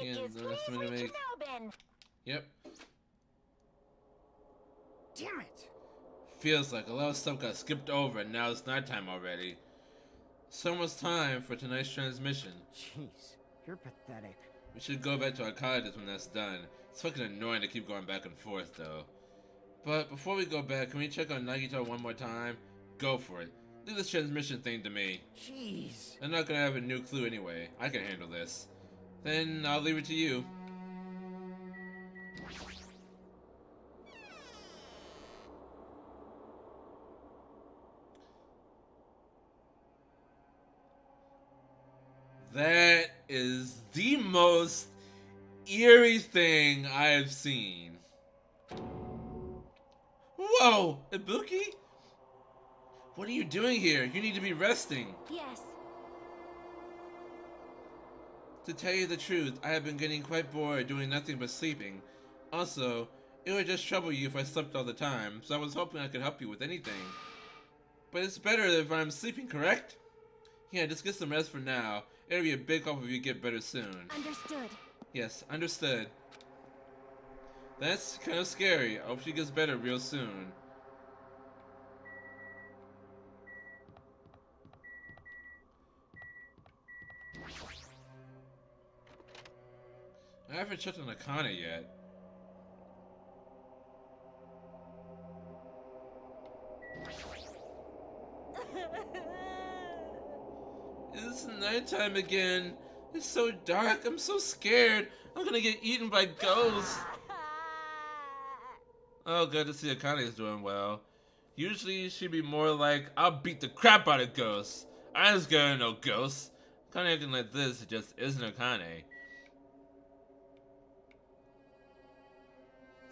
S1: Yeah,
S2: is
S1: the last
S2: please
S1: one to
S2: reach
S1: make.
S2: Melbourne.
S1: Yep.
S6: Damn it!
S1: Feels like a lot of stuff got skipped over and now it's nighttime already. So much time for tonight's transmission.
S6: Jeez, you're pathetic.
S1: We should go back to our cottages when that's done. It's fucking annoying to keep going back and forth though. But before we go back, can we check on Nagito one more time? Go for it. Leave this transmission thing to me.
S6: Jeez.
S1: I'm not gonna have a new clue anyway. I can handle this. Then I'll leave it to you. That is the most eerie thing I have seen. Whoa, Ibuki? What are you doing here? You need to be resting.
S3: Yes.
S1: To tell you the truth, I have been getting quite bored doing nothing but sleeping. Also, it would just trouble you if I slept all the time, so I was hoping I could help you with anything. But it's better if I'm sleeping, correct? Yeah, just get some rest for now. It'll be a big help if you get better soon.
S3: Understood.
S1: Yes, understood. That's kind of scary. I hope she gets better real soon. I haven't checked on Akane yet. It's nighttime again. It's so dark. I'm so scared. I'm gonna get eaten by ghosts. Oh, good to see Akane is doing well. Usually she'd be more like, I'll beat the crap out of ghosts. I ain't scared of no ghosts. Akane acting like this just isn't Akane.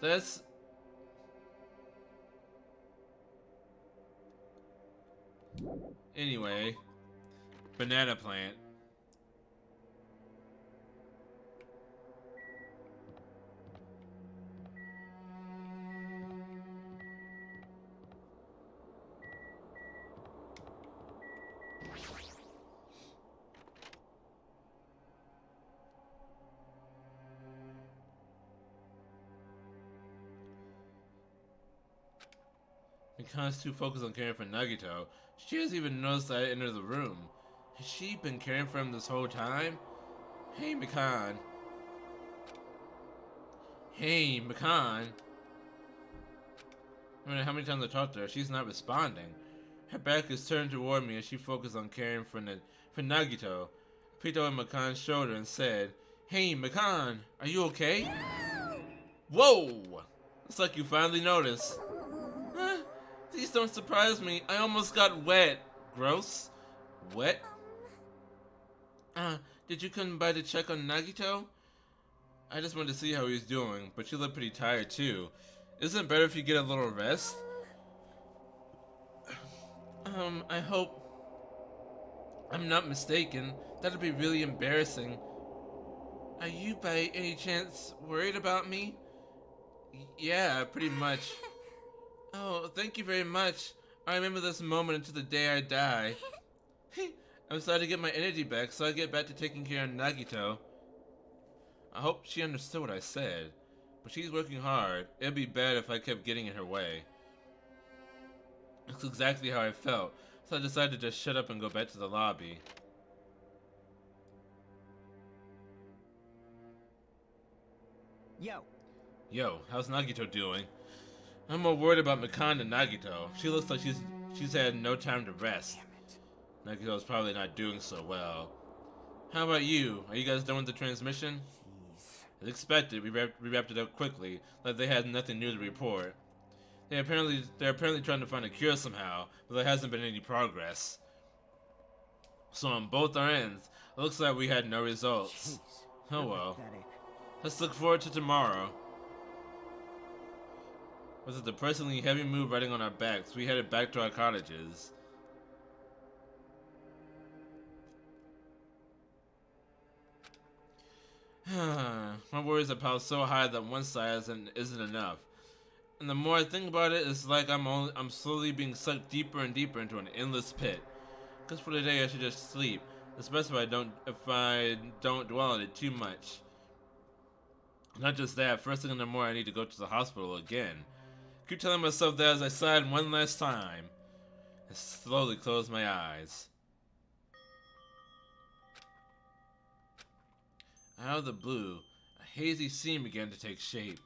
S1: That's... Anyway. Banana plant. Mika's too focused on caring for Nagito. She hasn't even noticed I entered the room. Has she been caring for him this whole time? Hey, Mikan. Hey, Mikan. No matter how many times I talked to her, she's not responding. Her back is turned toward me as she focused on caring for Nagito. I peeked over Mikan's shoulder and said, Hey, Mikan, are you okay? Whoa! Looks like you finally noticed. Huh? These don't surprise me. I almost got wet. Gross. Wet? Did you come by to check on Nagito? I just wanted to see how he was doing, but you look pretty tired too. Isn't it better if you get a little rest? I hope I'm not mistaken. That'd be really embarrassing. Are you by any chance worried about me? Yeah, pretty much. Oh, thank you very much. I remember this moment until the day I die. I'm starting to get my energy back, so I get back to taking care of Nagito. I hope she understood what I said, but she's working hard. It'd be bad if I kept getting in her way. That's exactly how I felt, so I decided to just shut up and go back to the lobby. Yo, how's Nagito doing? I'm more worried about Mikan than Nagito. She looks like she's had no time to rest. Nagito's probably not doing so well. How about you? Are you guys done with the transmission? As expected, we wrapped it up quickly, like they had nothing new to report. They're apparently trying to find a cure somehow, but there hasn't been any progress. So on both our ends, it looks like we had no results. Oh well. Let's look forward to tomorrow. With a depressingly heavy mood riding on our backs, we headed back to our cottages. My worries are piled so high that one size isn't enough. And the more I think about it, it's like I'm slowly being sucked deeper and deeper into an endless pit. Cause for today I should just sleep, especially if I don't dwell on it too much. Not just that, first thing in the morning I need to go to the hospital again. Keep telling myself that as I sighed one last time. I slowly closed my eyes. Out of the blue, a hazy scene began to take shape.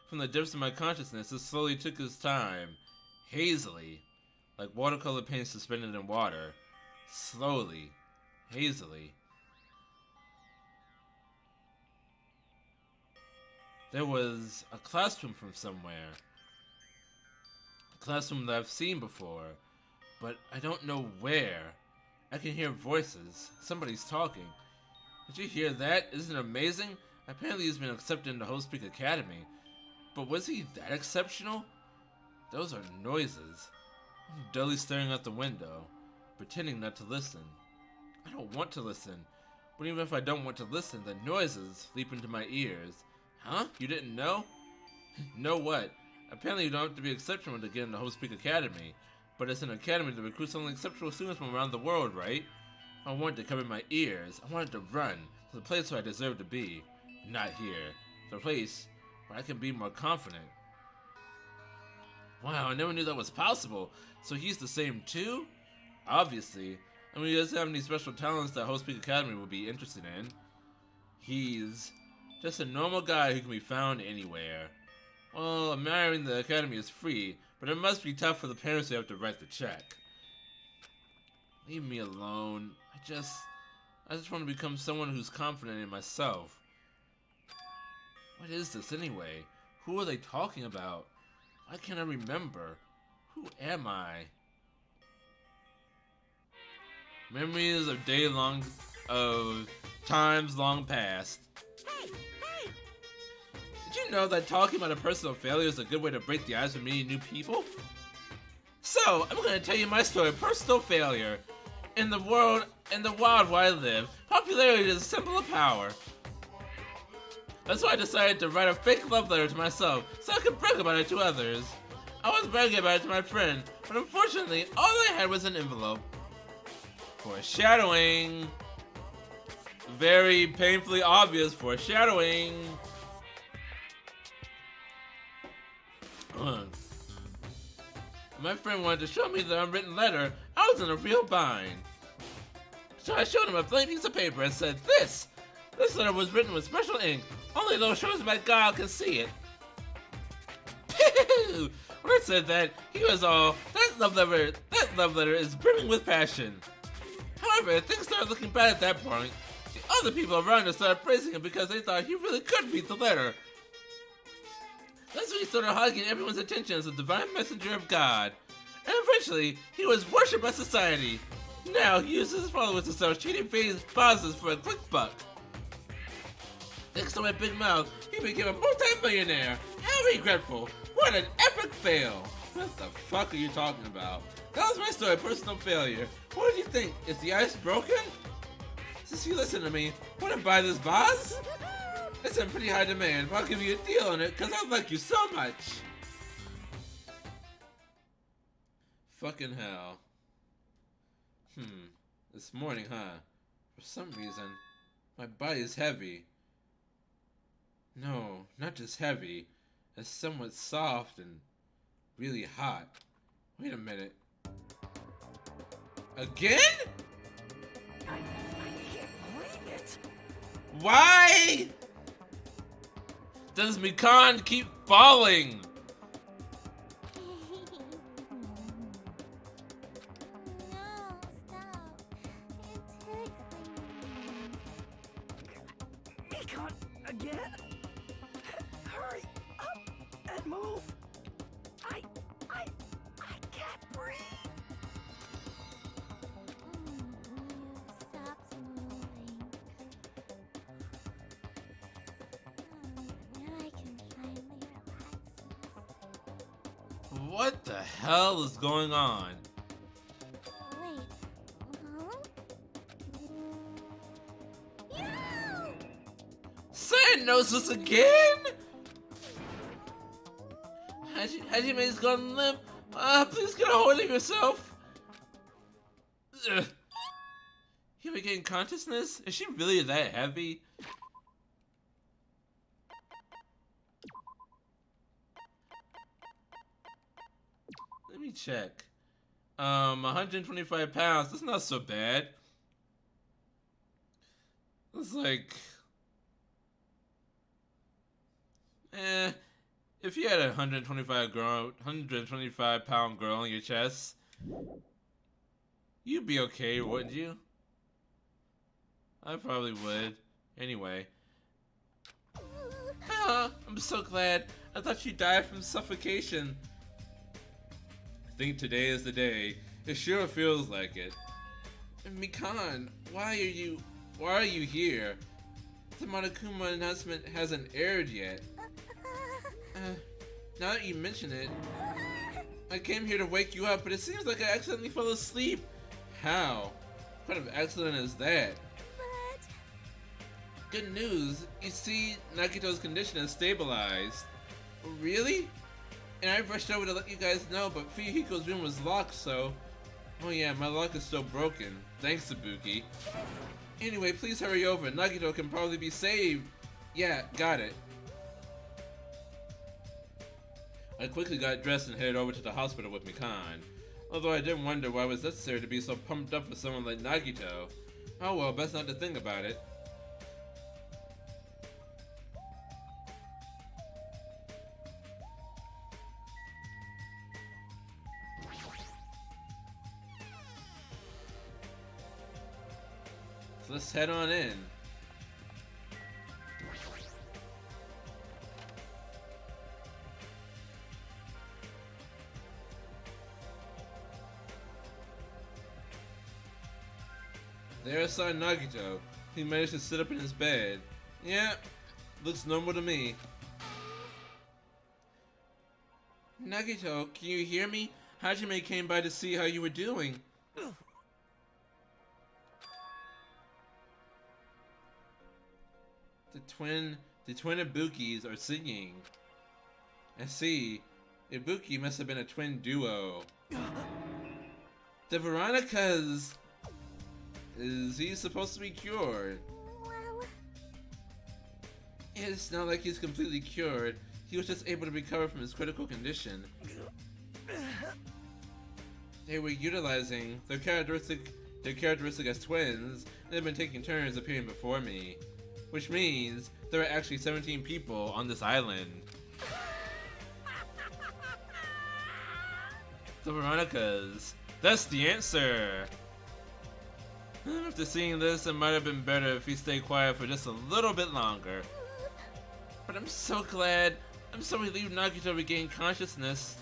S1: From the depths of my consciousness, it slowly took its time, hazily, like watercolor paint suspended in water. Slowly, hazily. There was a classroom from somewhere. A classroom that I've seen before, but I don't know where. I can hear voices. Somebody's talking. Did you hear that? Isn't it amazing? Apparently he's been accepted into Host Peak Academy. But was he that exceptional? Those are noises. I'm dully staring out the window, pretending not to listen. I don't want to listen. But even if I don't want to listen, the noises leap into my ears. Huh? You didn't know? Know what? Apparently you don't have to be exceptional to get into Host Peak Academy. But it's an academy that recruits only exceptional students from around the world, right? I wanted to cover my ears. I wanted to run to the place where I deserve to be. Not here. The place where I can be more confident. Wow, I never knew that was possible. So he's the same too? Obviously. I mean, he doesn't have any special talents that Host Peak Academy would be interested in. He's just a normal guy who can be found anywhere. Well, admiring the academy is free, but it must be tough for the parents who have to write the check. Leave me alone. I just want to become someone who's confident in myself. What is this anyway? Who are they talking about? Why can't I remember? Who am I? Memories of times long past.
S10: Hey! Hey!
S1: Did you know that talking about a personal failure is a good way to break the ice with meeting new people? So, I'm gonna tell you my story of personal failure. In the wild where I live, popularity is a symbol of power. That's why I decided to write a fake love letter to myself so I could brag about it to others. I was bragging about it to my friend, but unfortunately, all I had was an envelope. Foreshadowing. Very painfully obvious foreshadowing. My friend wanted to show me the unwritten letter. I was in a real bind. So I showed him a blank piece of paper and said, This letter was written with special ink. Only those chosen by God can see it. When I said that, he was all, that love letter is brimming with passion. However, things started looking bad at that point. The other people around us started praising him because they thought he really could read the letter. That's when he started hogging everyone's attention as a divine messenger of God. And eventually, he was worshipped by society. Now, he uses his followers to sell cheating vases for a quick buck. Thanks to my big mouth, he became a multi-millionaire. How regretful. What an epic fail. What the fuck are you talking about? That was my story of personal failure. What did you think? Is the ice broken? Since you listen to me, want to buy this vase? It's in pretty high demand, but I'll give you a deal on it because I like you so much. Fucking hell. This morning, huh? For some reason, my body is heavy. No, not just heavy. It's somewhat soft and really hot. Wait a minute. Again?
S4: I can't believe it.
S1: Why does Mikan keep falling?
S8: No, stop. You're tickling.
S4: Mikon, again? Hurry up and move. I can't breathe.
S8: You stopped moving. Now I can finally relax.
S1: What the hell is going on?
S8: Wait. Huh? You!
S1: Cyanosis again? Hajime's gone limp. Please get a hold of yourself. Ugh. You regain consciousness? Is she really that heavy? me check. 125 pounds. That's not so bad. It's like, if you had a 125 pound girl on your chest, you'd be okay, wouldn't you? I probably would. Anyway. Ah, I'm so glad. I thought you died from suffocation. I think today is the day. It sure feels like it. Mikan, why are you here? The Monokuma announcement hasn't aired yet. Now that you mention it, I came here to wake you up, but it seems like I accidentally fell asleep. How? What kind of accident is that? Good news. You see, Nagito's condition has stabilized. Really? And I rushed over to let you guys know, but Fuyuhiko's room was locked, so... Oh yeah, my lock is still broken. Thanks, Ibuki. Anyway, please hurry over. Nagito can probably be saved. Yeah, got it. I quickly got dressed and headed over to the hospital with Mikan. Although I did wonder why it was necessary to be so pumped up for someone like Nagito. Oh well, best not to think about it. So let's head on in. There I saw Nagito. He managed to sit up in his bed. Yeah, looks normal to me. Nagito, can you hear me? Hajime came by to see how you were doing. The twin Ibukis are singing. I see. Ibuki must have been a twin duo. The Veronicas! Is he supposed to be cured?
S3: Well...
S1: It's not like he's completely cured. He was just able to recover from his critical condition. They were utilizing their characteristic as twins, and they've been taking turns appearing before me. Which means there are actually 17 people on this island. The Veronicas. That's the answer! After seeing this, it might have been better if he stayed quiet for just a little bit longer. But I'm so glad. I'm so relieved Nagito regained consciousness.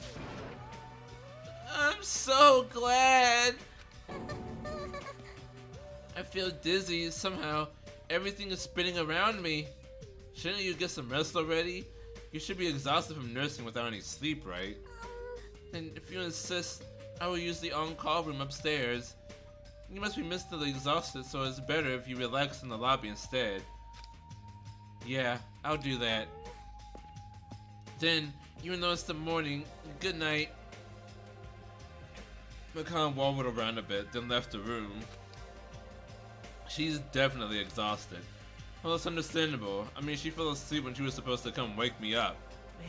S1: I'm so glad! I feel dizzy somehow. Everything is spinning around me. Shouldn't you get some rest already? You should be exhausted from nursing without any sleep, right? And if you insist, I will use the on-call room upstairs. You must be mistily exhausted, so it's better if you relax in the lobby instead. Yeah, I'll do that. Then, even though it's the morning, good night. Mikan wobbled around a bit, then left the room. She's definitely exhausted. Well, it's understandable. I mean, she fell asleep when she was supposed to come wake me up.
S4: Man.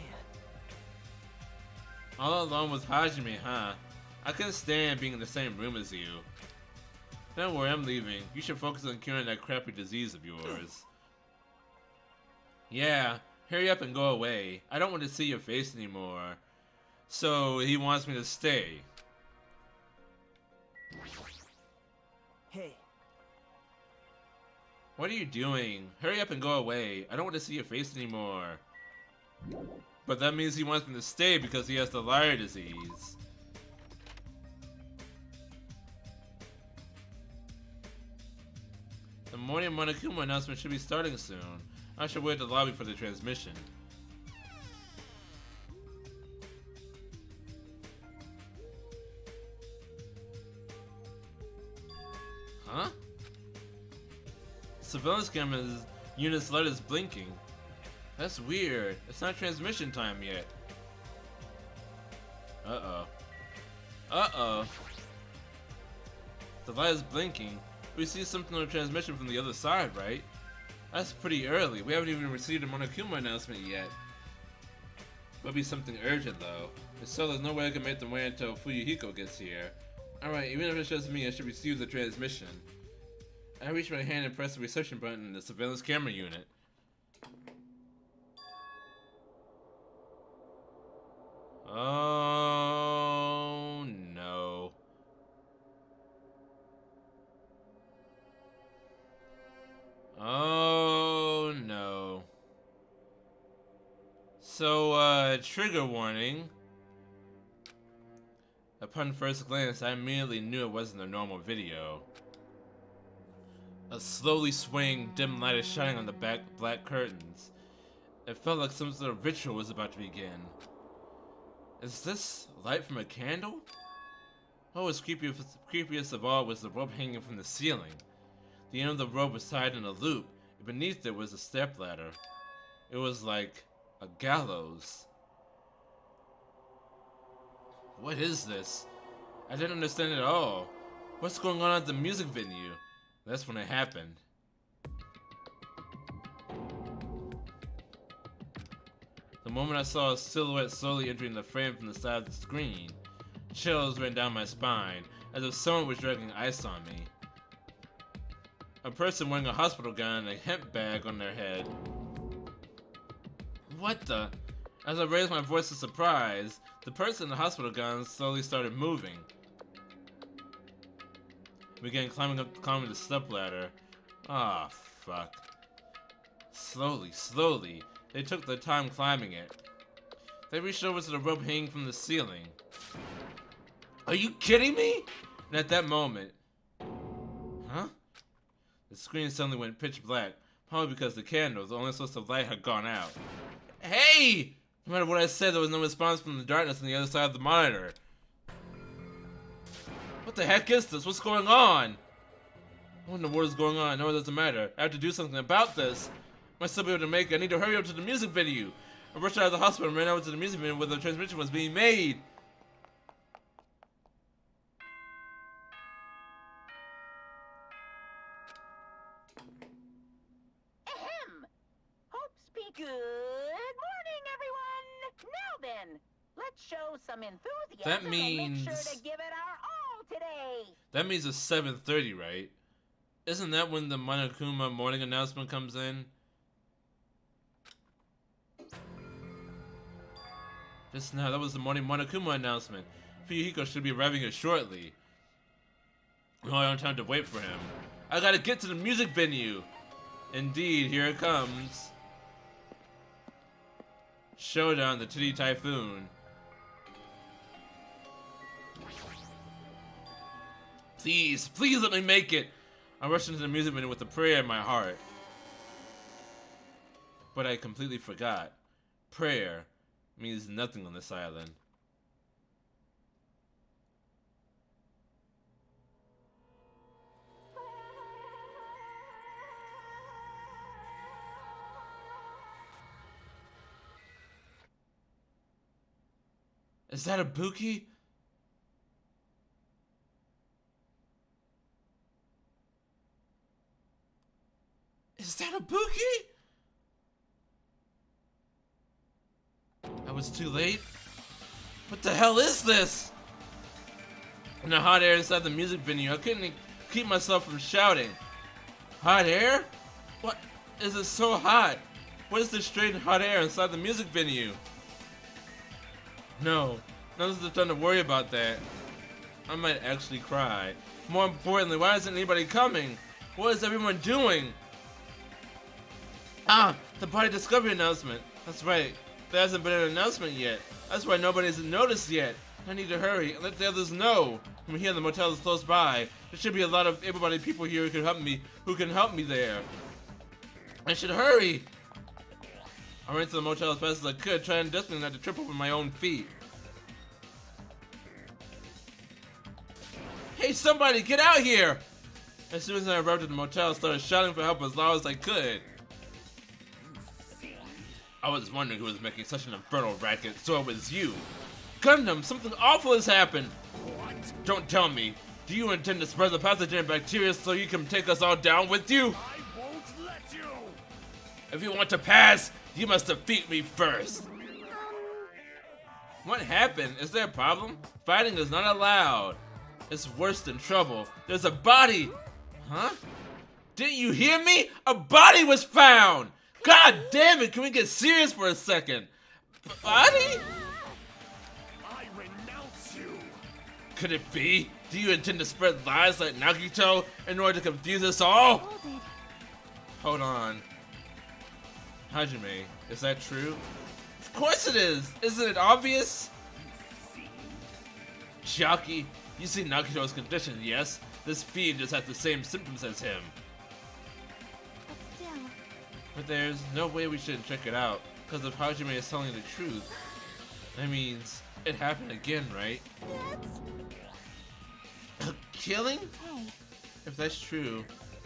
S1: All alone with Hajime, huh? I couldn't stand being in the same room as you. Don't worry, I'm leaving. You should focus on curing that crappy disease of yours. Yeah, hurry up and go away. I don't want to see your face anymore. So, he wants me to stay.
S4: Hey.
S1: What are you doing? Hurry up and go away. I don't want to see your face anymore. But that means he wants me to stay because he has the liar disease. The morning Monokuma announcement should be starting soon. I should wait at the lobby for the transmission. Huh? Surveillance camera's unit's light is blinking. That's weird. It's not transmission time yet. Uh-oh. Uh-oh. The light is blinking. We see something on the transmission from the other side, right? That's pretty early. We haven't even received a Monokuma announcement yet. Might be something urgent though. If so, there's no way I can make them wait until Fuyuhiko gets here. Alright, even if it's just me, I should receive the transmission. I reach my hand and press the reception button in the surveillance camera unit. Oh no. Oh no. So, trigger warning. Upon first glance, I immediately knew it wasn't a normal video. A slowly swaying dim light is shining on the black curtains. It felt like some sort of ritual was about to begin. Is this light from a candle? What was creepiest of all was the rope hanging from the ceiling. The end of the rope was tied in a loop, and beneath it was a stepladder. It was like a gallows. What is this? I didn't understand it at all. What's going on at the music venue? That's when it happened. The moment I saw a silhouette slowly entering the frame from the side of the screen, chills ran down my spine, as if someone was dragging ice on me. A person wearing a hospital gown and a hemp bag on their head. What the? As I raised my voice in surprise, the person in the hospital gown slowly started moving. We began climbing the stepladder. Ah, fuck. Slowly. They took their time climbing it. They reached over to the rope hanging from the ceiling. Are you kidding me? And at that moment... Huh? The screen suddenly went pitch black, probably because the candle, the only source of light, had gone out. Hey! No matter what I said, there was no response from the darkness on the other side of the monitor. What the heck is this? What's going on? I wonder what is going on. No, it doesn't matter. I have to do something about this. I might still be able to make it. I need to hurry up to the music venue. I rushed out of the hospital and ran over to the music venue where the transmission was being made.
S2: Ahem! Hope speak. Good morning, everyone! Now then, let's show some enthusiasm
S1: That means...
S2: and make sure to give it our all today.
S1: That means it's 7:30, right? Isn't that when the Monokuma morning announcement comes in? Just now, that was the morning Monokuma announcement. Fuyuhiko should be arriving here shortly. No, I don't have time to wait for him. I gotta get to the music venue! Indeed, here it comes. Showdown, the Titty Typhoon. Please let me make it! I rushed into the music venue with a prayer in my heart. But I completely forgot. Prayer means nothing on this island. Is that a Buki? Is that a Buki? I was too late? What the hell is this? In the hot air inside the music venue, I couldn't keep myself from shouting. Hot air? What? Is it so hot? What is this strange hot air inside the music venue? No, now's the time to worry about that. I might actually cry. More importantly, why isn't anybody coming? What is everyone doing? Ah, the body discovery announcement. That's right. There hasn't been an announcement yet. That's why nobody's noticed yet. I need to hurry and let the others know. From here, the motel is close by. There should be a lot of able-bodied people here who can help me there. I should hurry. I ran to the motel as fast as I could, trying desperately not to trip over my own feet. Hey, somebody, get out here! As soon as I arrived at the motel, I started shouting for help as loud as I could. I was wondering who was making such an infernal racket, so it was you. Gundam, something awful has happened! What? Don't tell me. Do you intend to spread the pathogen bacteria so you can take us all down with you?
S5: I won't let you!
S1: If you want to pass, you must defeat me first. What happened? Is there a problem? Fighting is not allowed. It's worse than trouble. There's a body! Huh? Didn't you hear me? A body was found! God damn it, can we get serious for a second? Body?
S5: I renounce you!
S1: Could it be? Do you intend to spread lies like Nagito in order to confuse us all?
S3: Hold it.
S1: Hold on. Hajime, is that true? Of course it is! Isn't it obvious? Chiaki, you see Nagito's condition, yes? This fiend just has the same symptoms as him.
S3: But still.
S1: But there's no way we shouldn't check it out, because if Hajime is telling the truth, that means it happened again, right?
S3: That's...
S1: Killing?
S3: Hey.
S1: If that's true,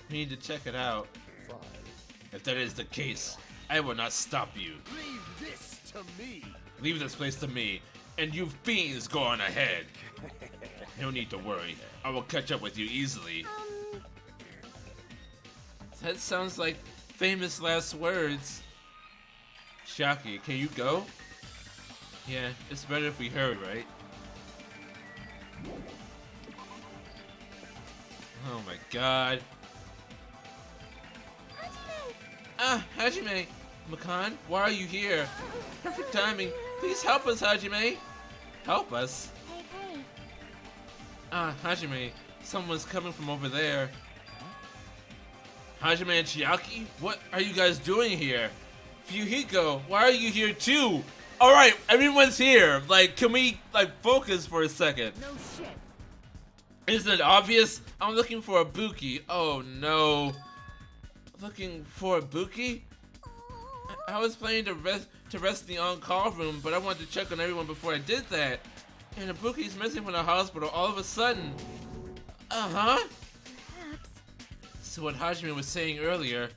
S1: we need to check it out. If that is the case, I will not stop you.
S5: Leave this to me!
S1: Leave this place to me, and you fiends go on ahead. No need to worry, I will catch up with you easily. That sounds like famous last words. Chiaki, can you go? Yeah, it's better if we hurry, right? Oh my god. Hajime! Makan, why are you here? Perfect timing. Please help us, Hajime. Help us?
S3: Hey.
S1: Hajime, someone's coming from over there. Hajime and Chiaki? What are you guys doing here? Fuyuhiko, why are you here too? Alright, everyone's here. Like, can we, focus for a second?
S6: No shit.
S1: Isn't it obvious? I'm looking for a Buki. Oh no. Looking for a Buki? I was planning to rest in the on-call room, but I wanted to check on everyone before I did that. And Ibuki's missing from the hospital all of a sudden.
S3: Perhaps.
S1: So what Hajime was saying earlier.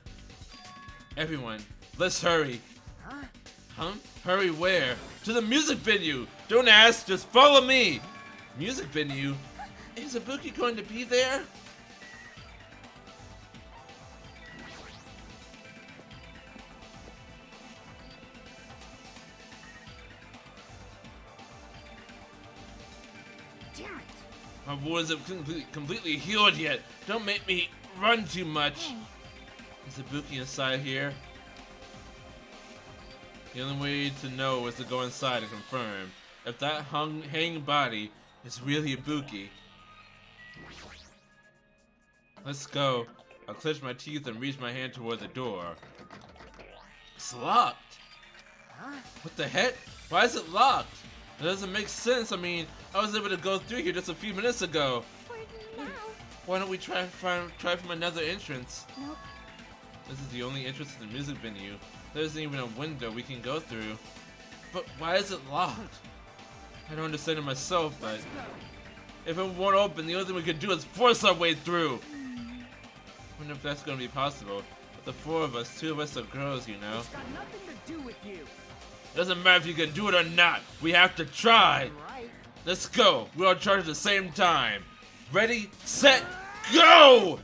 S1: Everyone, let's hurry. Huh? Hurry where? To the music venue! Don't ask, just follow me! Music venue? Is Ibuki going to be there? My wounds have completely healed yet. Don't make me run too much. Is Ibuki inside here? The only way to know is to go inside and confirm. If that hanging body is really Ibuki. Let's go. I'll clench my teeth and reach my hand toward the door. It's locked. What the heck? Why is it locked? It doesn't make sense. I mean, I was able to go through here just a few minutes ago. Why don't we try from another entrance?
S3: Nope.
S1: This is the only entrance to the music venue. There isn't even a window we can go through. But why is it locked? I don't understand it myself, but if it won't open, the only thing we could do is force our way through. I wonder if that's gonna be possible. With the four of us, two of us are girls, you know.
S6: It's got nothing to do with you.
S1: Doesn't matter if you can do it or not. We have to try.
S6: Right.
S1: Let's go. We're all charged at the same time. Ready, set, go!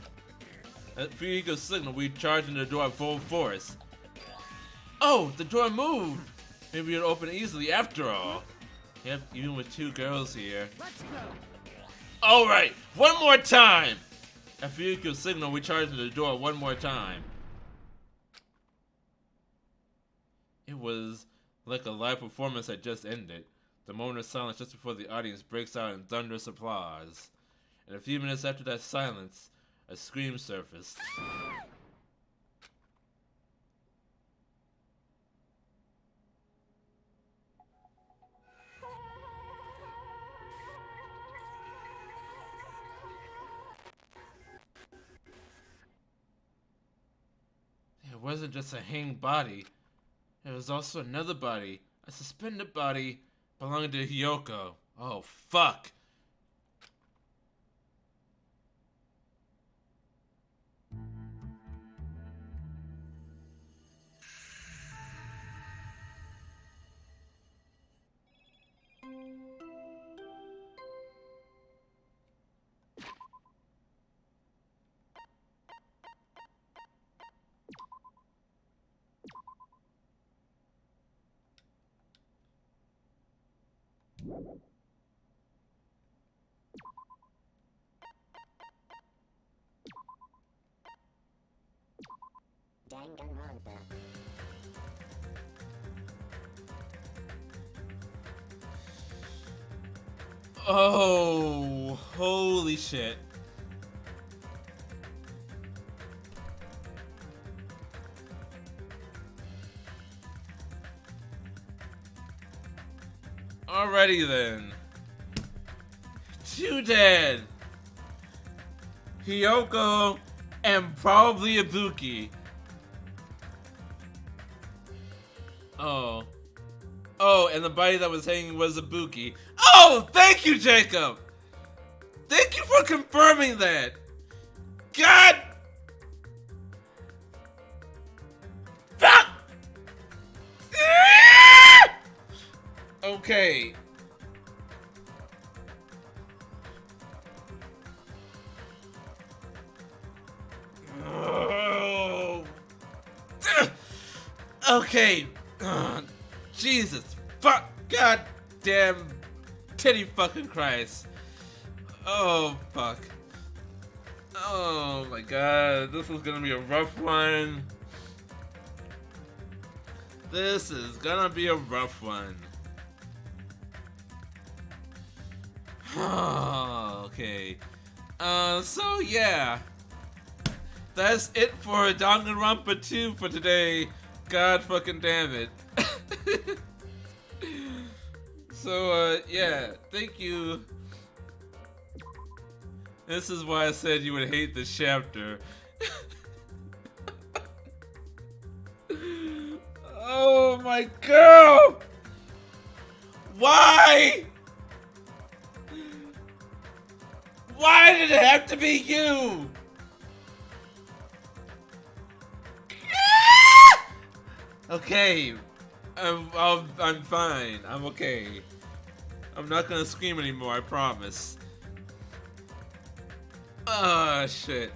S1: At Fuyuhiko's signal, we charge into the door at full force. Oh, the door moved. Maybe it'll open easily after all. Yep, even with two girls here.
S6: Let's go.
S1: All right, one more time. At Fuyuhiko's signal, we charge into the door one more time. It was like a live performance had just ended. The moment of silence just before the audience breaks out in thunderous applause. And a few minutes after that silence, a scream surfaced. It wasn't just a hanged body. There was also another body. A suspended body belonging to Hiyoko. Oh, fuck.
S3: Danganronpa.
S1: Oh, holy shit. Alrighty then. Two dead. Hiyoko and probably Ibuki. Oh. Oh, and the body that was hanging was Ibuki. Oh, thank you, Jacob! Thank you for confirming that! God! Fuck! Okay. Oh. Okay. Jesus. Fuck. God damn. Titty fucking Christ. Oh, fuck. Oh my god. This is gonna be a rough one. This is gonna be a rough one. Okay. So yeah. That's it for Danganronpa 2 for today. God fucking damn it. So, yeah. Thank you. This is why I said you would hate this chapter. Oh my god! Why? Why did it have to be you? Okay, I'm fine. I'm okay. I'm not gonna scream anymore, I promise. Ah, shit.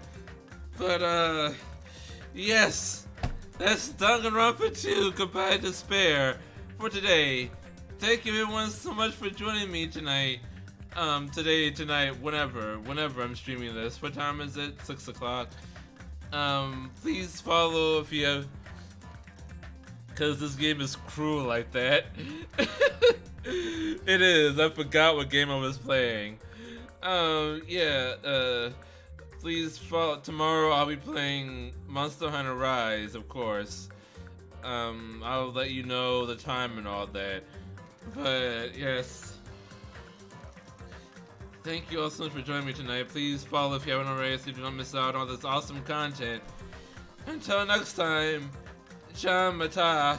S1: But, yes. That's Danganronpa 2 Goodbye Despair for today. Thank you everyone so much for joining me tonight. Tonight, whenever I'm streaming this. What time is it? 6 o'clock. Please follow if you have, because this game is cruel like that. It is. I forgot what game I was playing. Yeah, please follow. Tomorrow I'll be playing Monster Hunter Rise, of course. I'll let you know the time and all that. But, yes. Thank you all so much for joining me tonight. Please follow if you haven't already so you do not miss out on this awesome content. Until next time, Chamata.